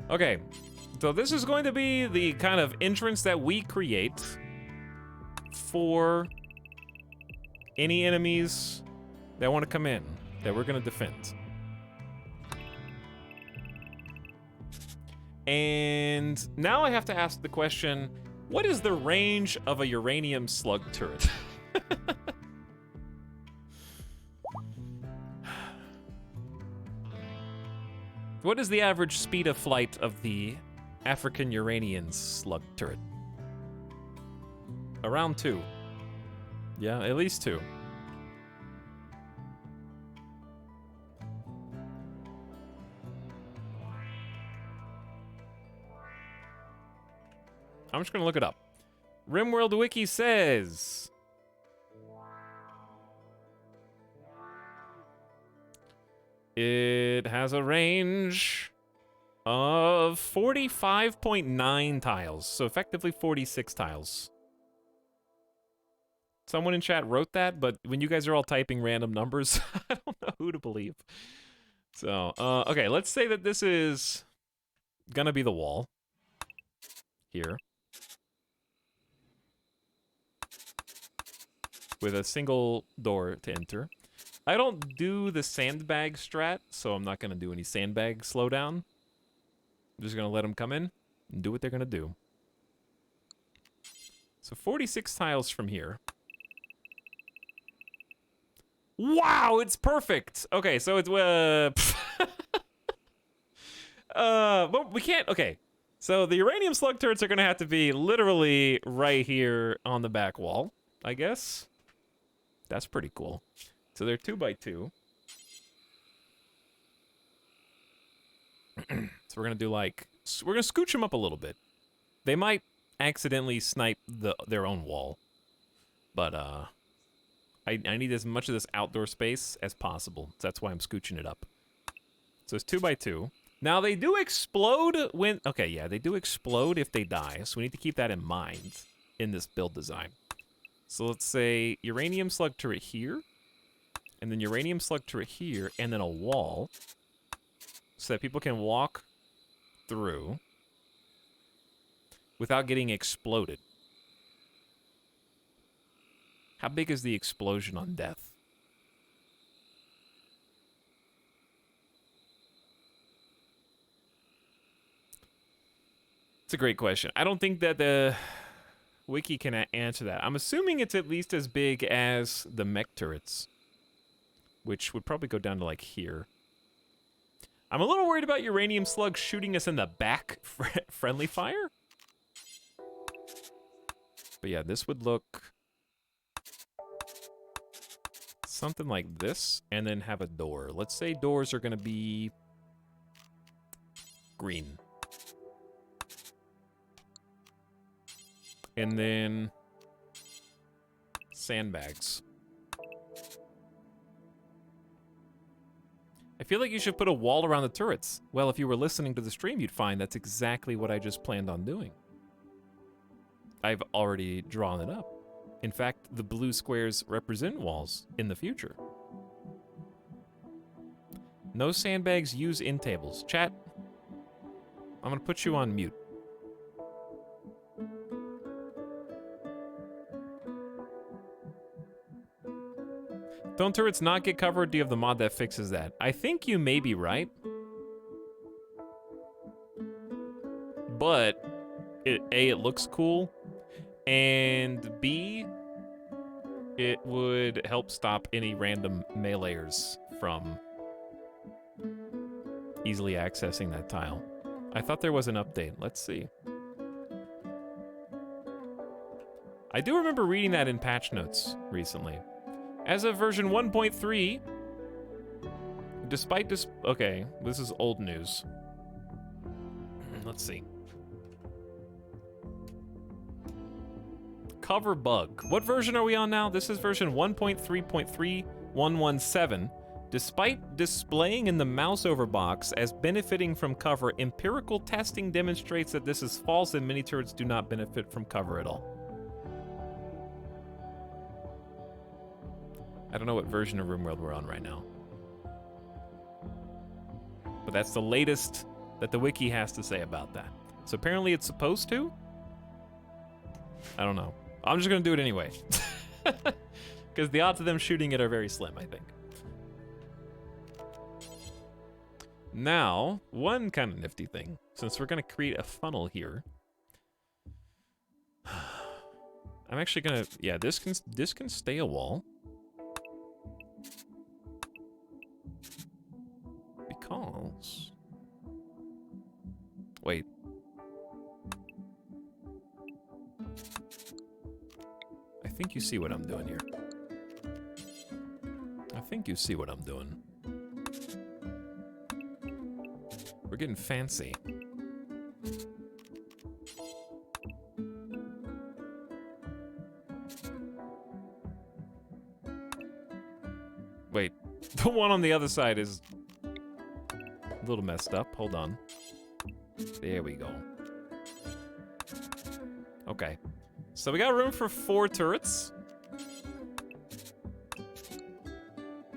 Okay, so this is going to be the kind of entrance that we create for any enemies that want to come in, that we're going to defend. And now I have to ask the question, what is the range of a uranium slug turret? What is the average speed of flight of the African Uranian slug turret? Around 2. Yeah, at least 2. I'm just gonna look it up. RimWorld Wiki says... it has a range of 45.9 tiles, so effectively 46 tiles. Someone in chat wrote that, but when you guys are all typing random numbers, I don't know who to believe. So, okay, let's say that this is gonna be the wall. Here. With a single door to enter. I don't do the sandbag strat, so I'm not going to do any sandbag slowdown. I'm just going to let them come in and do what they're going to do. So 46 tiles from here. Wow, it's perfect! Okay, so it's... but we can't... Okay, so the uranium slug turrets are going to have to be literally right here on the back wall, I guess. That's pretty cool. So they're 2x2. So we're gonna do like, we're gonna scooch them up a little bit. They might accidentally snipe their own wall, but I need as much of this outdoor space as possible. So that's why I'm scooching it up. So it's 2x2. Now they do explode when, okay, yeah, they do explode if they die. So we need to keep that in mind in this build design. So let's say uranium slug turret here. And then uranium slug turret here, and then a wall, so that people can walk through without getting exploded. How big is the explosion on death? It's a great question. I don't think that the wiki can answer that. I'm assuming it's at least as big as the mech turrets, which would probably go down to like here. I'm a little worried about uranium slugs shooting us in the back friendly fire. But yeah, this would look something like this, and then have a door. Let's say doors are gonna be green. And then sandbags. I feel like you should put a wall around the turrets. Well, if you were listening to the stream, you'd find that's exactly what I just planned on doing. I've already drawn it up. In fact, the blue squares represent walls in the future. No sandbags, use in tables. Chat, I'm gonna put you on mute. Don't turrets not get covered? Do you have the mod that fixes that? I think you may be right. But, A, it looks cool. And B, it would help stop any random meleeers from easily accessing that tile. I thought there was an update. Let's see. I do remember reading that in patch notes recently. As of version 1.3, despite okay, this is old news. Let's see. Cover bug. What version are we on now? This is version 1.3.3117. Despite displaying in the mouse over box as benefiting from cover, empirical testing demonstrates that this is false and mini turrets do not benefit from cover at all. I don't know what version of RimWorld we're on right now. But that's the latest that the wiki has to say about that. So apparently it's supposed to? I don't know. I'm just gonna do it anyway. Because the odds of them shooting it are very slim, I think. Now, one kind of nifty thing, since we're gonna create a funnel here. I'm actually gonna, yeah, this can stay a wall. Because, wait. I think you see what I'm doing here. I think you see what I'm doing. We're getting fancy. Wait, the one on the other side is a little messed up. Hold on. There we go. Okay. So we got room for 4 turrets.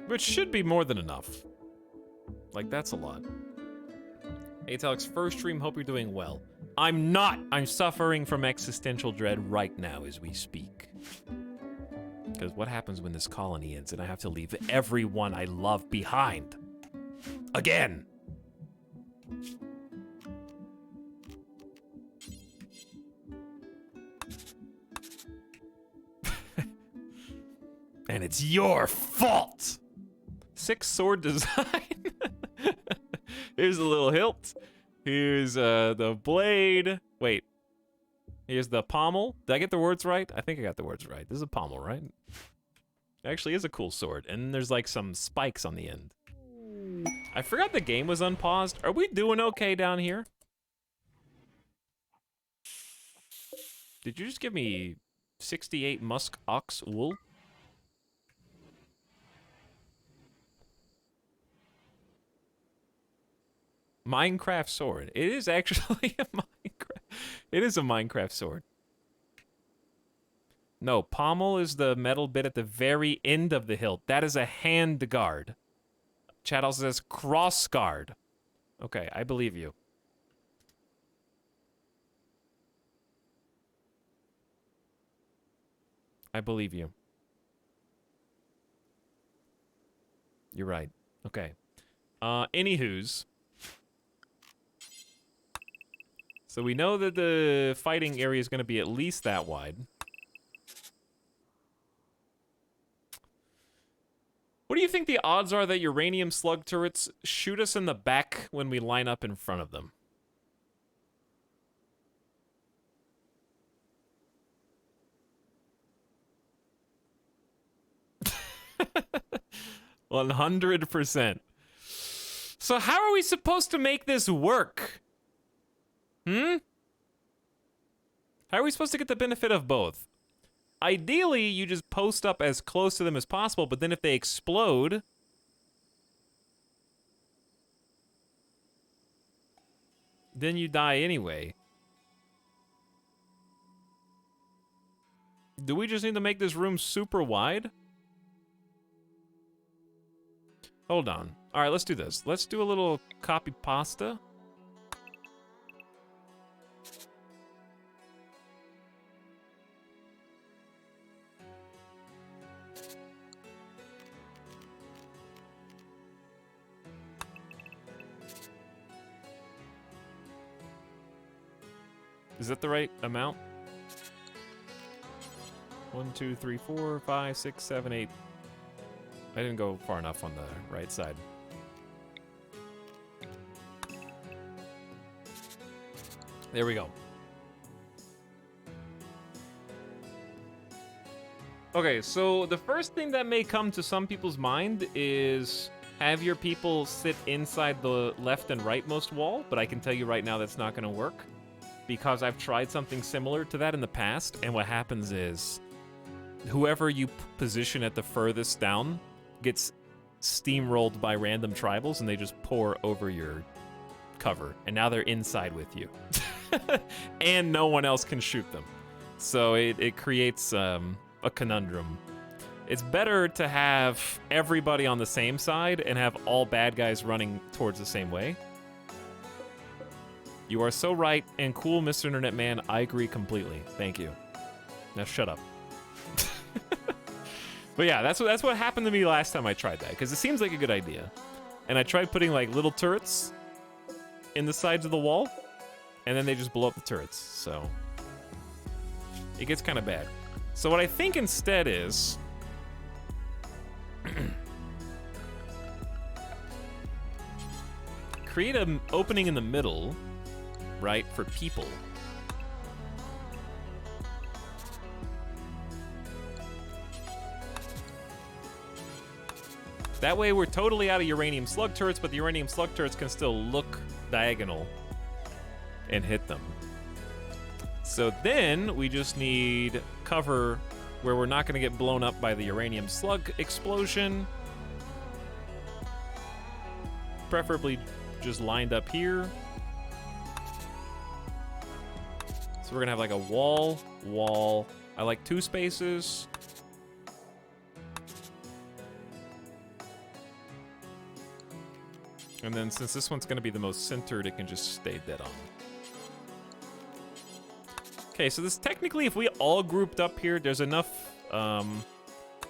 Which should be more than enough. Like, that's a lot. Etalyx, first stream, hope you're doing well. I'm not! I'm suffering from existential dread right now as we speak. Because what happens when this colony ends and I have to leave everyone I love behind? Again! And it's your fault! 6 sword design. Here's a little hilt. Here's the blade. Wait. Here's the pommel. Did I get the words right? I think I got the words right. This is a pommel, right? Actually is a cool sword. And there's like some spikes on the end. I forgot the game was unpaused. Are we doing okay down here? Did you just give me 68 musk ox wool? Minecraft sword. It is actually a Minecraft. It is a Minecraft sword. No, pommel is the metal bit at the very end of the hilt. That is a hand guard. Chat also says cross guard. Okay, I believe you. I believe you. You're right. Okay. Anywho's. So we know that the fighting area is going to be at least that wide. What do you think the odds are that uranium slug turrets shoot us in the back when we line up in front of them? $100%. So how are we supposed to make this work? How are we supposed to get the benefit of both? Ideally, you just post up as close to them as possible, but then if they explode... then you die anyway. Do we just need to make this room super wide? Hold on. Alright, let's do this. Let's do a little copy pasta. Is that the right amount? 1, 2, 3, 4, 5, 6, 7, 8. I didn't go far enough on the right side. There we go. Okay, so the first thing that may come to some people's mind is have your people sit inside the left and rightmost wall, but I can tell you right now that's not going to work because I've tried something similar to that in the past, and what happens is whoever you position at the furthest down gets steamrolled by random tribals, and they just pour over your cover, and now they're inside with you. And no one else can shoot them. So it creates a conundrum. It's better to have everybody on the same side and have all bad guys running towards the same way. You are so right and cool, Mr. Internet Man. I agree completely. Thank you. Now shut up. But yeah, that's what happened to me last time I tried that, because it seems like a good idea. And I tried putting like little turrets in the sides of the wall, and then they just blow up the turrets. So it gets kind of bad. So what I think instead is create an opening in the middle, right, for people. That way we're totally out of uranium slug turrets, but the uranium slug turrets can still look diagonal and hit them. So then we just need cover where we're not going to get blown up by the uranium slug explosion. Preferably just lined up here. So we're going to have like a wall. I like 2 spaces. And then since this one's going to be the most centered, it can just stay dead on. Okay, so this technically, if we all grouped up here, there's enough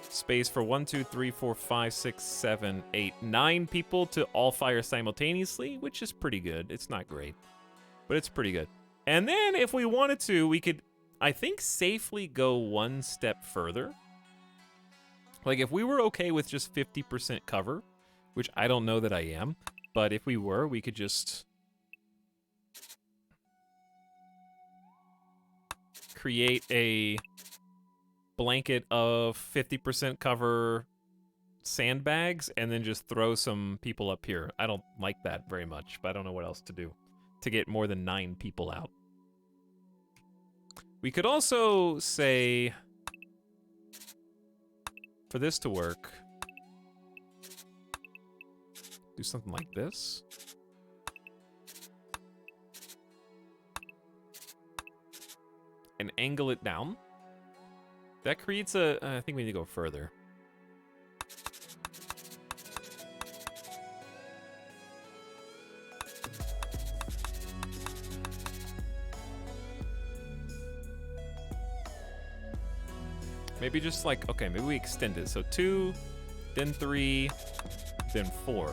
space for 1, 2, 3, 4, 5, 6, 7, 8, 9 people to all fire simultaneously, which is pretty good. It's not great, but it's pretty good. And then if we wanted to, we could, I think, safely go one step further. Like if we were okay with just 50% cover, which I don't know that I am, but if we were, we could just create a blanket of 50% cover sandbags and then just throw some people up here. I don't like that very much, but I don't know what else to do to get more than 9 people out. We could also say, for this to work, do something like this. And angle it down. That creates a... I think we need to go further. Maybe just like... Okay, maybe we extend it. So 2, then 3, then 4.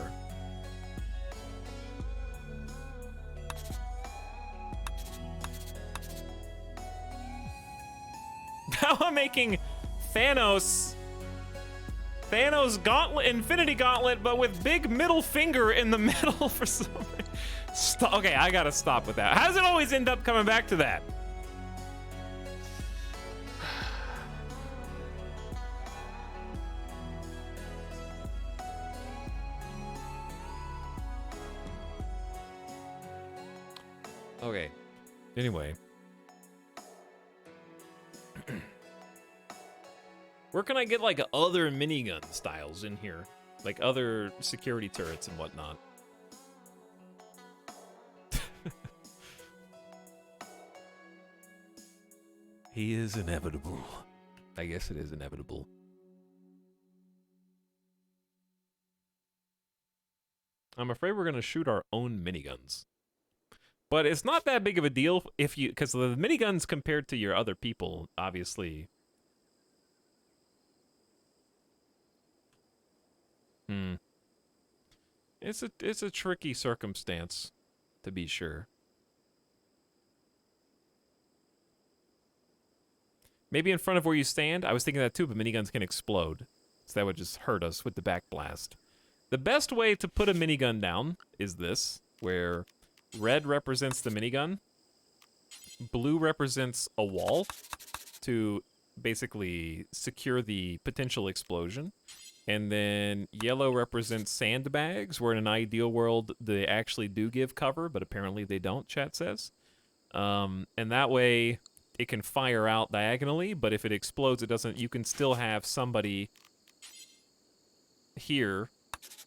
Now I'm making Thanos gauntlet, Infinity Gauntlet, but with big middle finger in the middle for some reason. Okay, I gotta stop with that. How does it always end up coming back to that? Okay, anyway. Where can I get, like, other minigun styles in here? Like, other security turrets and whatnot. He is inevitable. I guess it is inevitable. I'm afraid we're going to shoot our own miniguns. But it's not that big of a deal if you... Because the miniguns compared to your other people, obviously... It's a tricky circumstance, to be sure. Maybe in front of where you stand. I was thinking that too, but miniguns can explode. So that would just hurt us with the back blast. The best way to put a minigun down is this, where red represents the minigun, blue represents a wall to basically secure the potential explosion, and then yellow represents sandbags, where in an ideal world they actually do give cover, but apparently they don't, chat says. And that way it can fire out diagonally, but if it explodes, it doesn't. You can still have somebody here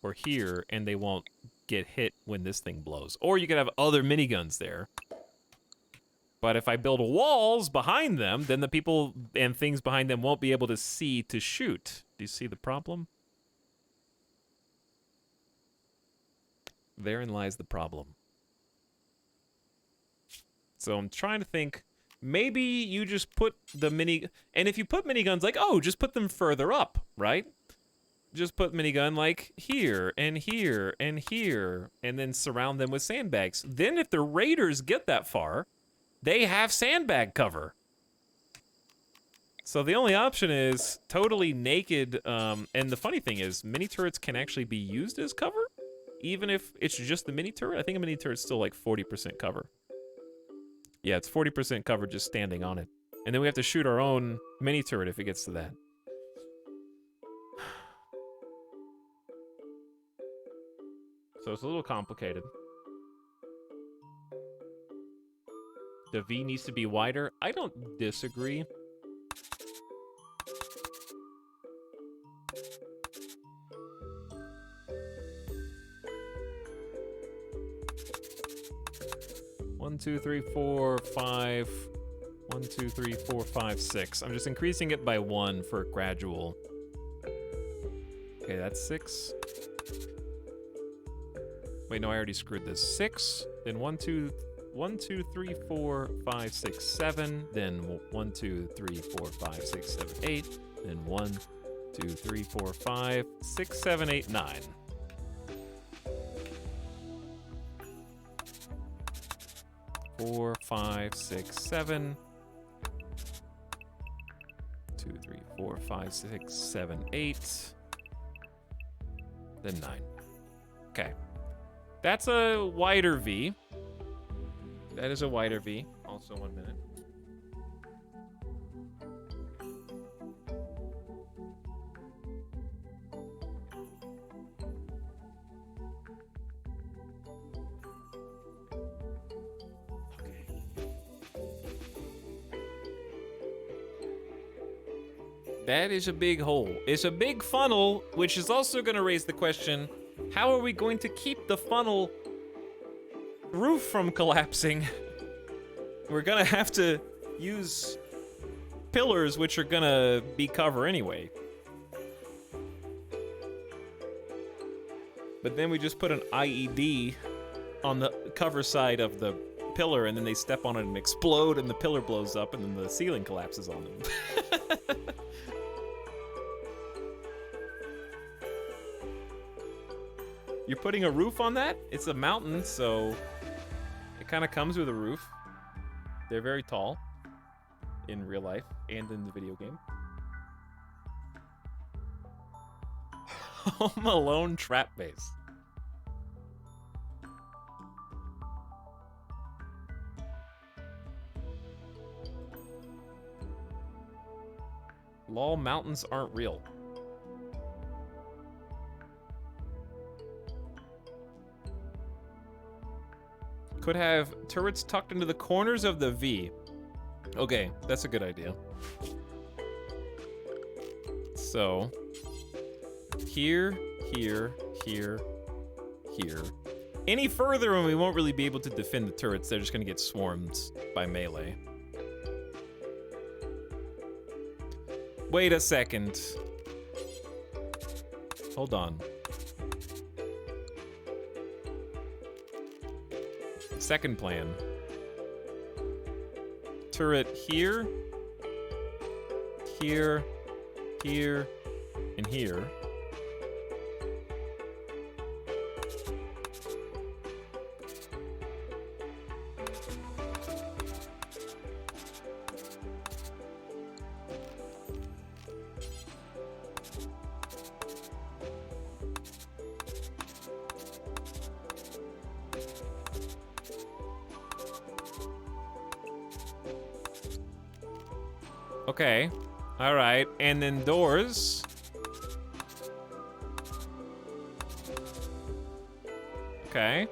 or here, and they won't get hit when this thing blows. Or you could have other miniguns there. But if I build walls behind them, then the people and things behind them won't be able to see to shoot. Do you see the problem? Therein lies the problem. So I'm trying to think, maybe you just put the and if you put miniguns like, oh, just put them further up, right? Just put minigun like here, and here, and here, and then surround them with sandbags. Then if the raiders get that far, they have sandbag cover. So the only option is totally naked, and the funny thing is, mini turrets can actually be used as cover, even if it's just the mini turret. I think a mini turret's still like 40% cover. Yeah, it's 40% cover just standing on it. And then we have to shoot our own mini turret if it gets to that. So it's a little complicated. The V needs to be wider. I don't disagree. One, two, three, four, five. 1, 2, 3, 4, 5, 6. I'm just increasing it by 1 for gradual. Okay, that's 6. Wait, no, I already screwed this. 6, then 1, 2, 3, 4, 5, 6, 7, then 1, 2, 3, 4, 5, 6, 7, 8, then 1, 2, 3, 4, 5, 6, 7, 8, 9. Four, 5, 6, 7. 2, 3, 4, 5, 6, 7, 8. Then 9. Okay. That's a wider V. That is a wider V. Also 1 minute. That is a big hole. It's a big funnel, which is also going to raise the question, how are we going to keep the funnel roof from collapsing? We're going to have to use pillars, which are going to be cover anyway. But then we just put an IED on the cover side of the pillar, and then they step on it and explode, and the pillar blows up, and then the ceiling collapses on them. You're putting a roof on that? It's a mountain, so it kind of comes with a roof. They're very tall in real life and in the video game. Home Alone trap base. Lol, mountains aren't real. Could have turrets tucked into the corners of the V. Okay, that's a good idea. So, here, here, here, here. Any further and we won't really be able to defend the turrets. They're just gonna get swarmed by melee. Wait a second. Hold on. Second plan. Turret here, here, here, and here. Okay. All right. And then doors. Okay.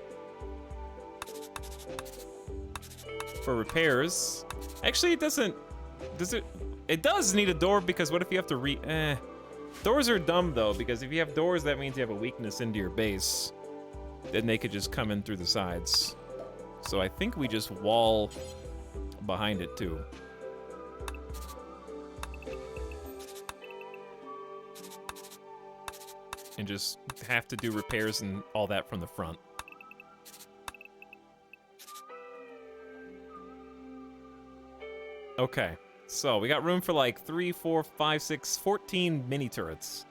For repairs. Actually, it doesn't. Does it? It does need a door because what if you have to Doors are dumb though, because if you have doors, that means you have a weakness into your base. Then they could just come in through the sides. So I think we just wall behind it too. And just have to do repairs and all that from the front. Okay, so we got room for like 3, 4, 5, 6, 14 mini turrets.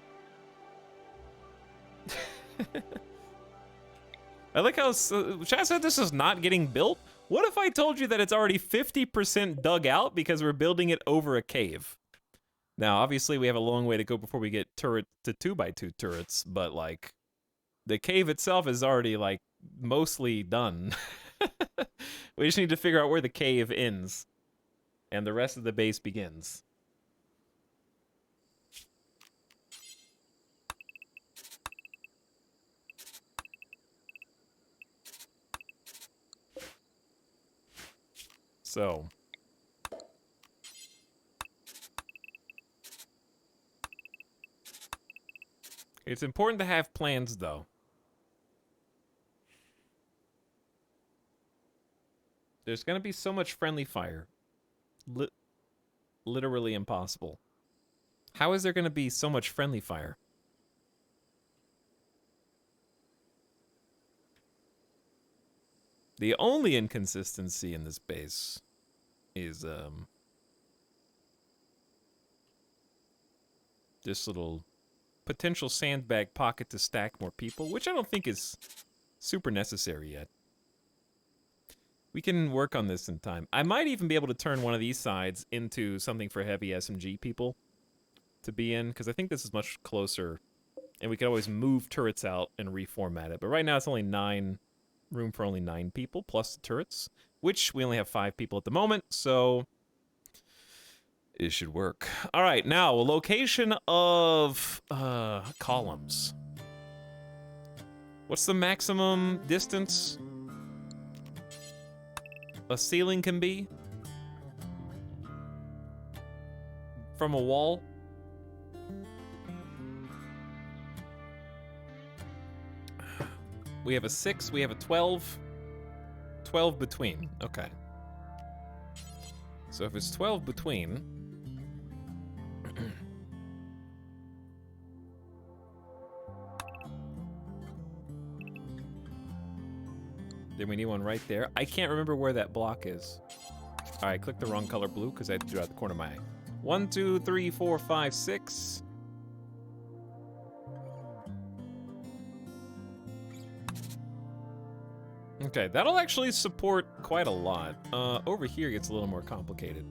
I like how Chad said this is not getting built. What if I told you that it's already 50% dug out because we're building it over a cave? Now, obviously, we have a long way to go before we get turret to 2x2 turrets, but like, the cave itself is already like mostly done. We just need to figure out where the cave ends. And the rest of the base begins. So. It's important to have plans, though. There's going to be so much friendly fire. Literally impossible. How is there going to be so much friendly fire? The only inconsistency in this base is this little potential sandbag pocket to stack more people, which I don't think is super necessary yet. We can work on this in time. I might even be able to turn one of these sides into something for heavy SMG people to be in, because I think this is much closer, and we could always move turrets out and reformat it. But right now it's only room for only 9 people, plus the turrets, which we only have 5 people at the moment, so it should work. All right, now, a location of columns. What's the maximum distance a ceiling can be from a wall? We have a 6, we have a 12. 12 between, okay. So if it's 12 between, then we need one right there. I can't remember where that block is. All right, click the wrong color blue because I had to do it out the corner of my eye. 1, 2, 3, 4, 5, 6. Okay, that'll actually support quite a lot. Over here gets a little more complicated.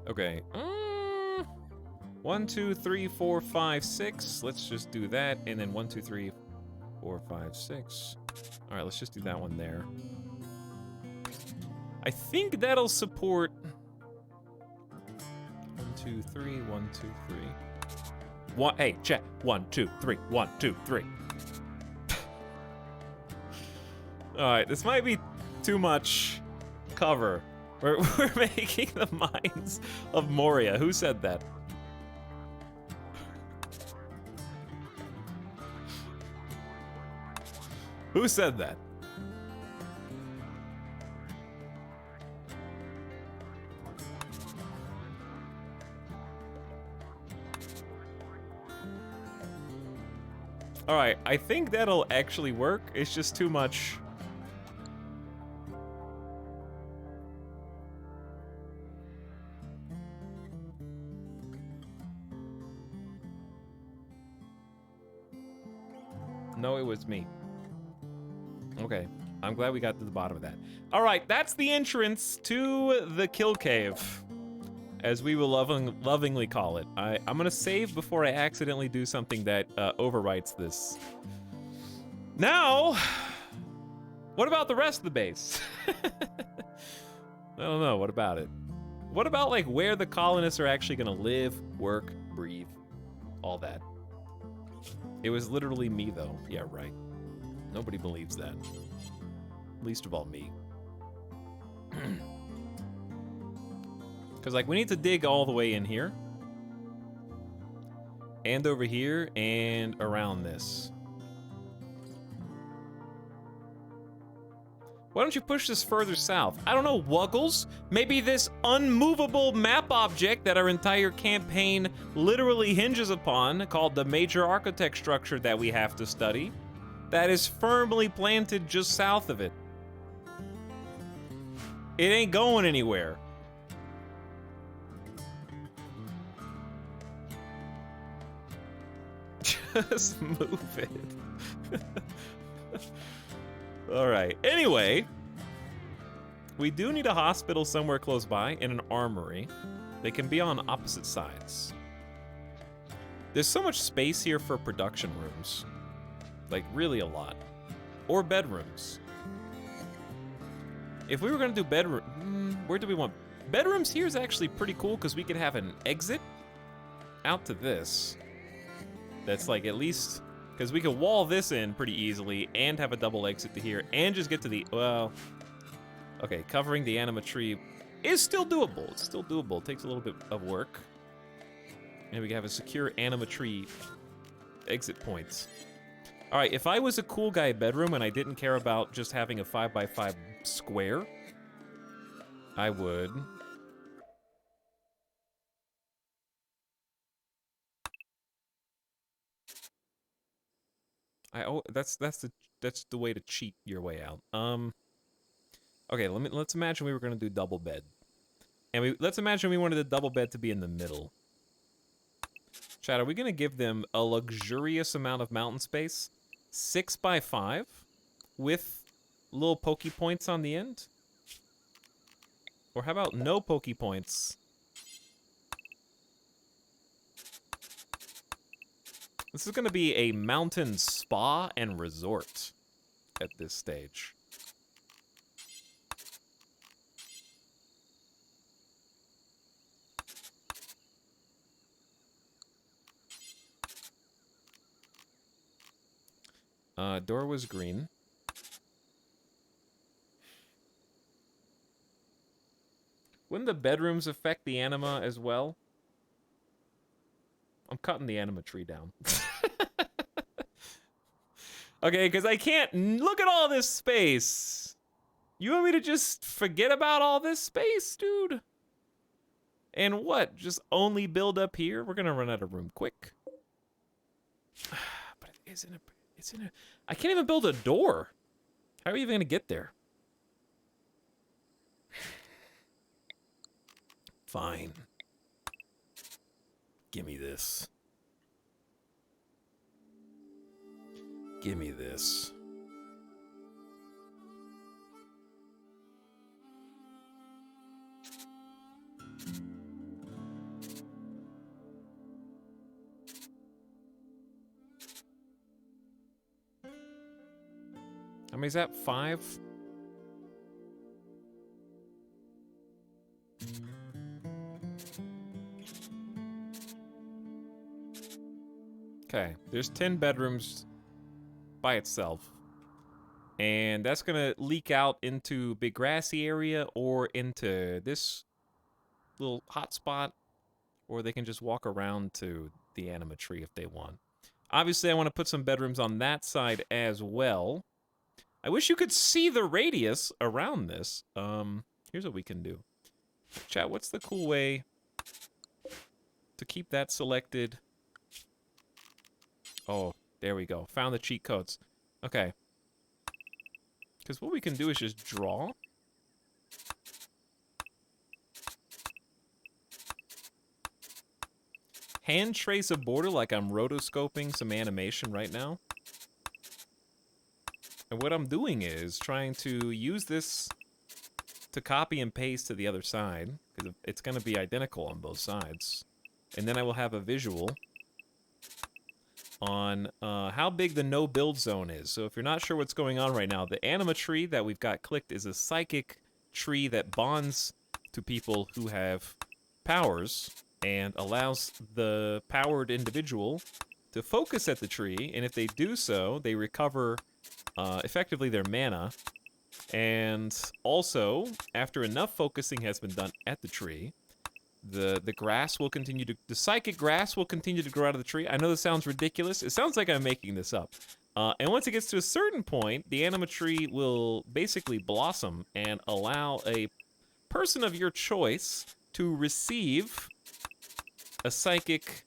Okay. 1, 2, 3, 4, 5, 6. Let's just do that. And then 1, 2, 3, 4, 5, 6. All right, let's just do that one there. I think that'll support 1, 2, 3, 1, 2, 3. One, hey, check. 1, 2, 3, 1, 2, 3. All right, this might be too much cover. We're making the mines of Moria. Who said that? Who said that? All right, I think that'll actually work. It's just too much. No, it was me. Okay, I'm glad we got to the bottom of that. All right, that's the entrance to the kill cave. as we will lovingly call it. I'm gonna save before I accidentally do something that overwrites this. Now, what about the rest of the base? I don't know, what about it? What about like where the colonists are actually gonna live, work, breathe, all that? It was literally me though. Yeah, right. Nobody believes that. Least of all me. Because like we need to dig all the way in here. And over here and around this. Why don't you push this further south? I don't know, Wuggles. Maybe this unmovable map object that our entire campaign literally hinges upon, called the major architect structure that we have to study, that is firmly planted just south of it. It ain't going anywhere. Just move it. All right. Anyway, we do need a hospital somewhere close by and an armory. They can be on opposite sides. There's so much space here for production rooms. Like, really a lot. Or bedrooms. If we were gonna do bedroom, where do we want? Bedrooms here is actually pretty cool because we could have an exit out to this. That's like at least, because we could wall this in pretty easily and have a double exit to here and just get to the, well, okay, covering the anima tree is still doable. It's still doable. It takes a little bit of work. And we can have a secure anima tree exit points. All right, if I was a cool guy bedroom and I didn't care about just having a 5x5 square, I would. That's the way to cheat your way out. Okay, let's imagine we were gonna do double bed, and let's imagine we wanted the double bed to be in the middle. Chad, are we gonna give them a luxurious amount of mountain space? 6x5 with little pokey points on the end? Or how about no pokey points? This is gonna be a mountain spa and resort at this stage. Door was green. Wouldn't the bedrooms affect the anima as well? I'm cutting the anima tree down. Okay, because I can't look at all this space. You want me to just forget about all this space, dude? And what? Just only build up here? We're gonna run out of room quick. But it isn't a. I can't even build a door. How are you even gonna get there? Fine. Give me this. Give me this. How many is that? 5? Okay, there's 10 bedrooms by itself. And that's gonna leak out into big grassy area or into this little hot spot, or they can just walk around to the anima tree if they want. Obviously, I want to put some bedrooms on that side as well. I wish you could see the radius around this. Here's what we can do. Chat, what's the cool way to keep that selected? Oh, there we go. Found the cheat codes. Okay. Because what we can do is just draw. Hand trace a border like I'm rotoscoping some animation right now. And what I'm doing is trying to use this to copy and paste to the other side, because it's going to be identical on both sides. And then I will have a visual on how big the no build zone is. So if you're not sure what's going on right now, the anima tree that we've got clicked is a psychic tree that bonds to people who have powers and allows the powered individual to focus at the tree, and if they do so, they recover effectively their mana. And also, after enough focusing has been done at the tree, the grass will continue to, the psychic grass will continue to grow out of the tree. I know this sounds ridiculous. It sounds like I'm making this up. And once it gets to a certain point, the anima tree will basically blossom and allow a person of your choice to receive a psychic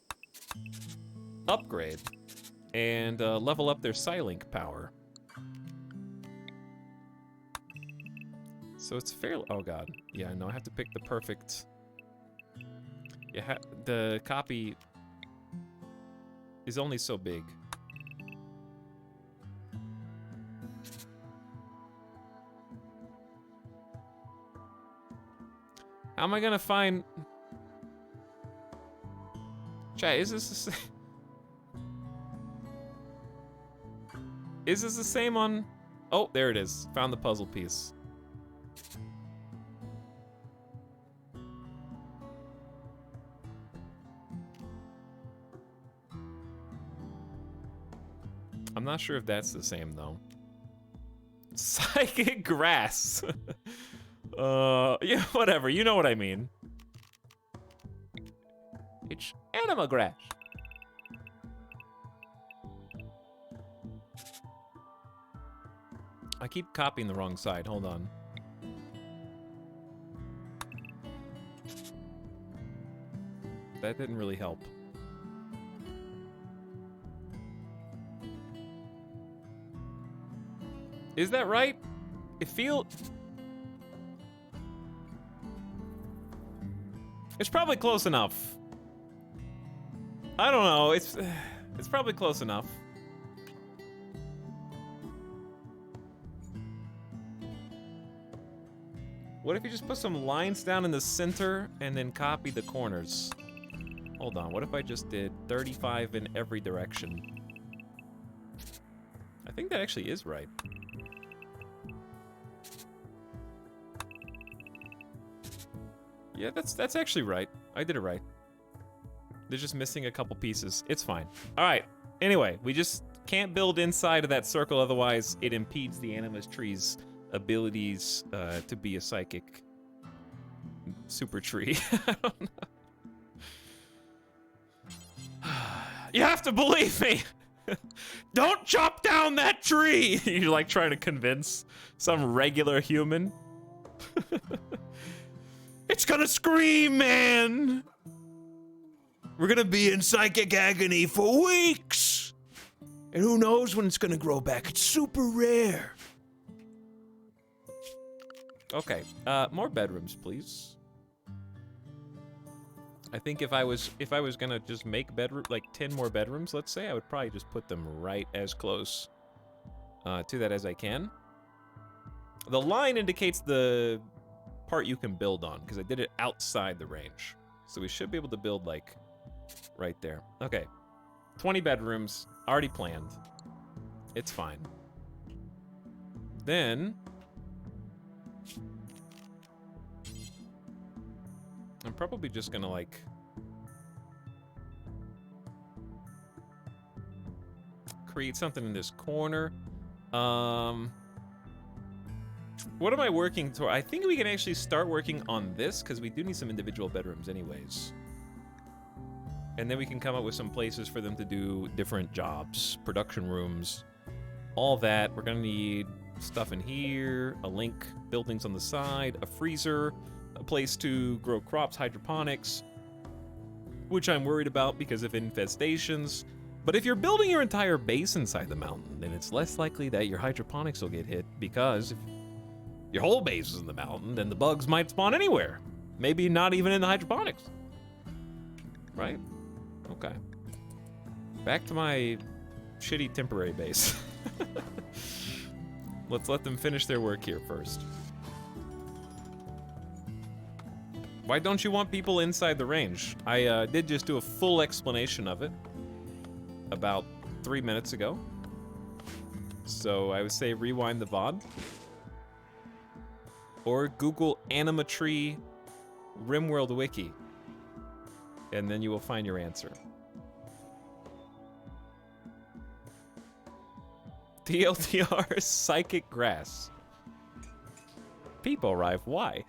upgrade and level up their Psylink power. So it's fairly... Oh god. Yeah, no, I have to pick the perfect... Yeah, the copy is only so big. How am I gonna find... Chat, is this the same? Is this the same on... Oh, there it is. Found the puzzle piece. I'm not sure if that's the same, though. Psychic grass. Yeah, whatever. You know what I mean. It's anima grass. I keep copying the wrong side. Hold on. That didn't really help. Is that right? It feels... It's probably close enough. I don't know. It's probably close enough. What if you just put some lines down in the center and then copy the corners? Hold on. What if I just did 35 in every direction? I think that actually is right. Yeah, that's actually right. I did it right. They're just missing a couple pieces. It's fine. All right. Anyway, we just can't build inside of that circle, otherwise it impedes the animus tree's abilities to be a psychic super tree. I don't know. You have to believe me. Don't chop down that tree. You're like trying to convince some regular human. It's gonna scream, man! We're gonna be in psychic agony for weeks! And who knows when it's gonna grow back? It's super rare. Okay, more bedrooms, please. I think if I was gonna just make like 10 more bedrooms, let's say, I would probably just put them right as close to that as I can. The line indicates the part you can build on, because I did it outside the range. So we should be able to build, like, right there. Okay. 20 bedrooms, already planned. It's fine. Then... I'm probably just gonna, like... create something in this corner. What am I working toward? I think we can actually start working on this, because we do need some individual bedrooms anyways. And then we can come up with some places for them to do different jobs, production rooms, all that. We're gonna need stuff in here, a link, buildings on the side, a freezer, a place to grow crops, hydroponics, which I'm worried about because of infestations. But if you're building your entire base inside the mountain, then it's less likely that your hydroponics will get hit, because if your whole base is in the mountain, then the bugs might spawn anywhere. Maybe not even in the hydroponics. Right? Okay. Back to my shitty temporary base. Let's let them finish their work here first. Why don't you want people inside the range? I did just do a full explanation of it about 3 minutes ago. So I would say rewind the VOD. Or Google Animatree RimWorld Wiki. And then you will find your answer. TLDR Psychic Grass. People arrive. Why?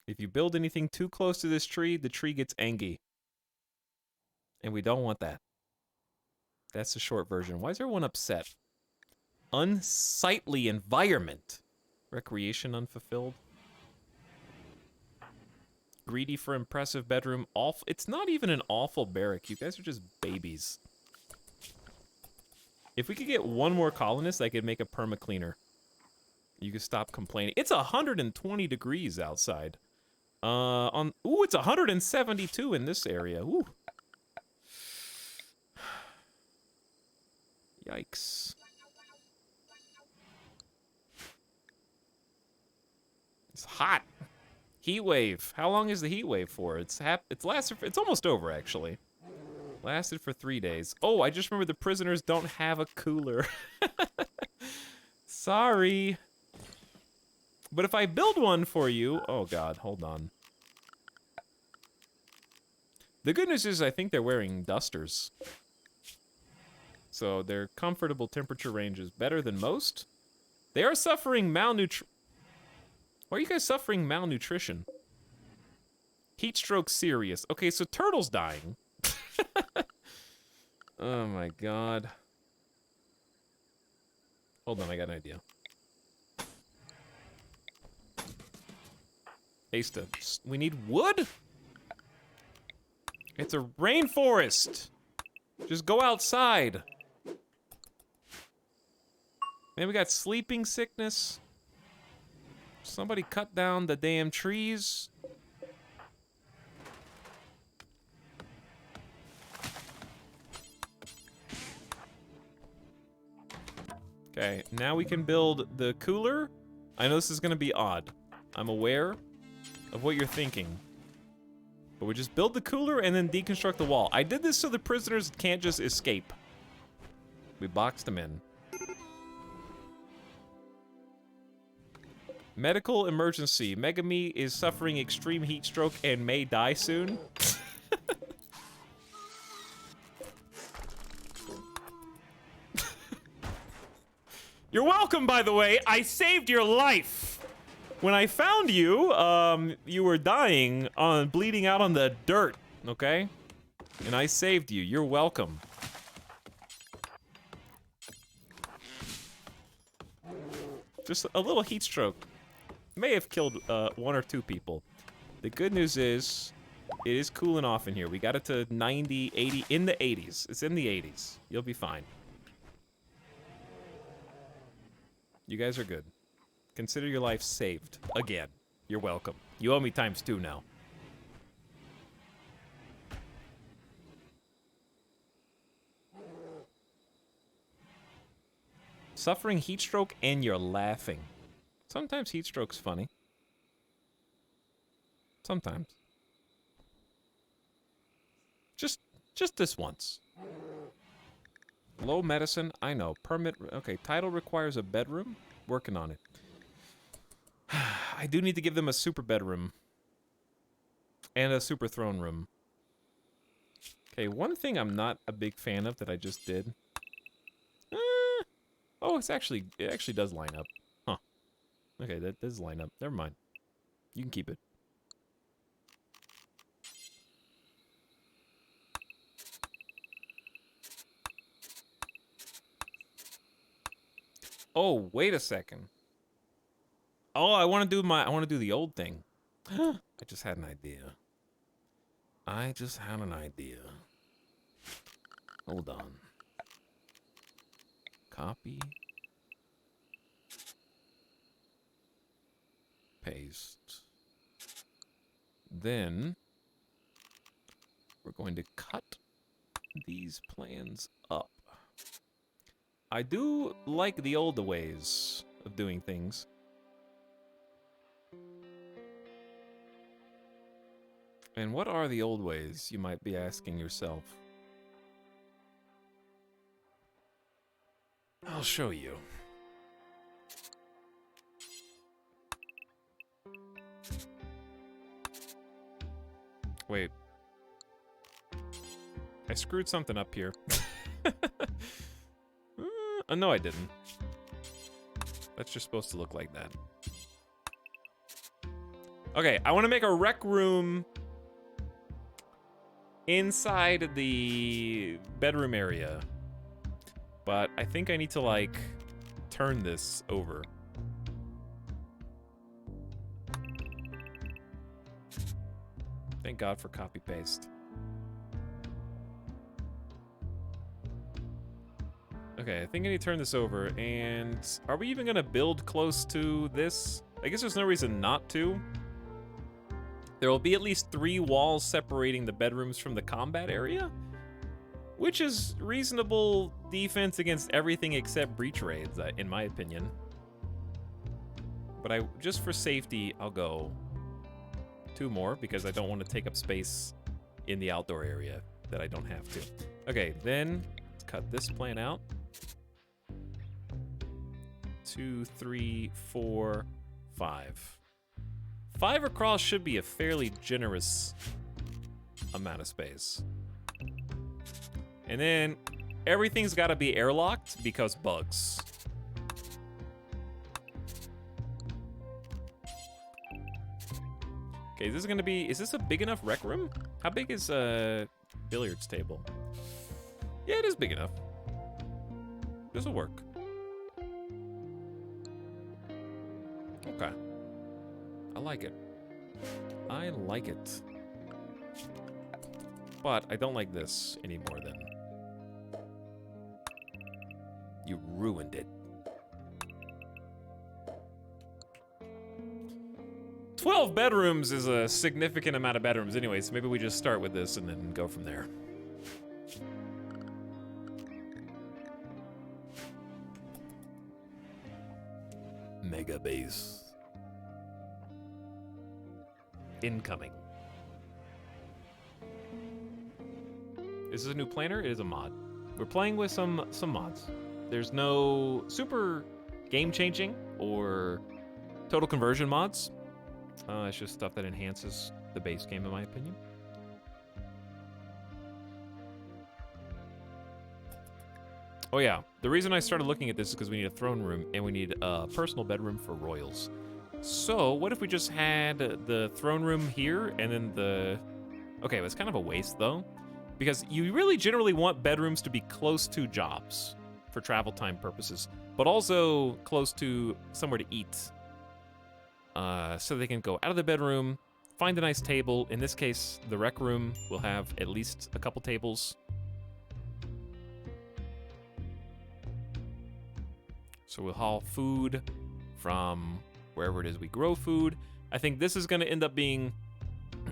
If you build anything too close to this tree, the tree gets angry. And we don't want that. That's the short version. Why is everyone upset? Unsightly environment. Recreation unfulfilled. Greedy for impressive bedroom. Awful. It's not even an awful barrack. You guys are just babies. If we could get one more colonist, I could make a perma cleaner. You could stop complaining. It's 120 degrees outside. Ooh, it's 172 in this area. Ooh. Yikes. It's hot. Heat wave. How long is the heat wave for? It's almost over actually. Lasted for 3 days. Oh, I just remember the prisoners don't have a cooler. Sorry. But if I build one for you, oh god, hold on. The good news is I think they're wearing dusters. So their comfortable temperature range is better than most. They are suffering malnutrition. Why are you guys suffering malnutrition? Heat stroke serious. Okay, so turtle's dying. Oh my god. Hold on, I got an idea. Asta, we need wood? It's a rainforest. Just go outside. Man, we got sleeping sickness. Somebody cut down the damn trees. Okay, now we can build the cooler. I know this is gonna be odd. I'm aware of what you're thinking. But we just build the cooler and then deconstruct the wall. I did this so the prisoners can't just escape. We boxed them in. Medical emergency. Megami is suffering extreme heat stroke and may die soon. You're welcome, by the way. I saved your life. When I found you, you were dying bleeding out on the dirt, okay? And I saved you. You're welcome. Just a little heat stroke. May have killed 1 or 2 people. The good news is, it is cooling off in here. We got it to 90, 80, in the 80s. It's in the 80s. You'll be fine. You guys are good. Consider your life saved. Again. You're welcome. You owe me ×2 now. Suffering heat stroke and you're laughing. Sometimes heat stroke's funny. Sometimes. Just this once. Low medicine, I know. Permit, okay, title requires a bedroom. Working on it. I do need to give them a super bedroom. And a super throne room. Okay, one thing I'm not a big fan of that I just did. Oh, it actually does line up. Huh. Okay, that does line up. Never mind. You can keep it. Oh, wait a second. Oh, I want to do the old thing. I just had an idea. Hold on. Copy. Paste. Then we're going to cut these plans up. I do like the old ways of doing things. And what are the old ways, you might be asking yourself? I'll show you. Wait. I screwed something up here. No, I didn't. That's just supposed to look like that. Okay, I want to make a rec room inside the bedroom area. But I think I need to, like, turn this over. Thank God for copy-paste. Okay, I think I need to turn this over, and are we even gonna build close to this? I guess there's no reason not to. There will be at least 3 walls separating the bedrooms from the combat area, which is reasonable defense against everything except breach raids, in my opinion. But just for safety, I'll go 2 more, because I don't want to take up space in the outdoor area that I don't have to. Okay, then let's cut this plan out. 2, 3, 4, 5. 5 across should be a fairly generous amount of space. And then everything's got to be airlocked because bugs. Okay, is this a big enough rec room? How big is a billiards table? Yeah, it is big enough. This'll work. Okay. I like it. I like it. But I don't like this anymore then. You ruined it. 12 bedrooms is a significant amount of bedrooms anyway, so maybe we just start with this and then go from there. Mega base. Incoming. Is this a new planner? It is a mod. We're playing with some mods. There's no super game-changing or total conversion mods. It's just stuff that enhances the base game, in my opinion. Oh yeah, the reason I started looking at this is because we need a throne room and we need a personal bedroom for royals. So what if we just had the throne room here and then the... Okay, well, it's kind of a waste though, because you really generally want bedrooms to be close to jobs for travel time purposes, but also close to somewhere to eat. So they can go out of the bedroom, find a nice table. In this case, the rec room will have at least a couple tables. So we'll haul food from wherever it is we grow food. I think this is going to end up being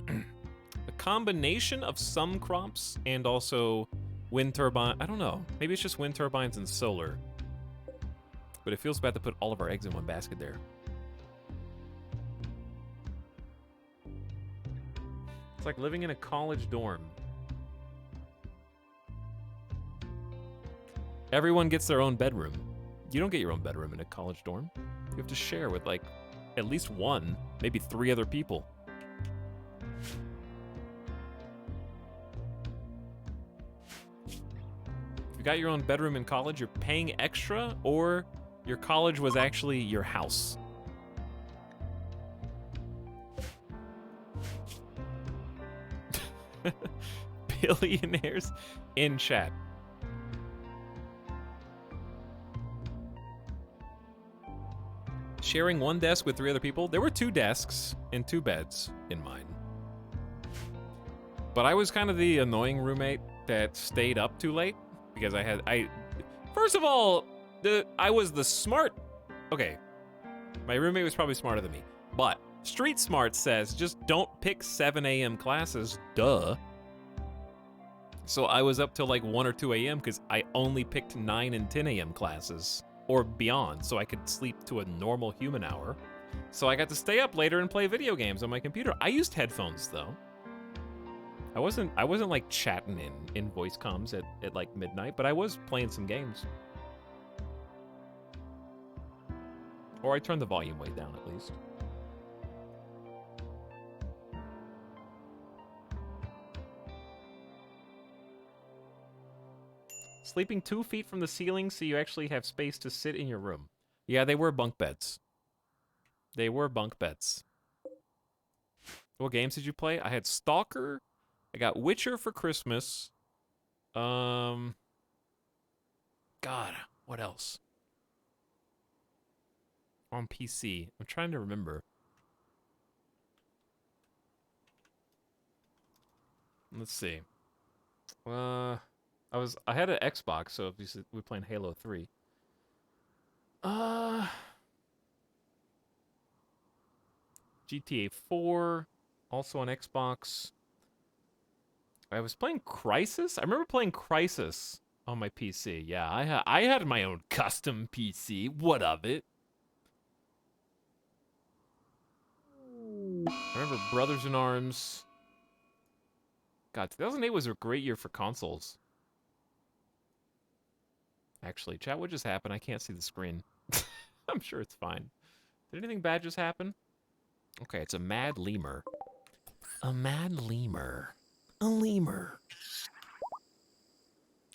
a combination of some crops and also wind turbine. I don't know. Maybe it's just wind turbines and solar. But it feels bad to put all of our eggs in one basket there. It's like living in a college dorm. Everyone gets their own bedroom. You don't get your own bedroom in a college dorm. You have to share with, like, at least 1, maybe 3 other people. If you got your own bedroom in college, you're paying extra, or your college was actually your house. Billionaires in chat. Sharing 1 desk with 3 other people. There were 2 desks and 2 beds in mine. But I was kind of the annoying roommate that stayed up too late because first of all, I was the smart. Okay, my roommate was probably smarter than me, but Street Smart says just don't pick 7 a.m. classes, duh. So I was up till like 1 or 2 a.m. because I only picked 9 and 10 a.m. classes or beyond, so I could sleep to a normal human hour. So I got to stay up later and play video games on my computer. I used headphones though. I wasn't like chatting in voice comms at like midnight, but I was playing some games. Or I turned the volume way down at least. Sleeping 2 feet from the ceiling so you actually have space to sit in your room. Yeah, they were bunk beds. They were bunk beds. What games did you play? I had Stalker. I got Witcher for Christmas. God, what else? On PC. I'm trying to remember. Let's see. I had an Xbox, so obviously we're playing Halo 3. GTA 4, also on Xbox. I was playing Crysis. I remember playing Crysis on my PC. Yeah, I had my own custom PC. What of it? I remember Brothers in Arms. God, 2008 was a great year for consoles. Actually, chat, what just happened? I can't see the screen. I'm sure it's fine. Did anything bad just happen? Okay, it's a mad lemur. A mad lemur. A lemur.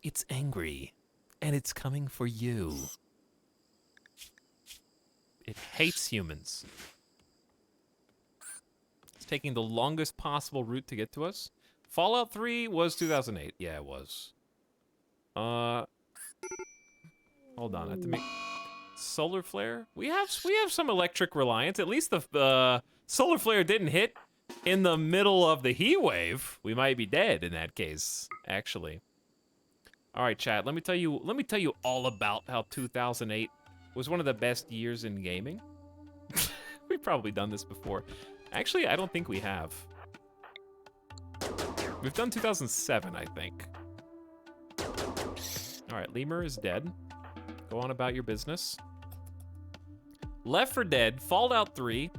It's angry, and it's coming for you. It hates humans. It's taking the longest possible route to get to us. Fallout 3 was 2008. Yeah, it was. Hold on, I have to make solar flare. We have some electric reliance. At least the solar flare didn't hit in the middle of the heat wave. We might be dead in that case, actually. All right, chat. Let me tell you all about how 2008 was one of the best years in gaming. We've probably done this before. Actually, I don't think we have. We've done 2007, I think. All right, lemur is dead. Go on about your business. Left 4 Dead, Fallout 3,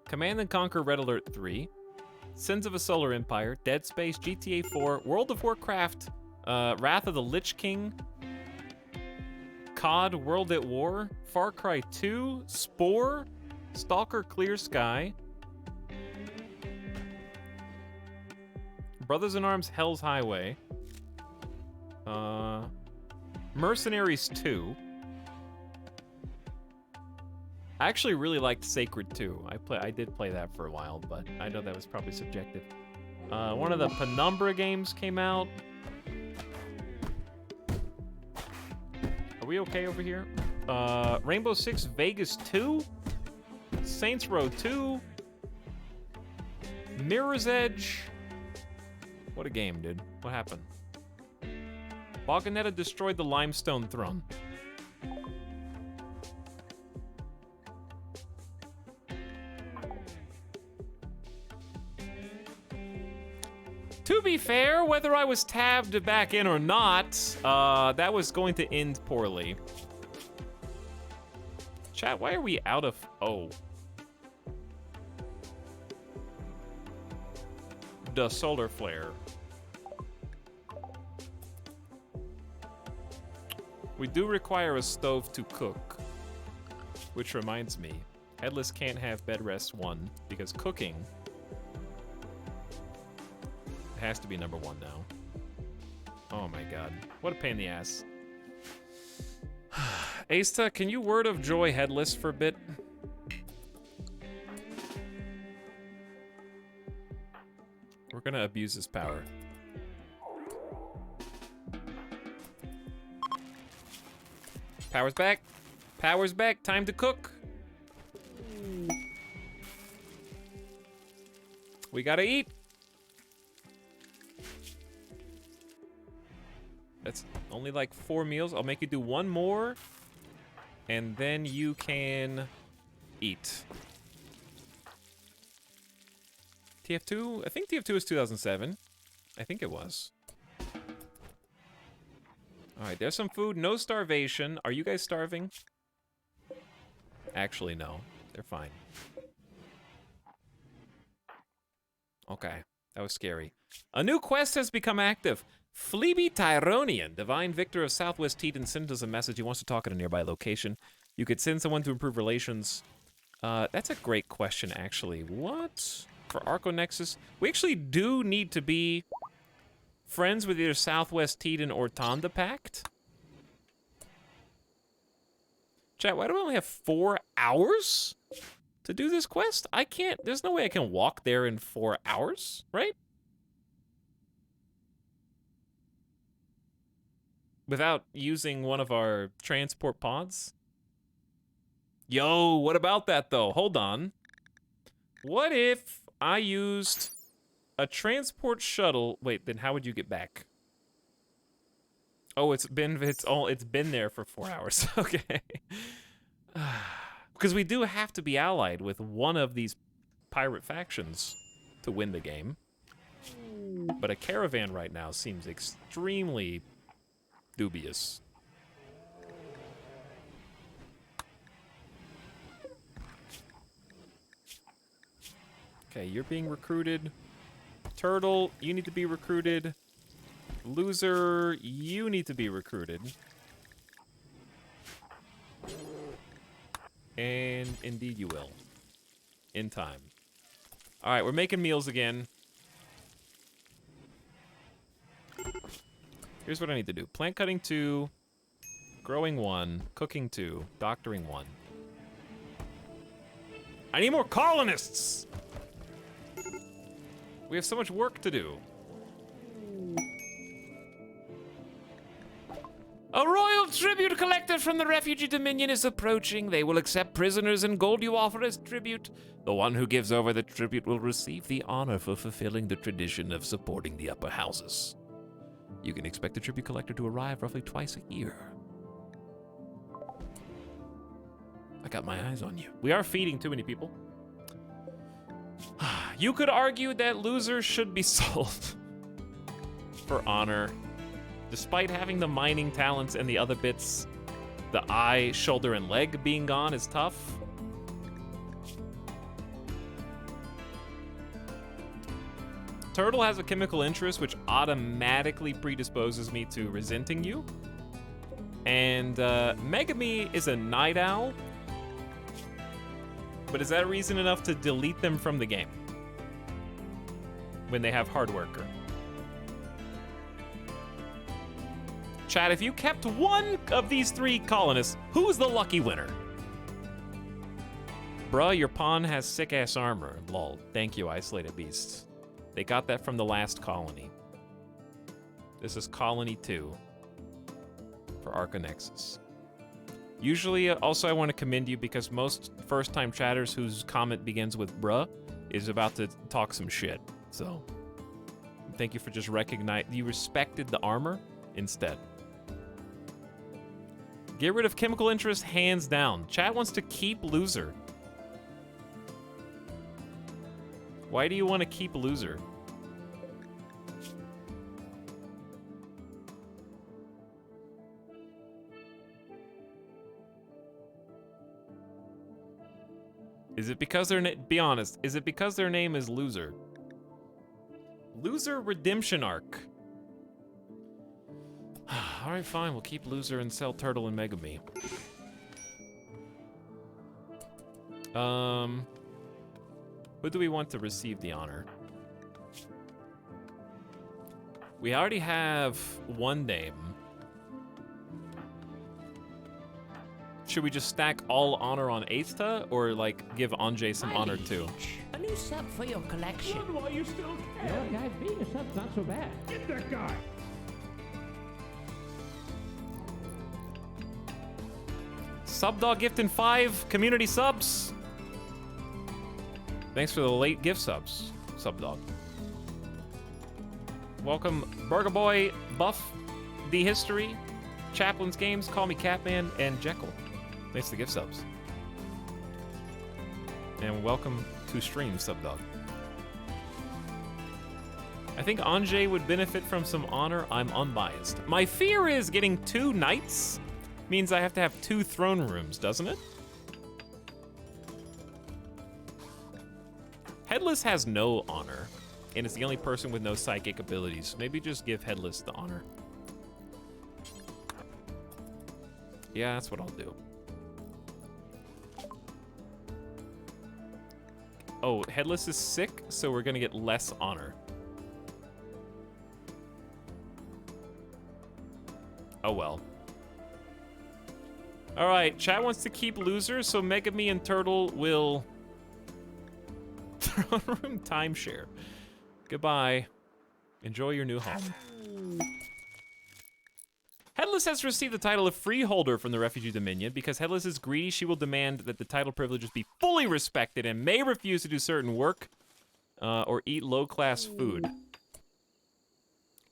Command & Conquer Red Alert 3, Sins of a Solar Empire, Dead Space, GTA 4, World of Warcraft, Wrath of the Lich King, COD World at War, Far Cry 2, Spore, Stalker Clear Sky, Brothers in Arms Hell's Highway, Mercenaries 2. I actually really liked Sacred 2. I did play that for a while, but I know that was probably subjective. One of the Penumbra games came out. Are we okay over here? Rainbow Six Vegas 2? Saints Row 2? Mirror's Edge? What a game, dude. What happened? Boganetta destroyed the Limestone Throne. To be fair, whether I was tabbed back in or not, that was going to end poorly. Chat, why are we out of... Oh. The solar flare. We do require a stove to cook. Which reminds me, Headless can't have bed rest 1 because cooking has to be number 1 now. Oh my god. What a pain in the ass. Asta, can you word of joy Headless for a bit? We're gonna abuse his power. Power's back. Power's back. Time to cook. We gotta eat. That's only like 4 meals. I'll make you do 1 more. And then you can eat. TF2? I think TF2 was 2007. I think it was. Alright, there's some food. No starvation. Are you guys starving? Actually, no. They're fine. Okay. That was scary. A new quest has become active. Phlebe Tyronian, Divine Victor of Southwest Teton, sent us a message. He wants to talk at a nearby location. You could send someone to improve relations. That's a great question, actually. What? For archonexus? We actually do need to be friends with either Southwest Teton or Tonda Pact. Chat, why do we only have 4 hours to do this quest? I can't, there's no way I can walk there in 4 hours, right? Without using one of our transport pods? Yo, what about that though? Hold on. What if I used a transport shuttle? Wait, then how would you get back? Oh, it's been there for 4 hours. Okay. Because we do have to be allied with one of these pirate factions to win the game. But a caravan right now seems extremely dubious. Okay, you're being recruited. Turtle, you need to be recruited. Loser, you need to be recruited. And indeed you will. In time. Alright, we're making meals again. Here's what I need to do. Plant cutting 2, growing 1, cooking 2, doctoring 1. I need more colonists! We have so much work to do. A royal tribute collected from the refugee dominion is approaching. They will accept prisoners and gold you offer as tribute. The one who gives over the tribute will receive the honor for fulfilling the tradition of supporting the upper houses. You can expect the tribute collector to arrive roughly twice a year. I got my eyes on you. We are feeding too many people. You could argue that losers should be sold for honor. Despite having the mining talents and the other bits, the eye, shoulder, and leg being gone is tough. Turtle has a chemical interest which automatically predisposes me to resenting you. And Megami is a night owl. But is that reason enough to delete them from the game? When they have hard worker. Chat, if you kept one of these 3 colonists, who's the lucky winner? Bruh, your pawn has sick-ass armor. Lol. Thank you, Isolated Beasts. They got that from the last colony. This is Colony 2 for archonexus. Usually, also, I want to commend you because most first-time chatters whose comment begins with bruh is about to talk some shit. So, thank you for just recognizing you respected the armor instead. Get rid of chemical interest, hands down. Chat wants to keep loser. Why do you want to keep loser? Is it because their be honest, is it because their name is Loser? Loser Redemption Arc. Alright, fine, we'll keep Loser and sell Turtle and Megami. Who do we want to receive the honor? We already have one name. Should we just stack all honor on Aista, or like give Anjay some honor too? A new sub for your collection. Run while you still You can. know, guys, being a sub's not so bad. Get that guy. Subdog gifting 5 community subs. Thanks for the late gift subs, Subdog. Welcome, Burger Boy, Buff, The History, Chaplin's Games, Call Me Catman, and Jekyll. Thanks for the gift subs. And welcome to stream, Subdog. I think Anjay would benefit from some honor. I'm unbiased. My fear is getting 2 knights means I have to have 2 throne rooms, doesn't it? Headless has no honor. And it's the only person with no psychic abilities. Maybe just give Headless the honor. Yeah, that's what I'll do. Oh, Headless is sick, so we're gonna get less honor. Oh well. Alright, chat wants to keep losers, so Megami and Turtle will... Throne room timeshare. Goodbye. Enjoy your new home. Headless has received the title of freeholder from the Refugee Dominion. Because Headless is greedy, she will demand that the title privileges be fully respected and may refuse to do certain work or eat low-class food.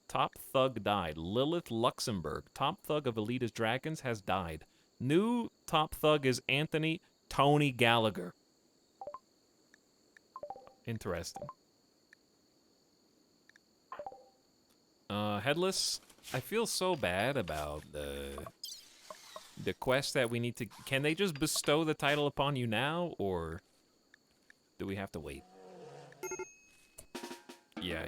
Top thug died. Lilith Luxembourg, top thug of Elite's Dragons, has died. New top thug is Anthony Tony Gallagher. Interesting. Headless, I feel so bad about the quest that we need to... Can they just bestow the title upon you now, or do we have to wait? Yeah,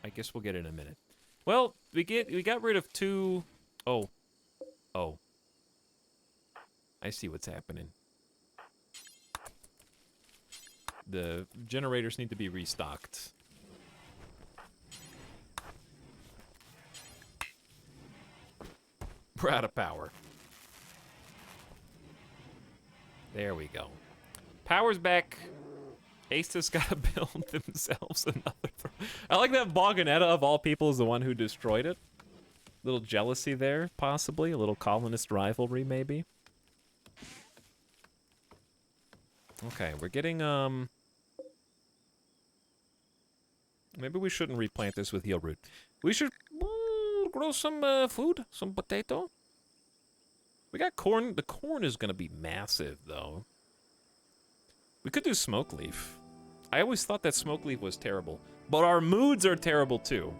I guess we'll get it in a minute. Well, we got rid of two... Oh. I see what's happening. The generators need to be restocked. We're out of power. There we go. Power's back. Asta's gotta build themselves another throne. I like that Boganetta, of all people, is the one who destroyed it. Little jealousy there, possibly. A little colonist rivalry, maybe. Okay, we're getting, maybe we shouldn't replant this with heel root. We should grow some food, some potato. We got corn. The corn is gonna be massive, though. We could do smoke leaf. I always thought that smoke leaf was terrible. But our moods are terrible, too.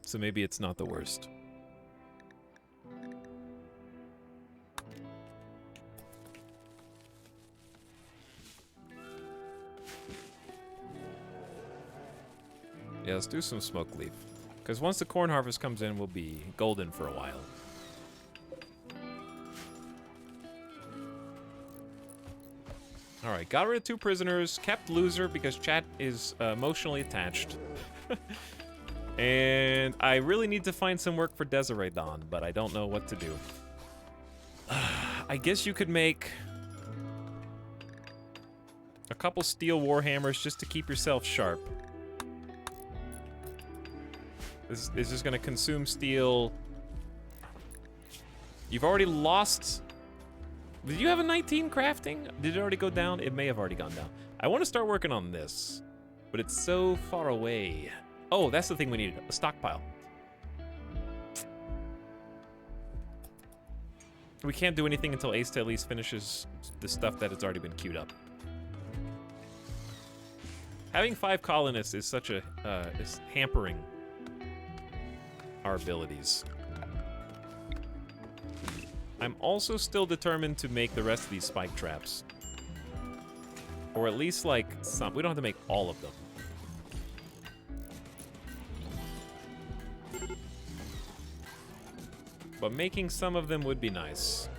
So maybe it's not the worst. Yeah, let's do some smoke leaf. Because once the corn harvest comes in, we'll be golden for a while. Alright, got rid of 2 prisoners, kept loser because chat is emotionally attached. And I really need to find some work for Desiree Dawn, but I don't know what to do. I guess you could make a couple steel warhammers just to keep yourself sharp. This is just gonna consume steel. You've already lost... Did you have a 19 crafting? Did it already go down? It may have already gone down. I want to start working on this, but it's so far away. Oh, that's the thing we needed, a stockpile. We can't do anything until Ace at least finishes the stuff that has already been queued up. Having 5 colonists is such a, is hampering our abilities. I'm also still determined to make the rest of these spike traps. Or at least, like, some. We don't have to make all of them. But making some of them would be nice.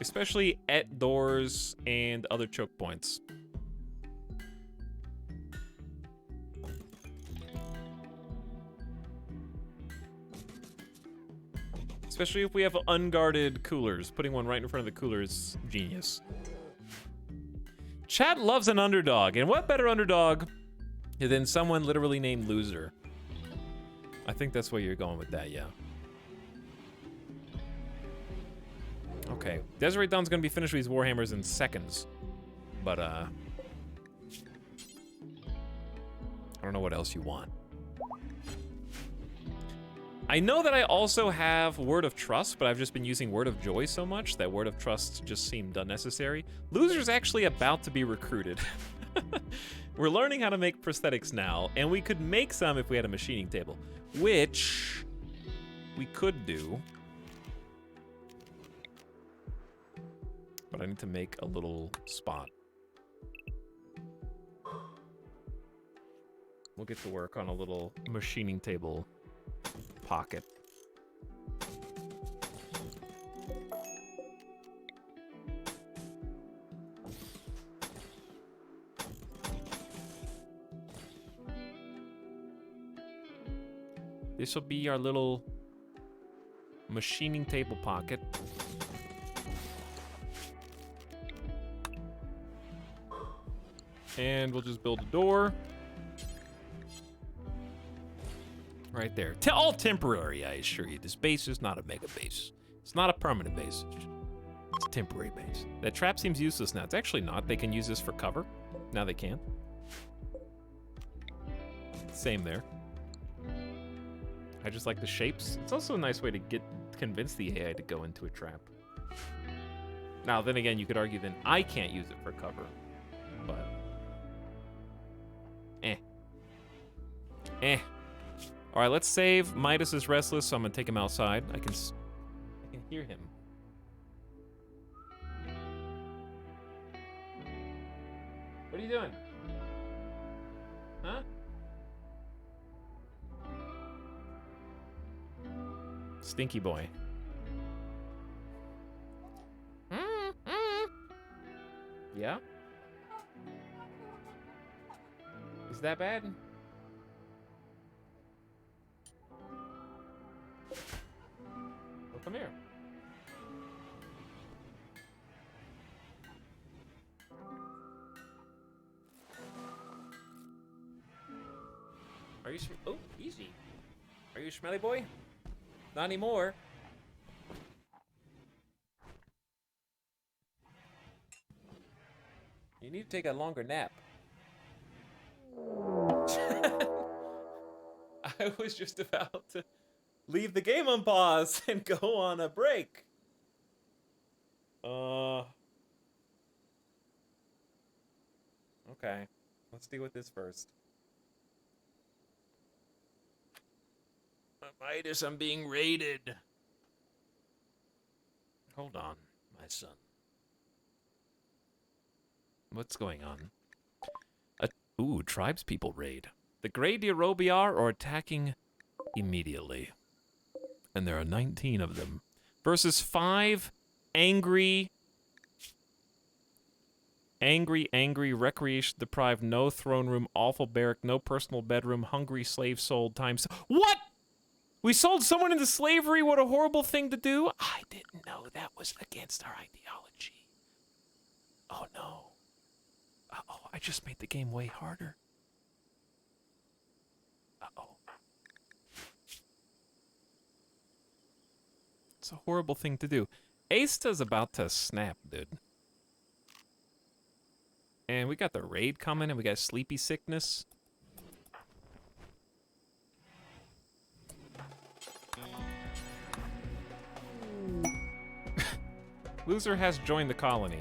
Especially at doors and other choke points. Especially if we have unguarded coolers. Putting one right in front of the cooler is genius. Chat loves an underdog, and what better underdog than someone literally named Loser? I think that's where you're going with that, yeah. Okay, Desiree Dawn's gonna be finished with these warhammers in seconds. But, I don't know what else you want. I know that I also have Word of Trust, but I've just been using Word of Joy so much that Word of Trust just seemed unnecessary. Loser's actually about to be recruited. We're learning how to make prosthetics now, and we could make some if we had a machining table, which we could do. But I need to make a little spot. we'll get to work on a little machining table pocket. This will be our little machining table pocket. And we'll just build a door. Right there. All temporary, I assure you. This base is not a mega base. It's not a permanent base. It's a temporary base. That trap seems useless now. It's actually not. They can use this for cover. Now they can. Same there. I just like the shapes. It's also a nice way to convince the AI to go into a trap. Now, then again, you could argue then I can't use it for cover. But... All right, let's save. Midas is restless, so I'm gonna take him outside. I can hear him. What are you doing? Huh? Stinky boy. Yeah? Is that bad? Well, come here. Are you oh, easy. Are you a smelly boy? Not anymore. You need to take a longer nap. I was just about to leave the game on pause and go on a break. Okay. Let's deal with this first. Midas, I'm being raided. Hold on, my son. What's going on? Ooh, tribespeople raid. The Grey Derobiar are attacking immediately. And there are 19 of them. Versus 5 angry, recreation deprived, no throne room, awful barrack, no personal bedroom, hungry slave sold times. What? We sold someone into slavery? What a horrible thing to do. I didn't know that was against our ideology. Oh no. Uh-oh, I just made the game way harder. Uh-oh. It's a horrible thing to do. Asta's about to snap, dude. And we got the raid coming, and we got sleepy sickness. Loser has joined the colony.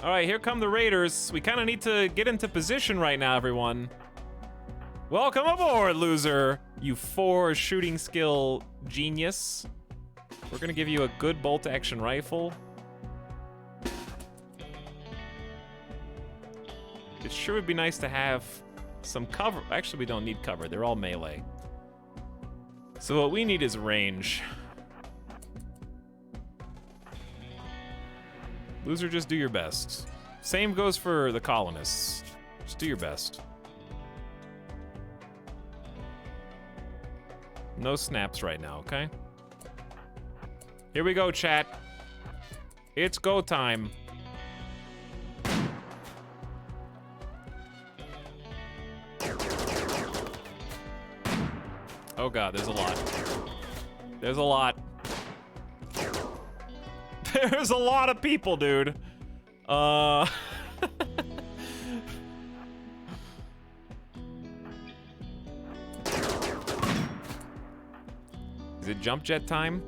All right, here come the raiders. We kind of need to get into position right now, everyone. Welcome aboard, loser. You 4 shooting skill genius. We're gonna give you a good bolt action rifle. It sure would be nice to have some cover. Actually, we don't need cover. They're all melee. So what we need is range. Loser, just do your best. Same goes for the colonists. Just do your best. No snaps right now, okay? Here we go, chat. It's go time. Oh god, there's a lot. There's a lot. There's a lot of people, dude. Is it jump jet time?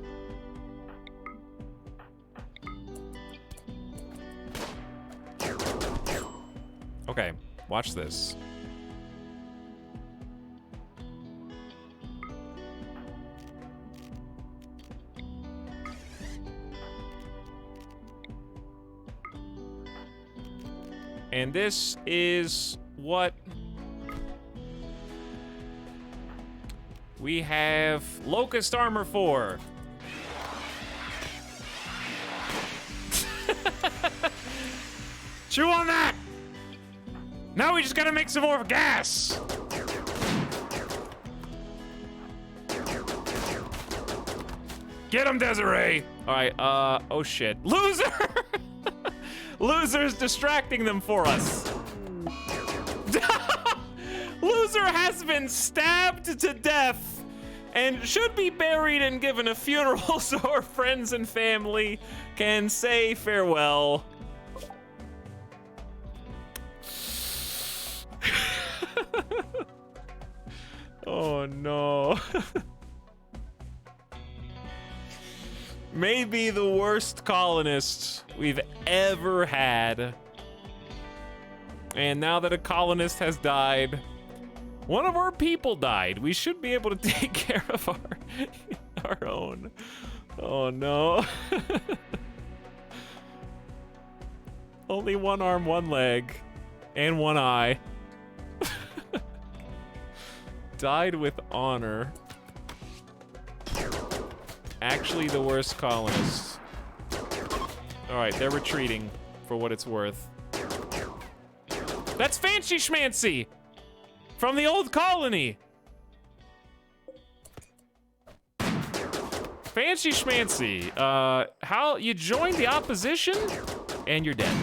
Okay, watch this. And this is what We have Locust Armor 4. Chew on that! Now we just gotta make some more gas! Get him, Desiree! All right, oh shit. Loser! Loser's distracting them for us. Loser has been stabbed to death and should be buried and given a funeral so our friends and family can say farewell. Oh no. Maybe the worst colonists we've ever had. And now that a colonist has died, one of our people died. We should be able to take care of our own. Oh no. Only one arm, one leg, and one eye. Died with honor. Actually the worst colonists. All right, they're retreating for what it's worth. That's Fancy Schmancy from the old colony. Fancy Schmancy, how you joined the opposition and you're dead.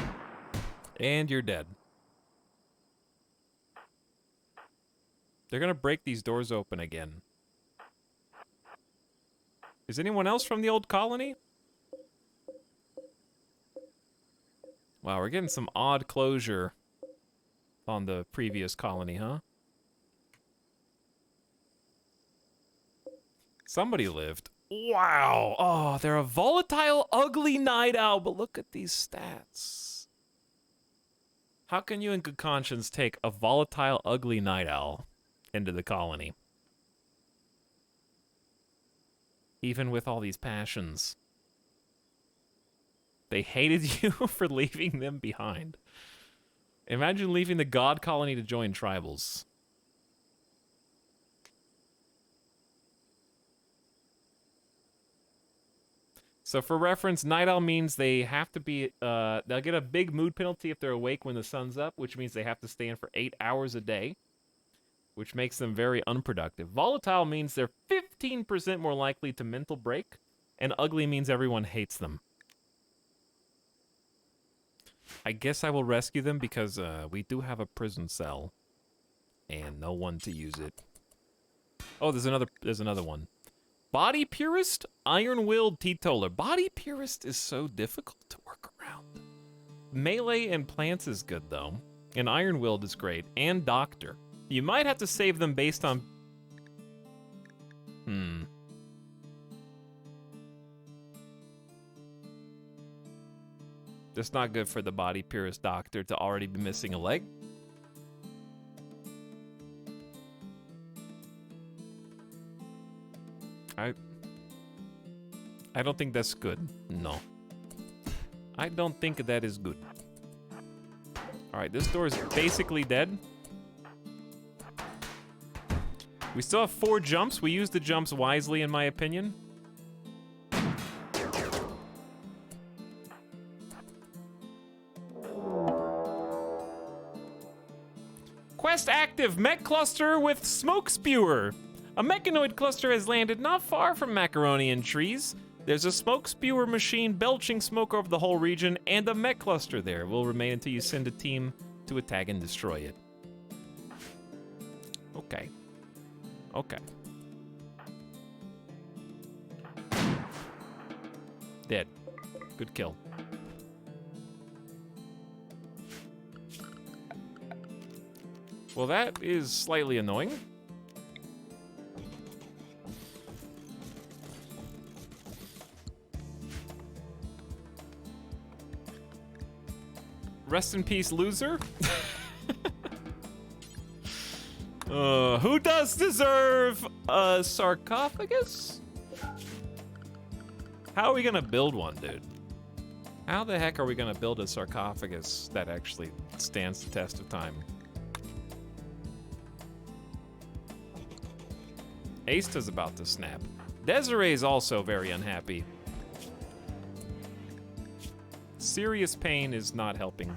And you're dead. They're gonna break these doors open again. Is anyone else from the old colony? Wow, we're getting some odd closure on the previous colony, huh? Somebody lived. Wow. Oh, they're a volatile, ugly night owl, but look at these stats. How can you in good conscience take a volatile, ugly night owl into the colony? Even with all these passions. They hated you for leaving them behind. Imagine leaving the god colony to join tribals. So for reference, night owl means they have to be, they'll get a big mood penalty if they're awake when the sun's up, which means they have to stay in for 8 hours a day, which makes them very unproductive. Volatile means they're 15% more likely to mental break, and ugly means everyone hates them. I guess I will rescue them because we do have a prison cell and no one to use it. Oh, there's another one. Body Purist, Iron-Willed Teetotaler. Body Purist is so difficult to work around. Melee and Plants is good though, and Iron-Willed is great, and Doctor. You might have to save them based on... That's not good for the Body Purist Doctor to already be missing a leg. I don't think that's good. No. I don't think that is good. Alright, this door is basically dead. We still have 4 jumps. We used the jumps wisely, in my opinion. Quest active, mech cluster with smoke spewer. A mechanoid cluster has landed not far from Macaronian trees. There's a smoke spewer machine belching smoke over the whole region, and a mech cluster there will remain until you send a team to attack and destroy it. Okay. Okay. Dead. Good kill. Well, that is slightly annoying. Rest in peace, loser. Who does deserve a sarcophagus? How are we gonna build one, dude? How the heck are we gonna build a sarcophagus that actually stands the test of time? Aista's about to snap. Desiree's also very unhappy. Serious pain is not helping.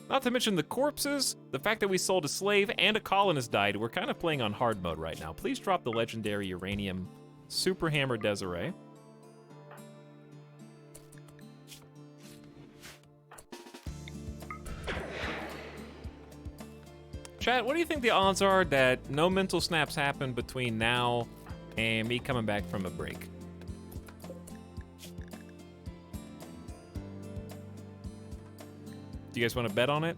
Not to mention the corpses, the fact that we sold a slave and a colonist died. We're kind of playing on hard mode right now. Please drop the legendary uranium super hammer Desiree. Chat, what do you think the odds are that no mental snaps happen between now and me coming back from a break? Do you guys want to bet on it?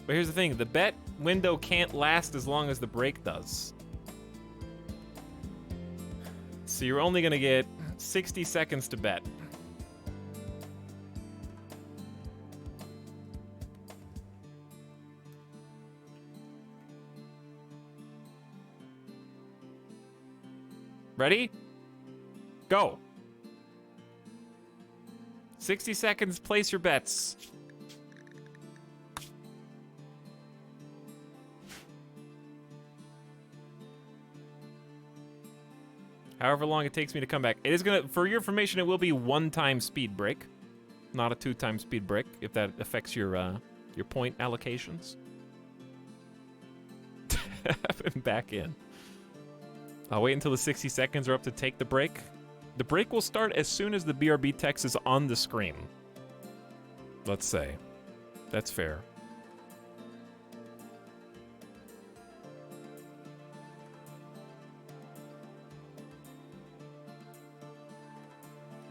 But here's the thing, the bet window can't last as long as the break does. So you're only gonna get 60 seconds to bet. Ready? Go. 60 seconds, place your bets. However long it takes me to come back. It is gonna, for your information, it will be 1-time speed break, not a 2-time speed break, if that affects your point allocations. I'm back in. I'll wait until the 60 seconds are up to take the break. The break will start as soon as the BRB text is on the screen. Let's say. That's fair.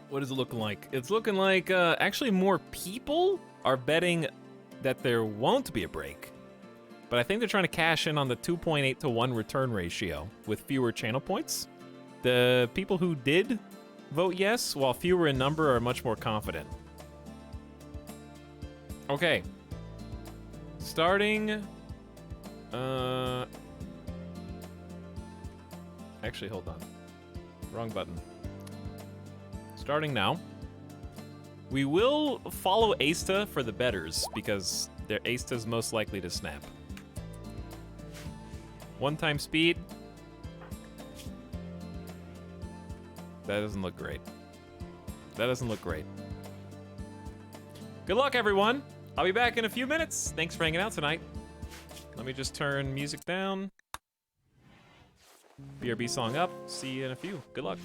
What is it looking like? It's looking like actually more people are betting that there won't be a break. But I think they're trying to cash in on the 2.8 to 1 return ratio with fewer channel points. The people who did vote yes, while fewer in number, are much more confident. Okay. Starting... Actually, hold on. Wrong button. Starting now. We will follow Aista for the betters, because their Aista's most likely to snap. 1-time speed. That doesn't look great. That doesn't look great. Good luck, everyone. I'll be back in a few minutes. Thanks for hanging out tonight. Let me just turn music down. BRB song up. See you in a few. Good luck.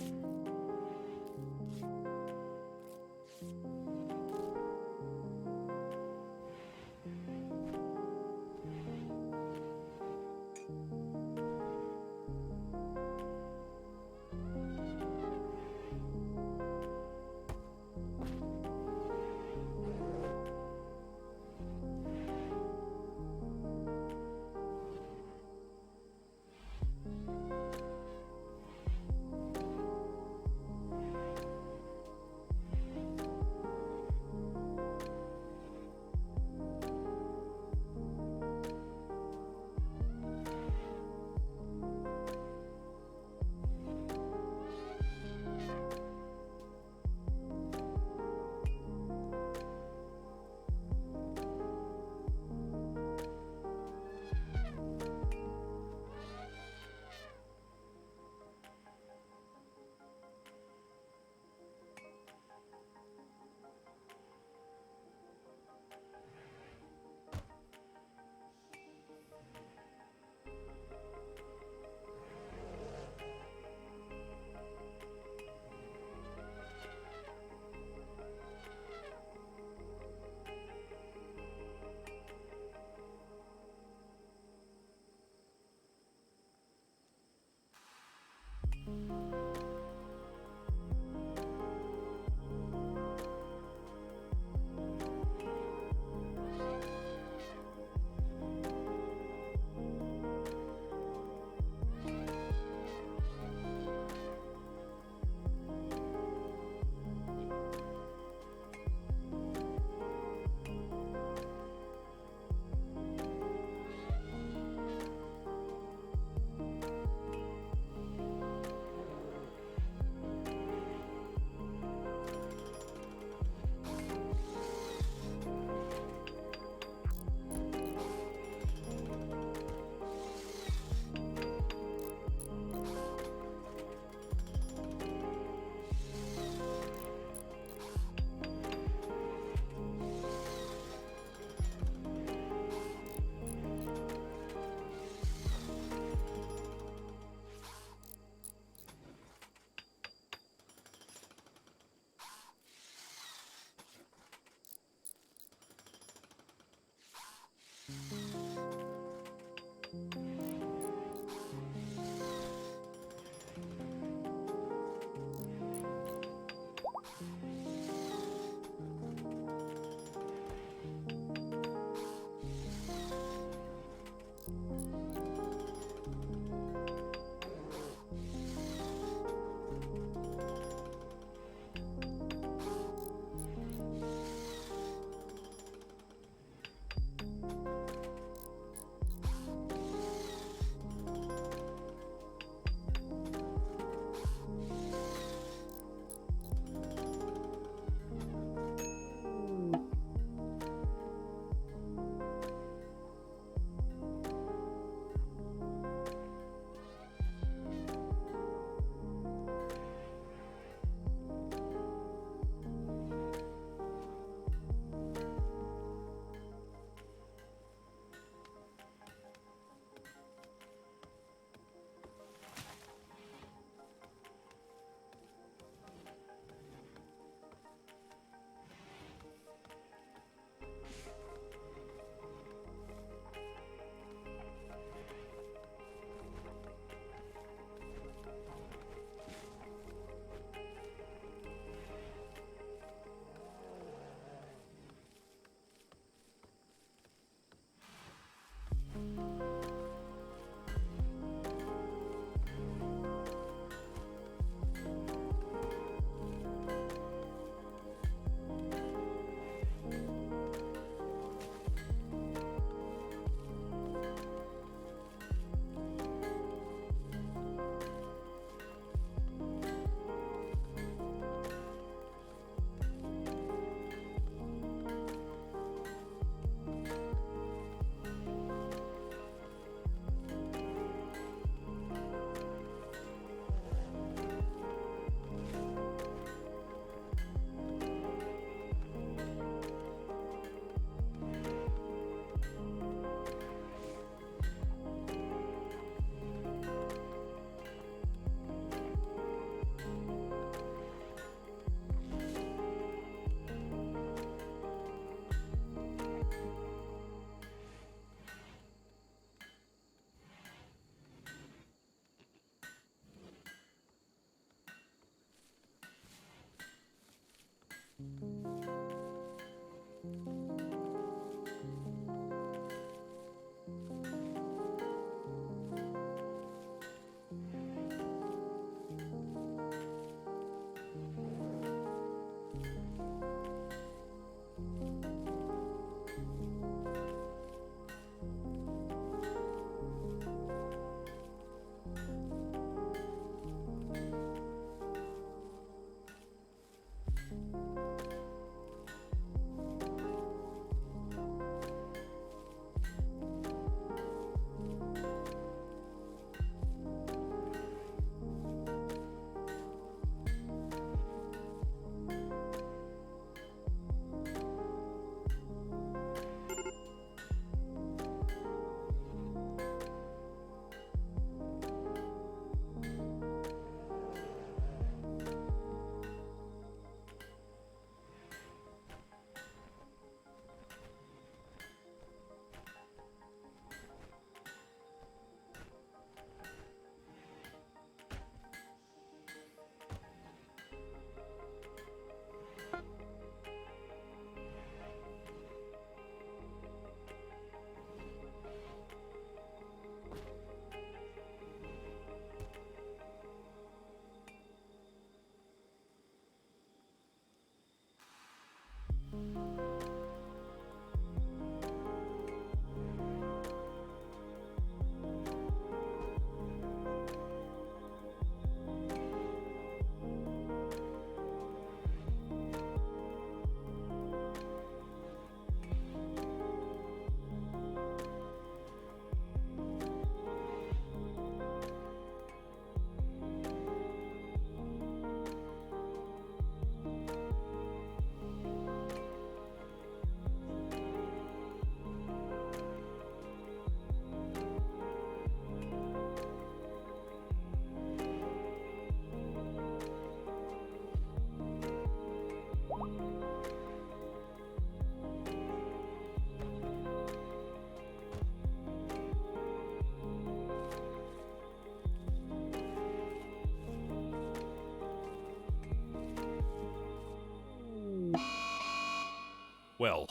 Well,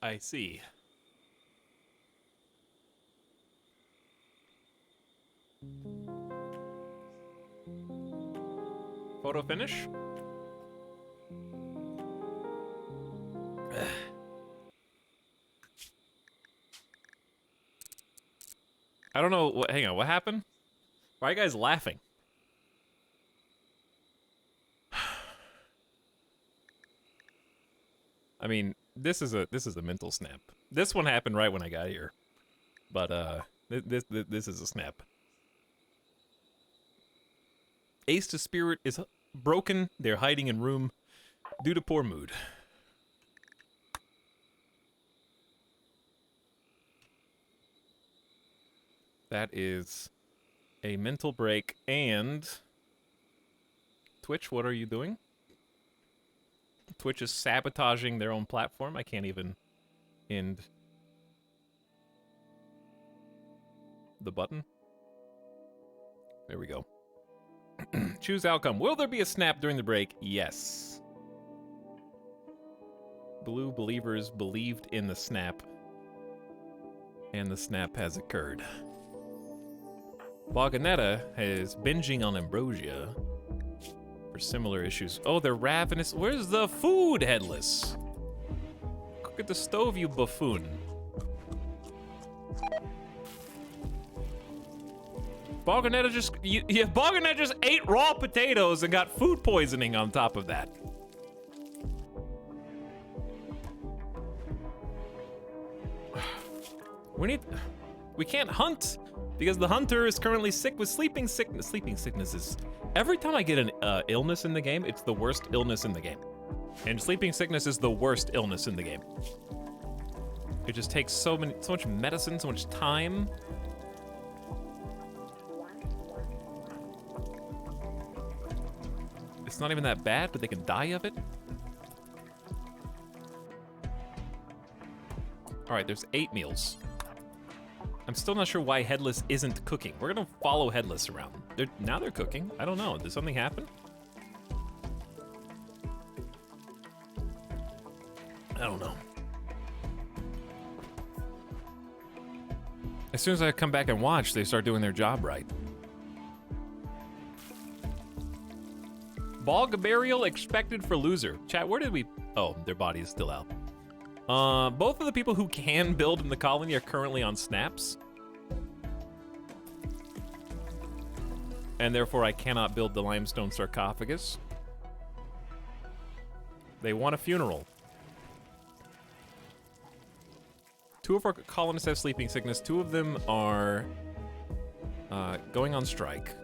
I see. Photo finish? I don't know. Hang on. What happened? Why are you guys laughing? I mean, this is a mental snap. This one happened right when I got here, but this is a snap. Ace to Spirit is broken. They're hiding in room due to poor mood. That is a mental break. And Twitch, what are you doing? Twitch is sabotaging their own platform. I can't even end the button. There we go. Choose outcome. Will there be a snap during the break? Yes. Blue believers believed in the snap, and the snap has occurred. Boganetta is binging on ambrosia for similar issues. Oh, they're ravenous. Where's the food, Headless? Cook at the stove, you buffoon. Boganetta Boganetta just ate raw potatoes and got food poisoning on top of that. We can't hunt because the hunter is currently sick with sleeping sickness. Sleeping sickness is, every time I get an illness in the game, it's the worst illness in the game. And sleeping sickness is the worst illness in the game. It just takes so much medicine, so much time. It's not even that bad, but they can die of it. All right, there's 8 meals. I'm still not sure why Headless isn't cooking. We're gonna follow Headless around. Now they're cooking. I don't know. Did something happen? I don't know. As soon as I come back and watch, they start doing their job right. Bog burial expected for loser. Chat, where did we... Oh, their body is still out. Both of the people who can build in the colony are currently on snaps. And therefore, I cannot build the limestone sarcophagus. They want a funeral. 2 of our colonists have sleeping sickness. 2 of them are going on strike.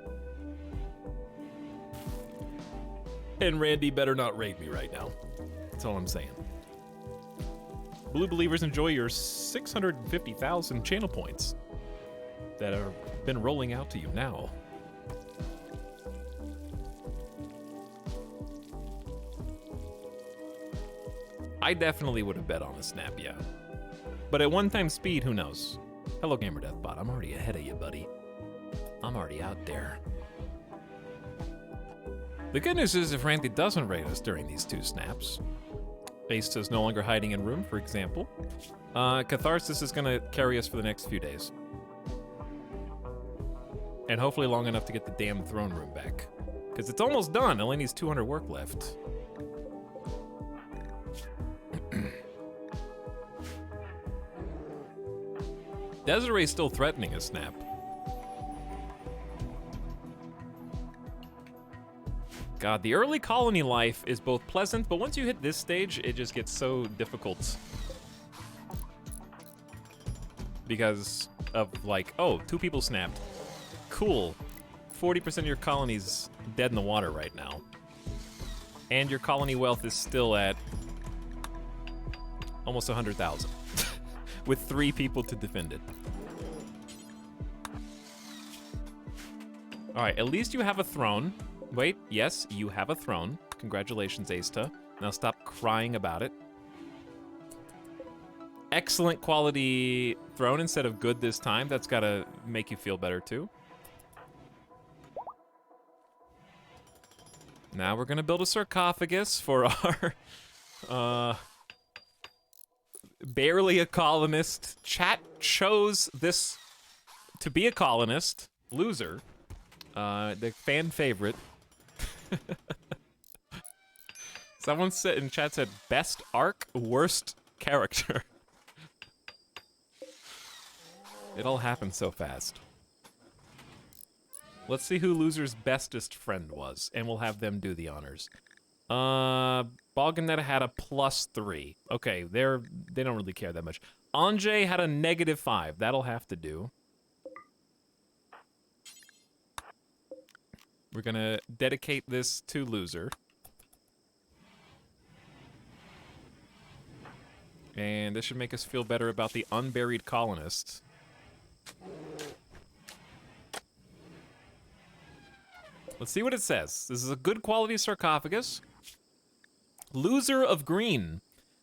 And Randy better not raid me right now. That's all I'm saying. Blue Believers, enjoy your 650,000 channel points that have been rolling out to you now. I definitely would have bet on a snap, yeah. But at 1 time speed, who knows? Hello, GamerDeathBot. I'm already ahead of you, buddy. I'm already out there. The good news is if Randy doesn't raid us during these 2 snaps, Ace is no longer hiding in room, for example, Catharsis is going to carry us for the next few days. And hopefully long enough to get the damn throne room back. Because it's almost done. It only needs 200 work left. Desiree's still threatening a snap. God, the early colony life is both pleasant, but once you hit this stage, it just gets so difficult. Because of like, oh, 2 people snapped. Cool. 40% of your colony's dead in the water right now. And your colony wealth is still at almost 100,000. With 3 people to defend it. All right, at least you have a throne. Wait, yes, you have a throne. Congratulations, Asta. Now stop crying about it. Excellent quality throne instead of good this time. That's gotta make you feel better too. Now we're gonna build a sarcophagus for our, barely a colonist. Chat chose this to be a colonist. Loser. The fan favorite. Someone said in chat said best arc, worst character. It all happened so fast. Let's see who loser's bestest friend was, and we'll have them do the honors. Balganetta had a +3. Okay, they don't really care that much. Anjay had a -5. That'll have to do. We're gonna dedicate this to loser. And this should make us feel better about the unburied colonists. Let's see what it says. This is a good quality sarcophagus. Loser of green.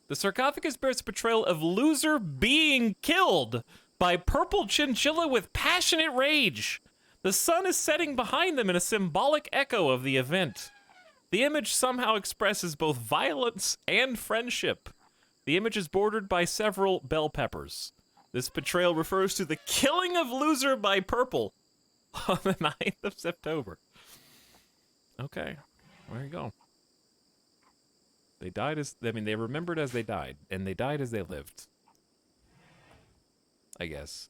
The sarcophagus bears a portrayal of loser being killed by purple chinchilla with passionate rage. The sun is setting behind them in a symbolic echo of the event. The image somehow expresses both violence and friendship. The image is bordered by several bell peppers. This portrayal refers to the killing of loser by purple on the 9th of September. Okay, there you go. They died as, I mean, they remembered as they died, and they died as they lived. I guess.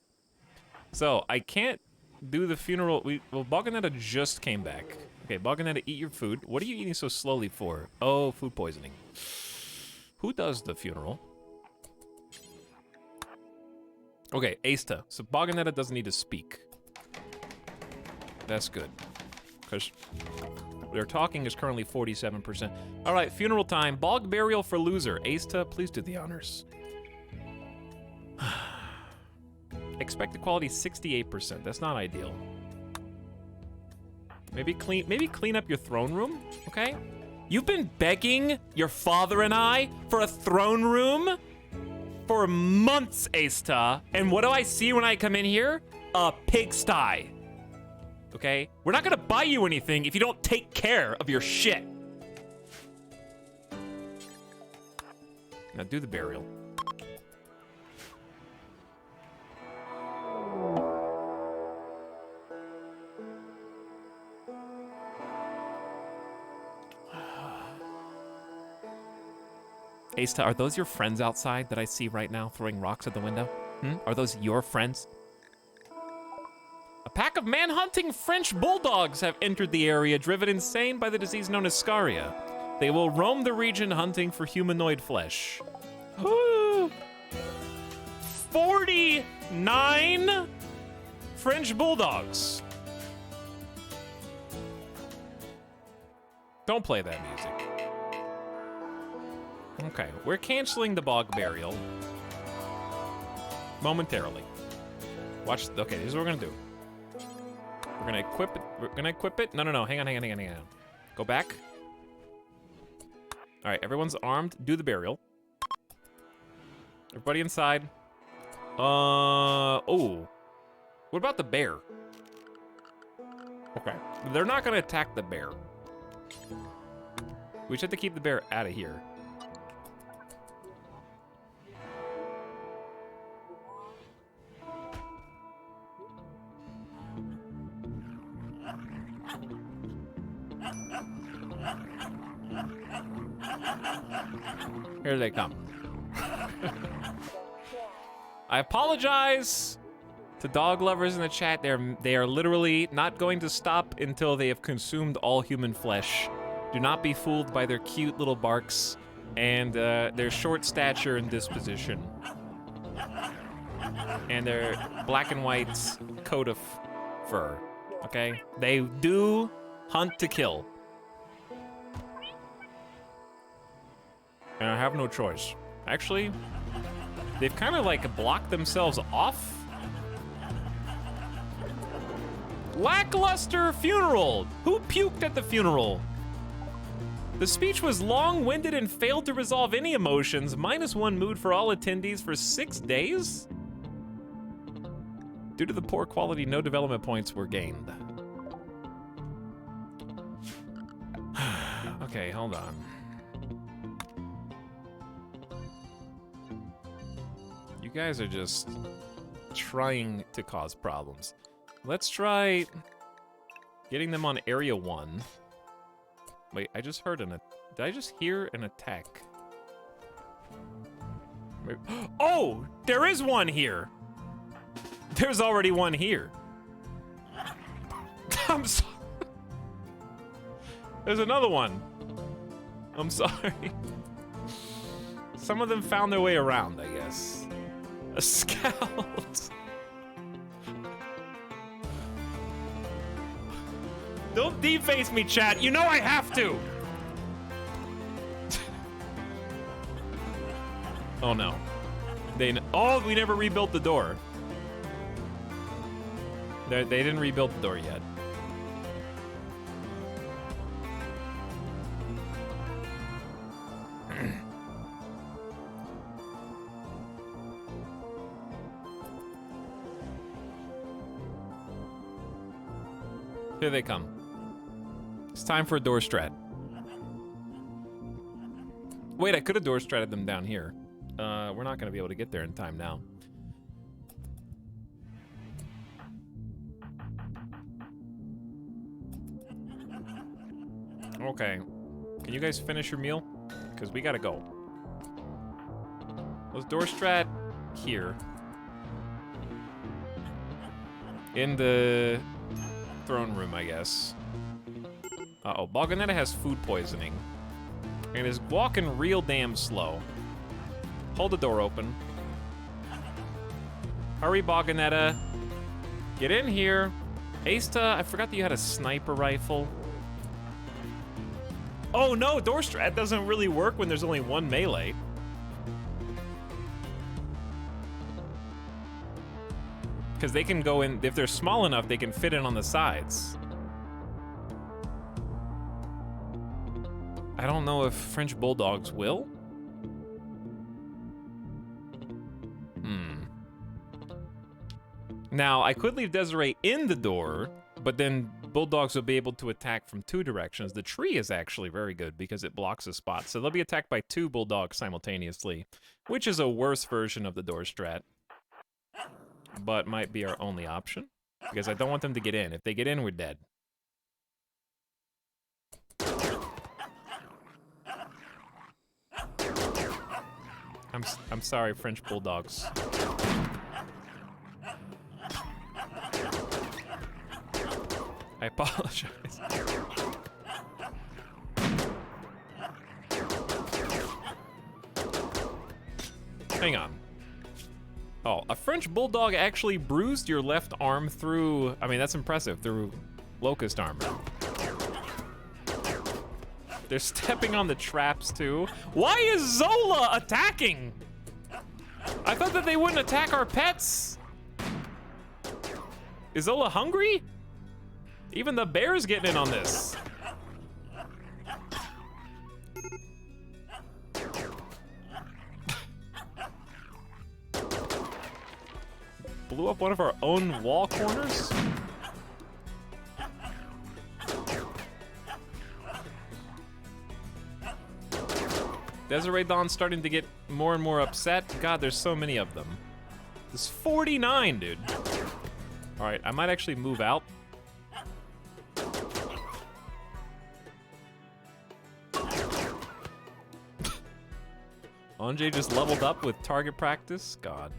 So, I can't do the funeral. Well, Balganetta just came back. Okay, Balganetta, eat your food. What are you eating so slowly for? Oh, food poisoning. Who does the funeral? Okay, Asta. So Balganetta doesn't need to speak. That's good. Because their talking is currently 47%. All right, funeral time. Bog burial for loser. Asta, please do the honors. Expected quality 68%. That's not ideal. Maybe clean up your throne room, okay? You've been begging your father and I for a throne room for months, Asta. And what do I see when I come in here? A pigsty. Okay? We're not gonna buy you anything if you don't take care of your shit. Now do the burial. Asta, are those your friends outside that I see right now throwing rocks at the window? Are those your friends? A pack of man-hunting French bulldogs have entered the area, driven insane by the disease known as scaria. They will roam the region hunting for humanoid flesh. 49 French bulldogs. Don't play that music. Okay, we're canceling the bog burial momentarily. Watch. Okay, this is what we're gonna do. We're gonna equip it. We're gonna equip it. No. Hang on. Go back. All right, everyone's armed. Do the burial. Everybody inside. Oh. What about the bear? Okay. They're not gonna attack the bear. We just have to keep the bear out of here. Here they come. I apologize to dog lovers in the chat. They are literally not going to stop until they have consumed all human flesh. Do not be fooled by their cute little barks and their short stature and disposition. And their black and white coat of fur, okay? They do hunt to kill. And I have no choice. Actually, they've kind of like blocked themselves off. Lackluster funeral. Who puked at the funeral? The speech was long-winded and failed to resolve any emotions. -1 mood for all attendees for 6 days? Due to the poor quality, no development points were gained. Okay, hold on. You guys are just trying to cause problems. Let's try getting them on Area 1. Wait, I just heard did I just hear an attack? Wait. Oh, there is one here. There's already one here. I'm sorry. There's another one. I'm sorry. Some of them found their way around, I guess. A scout. Don't deface me, chat. You know I have to. Oh no. Oh, we never rebuilt the door. They didn't rebuild the door yet. Here they come. It's time for a door strat. Wait, I could have door stratted them down here. We're not gonna be able to get there in time now. Okay. Can you guys finish your meal? Because we gotta go. Let's door strat here. In the throne room, I guess. Uh-oh, Balganetta has food poisoning. And is walking real damn slow. Hold the door open. Hurry, Balganetta. Get in here. Asta, I forgot that you had a sniper rifle. Oh no, door strat doesn't really work when there's only one melee. Because they can go in, if they're small enough, they can fit in on the sides. I don't know if French bulldogs will. Now, I could leave Desiree in the door, but then bulldogs will be able to attack from 2 directions. The tree is actually very good because it blocks a spot. So they'll be attacked by 2 bulldogs simultaneously, which is a worse version of the door strat, but might be our only option because I don't want them to get in. If they get in, we're dead. I'm sorry, French bulldogs. I apologize. Hang on. Oh, a French bulldog actually bruised your left arm through, I mean, that's impressive, through locust armor. They're stepping on the traps too. Why is Zola attacking? I thought that they wouldn't attack our pets. Is Zola hungry? Even the bear's getting in on this. Blew up one of our own wall corners? Desiree Dawn's starting to get more and more upset. God, there's so many of them. There's 49, dude. All right, I might actually move out. Anjay just leveled up with target practice. God.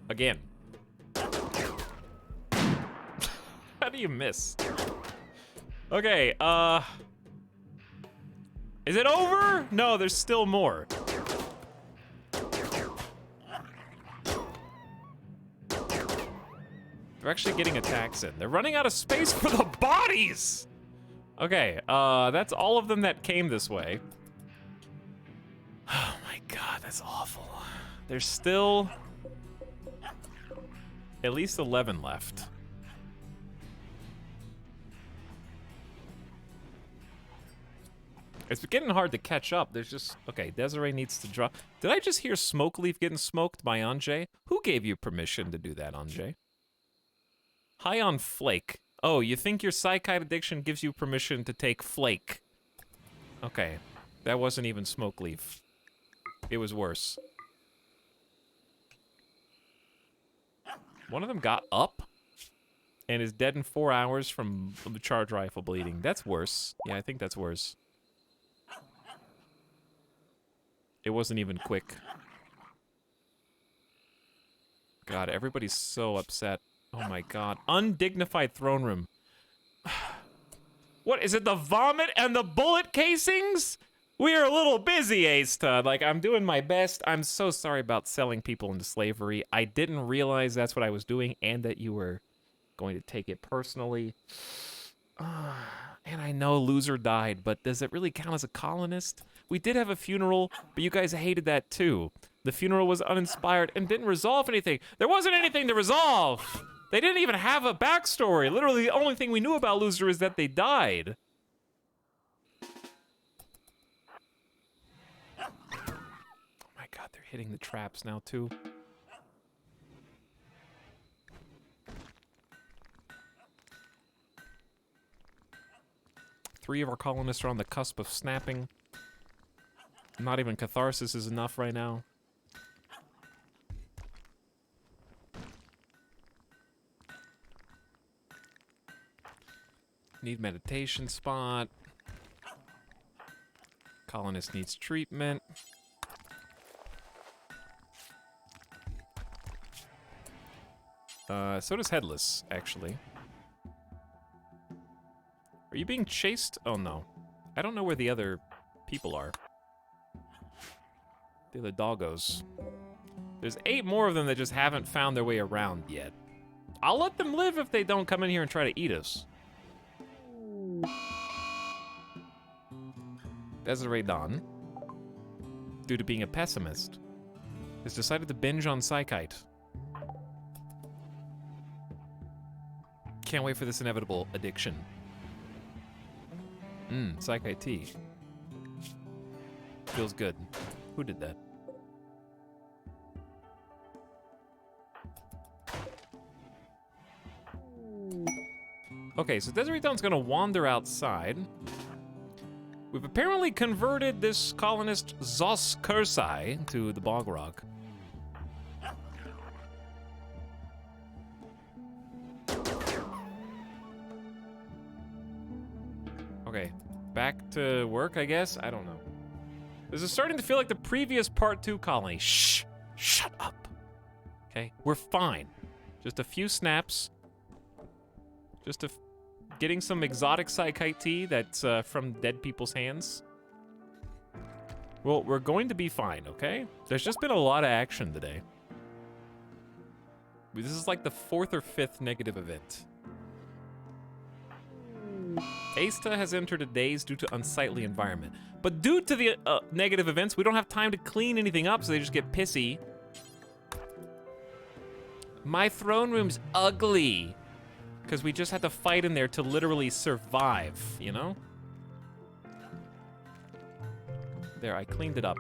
Again. How do you miss? Okay, is it over? No, there's still more. They're actually getting attacks in. They're running out of space for the bodies! Okay, that's all of them that came this way. Oh my god, that's awful. There's still at least 11 left. It's getting hard to catch up. There's just... Okay, Desiree needs to drop... Did I just hear Smoke Leaf getting smoked by Anjay? Who gave you permission to do that, Anjay? High on Flake. Oh, you think your Psychite addiction gives you permission to take Flake? Okay, that wasn't even Smoke Leaf. It was worse. One of them got up and is dead in 4 hours from the charge rifle bleeding. That's worse. Yeah, I think that's worse. It wasn't even quick. God, everybody's so upset. Oh my god. Undignified throne room. What, is it the vomit and the bullet casings? We are a little busy, Ace Todd. Like, I'm doing my best. I'm so sorry about selling people into slavery. I didn't realize that's what I was doing and that you were going to take it personally. And I know Loser died, but does it really count as a colonist? We did have a funeral, but you guys hated that too. The funeral was uninspired and didn't resolve anything. There wasn't anything to resolve. They didn't even have a backstory. Literally, the only thing we knew about Loser is that they died. Oh my god, they're hitting the traps now too. Three of our colonists are on the cusp of snapping. Not even catharsis is enough right now. Need meditation spot. Colonist needs treatment. So does Headless, actually. Are you being chased? Oh no. I don't know where the other people are. The other doggos. There's 8 more of them that just haven't found their way around yet. I'll let them live if they don't come in here and try to eat us. Desiree Dawn, due to being a pessimist, has decided to binge on Psychite. Can't wait for this inevitable addiction. Psychite tea. Feels good. Who did that? Okay, so Desiree Dawn's gonna wander outside. We've apparently converted this colonist Zos Kursai to the Bog Rock. Okay, back to work, I guess? I don't know. This is starting to feel like the previous Part 2 colony. Shh! Shut up! Okay, we're fine. Just a few snaps. Just getting some exotic Psychite tea that's from dead people's hands. Well, we're going to be fine, okay? There's just been a lot of action today. This is like the 4th or 5th negative event. Asta has entered a daze due to unsightly environment. But due to the negative events, we don't have time to clean anything up, so they just get pissy. My throne room's ugly. Because we just had to fight in there to literally survive, you know? There, I cleaned it up.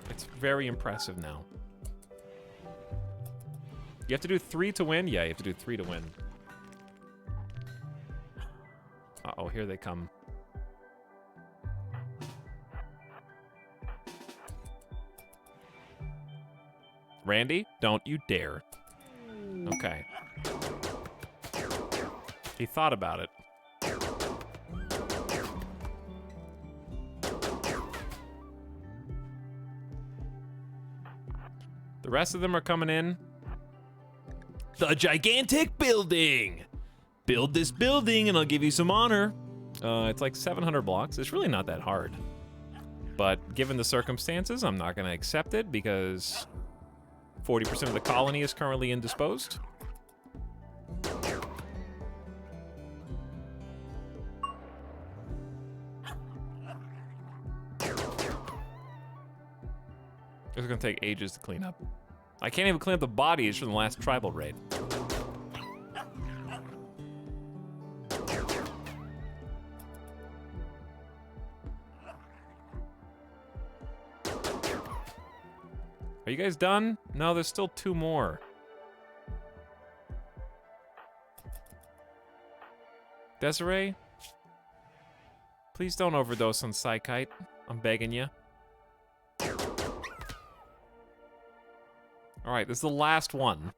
It's very impressive now. You have to do 3 to win? Yeah, you have to do 3 to win. Uh-oh, here they come. Randy, don't you dare. Okay. He thought about it. The rest of them are coming in. The gigantic building! Build this building and I'll give you some honor. It's like 700 blocks. It's really not that hard. But given the circumstances, I'm not gonna accept it because 40% of the colony is currently indisposed. It's gonna take ages to clean up. I can't even clean up the bodies from the last tribal raid. Are you guys done? No, there's still 2 more. Desiree? Please don't overdose on Psychite. I'm begging you. Alright, this is the last one.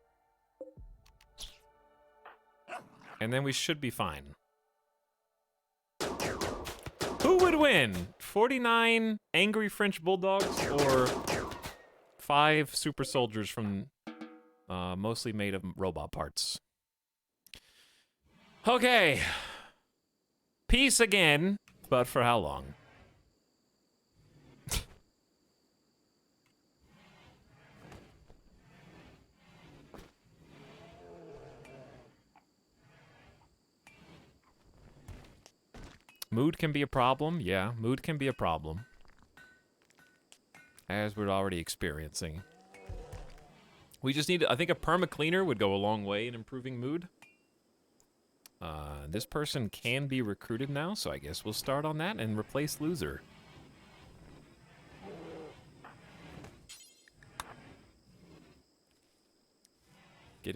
And then we should be fine. Who would win? 49 angry French bulldogs or 5 super soldiers from mostly made of robot parts? Okay. Peace again, but for how long? Mood can be a problem. Yeah, mood can be a problem. As we're already experiencing. We just need, I think a perma cleaner would go a long way in improving mood. This person can be recruited now, so I guess we'll start on that and replace loser.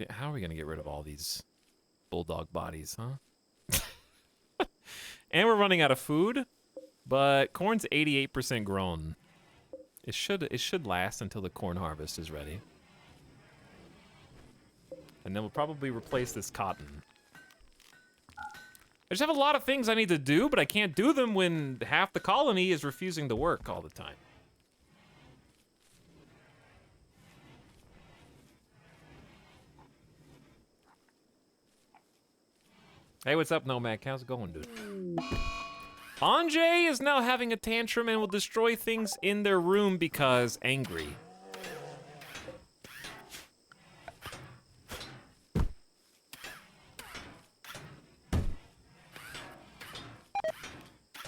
How are we gonna get rid of all these bulldog bodies, huh? And we're running out of food, but corn's 88% grown. It should last until the corn harvest is ready. And then we'll probably replace this cotton. I just have a lot of things I need to do, but I can't do them when half the colony is refusing to work all the time. Hey, what's up, Nomad? How's it going, dude? Anjay is now having a tantrum and will destroy things in their room because angry.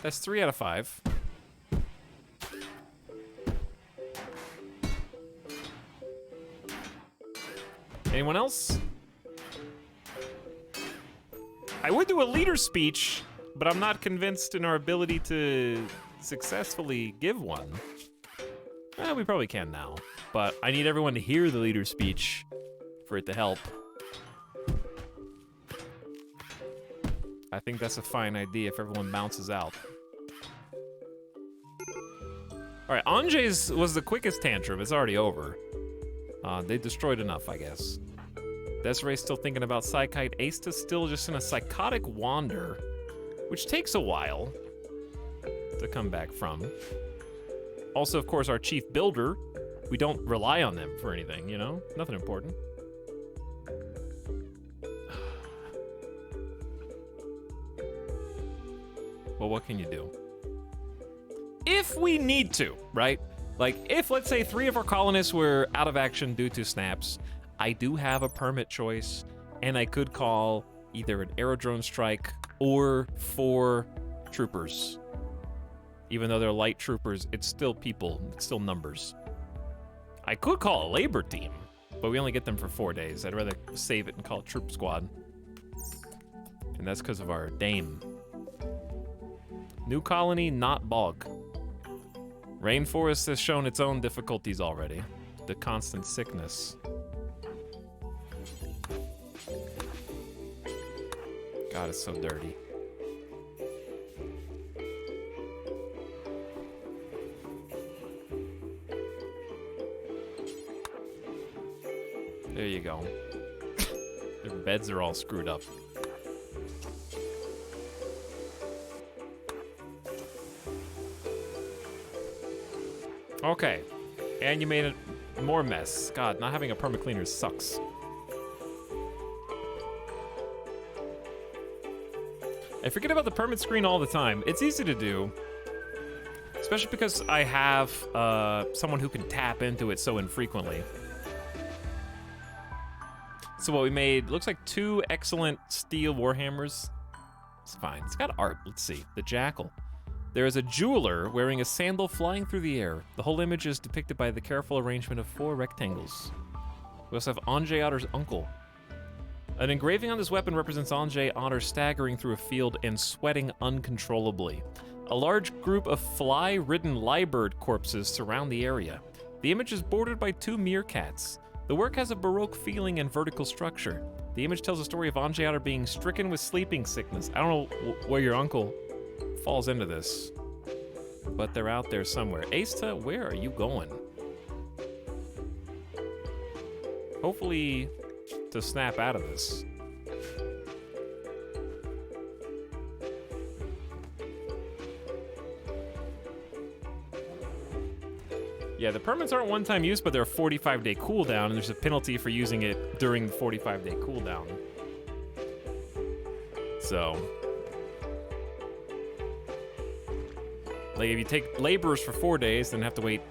That's 3 out of 5. Anyone else? I would do a leader speech, but I'm not convinced in our ability to successfully give one. We probably can now, but I need everyone to hear the leader's speech for it to help. I think that's a fine idea if everyone bounces out. All right, Anjay's was the quickest tantrum. It's already over. They destroyed enough, I guess. Desiree's still thinking about Psykite. Asta's still just in a psychotic wander, which takes a while to come back from. Also, of course, our chief builder. We don't rely on them for anything, you know? Nothing important. Well, what can you do? If we need to, right? Like, if, let's say, 3 of our colonists were out of action due to snaps, I do have a permit choice, and I could call either an aerodrome strike or 4 troopers. Even though they're light troopers, it's still people, it's still numbers. I could call a labor team, but we only get them for 4 days. I'd rather save it and call it troop squad. And that's because of our dame. New colony, not bog. Rainforest has shown its own difficulties already. The constant sickness. God, it's so dirty. There you go. Their beds are all screwed up. Okay. And you made it more mess. God, not having a perma cleaner sucks. I forget about the permit screen all the time. It's easy to do. Especially because I have someone who can tap into it so infrequently. So what we made, looks like 2 excellent steel warhammers. It's fine. It's got art. Let's see. The jackal. There is a jeweler wearing a sandal flying through the air. The whole image is depicted by the careful arrangement of 4 rectangles. We also have Anjay Otter's uncle. An engraving on this weapon represents Anjay Otter staggering through a field and sweating uncontrollably. A large group of fly-ridden lyrebird corpses surround the area. The image is bordered by 2 meerkats. The work has a Baroque feeling and vertical structure. The image tells a story of Anjay Otter being stricken with sleeping sickness. I don't know where your uncle falls into this, but they're out there somewhere. Asta, where are you going? Hopefully to snap out of this. Yeah, the permits aren't one-time use, but they're a 45-day cooldown, and there's a penalty for using it during the 45-day cooldown. So, like, if you take laborers for 4 days, then have to wait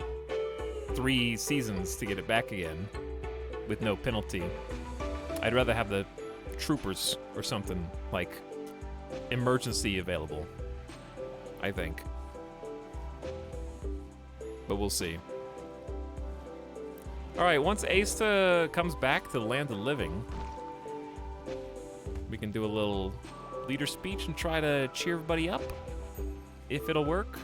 3 seasons to get it back again with no penalty. I'd rather have the troopers or something like emergency available, I think. But we'll see. All right, once Asta comes back to the land of the living, we can do a little leader speech and try to cheer everybody up, if it'll work.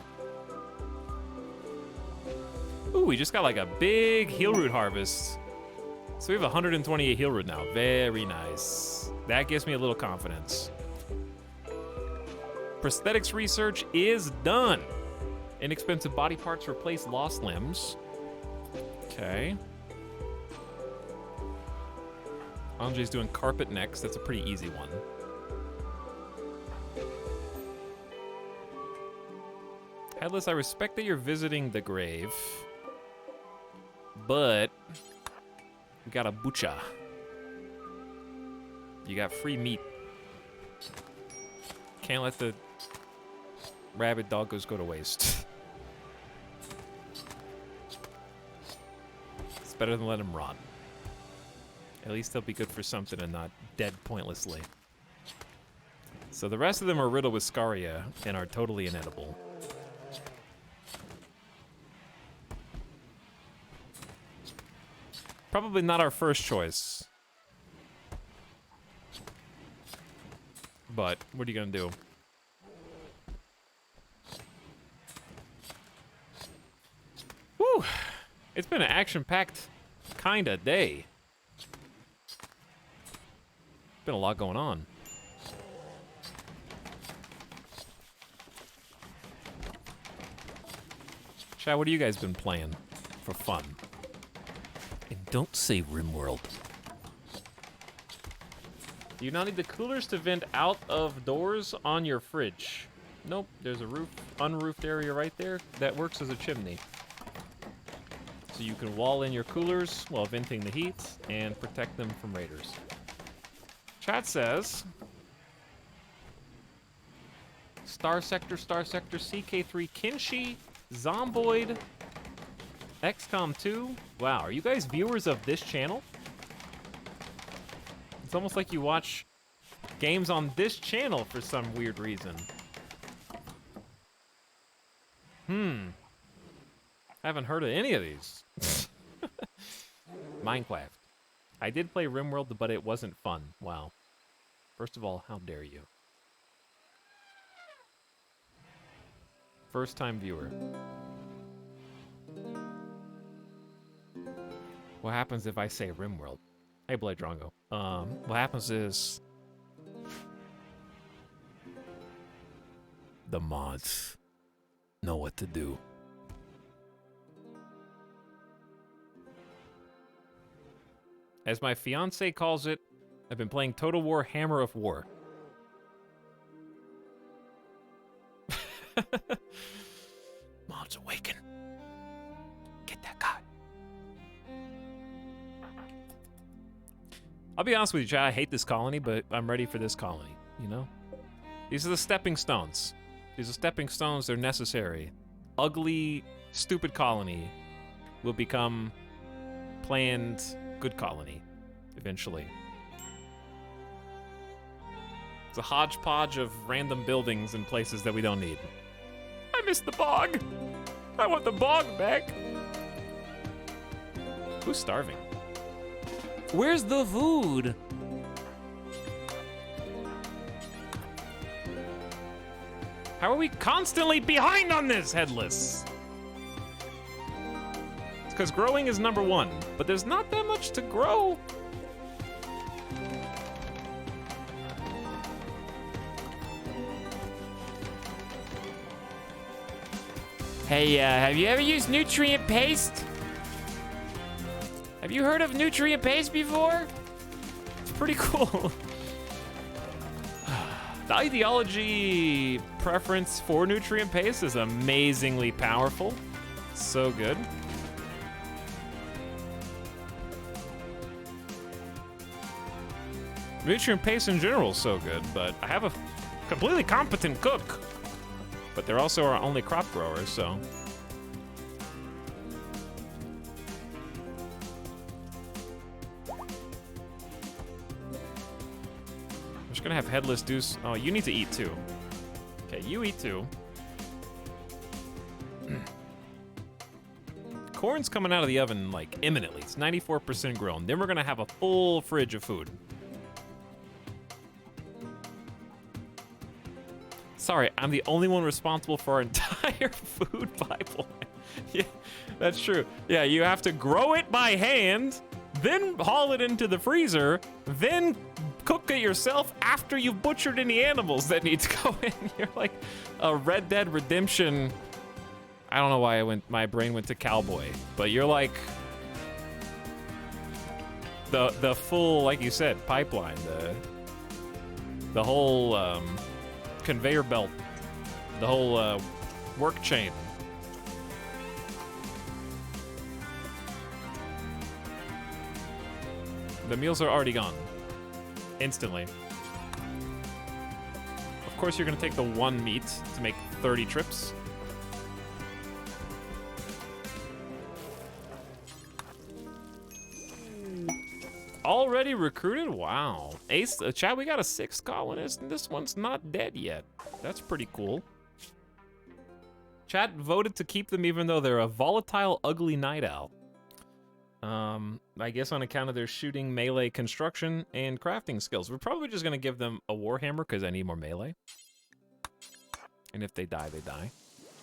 Ooh, we just got like a big heal root harvest. So we have 128 heal root now. Very nice. That gives me a little confidence. Prosthetics research is done. Inexpensive body parts replace lost limbs. Okay. Anjay's doing carpet next. That's a pretty easy one. Headless, I respect that you're visiting the grave, but we got a butcher. You got free meat. Can't let the rabid doggos go to waste. It's better than let them rot. At least they'll be good for something and not dead pointlessly. So the rest of them are riddled with scaria and are totally inedible. Probably not our first choice. But what are you gonna do? It's been an action-packed kinda day. Been a lot going on. Chat, what have you guys been playing for fun? And don't say RimWorld. Do you not need the coolers to vent out of doors on your fridge? Nope, there's a unroofed area right there that works as a chimney. So you can wall in your coolers while venting the heat and protect them from raiders. Chat says... Star Sector, CK3, Kinshi, Zomboid, XCOM 2. Wow, are you guys viewers of this channel? It's almost like you watch games on this channel for some weird reason. Haven't heard of any of these. Minecraft. I did play RimWorld, but it wasn't fun. Wow. First of all, how dare you? First time viewer. What happens if I say RimWorld? Hey, Blade Drongo. What happens is... The mods know what to do. As my fiance calls it, I've been playing Total War Hammer of War. Mods awaken. Get that guy. I'll be honest with you, Chad, I hate this colony, but I'm ready for this colony, you know? These are the stepping stones. These are stepping stones, they're necessary. Ugly, stupid colony will become planned good colony, eventually. It's a hodgepodge of random buildings and places that we don't need. I miss the bog! I want the bog back! Who's starving? Where's the food? How are we constantly behind on this, Headless? It's because growing is number one, but there's not that much to grow. Hey, have you ever used nutrient paste? Have you heard of nutrient paste before? It's pretty cool. The ideology preference for nutrient paste is amazingly powerful. So good. Nutrient paste in general is so good, but I have a completely competent cook. But they're also our only crop growers, so. I'm just gonna have Headless do. Oh, you need to eat too. Okay, you eat too. Corn's coming out of the oven like imminently. It's 94% grown. Then we're gonna have a full fridge of food. Sorry, I'm the only one responsible for our entire food pipeline. Yeah, that's true. Yeah, you have to grow it by hand, then haul it into the freezer, then cook it yourself after you've butchered any animals that need to go in. You're like a Red Dead Redemption. I don't know why my brain went to cowboy, but you're like the full, like you said, pipeline, the whole conveyor belt, the whole work chain. The meals are already gone. Instantly. Of course, you're gonna take the one meat to make 30 trips. Already recruited? Wow. Ace, Chad, we got a 6th colonist, and this one's not dead yet. That's pretty cool. Chad voted to keep them even though they're a volatile, ugly night owl. I guess on account of their shooting, melee, construction, and crafting skills. We're probably just gonna give them a warhammer because I need more melee. And if they die, they die.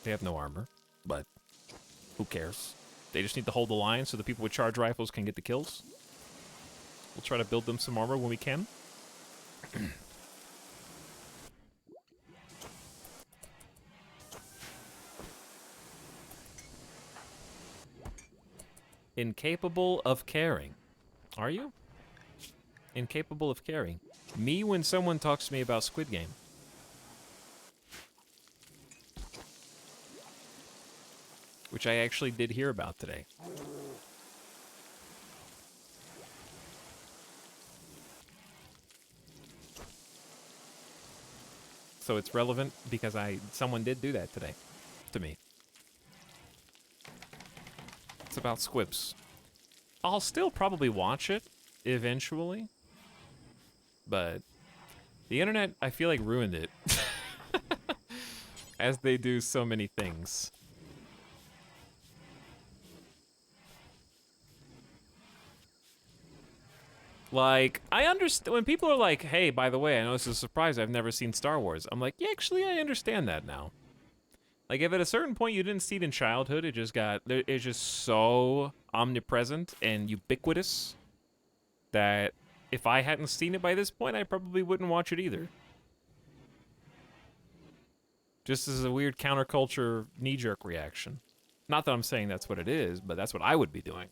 They have no armor, but who cares? They just need to hold the line so the people with charge rifles can get the kills. We'll try to build them some armor when we can. Incapable of caring. Are you? Incapable of caring. Me when someone talks to me about Squid Game. Which I actually did hear about today. So it's relevant because someone did do that today to me. It's about squibs. I'll still probably watch it eventually, but the internet, I feel like, ruined it. As they do so many things. Like, I understand when people are like, hey, by the way, I know this is a surprise, I've never seen Star Wars. I'm like, yeah, actually, I understand that now. Like, if at a certain point you didn't see it in childhood, it's just so omnipresent and ubiquitous that if I hadn't seen it by this point, I probably wouldn't watch it either. Just as a weird counterculture knee-jerk reaction. Not that I'm saying that's what it is, but that's what I would be doing.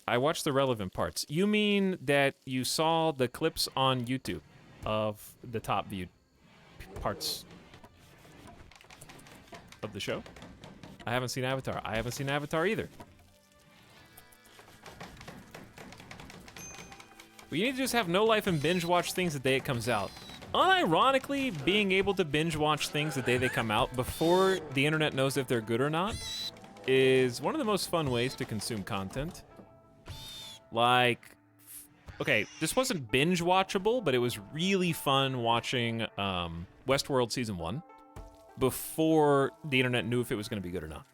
I watched the relevant parts. You mean that you saw the clips on YouTube of the top viewed parts of the show? I haven't seen Avatar. I haven't seen Avatar either. Well, you need to just have no life and binge watch things the day it comes out. Unironically, being able to binge watch things the day they come out before the internet knows if they're good or not is one of the most fun ways to consume content. Like, okay, this wasn't binge watchable, but it was really fun watching Westworld Season 1 before the internet knew if it was going to be good or not.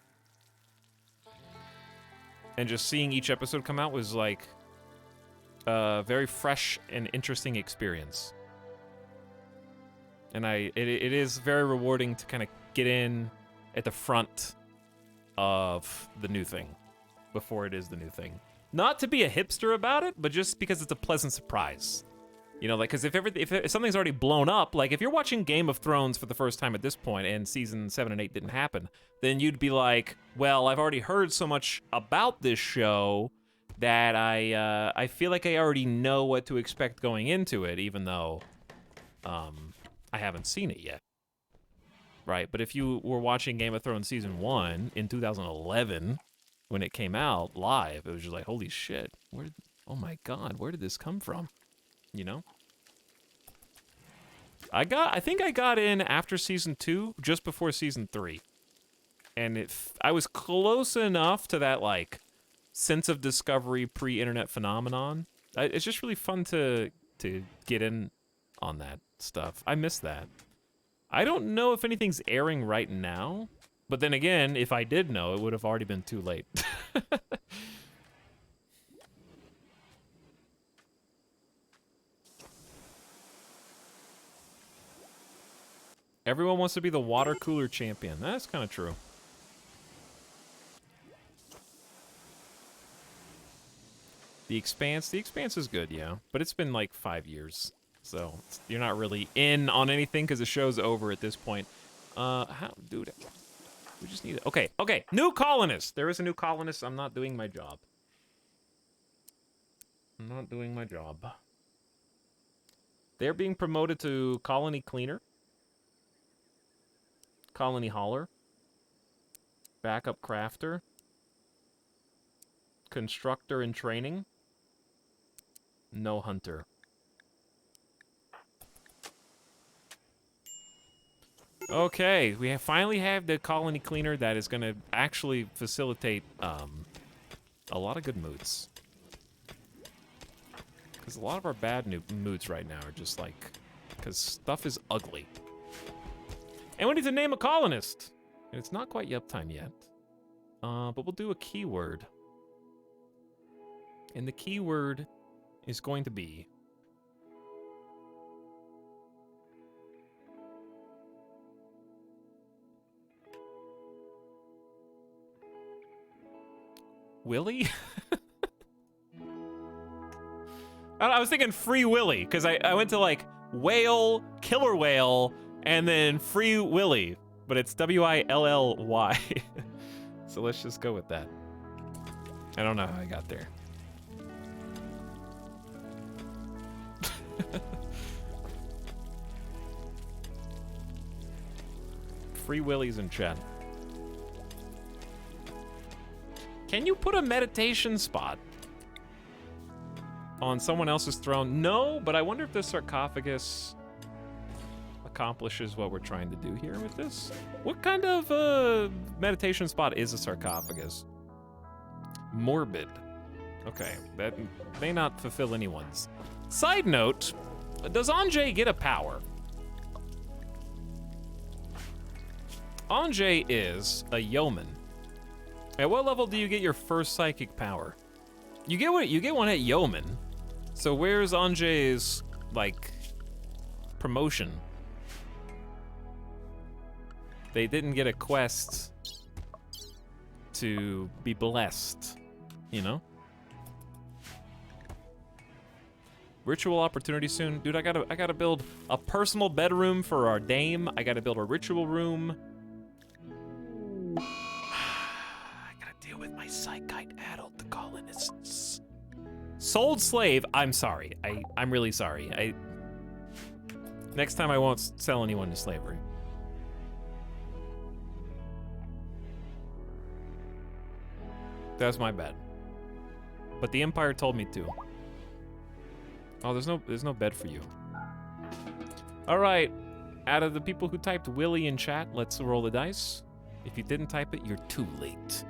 And just seeing each episode come out was like a very fresh and interesting experience. And it is very rewarding to kind of get in at the front of the new thing before it is the new thing. Not to be a hipster about it, but just because it's a pleasant surprise. You know, like, because if something's already blown up, like if you're watching Game of Thrones for the first time at this point and season 7 and 8 didn't happen, then you'd be like, well, I've already heard so much about this show that I feel like I already know what to expect going into it, even though I haven't seen it yet. Right, but if you were watching Game of Thrones season 1 in 2011, when it came out live, it was just like, holy shit, oh my god, where did this come from? You know? I think I got in after season 2, just before season 3. And I was close enough to that, like, sense of discovery pre-internet phenomenon. It's just really fun to get in on that stuff. I miss that. I don't know if anything's airing right now, but then again, if I did know, it would have already been too late. Everyone wants to be the water cooler champion. That's kind of true. The Expanse is good, yeah. But it's been like 5 years. So you're not really in on anything because the show's over at this point. Dude, we just need it. Okay, new colonist. There is a new colonist. I'm not doing my job. They're being promoted to colony cleaner, colony hauler, backup crafter, constructor in training, no hunter. Okay, we finally have the colony cleaner that is going to actually facilitate a lot of good moods. Because a lot of our bad moods right now are just like, because stuff is ugly. And we need to name a colonist. And it's not quite yup time yet. But we'll do a keyword. And the keyword is going to be Willy? I was thinking Free Willy, because I went to like whale, killer whale, and then Free Willy, but it's W-I-L-L-Y. So let's just go with that. I don't know how I got there. Free Willies in chat. Can you put a meditation spot on someone else's throne? No, but I wonder if this sarcophagus accomplishes what we're trying to do here with this. What kind of meditation spot is a sarcophagus? Morbid. Okay, that may not fulfill anyone's. Side note, does Anjay get a power? Anjay is a yeoman. At what level do you get your first psychic power? You get one at yeoman. So where's Anjay's like promotion? They didn't get a quest to be blessed, you know? Ritual opportunity soon. Dude, I gotta build a personal bedroom for our dame. I gotta build a ritual room. I gotta deal with my psychite adult, the colonists. Sold slave. I'm sorry. I'm really sorry. Next time I won't sell anyone to slavery. That's my bad. But the Empire told me to. Oh, there's no bed for you. All right. Out of the people who typed Willy in chat, let's roll the dice. If you didn't type it, you're too late.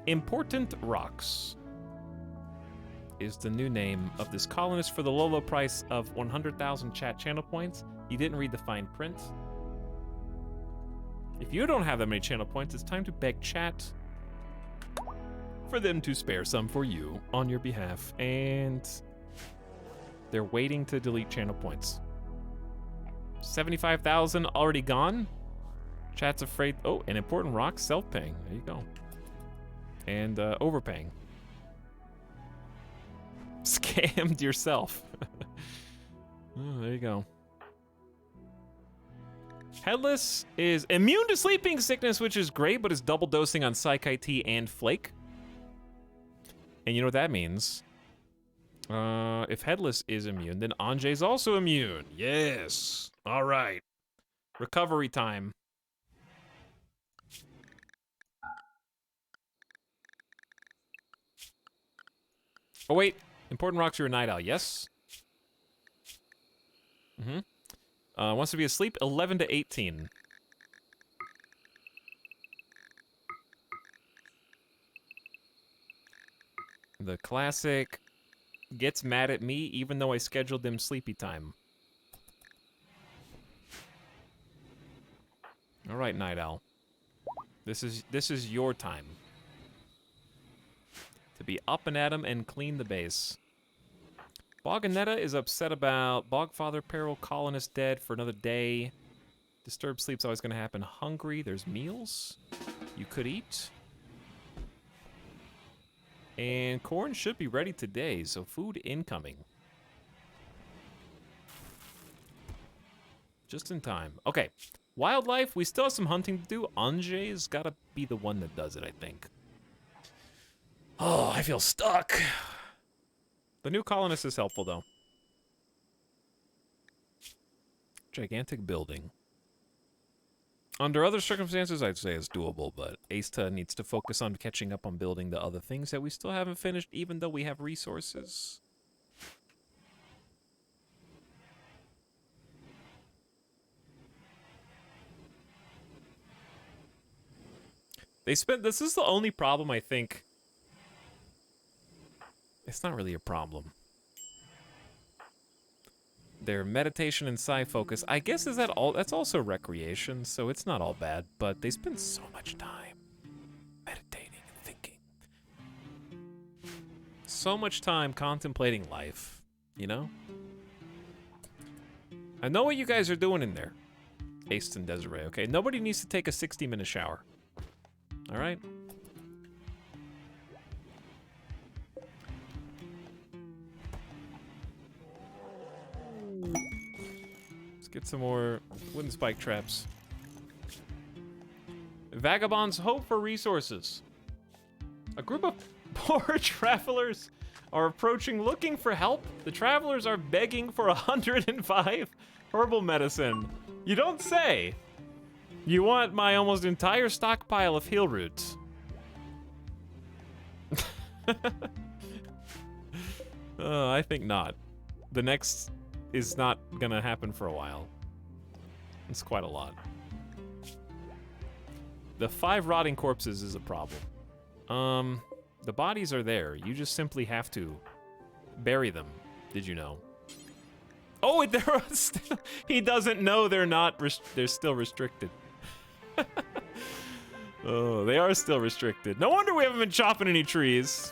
Important Rocks is the new name of this colonist for the low, low price of 100,000 chat channel points. You didn't read the fine print. If you don't have that many channel points, it's time to beg chat for them to spare some for you on your behalf. And they're waiting to delete channel points. 75,000 already gone. Chat's afraid. Oh, an Important Rock, self-paying. There you go. And overpaying. Scammed yourself. Oh, there you go. Headless is immune to sleeping sickness, which is great, but is double dosing on Psychite Tea and Flake. And you know what that means? If Headless is immune, then Anjay's also immune. Yes. All right. Recovery time. Oh, wait. Important Rocks, you're a night owl. Yes? Mm-hmm. Wants to be asleep 11 to 18. The classic gets mad at me even though I scheduled them sleepy time. All right, Night Owl. This is your time to be up and at 'em and clean the base. Boganetta is upset about Bogfather Peril, Colonist dead for another day. Disturbed sleep's always gonna happen. Hungry, there's meals you could eat. And corn should be ready today, so food incoming. Just in time. Okay, wildlife, we still have some hunting to do. Anjay's gotta be the one that does it, I think. Oh, I feel stuck. The new colonist is helpful, though. Gigantic building. Under other circumstances, I'd say it's doable, but Asta needs to focus on catching up on building the other things that we still haven't finished, even though we have resources. This is the only problem, I think. It's not really a problem. Their meditation and psi focus, I guess, is that all? That's also recreation, so it's not all bad. But they spend so much time meditating and thinking, so much time contemplating life. You know. I know what you guys are doing in there, Ace and Desiree. Okay, nobody needs to take a 60-minute shower. All right. Get some more wooden spike traps. Vagabonds hope for resources. A group of poor travelers are approaching looking for help. The travelers are begging for 105 herbal medicine. You don't say. You want my almost entire stockpile of heal roots. I think not. The next is not gonna happen for a while. It's quite a lot. The 5 rotting corpses is a problem. The bodies are there. You just simply have to bury them. Did you know? Oh, they're still, he doesn't know they're not. They're still restricted. Oh, they are still restricted. No wonder we haven't been chopping any trees.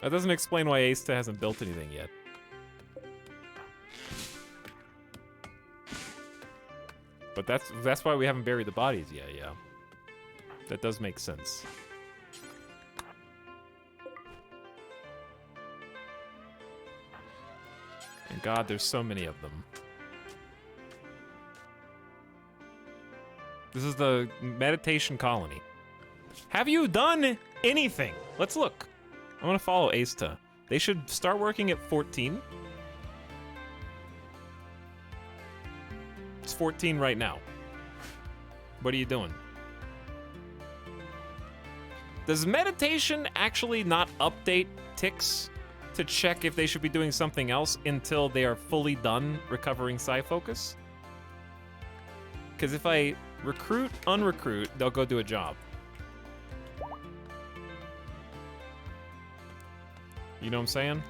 That doesn't explain why Asta hasn't built anything yet. But that's why we haven't buried the bodies yet. Yeah, that does make sense. And God, there's so many of them. This is the meditation colony. Have you done anything? Let's look. I'm gonna follow Asta. They should start working at 14. It's 14 right now. What are you doing? Does meditation actually not update ticks to check if they should be doing something else until they are fully done recovering psi focus? Because if I recruit, unrecruit, they'll go do a job. You know what I'm saying?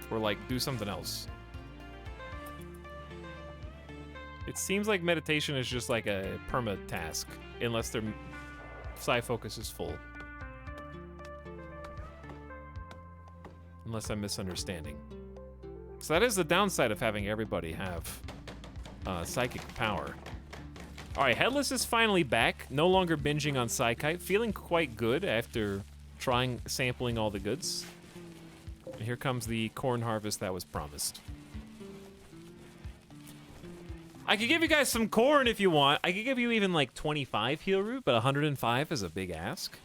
Or like do something else. It seems like meditation is just like a perma task, unless their psi focus is full. Unless I'm misunderstanding. So that is the downside of having everybody have psychic power. All right, Headless is finally back. No longer binging on Psykite. Feeling quite good after sampling all the goods. And here comes the corn harvest that was promised. I could give you guys some corn if you want. I could give you even like 25 heal root, but 105 is a big ask.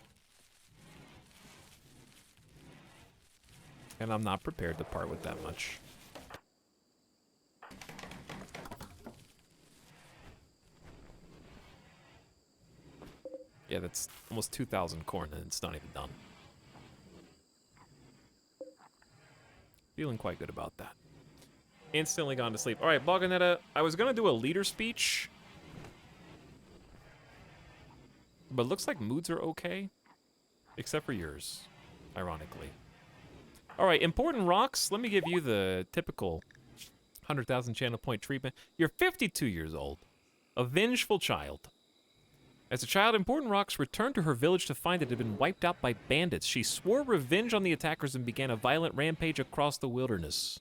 And I'm not prepared to part with that much. Yeah, that's almost 2,000 corn and it's not even done. Feeling quite good about that. Instantly gone to sleep. All right, Boganetta, I was gonna do a leader speech, but looks like moods are okay, except for yours, ironically. All right, important rocks. Let me give you the typical 100,000 channel point treatment. You're 52 years old, a vengeful child. As a child, Important Rocks returned to her village to find it had been wiped out by bandits. She swore revenge on the attackers and began a violent rampage across the wilderness.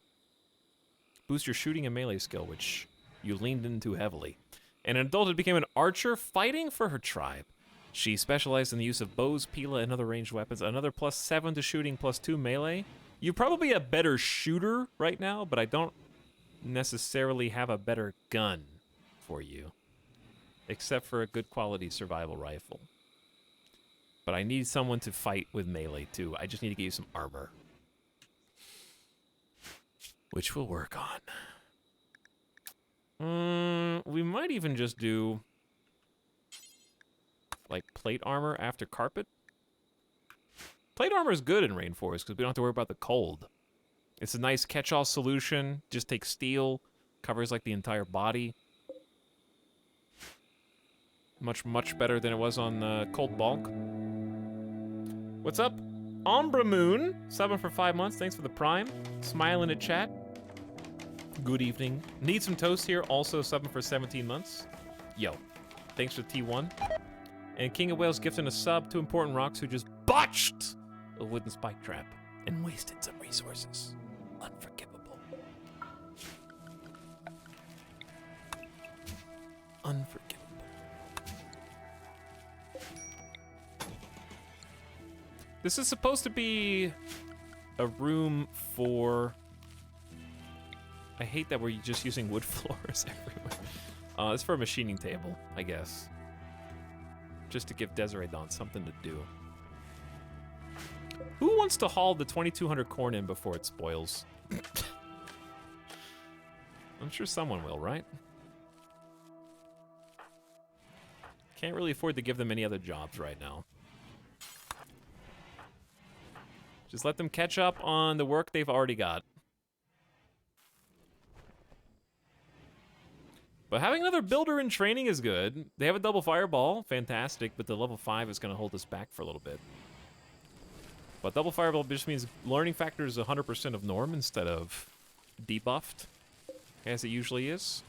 Boost your shooting and melee skill, which you leaned into heavily. And an adult, became an archer fighting for her tribe. She specialized in the use of bows, pila, and other ranged weapons. Another +7 to shooting, +2 melee. You're probably a better shooter right now, but I don't necessarily have a better gun for you. Except for a good quality survival rifle. But I need someone to fight with melee too. I just need to get you some armor. Which we'll work on. We might even just do like plate armor after carpet. Plate armor is good in rainforest because we don't have to worry about the cold. It's a nice catch-all solution. Just takes steel, covers like the entire body. Much better than it was on Cold Bulk. What's up? Ombra Moon, subbing for 5 months. Thanks for the prime. Smiling at chat. Good evening. Need some toast here. Also subbing for 17 months. Yo. Thanks for T1. And King of Wales gifting a sub to Important Rocks, who just botched a wooden spike trap and wasted some resources. Unforgivable. Unforgivable. This is supposed to be a room for I hate that we're just using wood floors everywhere. It's for a machining table, I guess. Just to give Desiree Dawn something to do. Who wants to haul the 2,200 corn in before it spoils? I'm sure someone will, right? Can't really afford to give them any other jobs right now. Just let them catch up on the work they've already got. But having another builder in training is good. They have a double fireball, fantastic, but the level 5 is going to hold us back for a little bit. But double fireball just means learning factor is 100% of norm instead of debuffed, as it usually is.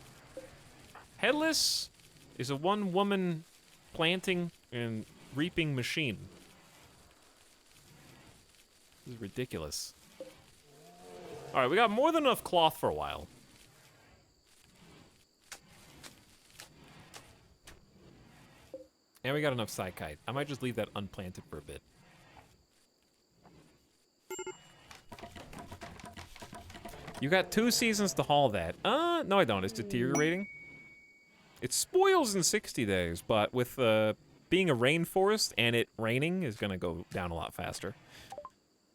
Headless is a one-woman planting and reaping machine. This is ridiculous. All right, we got more than enough cloth for a while. And we got enough Psykite. I might just leave that unplanted for a bit. You got 2 seasons to haul that. No I don't. It's deteriorating. It spoils in 60 days, but with being a rainforest and it raining is gonna go down a lot faster.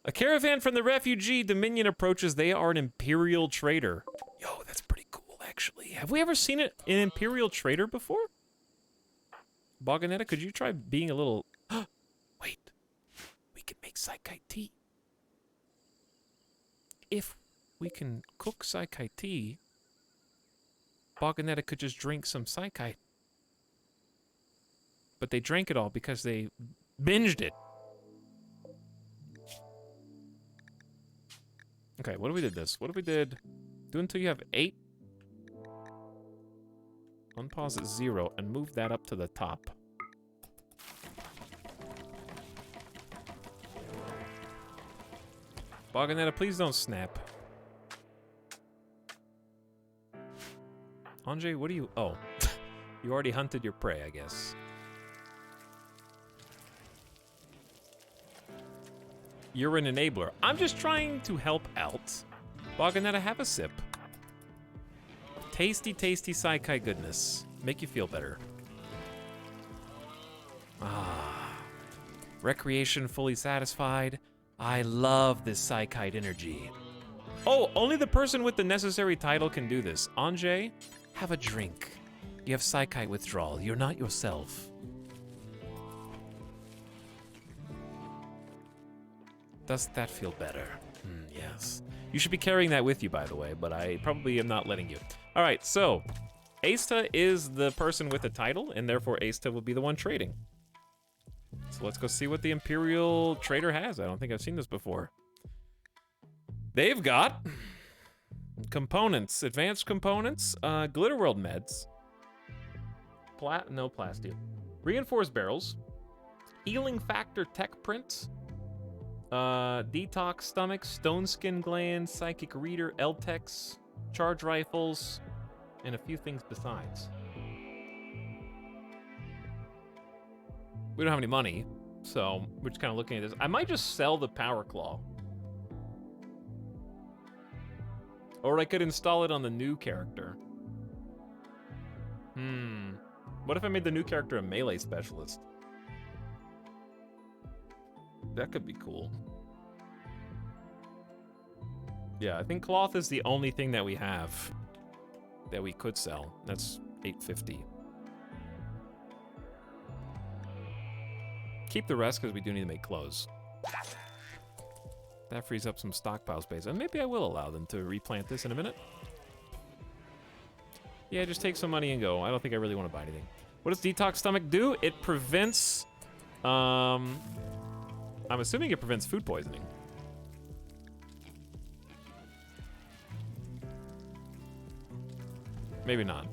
A caravan from the refugee Dominion approaches. They are an Imperial trader. Yo, that's pretty cool, actually. Have we ever seen an Imperial trader before? Boganetta, could you try being a little... Wait. We can make Psykite tea. If we can cook Psykite tea, Boganetta could just drink some Psykite. But they drank it all because they binged it. Okay, what if we did this? What if we did... Do until you have 8. Unpause at 0 and move that up to the top. Boganetta, please don't snap. Anjay, what are you... Oh. You already hunted your prey, I guess. You're an enabler. I'm just trying to help out. Boganetta, have a sip. Tasty, tasty Psykite goodness. Make you feel better. Ah. Recreation fully satisfied. I love this Psykite energy. Oh, only the person with the necessary title can do this. Anjay, have a drink. You have Psykite withdrawal. You're not yourself. Does that feel better? Yes. You should be carrying that with you, by the way, but I probably am not letting you. All right, so Asta is the person with the title, and therefore Asta will be the one trading. So let's go see what the Imperial Trader has. I don't think I've seen this before. They've got components, advanced components, Glitter World meds, no plasteel, reinforced barrels, healing factor tech print, detox stomach, stone skin gland, psychic reader, Eltex, charge rifles, and a few things besides. We don't have any money, so we're just kind of looking at this. I might just sell the Power Claw. Or I could install it on the new character. What if I made the new character a melee specialist? That could be cool. Yeah, I think cloth is the only thing that we have that we could sell. That's $850. Keep the rest because we do need to make clothes. That frees up some stockpile space, and maybe I will allow them to replant this in a minute. Yeah, just take some money and go. I don't think I really want to buy anything. What does Detox Stomach do? It prevents... I'm assuming it prevents food poisoning. Maybe not.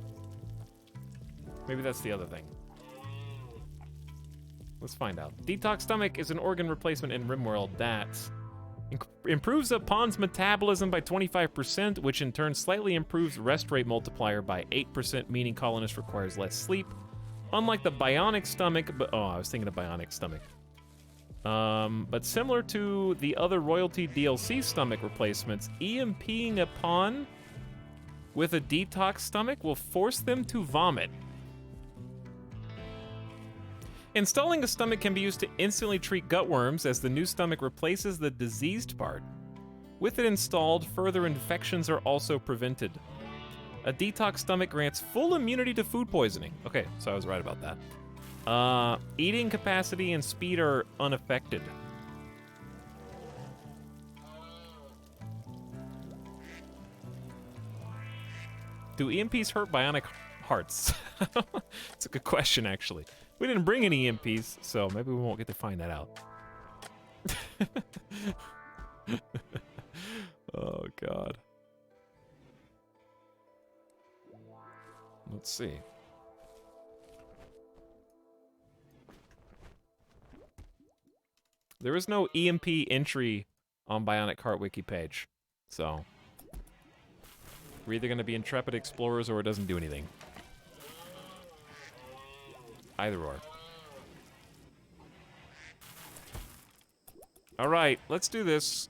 Maybe that's the other thing. Let's find out. Detox Stomach is an organ replacement in RimWorld that improves a pawn's metabolism by 25%, which in turn slightly improves rest rate multiplier by 8%, meaning colonist requires less sleep. Unlike the Bionic Stomach, but oh, I was thinking of Bionic Stomach. But similar to the other Royalty DLC stomach replacements, EMPing a pawn with a detox stomach will force them to vomit. Installing a stomach can be used to instantly treat gut worms, as the new stomach replaces the diseased part. With it installed, further infections are also prevented. A detox stomach grants full immunity to food poisoning. Okay, so I was right about that. Eating capacity and speed are unaffected. Do EMPs hurt bionic hearts? It's a good question, actually. We didn't bring any EMPs, so maybe we won't get to find that out. Oh, God. Let's see. There is no EMP entry on Bionic Heart Wiki page, so we're either going to be intrepid explorers or it doesn't do anything. Either or. All right, let's do this.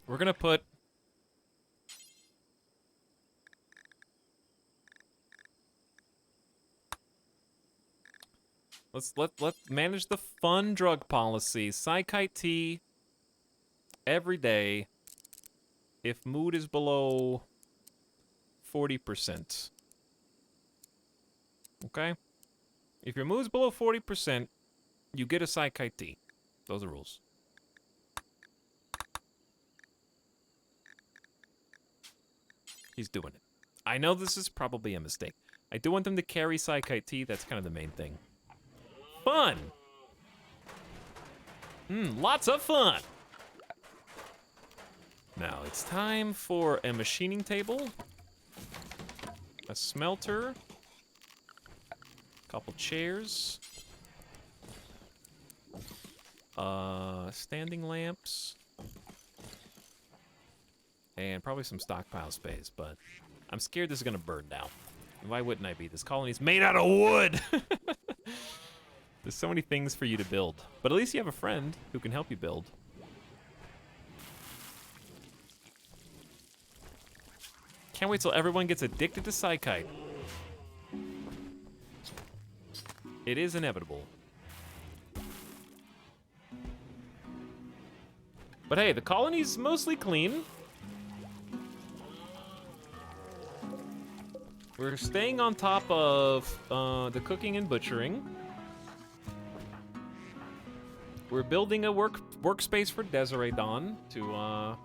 We're gonna put let's manage the fun drug policy. Psychite tea every day if mood is below 40%. Okay? If your mood's below 40%, you get a Psychite tea. Those are rules. He's doing it. I know this is probably a mistake. I do want them to carry Psychite tea. That's kind of the main thing. Fun! Lots of fun! Now, it's time for a machining table. A smelter. Couple chairs. Standing lamps. And probably some stockpile space, but I'm scared this is gonna burn down. Why wouldn't I be? This colony's made out of wood! There's so many things for you to build. But at least you have a friend who can help you build. Can't wait till everyone gets addicted to Psychite. It is inevitable. But hey, the colony's mostly clean. We're staying on top of the cooking and butchering. We're building a workspace for Desiree Dawn to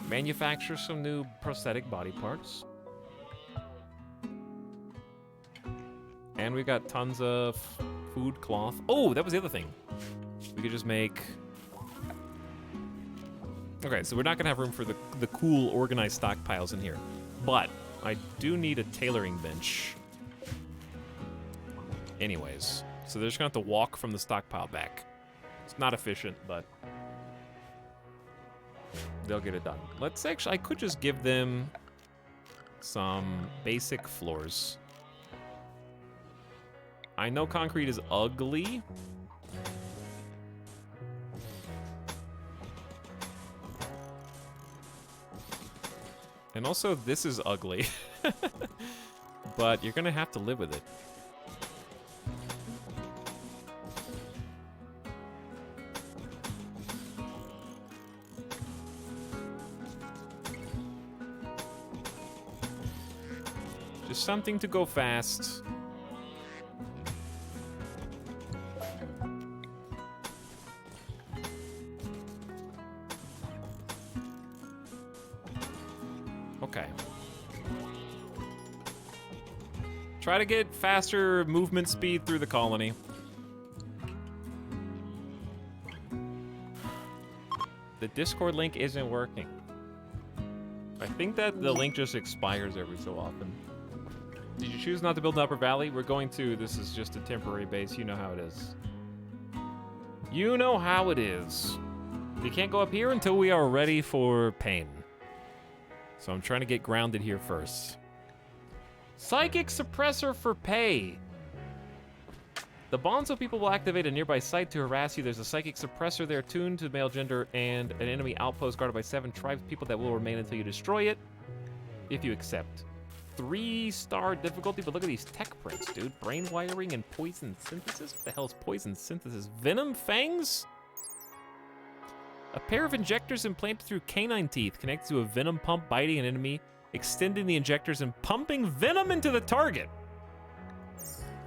manufacture some new prosthetic body parts. And we got tons of food cloth. Oh, that was the other thing. We could just make... Okay, so we're not gonna have room for the cool organized stockpiles in here. But I do need a tailoring bench. Anyways, so they're just gonna have to walk from the stockpile back. It's not efficient, but they'll get it done. Let's actually, I could just give them some basic floors. I know concrete is ugly. And also, this is ugly. But you're gonna have to live with it. Just something to go fast. Okay. Try to get faster movement speed through the colony. The Discord link isn't working. I think that the link just expires every so often. Did you choose not to build an Upper Valley? We're going to. This is just a temporary base. You know how it is. You know how it is. We can't go up here until we are ready for pain. So I'm trying to get grounded here first. Psychic suppressor for pay. The Bonzo people will activate a nearby site to harass you. There's a psychic suppressor there tuned to male gender and an enemy outpost guarded by 7 tribes people that will remain until you destroy it. If you accept. 3-star difficulty, but look at these tech prints, dude. Brain wiring and poison synthesis? What the hell is poison synthesis? Venom fangs? A pair of injectors implanted through canine teeth connected to a venom pump biting an enemy, extending the injectors and pumping venom into the target.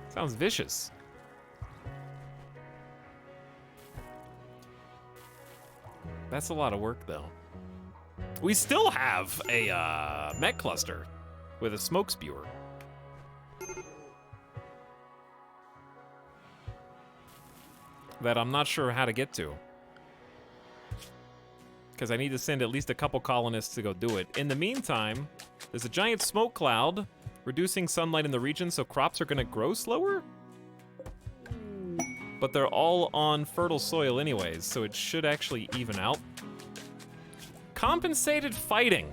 Sounds vicious. That's a lot of work, though. We still have a mech cluster with a smoke spewer. That I'm not sure how to get to. Because I need to send at least a couple colonists to go do it. In the meantime, there's a giant smoke cloud reducing sunlight in the region, so crops are going to grow slower? But they're all on fertile soil anyways, so it should actually even out. Compensated fighting.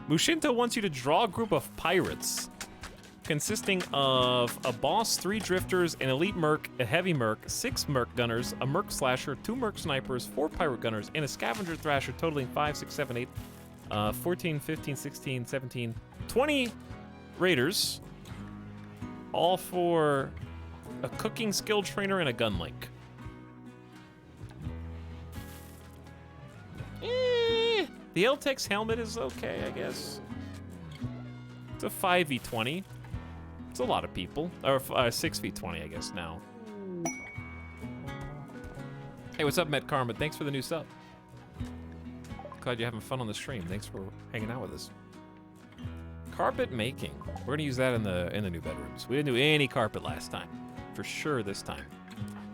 Mushinto wants you to draw a group of pirates consisting of a boss, 3 drifters, an elite merc, a heavy merc, 6 merc gunners, a merc slasher, 2 merc snipers, 4 pirate gunners, and a scavenger thrasher totaling 5, 6, 7, 8, 14, 15, 16, 17, 20 raiders, all for a cooking skill trainer and a gun link. The Etalyx helmet is okay, I guess. It's a 5v20. It's a lot of people. Or 6v20, I guess, now. Hey, what's up, Met Karma? Thanks for the new sub. Glad you're having fun on the stream. Thanks for hanging out with us. Carpet making. We're gonna use that in the new bedrooms. We didn't do any carpet last time. For sure this time.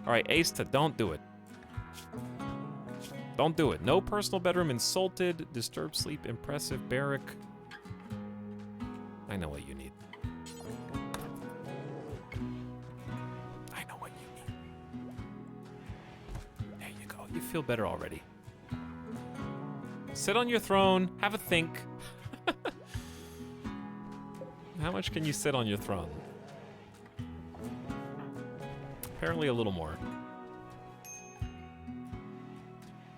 All right, Asta, don't do it. Don't do it. No personal bedroom insulted, disturbed sleep, impressive barrack. I know what you need. I know what you need. There you go. You feel better already. Sit on your throne. Have a think. How much can you sit on your throne? Apparently a little more.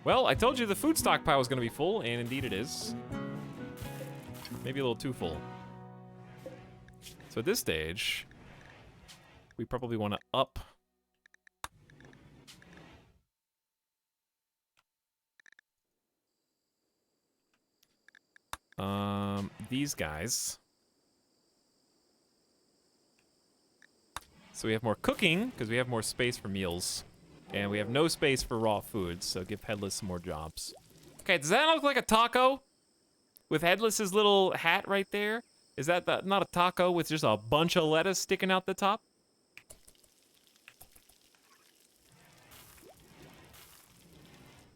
Well, I told you the food stockpile was going to be full, and indeed it is. Maybe a little too full. So at this stage, we probably want to up these guys. So we have more cooking, because we have more space for meals. And we have no space for raw foods, so give Headless some more jobs. Okay, does that look like a taco? With Headless's little hat right there? Is that not a taco with just a bunch of lettuce sticking out the top?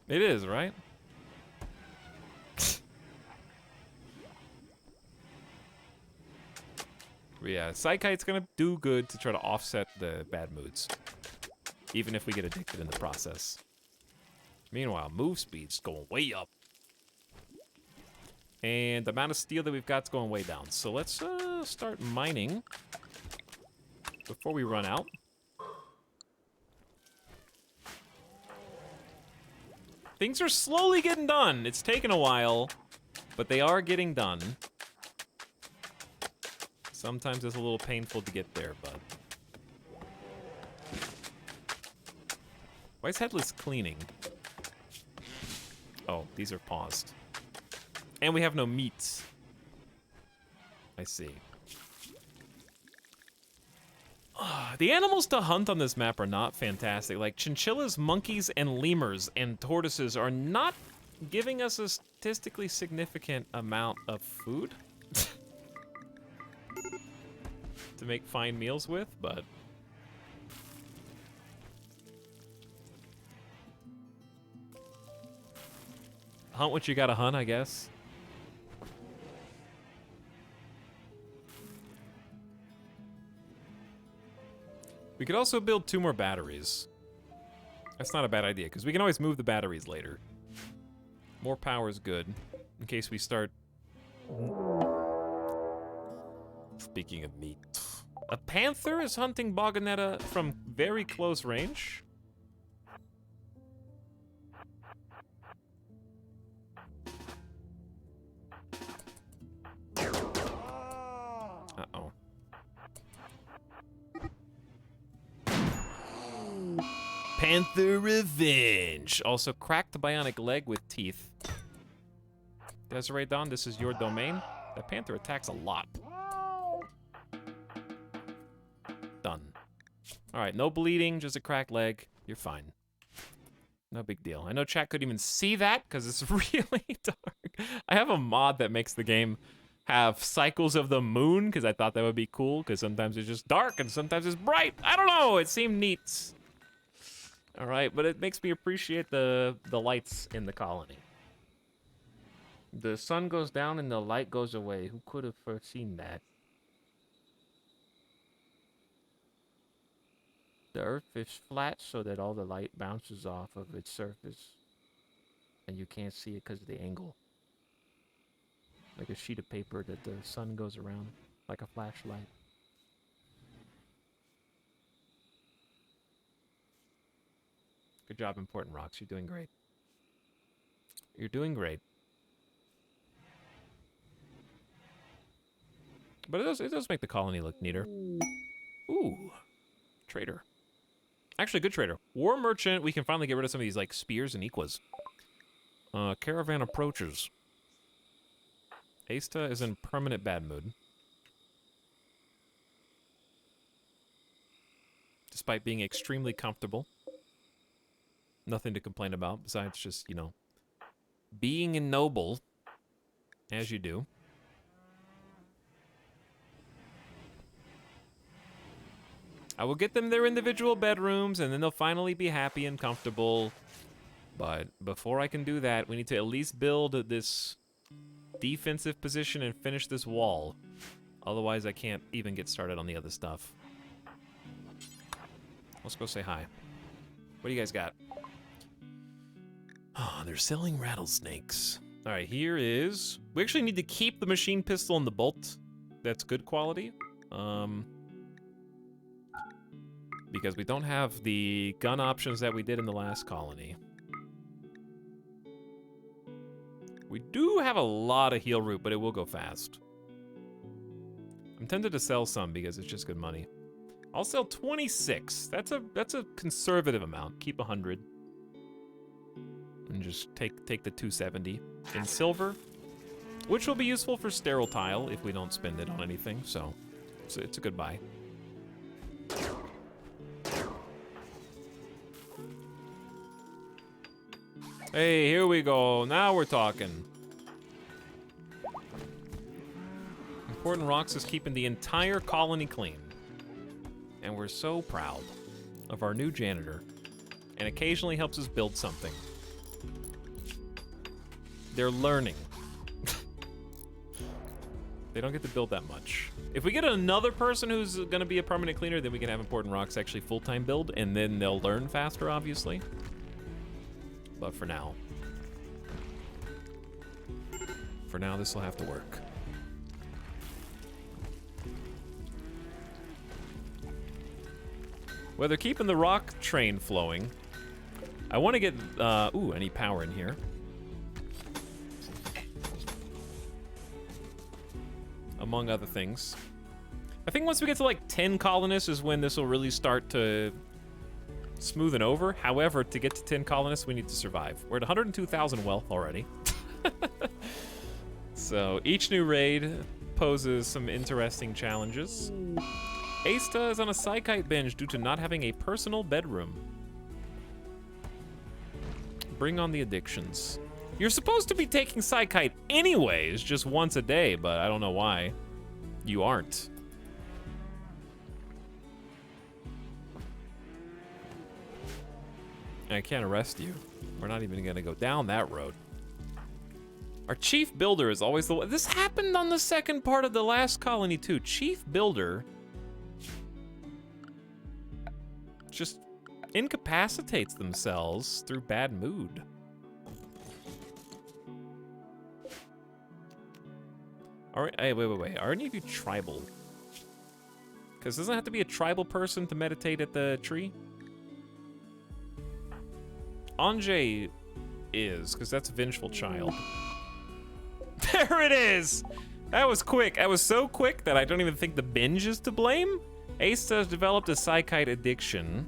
It is, right? Yeah, Psykite's gonna do good to try to offset the bad moods. Even if we get addicted in the process. Meanwhile, move speed's going way up. And the amount of steel that we've got's going way down. So let's start mining before we run out. Things are slowly getting done. It's taken a while, but they are getting done. Sometimes it's a little painful to get there, but... Why is Headless cleaning? Oh, these are paused. And we have no meat. I see. The animals to hunt on this map are not fantastic. Like, chinchillas, monkeys, and lemurs and tortoises are not giving us a statistically significant amount of food to make fine meals with, but... Hunt what you gotta hunt, I guess. We could also build 2 more batteries. That's not a bad idea, because we can always move the batteries later. More power is good, in case we start... Speaking of meat... A panther is hunting Boganetta from very close range. Uh-oh. Panther revenge. Also cracked bionic leg with teeth. Desiree Dawn, this is your domain. That panther attacks a lot. Done. All right, no bleeding, just a cracked leg. You're fine. No big deal. I know chat couldn't even see that because it's really dark. I have a mod that makes the game have cycles of the moon because I thought that would be cool because sometimes it's just dark and sometimes it's bright. I don't know. It seemed neat. All right, but it makes me appreciate the lights in the colony. The sun goes down and the light goes away. Who could have foreseen that? The Earth is flat so that all the light bounces off of its surface. And you can't see it because of the angle. Like a sheet of paper that the sun goes around, like a flashlight. Good job, Important Rocks. You're doing great. You're doing great. But it does make the colony look neater. Ooh. Trader. Actually, good trader. War merchant. We can finally get rid of some of these, like, spears and equas. Caravan approaches. Asta is in permanent bad mood. Despite being extremely comfortable. Nothing to complain about besides just, you know, being noble, as you do. I will get them their individual bedrooms, and then they'll finally be happy and comfortable. But before I can do that, we need to at least build this defensive position and finish this wall. Otherwise, I can't even get started on the other stuff. Let's go say hi. What do you guys got? Oh, they're selling rattlesnakes. All right, here is... We actually need to keep the machine pistol and the bolt. That's good quality. Because we don't have the gun options that we did in the last colony. We do have a lot of heal root, but it will go fast. I'm tempted to sell some because it's just good money. I'll sell 26. That's a conservative amount. Keep 100. And just take the 270 in silver, which will be useful for sterile tile if we don't spend it on anything. So it's a good buy. Hey, here we go. Now we're talking. Important Rocks is keeping the entire colony clean. And we're so proud of our new janitor. And occasionally helps us build something. They're learning. They don't get to build that much. If we get another person who's gonna be a permanent cleaner, then we can have Important Rocks actually full-time build, and then they'll learn faster, obviously. But for now, this will have to work. Well, they're keeping the rock train flowing. I want to get, ooh, any power in here. Among other things. I think once we get to like 10 colonists is when this will really start to smoothen over. However, to get to 10 colonists, we need to survive. We're at 102,000 wealth already. So each new raid poses some interesting challenges. Asta is on a psychite binge due to not having a personal bedroom. Bring on the addictions. You're supposed to be taking psychite anyways, just once a day, but I don't know why you aren't. I can't arrest you. We're not even gonna go down that road. Our chief builder is always the one. This happened on the second part of the last colony too. Chief builder just incapacitates themselves through bad mood. All right, hey, wait. Are any of you tribal? Because doesn't it have to be a tribal person to meditate at the tree? Anjay is, because that's Vengeful Child. There it is! That was quick. That was so quick that I don't even think the binge is to blame. Asta has developed a psychite addiction.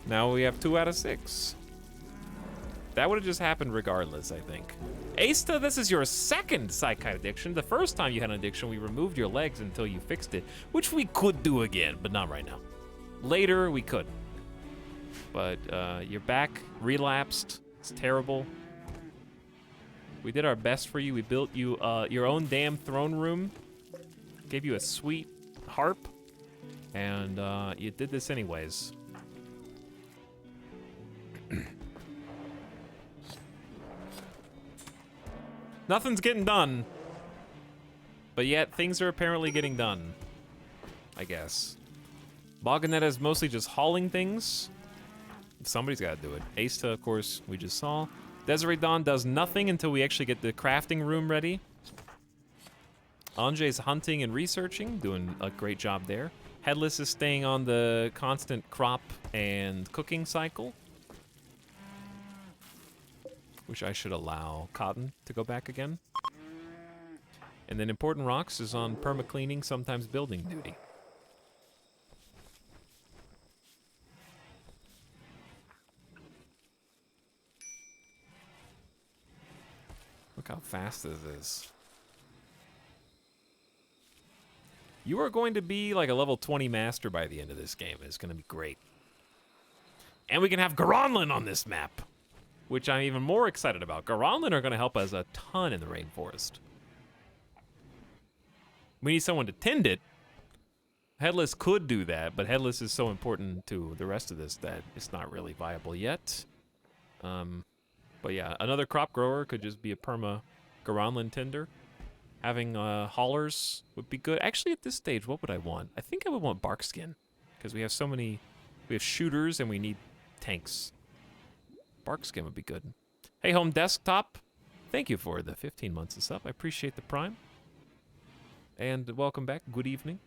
Now we have 2 out of 6. That would have just happened regardless, I think. Asta, this is your second psychite addiction. The first time you had an addiction, we removed your legs until you fixed it, which we could do again, but not right now. Later, we could. But you're back, relapsed. It's terrible. We did our best for you. We built you your own damn throne room. Gave you a sweet harp. And you did this anyways. Nothing's getting done. But yet, things are apparently getting done. I guess. Boganetta is mostly just hauling things. Somebody's got to do it. Asta, of course, we just saw. Desiree Dawn does nothing until we actually get the crafting room ready. Anjay's hunting and researching, doing a great job there. Headless is staying on the constant crop and cooking cycle. Which I should allow Cotton to go back again. And then Important Rocks is on perma-cleaning, sometimes building duty. Look how fast this is. You are going to be like a level 20 master by the end of this game. It's going to be great. And we can have Garanlin on this map, which I'm even more excited about. Garanlin are going to help us a ton in the rainforest. We need someone to tend it. Headless could do that, but Headless is so important to the rest of this that it's not really viable yet. But yeah, another crop grower could just be a perma Garanlin tender. Having haulers would be good. Actually, at this stage, what would I want? I think I would want Barkskin, because we have so many. We have shooters and we need tanks. Barkskin would be good. Hey, Home Desktop. Thank you for the 15 months of sub. I appreciate the prime. And welcome back. Good evening.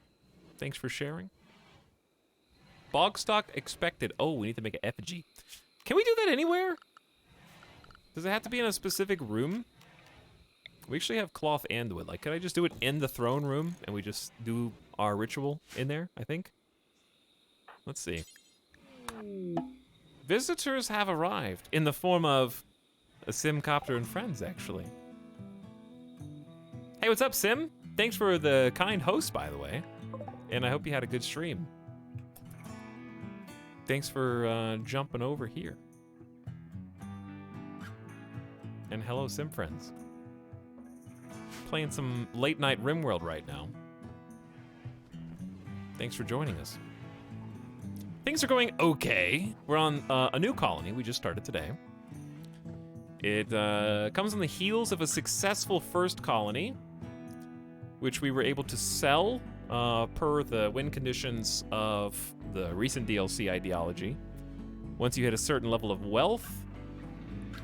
Thanks for sharing. Bogstock expected. Oh, we need to make an effigy. Can we do that anywhere? Does it have to be in a specific room? We actually have cloth and wood. Like, could I just do it in the throne room and we just do our ritual in there, I think? Let's see. Visitors have arrived in the form of a Simcopter and friends, actually. Hey, what's up, Sim? Thanks for the kind host, by the way. And I hope you had a good stream. Thanks for jumping over here. And hello, Sim friends. Playing some late night RimWorld right now. Thanks for joining us. Things are going okay. We're on a new colony we just started today. It comes on the heels of a successful first colony, which we were able to sell per the win conditions of the recent DLC ideology. Once you hit a certain level of wealth,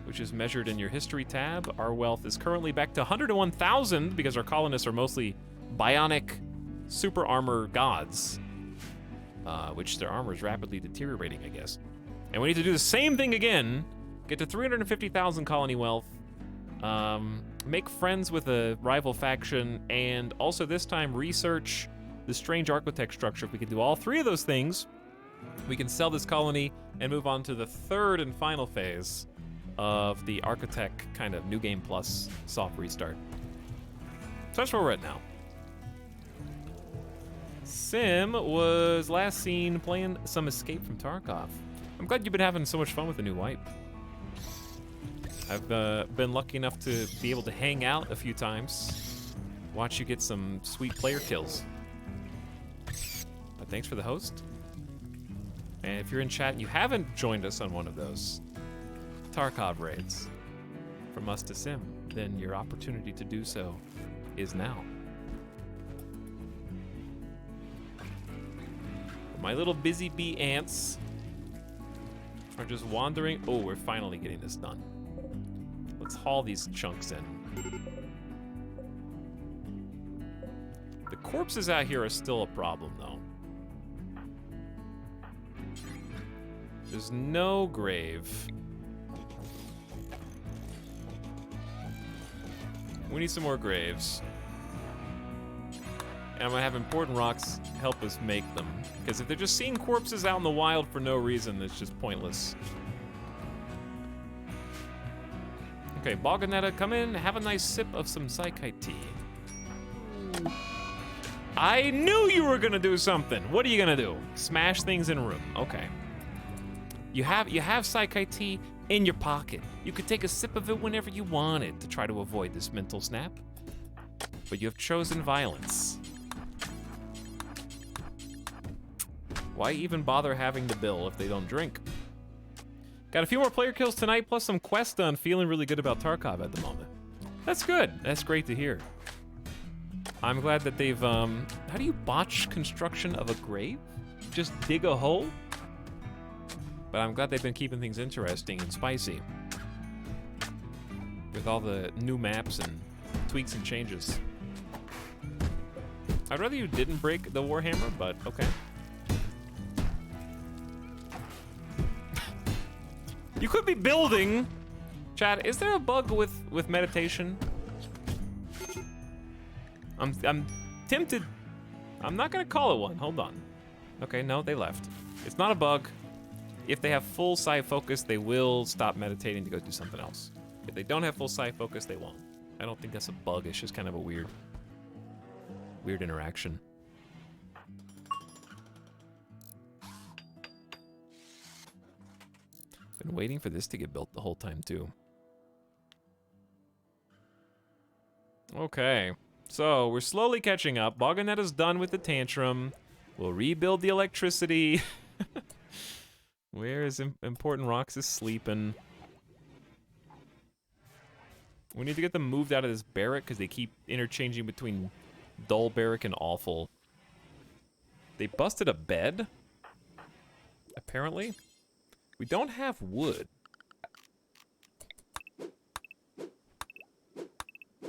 which is measured in your history tab, our wealth is currently back to 101,000 because our colonists are mostly bionic super armor gods, which their armor is rapidly deteriorating, I guess. And we need to do the same thing again, get to 350,000 colony wealth, make friends with a rival faction, and also this time research the strange architect structure. If we can do all three of those things, we can sell this colony and move on to the third and final phase of the architect kind of new game plus soft restart. So that's where we're at now. Sim was last seen playing some Escape from Tarkov. I'm glad you've been having so much fun with the new wipe. I've been lucky enough to be able to hang out a few times, watch you get some sweet player kills. But thanks for the host. And if you're in chat and you haven't joined us on one of those Tarkov raids from us to Sim, then your opportunity to do so is now. My little busy bee ants are just wandering. Oh, we're finally getting this done. Let's haul these chunks in. The corpses out here are still a problem, though. There's no grave. We need some more graves. And I'm gonna have important rocks help us make them. Because if they're just seeing corpses out in the wild for no reason, it's just pointless. Okay, Boganetta, come in, have a nice sip of some Psychite tea. I knew you were gonna do something. What are you gonna do? Smash things in a room. Okay. You have Psychite tea in your pocket. You could take a sip of it whenever you wanted to try to avoid this mental snap. But you have chosen violence. Why even bother having the bill if they don't drink? Got a few more player kills tonight, plus some quests done. Feeling really good about Tarkov at the moment. That's good. That's great to hear. I'm glad that they've, how do you botch construction of a grave? Just dig a hole? But I'm glad they've been keeping things interesting and spicy. With all the new maps and tweaks and changes. I'd rather you didn't break the Warhammer, but okay. You could be building. Chad, is there a bug with meditation? I'm tempted. I'm not gonna call it one. Hold on. Okay, no, they left. It's not a bug. If they have full sight focus, they will stop meditating to go do something else. If they don't have full sight focus, they won't. I don't think that's a bug. It's just kind of a weird interaction. Been waiting for this to get built the whole time too. Okay, so we're slowly catching up. Boganetta's done with the tantrum. We'll rebuild the electricity. Where is Important Rocks is sleeping. We need to get them moved out of this barrack because they keep interchanging between dull barrack and awful. They busted a bed, apparently. We don't have wood.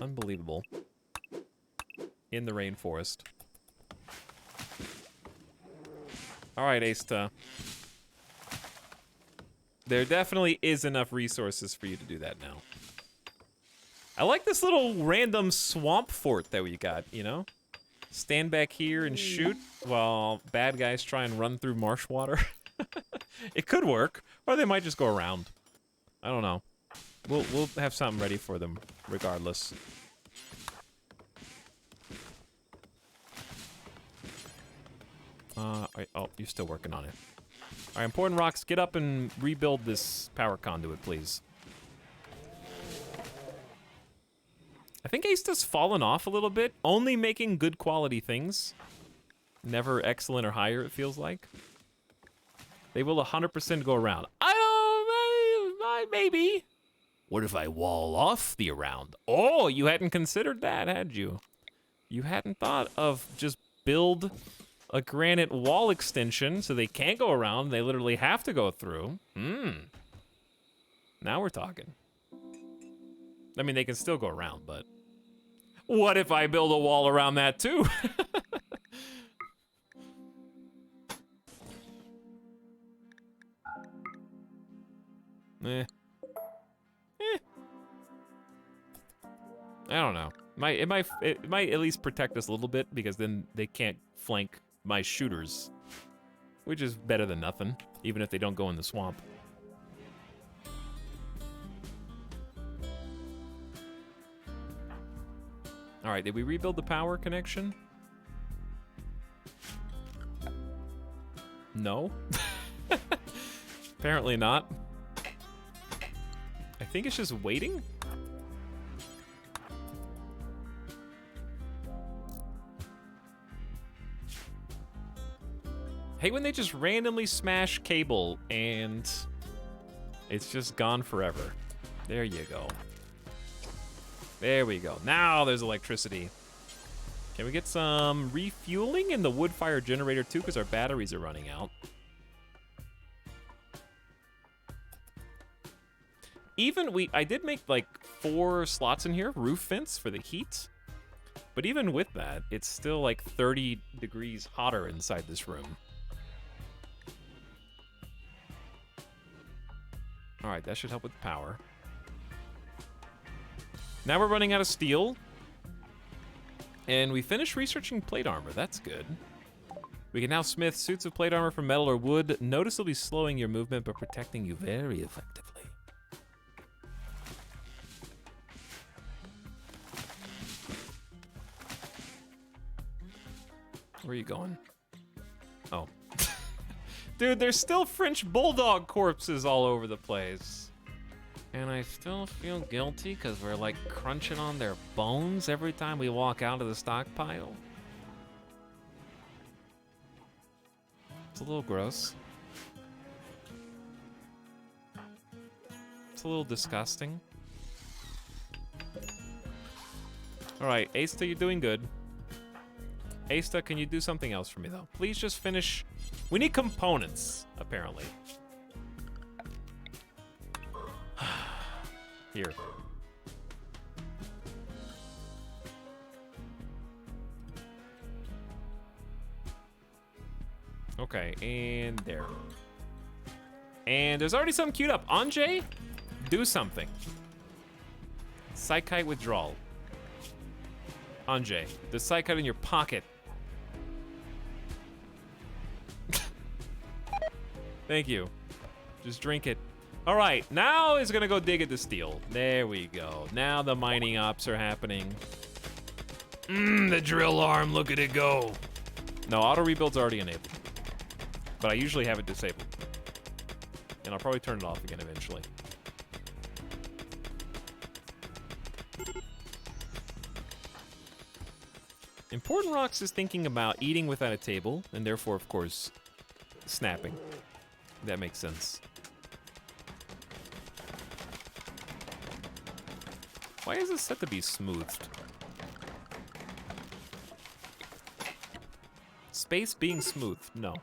Unbelievable. In the rainforest. All right, Asta. There definitely is enough resources for you to do that now. I like this little random swamp fort that we got, you know? Stand back here and shoot while bad guys try and run through marsh water. It could work, or they might just go around. I don't know. We'll have something ready for them regardless. Wait, oh, you're still working on it. All right, Important Rocks, get up and rebuild this power conduit, please. I think Asta's fallen off a little bit, only making good quality things. Never excellent or higher, it feels like. They will 100% go around. Maybe. What if I wall off the around? Oh, you hadn't considered that, had you? You hadn't thought of just build a granite wall extension so they can't go around. They literally have to go through. Now we're talking. I mean, they can still go around, but what if I build a wall around that too? I don't know. It might at least protect us a little bit, because then they can't flank my shooters, which is better than nothing, even if they don't go in the swamp. All right, did we rebuild the power connection? No. Apparently not. I think it's just waiting. Hate when they just randomly smash cable and it's just gone forever. There you go. There we go. Now there's electricity. Can we get some refueling in the wood fire generator too, because our batteries are running out? I did make like 4 slots in here, roof vents for the heat. But even with that, it's still like 30 degrees hotter inside this room. All right, that should help with power. Now we're running out of steel. And we finished researching plate armor. That's good. We can now smith suits of plate armor from metal or wood, noticeably slowing your movement but protecting you very effectively. Where are you going? Oh. Dude, there's still French bulldog corpses all over the place. And I still feel guilty because we're like crunching on their bones every time we walk out of the stockpile. It's a little gross. It's a little disgusting. All right, Asta, you're doing good. Asta, can you do something else for me, though? Please just finish. We need components, apparently. Here. Okay, and there. And there's already some queued up. Anjay, do something. Psychite withdrawal. Anjay, the psychite in your pocket. Thank you. Just drink it. All right, now he's gonna go dig at the steel. There we go. Now the mining ops are happening. The drill arm, look at it go. No, auto rebuild's already enabled. But I usually have it disabled. And I'll probably turn it off again eventually. Important Rocks is thinking about eating without a table, and therefore, of course, snapping. That makes sense. Why is this set to be smoothed? Space being smoothed? No.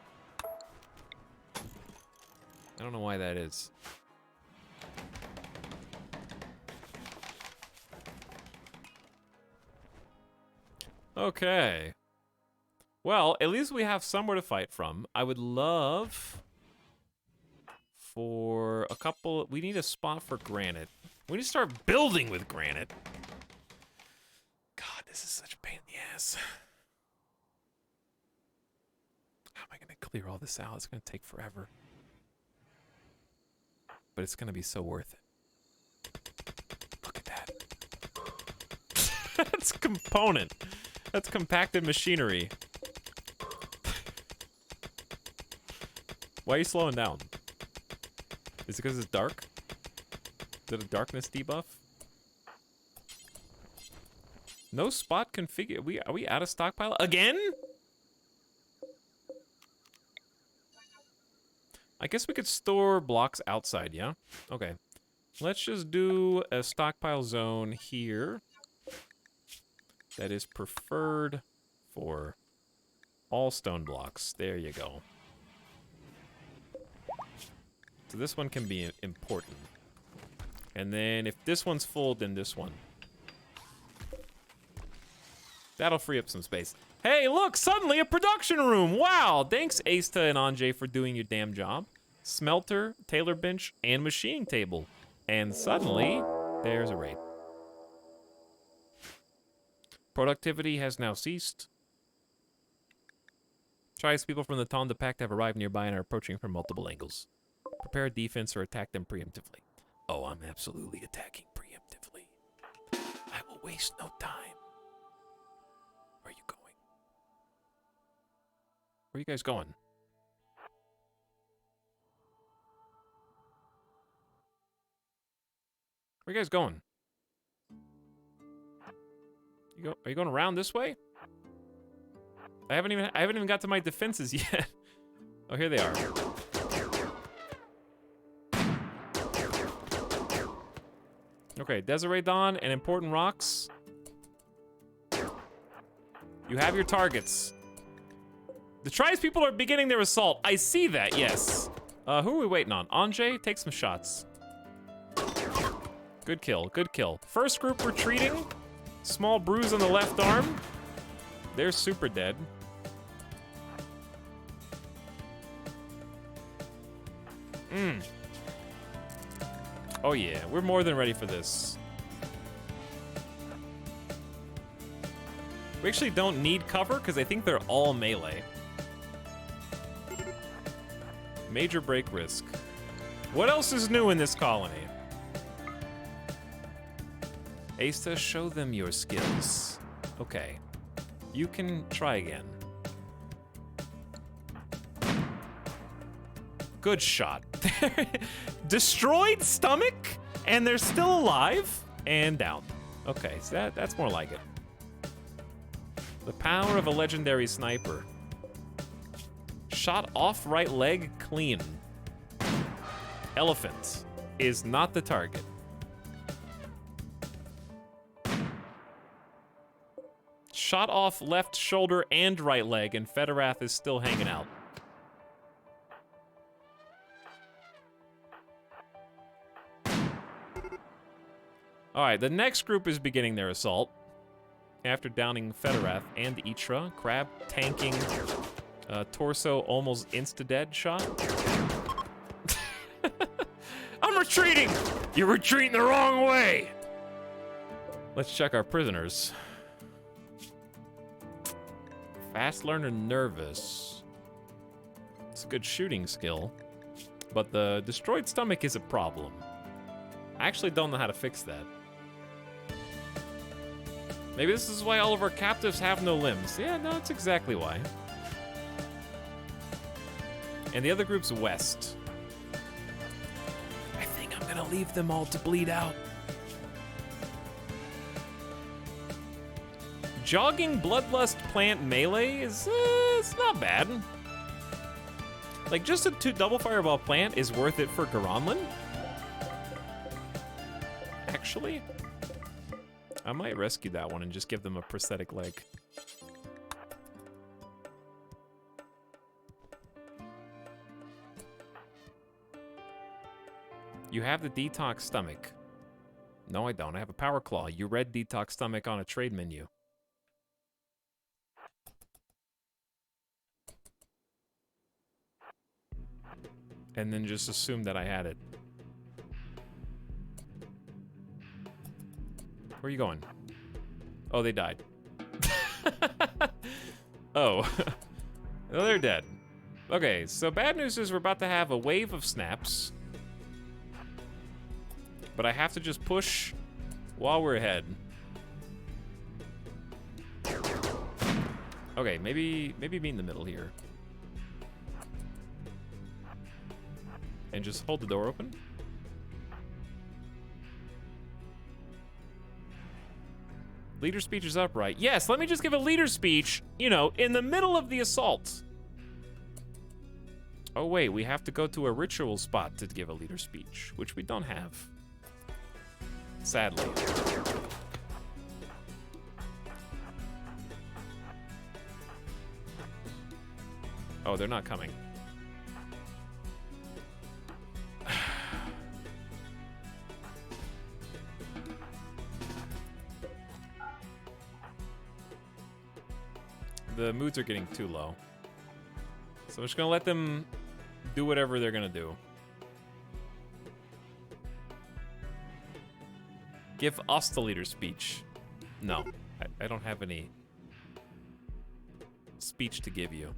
I don't know why that is. Okay. Well, at least we have somewhere to fight from. I would love for a couple... We need a spot for granite. We need to start building with granite. God, this is such a pain in the ass. How am I going to clear all this out? It's going to take forever. But it's going to be so worth it. Look at that. That's component. That's compacted machinery. Why are you slowing down? Is it because it's dark? Is it a darkness debuff? No spot configure. Are we out of stockpile again? I guess we could store blocks outside, yeah? Okay. Let's just do a stockpile zone here. That is preferred for all stone blocks. There you go. So this one can be important. And then if this one's full, then this one. That'll free up some space. Hey, look, suddenly a production room. Wow, thanks Asta and Anjay for doing your damn job. Smelter, tailor bench, and machining table. And suddenly, there's a raid. Productivity has now ceased. Tries people from the Tonda Pact have arrived nearby and are approaching from multiple angles. Prepare defense or attack them preemptively. Oh, I'm absolutely attacking preemptively. I will waste no time. Where are you going? Where are you guys going? Where are you guys going? Are you going around this way? I haven't even got to my defenses yet. Oh, here they are. Okay, Desiree Dawn and Important Rocks. You have your targets. The Trice people are beginning their assault. I see that, yes. Who are we waiting on? Anjay, take some shots. Good kill, good kill. First group retreating. Small bruise on the left arm. They're super dead. Oh yeah, we're more than ready for this. We actually don't need cover because I think they're all melee. Major break risk. What else is new in this colony? Asta, show them your skills. Okay. You can try again. Good shot. Destroyed stomach, and they're still alive and down. Okay, so that's more like it. The power of a legendary sniper. Shot off right leg clean. Elephant is not the target. Shot off left shoulder and right leg, and Federath is still hanging out. All right, the next group is beginning their assault. After downing Federath and Itra, Crab tanking torso almost insta-dead shot. I'm retreating! You're retreating the wrong way! Let's check our prisoners. Fast learner nervous. It's a good shooting skill, but the destroyed stomach is a problem. I actually don't know how to fix that. Maybe this is why all of our captives have no limbs. Yeah, no, that's exactly why. And the other group's west. I think I'm gonna leave them all to bleed out. Jogging Bloodlust Plant melee is, it's not bad. Like, just a double Fireball Plant is worth it for Garanlin. Actually, I might rescue that one and just give them a prosthetic leg. You have the Detox Stomach. No, I don't. I have a Power Claw. You read Detox Stomach on a trade menu. And then just assume that I had it. Where are you going? Oh, they died. Oh. Oh, they're dead. Okay, so bad news is we're about to have a wave of snaps. But I have to just push while we're ahead. Okay, maybe be in the middle here. And just hold the door open. Leader speech is upright. Yes, let me just give a leader speech, you know, in the middle of the assault. Oh wait, we have to go to a ritual spot to give a leader speech, which we don't have. Sadly. Oh, they're not coming. The moods are getting too low. So I'm just gonna let them do whatever they're gonna do. Give us the leader speech. No, I don't have any speech to give you.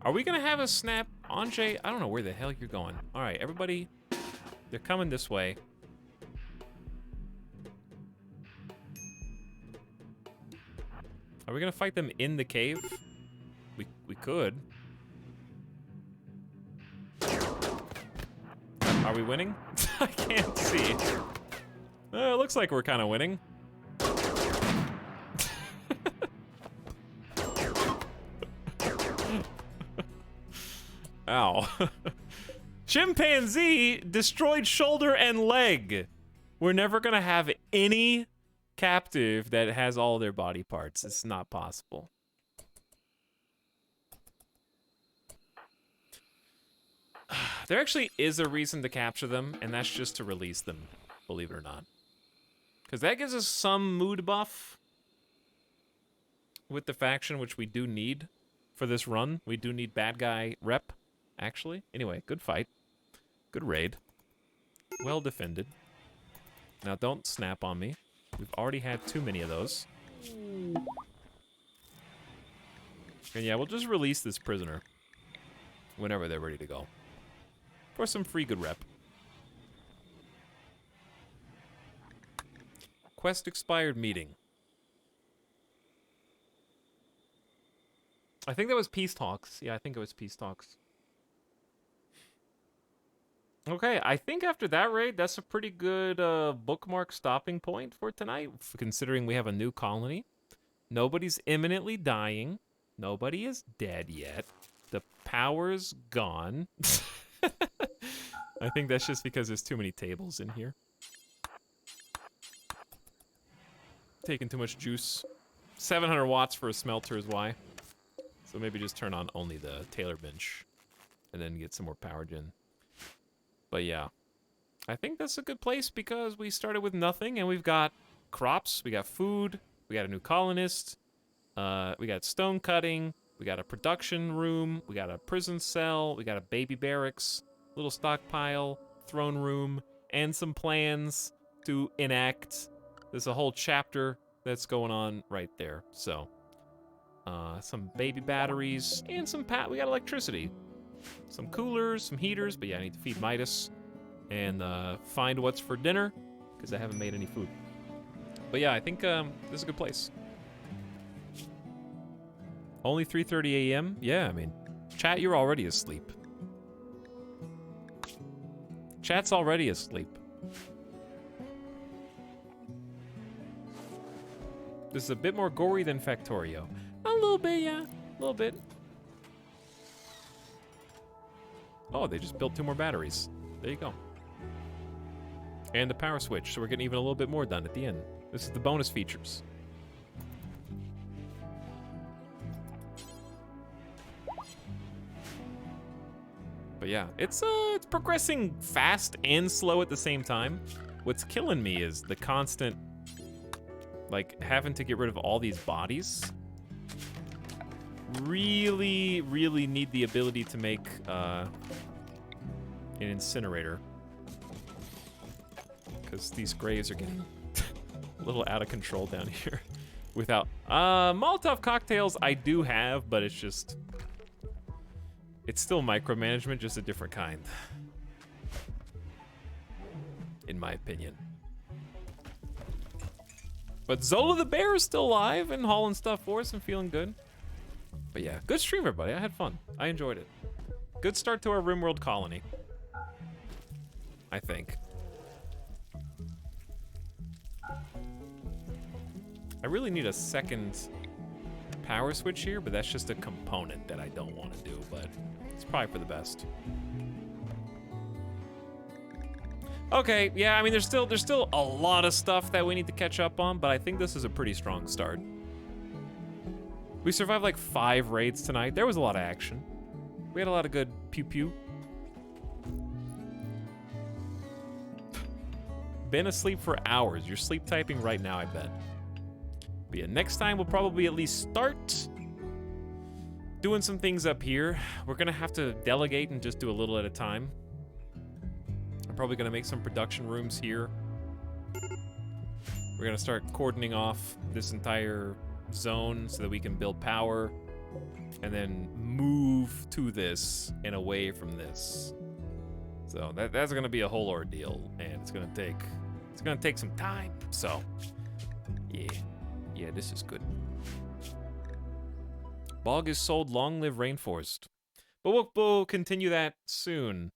Are we gonna have a snap? Anjay, I don't know where the hell you're going. All right, everybody, they're coming this way. Are we gonna fight them in the cave? We could. Are we winning? I can't see. It looks like we're kind of winning. Ow. Chimpanzee destroyed shoulder and leg. We're never gonna have any captive that has all their body parts. It's not possible. There actually is a reason to capture them, and that's just to release them, believe it or not. Because that gives us some mood buff with the faction, which we do need for this run. We do need bad guy rep, actually. Anyway, good fight. Good raid. Well defended. Now don't snap on me. We've already had too many of those. And yeah, we'll just release this prisoner whenever they're ready to go. For some free good rep. Quest expired meeting. I think that was peace talks. Yeah, I think it was peace talks. Okay, I think after that raid, that's a pretty good bookmark stopping point for tonight, considering we have a new colony. Nobody's imminently dying. Nobody is dead yet. The power's gone. I think that's just because there's too many tables in here. Taking too much juice. 700 watts for a smelter is why. So maybe just turn on only the Taylor bench and then get some more power gen. But yeah, I think that's a good place because we started with nothing and we've got crops, we got food, we got a new colonist, we got stone cutting, we got a production room, we got a prison cell, we got a baby barracks, little stockpile, throne room, and some plans to enact. There's a whole chapter that's going on right there. So, some baby batteries and some we got electricity. Some coolers, some heaters, but yeah, I need to feed Midas and find what's for dinner because I haven't made any food. But yeah, I think this is a good place. Only 3:30 a.m.? Yeah, I mean, chat, you're already asleep. Chat's already asleep. This is a bit more gory than Factorio. A little bit, yeah. A little bit. Oh, they just built 2 more batteries. There you go. And the power switch, so we're getting even a little bit more done at the end. This is the bonus features. But yeah, it's progressing fast and slow at the same time. What's killing me is the constant, like, having to get rid of all these bodies. Really, really need the ability to make an incinerator. Because these graves are getting a little out of control down here. Without Molotov cocktails I do have, but it's just, it's still micromanagement, just a different kind. In my opinion. But Zola the Bear is still alive and hauling stuff for us and feeling good. But yeah, good stream, everybody. I had fun. I enjoyed it. Good start to our RimWorld colony. I think. I really need a second power switch here, but that's just a component that I don't want to do, but it's probably for the best. Okay, yeah, I mean, there's still a lot of stuff that we need to catch up on, but I think this is a pretty strong start. We survived like 5 raids tonight. There was a lot of action. We had a lot of good pew-pew. Been asleep for hours. You're sleep typing right now, I bet. But yeah, next time we'll probably at least start doing some things up here. We're gonna have to delegate and just do a little at a time. I'm probably gonna make some production rooms here. We're gonna start cordoning off this entire zone so that we can build power and then move to this and away from this. So that's gonna be a whole ordeal, and it's gonna take some time. So yeah, this is good. Bog is sold. Long live Rainforest. But we'll continue that soon.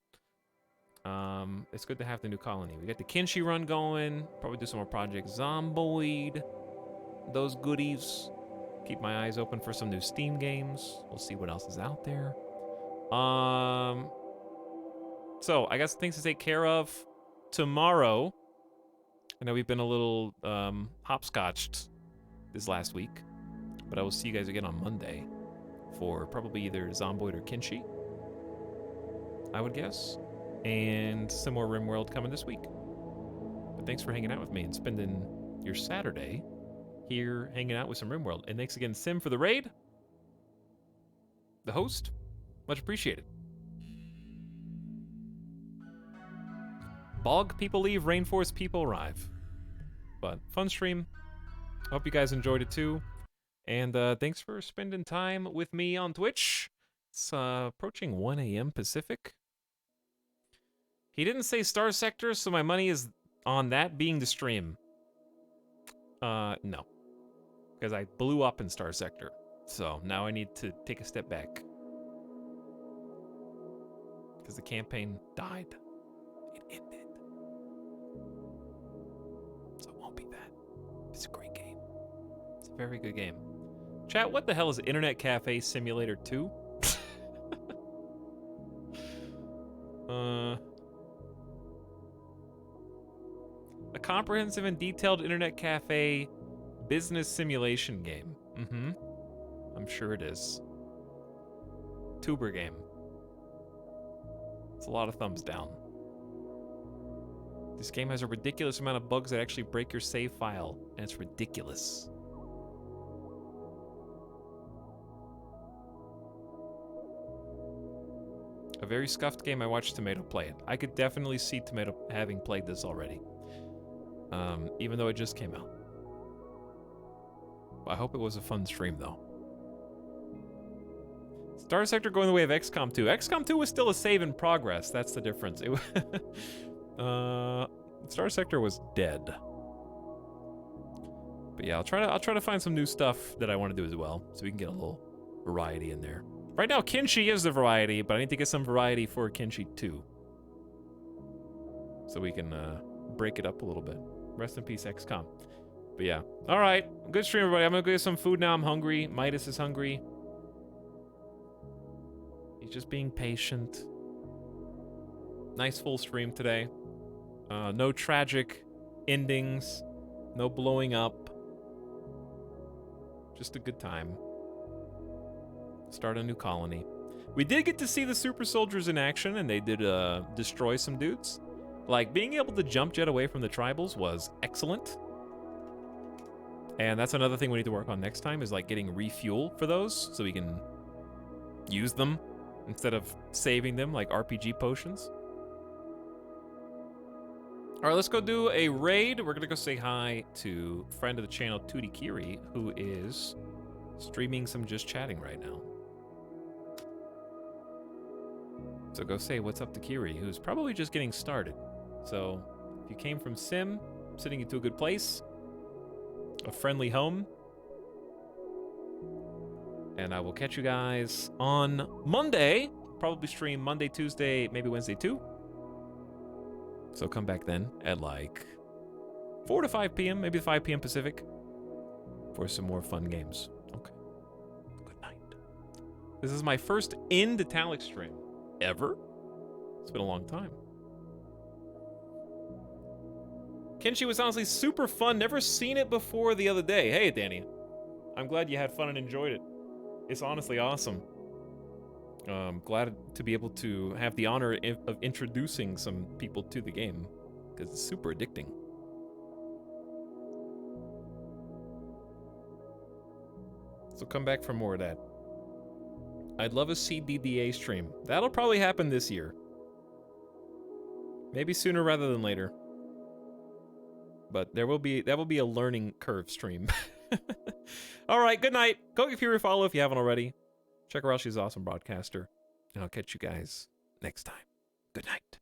It's good to have the new colony. We got the Kinshi run going. Probably do some more Project Zomboid. Those goodies. Keep my eyes open for some new Steam games. We'll see what else is out there. So I got some things to take care of tomorrow. I know we've been a little hopscotched this last week, but I will see you guys again on Monday for probably either Zomboid or Kinshi, I would guess, and some more RimWorld coming this week. But thanks for hanging out with me and spending your Saturday here hanging out with some RimWorld. And thanks again, Sim, for the raid. The host. Much appreciated. Bog people leave, rainforest people arrive. But fun stream. Hope you guys enjoyed it too. And thanks for spending time with me on Twitch. It's approaching 1 a.m. Pacific. He didn't say Star Sector, so my money is on that being the stream. No. Because I blew up in Star Sector. So now I need to take a step back. Because the campaign died. It ended. So it won't be that. It's a great game. It's a very good game. Chat, what the hell is Internet Cafe Simulator 2? A comprehensive and detailed Internet Cafe business simulation game. Mm-hmm. I'm sure it is. Tuber game. It's a lot of thumbs down. This game has a ridiculous amount of bugs that actually break your save file, and it's ridiculous. A very scuffed game. I watched Tomato play it. I could definitely see Tomato having played this already. Even though it just came out. I hope it was a fun stream, though. Star Sector going the way of XCOM 2. XCOM 2 was still a save in progress. That's the difference. It Star Sector was dead. But yeah, I'll try to find some new stuff that I want to do as well, so we can get a little variety in there. Right now, Kinshi is the variety, but I need to get some variety for Kinshi 2. So we can break it up a little bit. Rest in peace, XCOM. But yeah. All right. Good stream, everybody. I'm going to go get some food now. I'm hungry. Midas is hungry. He's just being patient. Nice full stream today. No tragic endings. No blowing up. Just a good time. Start a new colony. We did get to see the super soldiers in action, and they did destroy some dudes. Like, being able to jump jet away from the tribals was excellent. And that's another thing we need to work on next time, is like getting refuel for those, so we can use them instead of saving them like RPG potions. All right, let's go do a raid. We're gonna go say hi to friend of the channel, Tootie Kiri, who is streaming some Just Chatting right now. So go say what's up to Kiri, who's probably just getting started. So if you came from Sim, sitting into a good place, a friendly home, and I will catch you guys on Monday. Probably stream Monday, Tuesday, maybe Wednesday too. So come back then at like 4 to 5 p.m., maybe 5 p.m. Pacific, for some more fun games. Okay. Good night. This is my first end Etalyx stream ever. It's been a long time. Kinshi was honestly super fun. Never seen it before the other day. Hey, Danny. I'm glad you had fun and enjoyed it. It's honestly awesome. Glad to be able to have the honor of introducing some people to the game, because it's super addicting. So come back for more of that. I'd love a CDDA stream. That'll probably happen this year. Maybe sooner rather than later. But that will be a learning curve stream. All right, good night. Go give her a follow if you haven't already. Check her out. She's an awesome broadcaster. And I'll catch you guys next time. Good night.